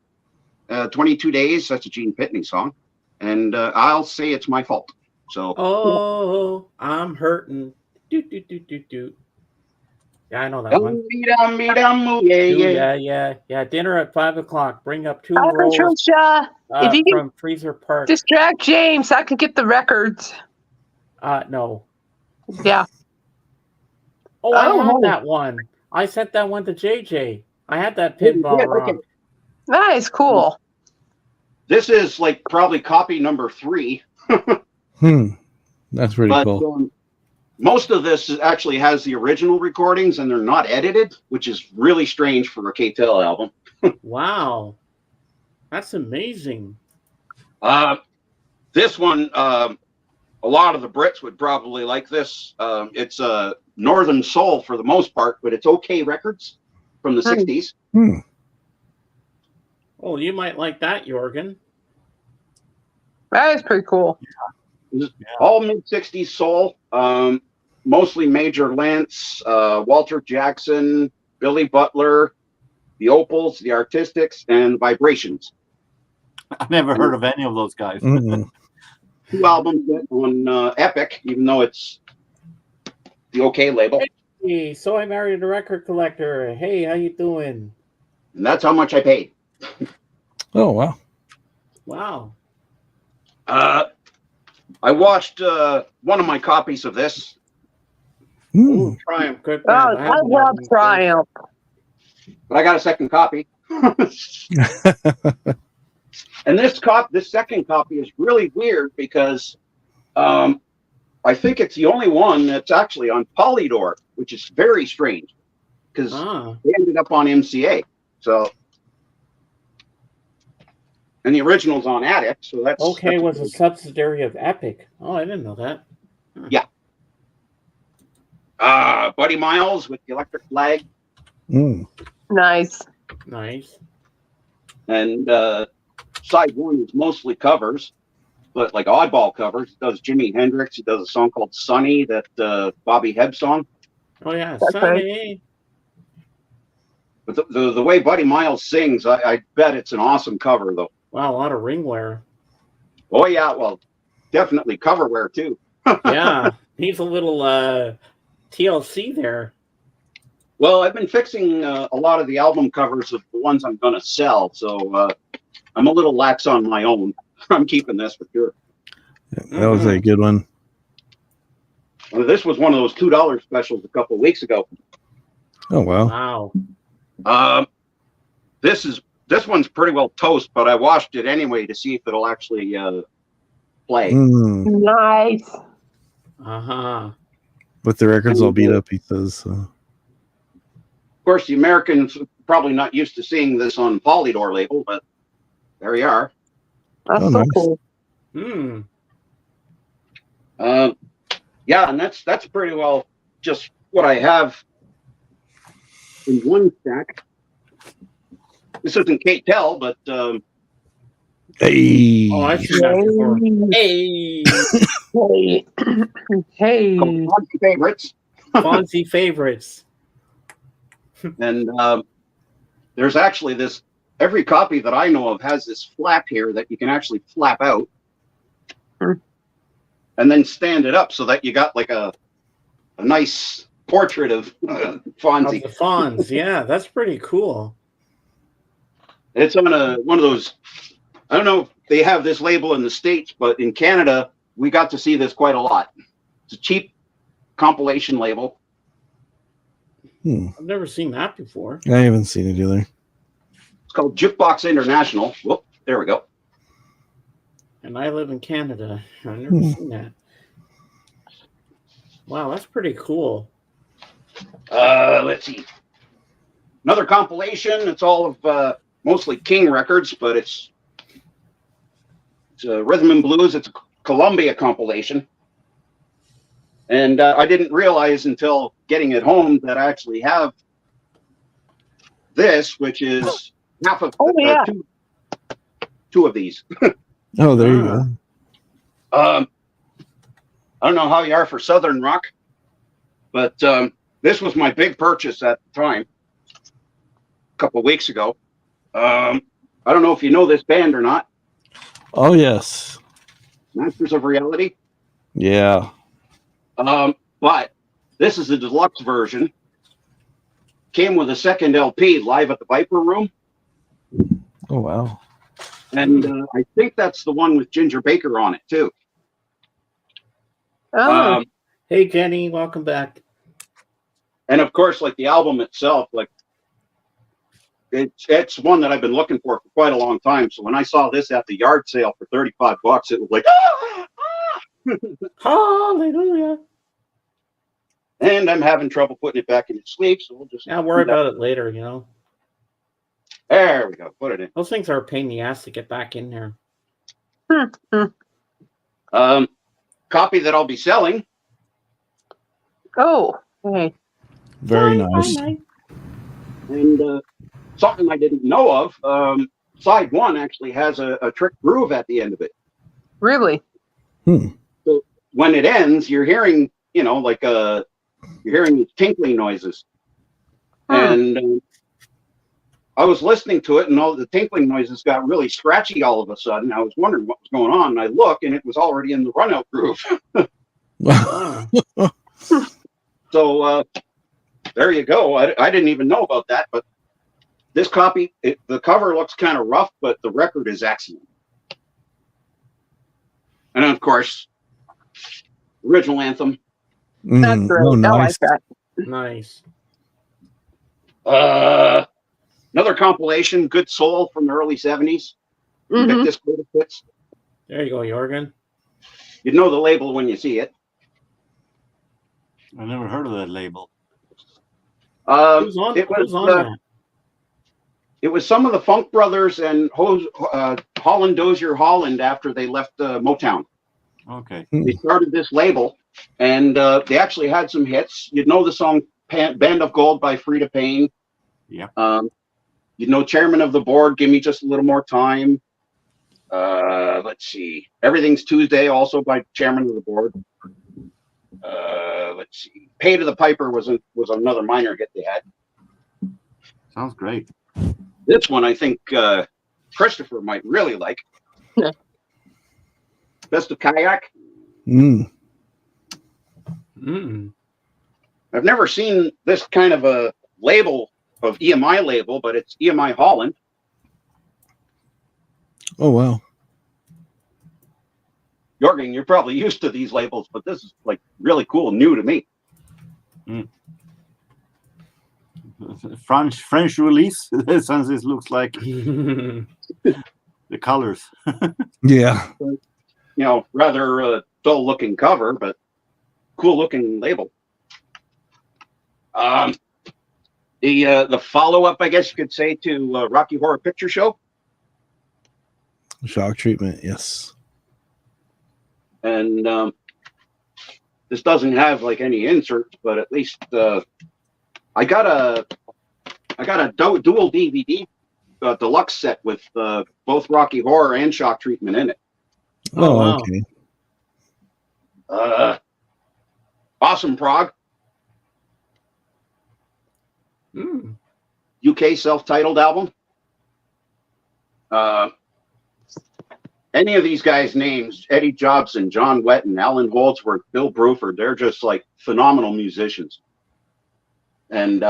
S11: 22 Days. That's a Gene Pitney song. And I'll Say It's My Fault. So.
S1: Oh, I'm hurting. Do do do do do. Yeah, I know that one. Yeah. Dinner at 5:00. Bring up 2
S10: Hi,
S1: rolls
S10: Patricia. If you
S1: from Freezer Park.
S10: can distract James, I can get the records.
S1: No.
S10: Yeah.
S1: Oh, I
S10: Oh.
S1: had that one. I sent that one to JJ. I had that pinball
S11: Yeah,
S1: rock.
S11: okay.
S10: Nice. Cool.
S11: This is like probably copy number 3.
S2: That's pretty
S11: But
S2: cool.
S11: most of this actually has the original recordings and they're not edited, which is really strange for a K-Tel album.
S1: Wow. That's amazing.
S11: This one, a lot of the Brits would probably like this. It's Northern Soul for the most part, but it's OK Records from the 60s.
S1: Oh, you might like that, Jorgen.
S10: That is pretty cool.
S11: All mid-60s soul, mostly Major Lance, Walter Jackson, Billy Butler, the Opals, the Artistics, and Vibrations.
S9: I've never heard of any of those guys.
S11: 2 albums on Epic, even though it's the OK label.
S1: Hey, so I married a record collector. Hey, how you doing?
S11: And that's how much I paid.
S2: Oh wow.
S1: Wow.
S11: I watched one of my copies of this.
S1: Ooh, Triumph. Good
S10: Oh,
S1: band.
S10: I
S1: haven't
S10: love
S1: had
S10: Triumph.
S11: But I got a second copy. And this second copy is really weird because I think it's the only one that's actually on Polydor, which is very strange because they ended up on MCA. So, and the original's on Attic, so that's
S1: OK
S11: that's
S1: was a subsidiary of Epic. Oh, I didn't know that.
S11: Yeah. Buddy Miles with the Electric Flag.
S10: Nice.
S1: Nice.
S11: And side 1 is mostly covers, but like oddball covers. He does Jimi Hendrix. He does a song called Sunny, that Bobby Hebb song.
S1: Oh yeah,
S10: That's
S1: Sunny.
S11: But the way Buddy Miles sings, I bet it's an awesome cover, though.
S1: Wow, a lot of ringwear.
S11: Oh yeah, well, definitely coverwear too.
S1: Yeah, he's a little TLC there.
S11: Well, I've been fixing a lot of the album covers of the ones I'm going to sell, so I'm a little lax on my own. I'm keeping this for sure.
S2: That was a good one.
S11: Well, this was one of those $2 specials a couple of weeks ago.
S2: Oh wow!
S1: Wow.
S11: This one's pretty well toast, but I washed it anyway to see if it'll actually play.
S10: Nice.
S1: Uh-huh.
S2: But the records all beat up, he says.
S11: Of course, the Americans are probably not used to seeing this on Polydor label, but there you are.
S10: That's so
S2: nice.
S10: cool.
S1: Hmm.
S11: Yeah, and that's pretty well just what I have in one stack. This isn't Kate Tell, but
S2: Hey.
S1: Oh, I've seen that before. Hey.
S10: Hey.
S11: Fonzie favorites.
S1: Fonzie favorites.
S11: And there's actually this, every copy that I know of has this flap here that you can actually flap out and then stand it up so that you got like a nice portrait of Fonzie.
S1: Of the Fonz, yeah, that's pretty cool.
S11: It's on one of those, I don't know if they have this label in the States, but in Canada, we got to see this quite a lot. It's a cheap compilation label.
S1: I've never seen that before.
S2: I haven't seen it either.
S11: It's called Jukebox International. Whoop, there we go.
S1: And I live in Canada. I've never seen that. Wow, that's pretty cool.
S11: Let's see. Another compilation. It's all of mostly King records, but it's rhythm and blues. It's a Columbia compilation. And I didn't realize until getting it home that I actually have this, which is half of two of these.
S2: Oh, there you go.
S11: I don't know how you are for Southern rock, but this was my big purchase at the time, a couple of weeks ago. I don't know if you know this band or not.
S2: Oh, yes.
S11: Masters of Reality.
S2: Yeah.
S11: But this is the deluxe version. Came with a second LP, Live at the Viper Room.
S2: Oh, wow.
S11: And I think that's the one with Ginger Baker on it, too.
S10: Oh.
S1: Hey, Jenny, welcome back.
S11: And of course, like the album itself, like it's one that I've been looking for quite a long time. So when I saw this at the yard sale for $35, it was like,
S1: hallelujah.
S11: And I'm having trouble putting it back in its sleeve, so we'll just
S1: worry about it later, you know.
S11: There we go. Put it in.
S1: Those things are a pain in the ass to get back in there.
S11: Copy that I'll be selling.
S10: Oh, okay.
S2: Very nice.
S11: And something I didn't know of, side one actually has a trick groove at the end of it.
S10: Really?
S11: So when it ends, you're hearing, you know, like you're hearing these tinkling noises. And I was listening to it, and all the tinkling noises got really scratchy all of a sudden. I was wondering what was going on, and I look, and it was already in the run-out groove. So there you go. I didn't even know about that, but this copy, the cover looks kind of rough, but the record is excellent. And of course, original anthem.
S10: That's great.
S2: Oh,
S10: I
S2: nice.
S10: like that.
S1: Nice.
S11: Another compilation, Good Soul from the early 70s. Pick this greatest hits.
S1: There you go, Jorgen.
S11: You know the label when you see it.
S9: I never heard of that label.
S1: Who's on that?
S11: It was some of the Funk Brothers and Holland Dozier Holland after they left Motown.
S9: Okay.
S11: They started this label, and they actually had some hits. You'd know the song Band of Gold by Frida Payne.
S9: Yeah.
S11: You'd know Chairman of the Board, Give Me Just a Little More Time. Let's see. Everything's Tuesday, also by Chairman of the Board. Let's see. Pay to the Piper was another minor hit they had.
S9: Sounds great.
S11: This one I think Christopher might really like.
S10: Yeah.
S11: Best of Kayak.
S1: Mm.
S11: I've never seen this kind of a label of EMI label, but it's EMI Holland.
S2: Oh wow.
S11: Jorgen, you're probably used to these labels, but this is like really cool, new to me.
S9: French release, since it looks like the colors.
S2: Yeah.
S11: You know, rather dull looking cover, but cool looking label. The follow up, I guess you could say, to Rocky Horror Picture Show.
S2: Shock treatment, yes.
S11: And this doesn't have like any inserts, but at least I got a dual DVD deluxe set with both Rocky Horror and Shock Treatment in it.
S2: Oh,
S1: wow.
S2: okay.
S11: Awesome Prog. UK self-titled album. Any of these guys' names, Eddie Jobson, John Wetton, Alan Holdsworth, Bill Bruford, they're just like phenomenal musicians. And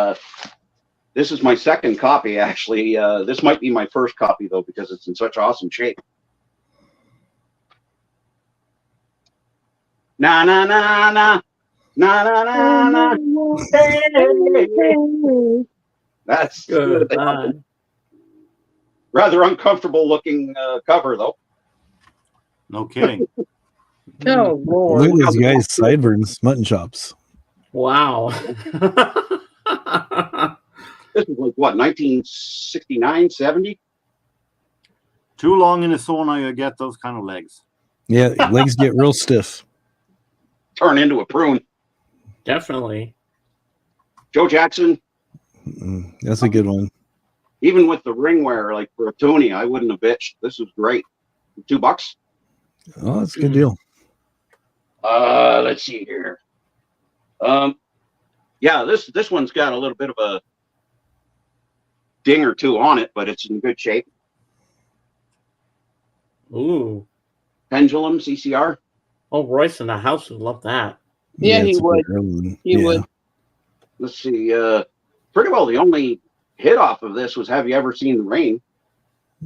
S11: this is my second copy, actually. This might be my first copy, though, because it's in such awesome shape. Na na na na na na na na. Hey. That's good. Rather uncomfortable looking cover, though.
S9: No kidding.
S10: Oh, Lord.
S2: Look at these guys' sideburns, mutton chops.
S1: Wow.
S11: This was like, what, 1969, 70?
S9: Too long in the sauna, you get those kind of legs.
S2: Yeah, legs get real stiff.
S11: Turn into a prune.
S1: Definitely.
S11: Joe Jackson.
S2: That's a good one.
S11: Even with the ring wear, like for a toonie, I wouldn't have bitched. This was great. $2.
S2: Oh, that's a good deal.
S11: Let's see here. Yeah, this one's got a little bit of a ding or two on it, but it's in good shape.
S1: Ooh.
S11: Pendulum CCR.
S1: Oh, Royce in the house would love that.
S10: Yeah, he
S2: it's a
S10: would.
S2: good one.
S10: He
S2: Yeah.
S10: would.
S11: Let's see. Pretty well the only hit off of this was "Have You Ever Seen the Rain?"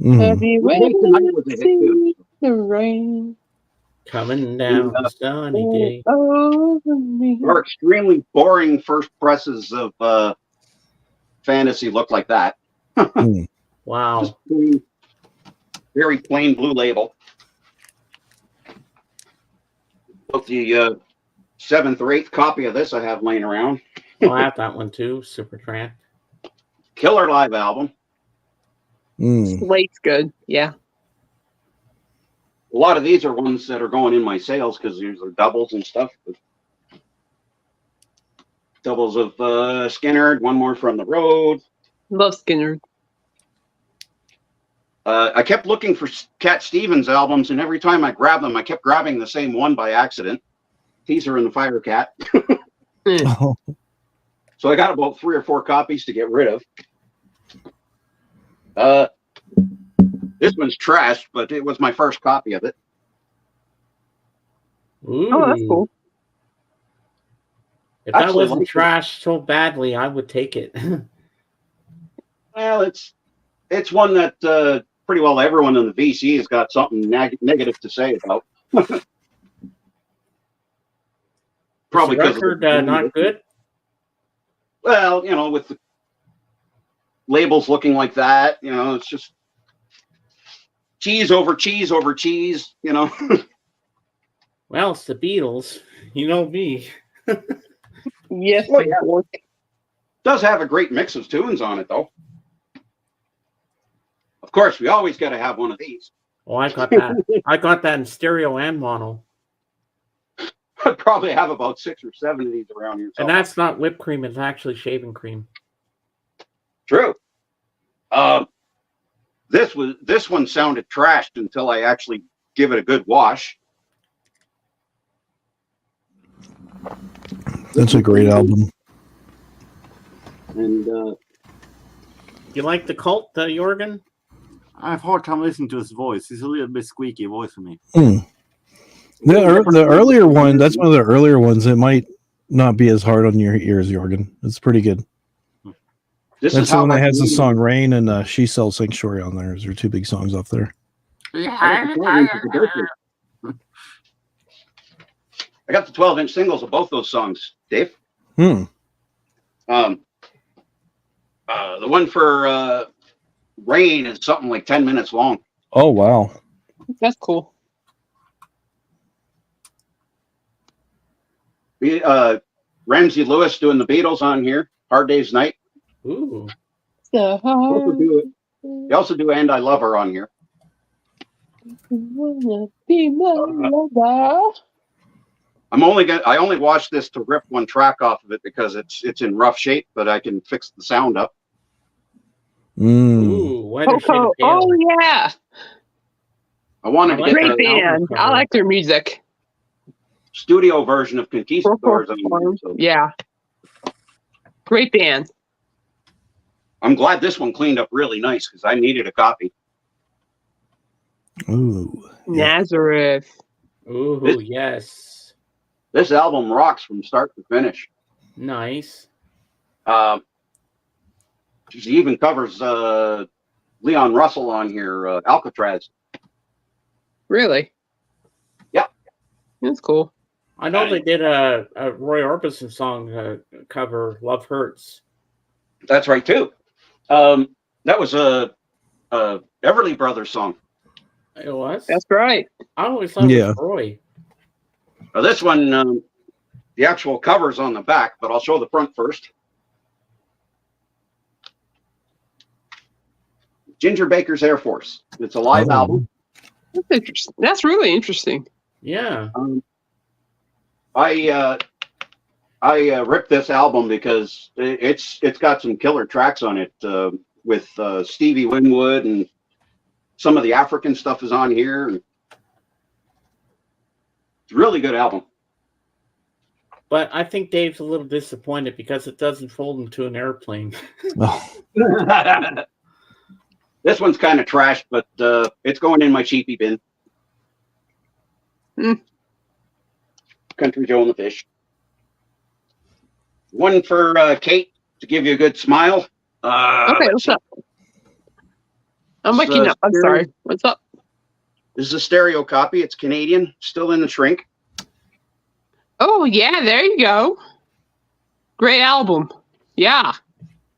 S10: Have you
S11: Well,
S10: ever
S11: Tonight was a hit, too.
S10: seen the rain
S1: Coming down a sunny day.
S10: over me?
S11: Or extremely boring first presses of Fantasy look like that.
S1: Wow.
S11: Just plain, very plain blue label. Both the 7th or 8th copy of this I have laying around.
S1: Oh, I have that one too. Supertramp.
S11: Killer live album.
S10: Slate's good. Yeah.
S11: A lot of these are ones that are going in my sales because these are doubles and stuff. Doubles of Skinner, one more from the road.
S10: Love Skinner.
S11: I kept looking for Cat Stevens albums, and every time I grabbed them, I kept grabbing the same one by accident. Teaser and the Fire Cat.
S2: Oh.
S11: So I got about 3 or 4 copies to get rid of. This one's trash, but it was my first copy of it.
S1: Ooh.
S10: Oh, that's cool.
S1: If that
S11: Actually,
S1: wasn't
S11: like-
S1: trashed so badly, I would take it.
S11: Well, it's one that pretty well everyone in the VC has got something negative to say about. Probably
S1: Is the
S11: because
S1: record not good.
S11: Well, you know, with the labels looking like that, you know, it's just cheese over cheese over cheese, you know.
S1: Well, it's the Beatles. You know me.
S10: Yes,
S11: Well, yeah.
S10: boy.
S11: Does have a great mix of tunes on it, though. Of course, we always got to have one of these.
S1: Oh, I got that. I got that in stereo and mono.
S11: I'd probably have about 6 or 7 of these around here.
S1: And that's not whipped cream, it's actually shaving cream.
S11: True. This one sounded trashed until I actually give it a good wash.
S2: That's a great album.
S11: And
S1: You like the Cult, Jorgen?
S9: I have hard time listening to his voice. He's a little bit squeaky voice for me.
S2: The earlier one, that's one of the earlier ones. It might not be as hard on your ears, Jorgen. It's pretty good.
S11: This
S2: That's
S11: is
S2: the
S11: how
S2: one that
S11: I
S2: has the
S11: knew-
S2: song Rain and She Sells Sanctuary on there. Those are two big songs off there.
S11: I got the 12-inch singles of both those songs, Dave.
S2: Hmm.
S11: The one for Rain is something like 10 minutes long.
S2: Oh, wow.
S10: That's cool.
S11: Ramsey Lewis doing the Beatles on here. Hard Day's Night.
S1: Ooh.
S11: They also do And I Love Her on here. I only watched this to rip one track off of it because it's in rough shape, but I can fix the sound up.
S1: Ooh, Whiter Shade of Pale.
S10: Oh yeah,
S11: I wanted to get
S10: great
S11: the
S10: band. I like their music.
S11: studio version of Conquistadors.
S10: Yeah, great band.
S11: I'm glad this one cleaned up really nice because I needed a copy.
S2: Ooh.
S10: Nazareth.
S1: Ooh, yes.
S11: This album rocks from start to finish.
S1: Nice.
S11: She even covers Leon Russell on here, Alcatraz.
S10: Really?
S11: Yeah.
S10: That's cool.
S1: I know they did a Roy Orbison song cover, Love Hurts.
S11: That's right, too. That was a Everly Brothers song.
S1: It was?
S10: That's right.
S1: I always thought it was Roy.
S11: This one, the actual cover's on the back, but I'll show the front first. Ginger Baker's Air Force. It's a live album.
S10: That's interesting. That's really interesting.
S1: Yeah.
S11: I ripped this album because it's got some killer tracks on it with Stevie Winwood, and some of the African stuff is on here. And it's a really good album.
S1: But I think Dave's a little disappointed because it doesn't fold into an airplane.
S11: This one's kind of trash, but it's going in my cheapie bin. Country Joe and the Fish. One for Kate to give you a good smile.
S10: Okay, what's up? I'm waking up. I'm sorry. What's up?
S11: This is a stereo copy. It's Canadian, still in the shrink.
S10: Oh yeah, there you go. Great album. Yeah.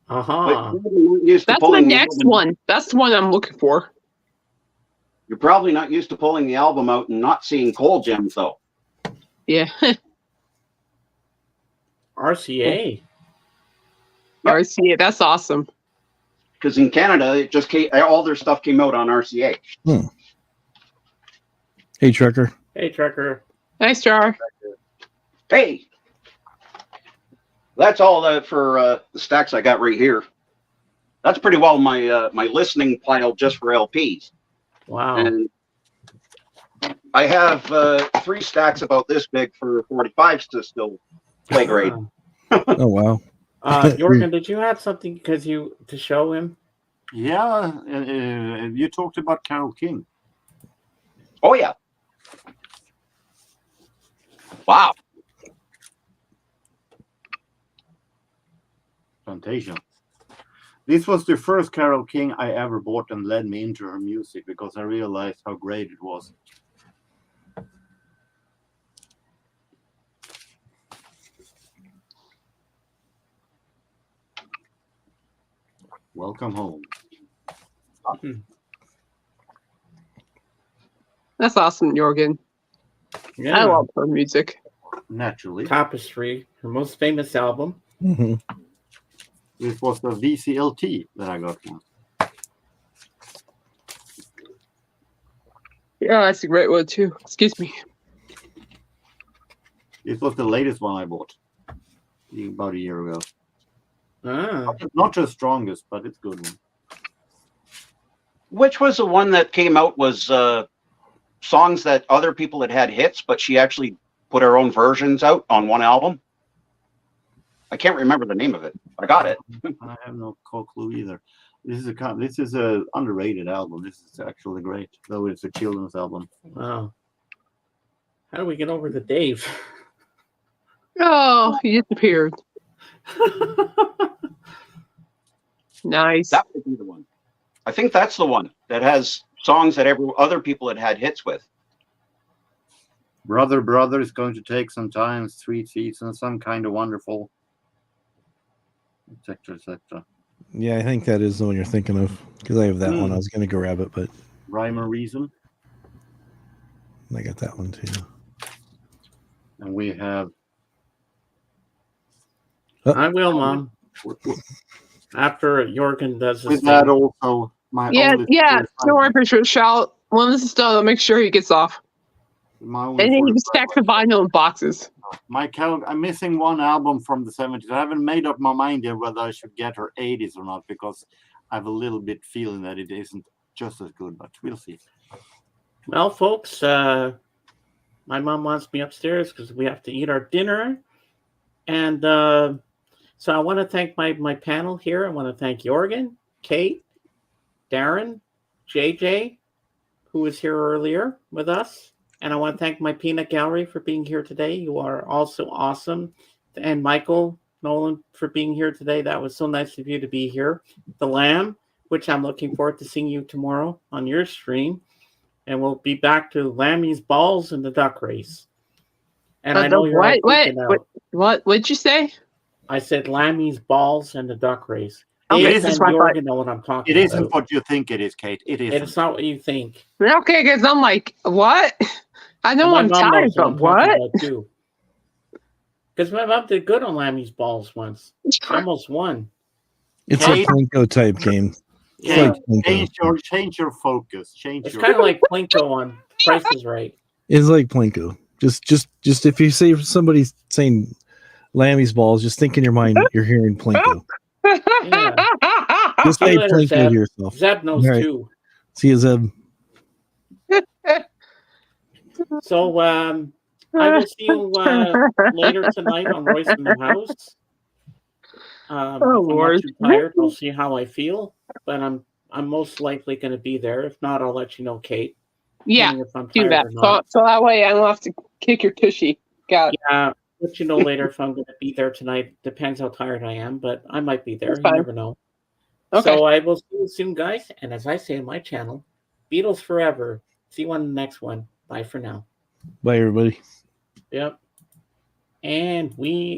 S10: That's my next one. That's the one I'm looking for.
S11: You're probably not used to pulling the album out and not seeing Coal Gems, though.
S10: Yeah.
S1: RCA.
S10: RCA. That's awesome.
S11: Because in Canada, it just came, all their stuff came out on RCA.
S2: Hey, Trekker.
S1: Hey, Trekker.
S10: Nice jar.
S11: Hey. That's all for the stacks I got right here. That's pretty well my my listening pile just for LPs.
S1: Wow.
S11: And I have 3 stacks about this big for 45s to still play grade.
S2: Oh, wow.
S1: Jorgen, did you have something to show him?
S9: Yeah, you talked about Carole King.
S11: Oh, yeah. Wow.
S9: Plantation. This was the first Carole King I ever bought and led me into her music because I realized how great it was. Welcome home.
S10: That's awesome, Jorgen.
S1: Yeah.
S10: I love her music.
S9: Naturally.
S1: Tapestry, her most famous album.
S9: This was the VCLT that I got once.
S10: Yeah, that's a great one too. Excuse me.
S9: This was the latest one I bought about a year ago.
S1: Ah.
S9: Not the strongest, but it's a good one.
S11: Which was the one that came out was songs that other people had hits, but she actually put her own versions out on one album? I can't remember the name of it. I got it.
S9: I have no clue either. This is a underrated album. This is actually great, though it's a children's album.
S1: Wow. How do we get over to Dave?
S10: Oh, he disappeared. Nice.
S11: That would be the one. I think that's the one that has songs that other people had hits with.
S9: Brother, Brother is going to take some time. 3 seasons, Some Kind of Wonderful, etc., etc.
S2: Yeah, I think that is the one you're thinking of because I have that one. I was going to grab it, but
S9: Rhyme or Reason.
S2: I got that one too.
S9: And we have.
S1: I will, Mom. After Jorgen does his
S9: With
S1: thing.
S9: that also, my only
S10: Don't worry, Patricia. Shout when this is done, I'll make sure he gets off.
S9: my
S10: And then he can stack the vinyl in boxes.
S9: I'm missing one album from the 70s. I haven't made up my mind yet whether I should get her 80s or not because I have a little bit feeling that it isn't just as good, but we'll see.
S1: Well, folks, my mom wants me upstairs because we have to eat our dinner. And so I want to thank my panel here. I want to thank Jorgen, Kate, Darren, JJ, who was here earlier with us. And I want to thank my peanut gallery for being here today. You are also awesome. And Michael Nolan for being here today. That was so nice of you to be here. The Lamb, which I'm looking forward to seeing you tomorrow on your stream. And we'll be back to Lammy's Balls and the Duck Race. And I know you're all freaking out.
S10: What'd you say?
S1: I said Lammy's Balls and the Duck Race.
S10: Okay,
S1: Dave and Jorgen know what I'm talking about.
S9: It isn't what you think it is, Kate. It isn't.
S1: It's not what you think.
S10: Okay, because I'm like, what? I know I'm tired, but what?
S1: Because my mom did good on Lammy's Balls once. Almost won.
S2: It's a Plinko type game.
S1: Yeah.
S9: Change your focus.
S1: It's kind of like Plinko on Price is Right.
S2: It's like Plinko. Just if you say somebody's saying Lammy's Balls, just think in your mind you're hearing Plinko.
S1: Yeah.
S2: Just say Plinko
S1: Zeb.
S2: to yourself.
S1: Zeb knows
S2: All right.
S1: too.
S2: See you, Zeb.
S1: So I will see you later tonight on Royce in the House. If I'm not too tired, I'll see how I feel, but I'm most likely going to be there. If not, I'll let you know, Kate.
S10: Yeah,
S1: if I'm
S10: do
S1: tired
S10: that.
S1: or not.
S10: So that way I don't have to kick your tushy. Got it.
S1: Yeah, let you know later if I'm going to be there tonight. Depends how tired I am, but I might be there.
S10: That's
S1: You
S10: fine.
S1: never know.
S10: Okay.
S1: So I will see you soon, guys. And as I say on my channel, Beatles forever. See you on the next one. Bye for now.
S2: Bye, everybody.
S1: Yep. And we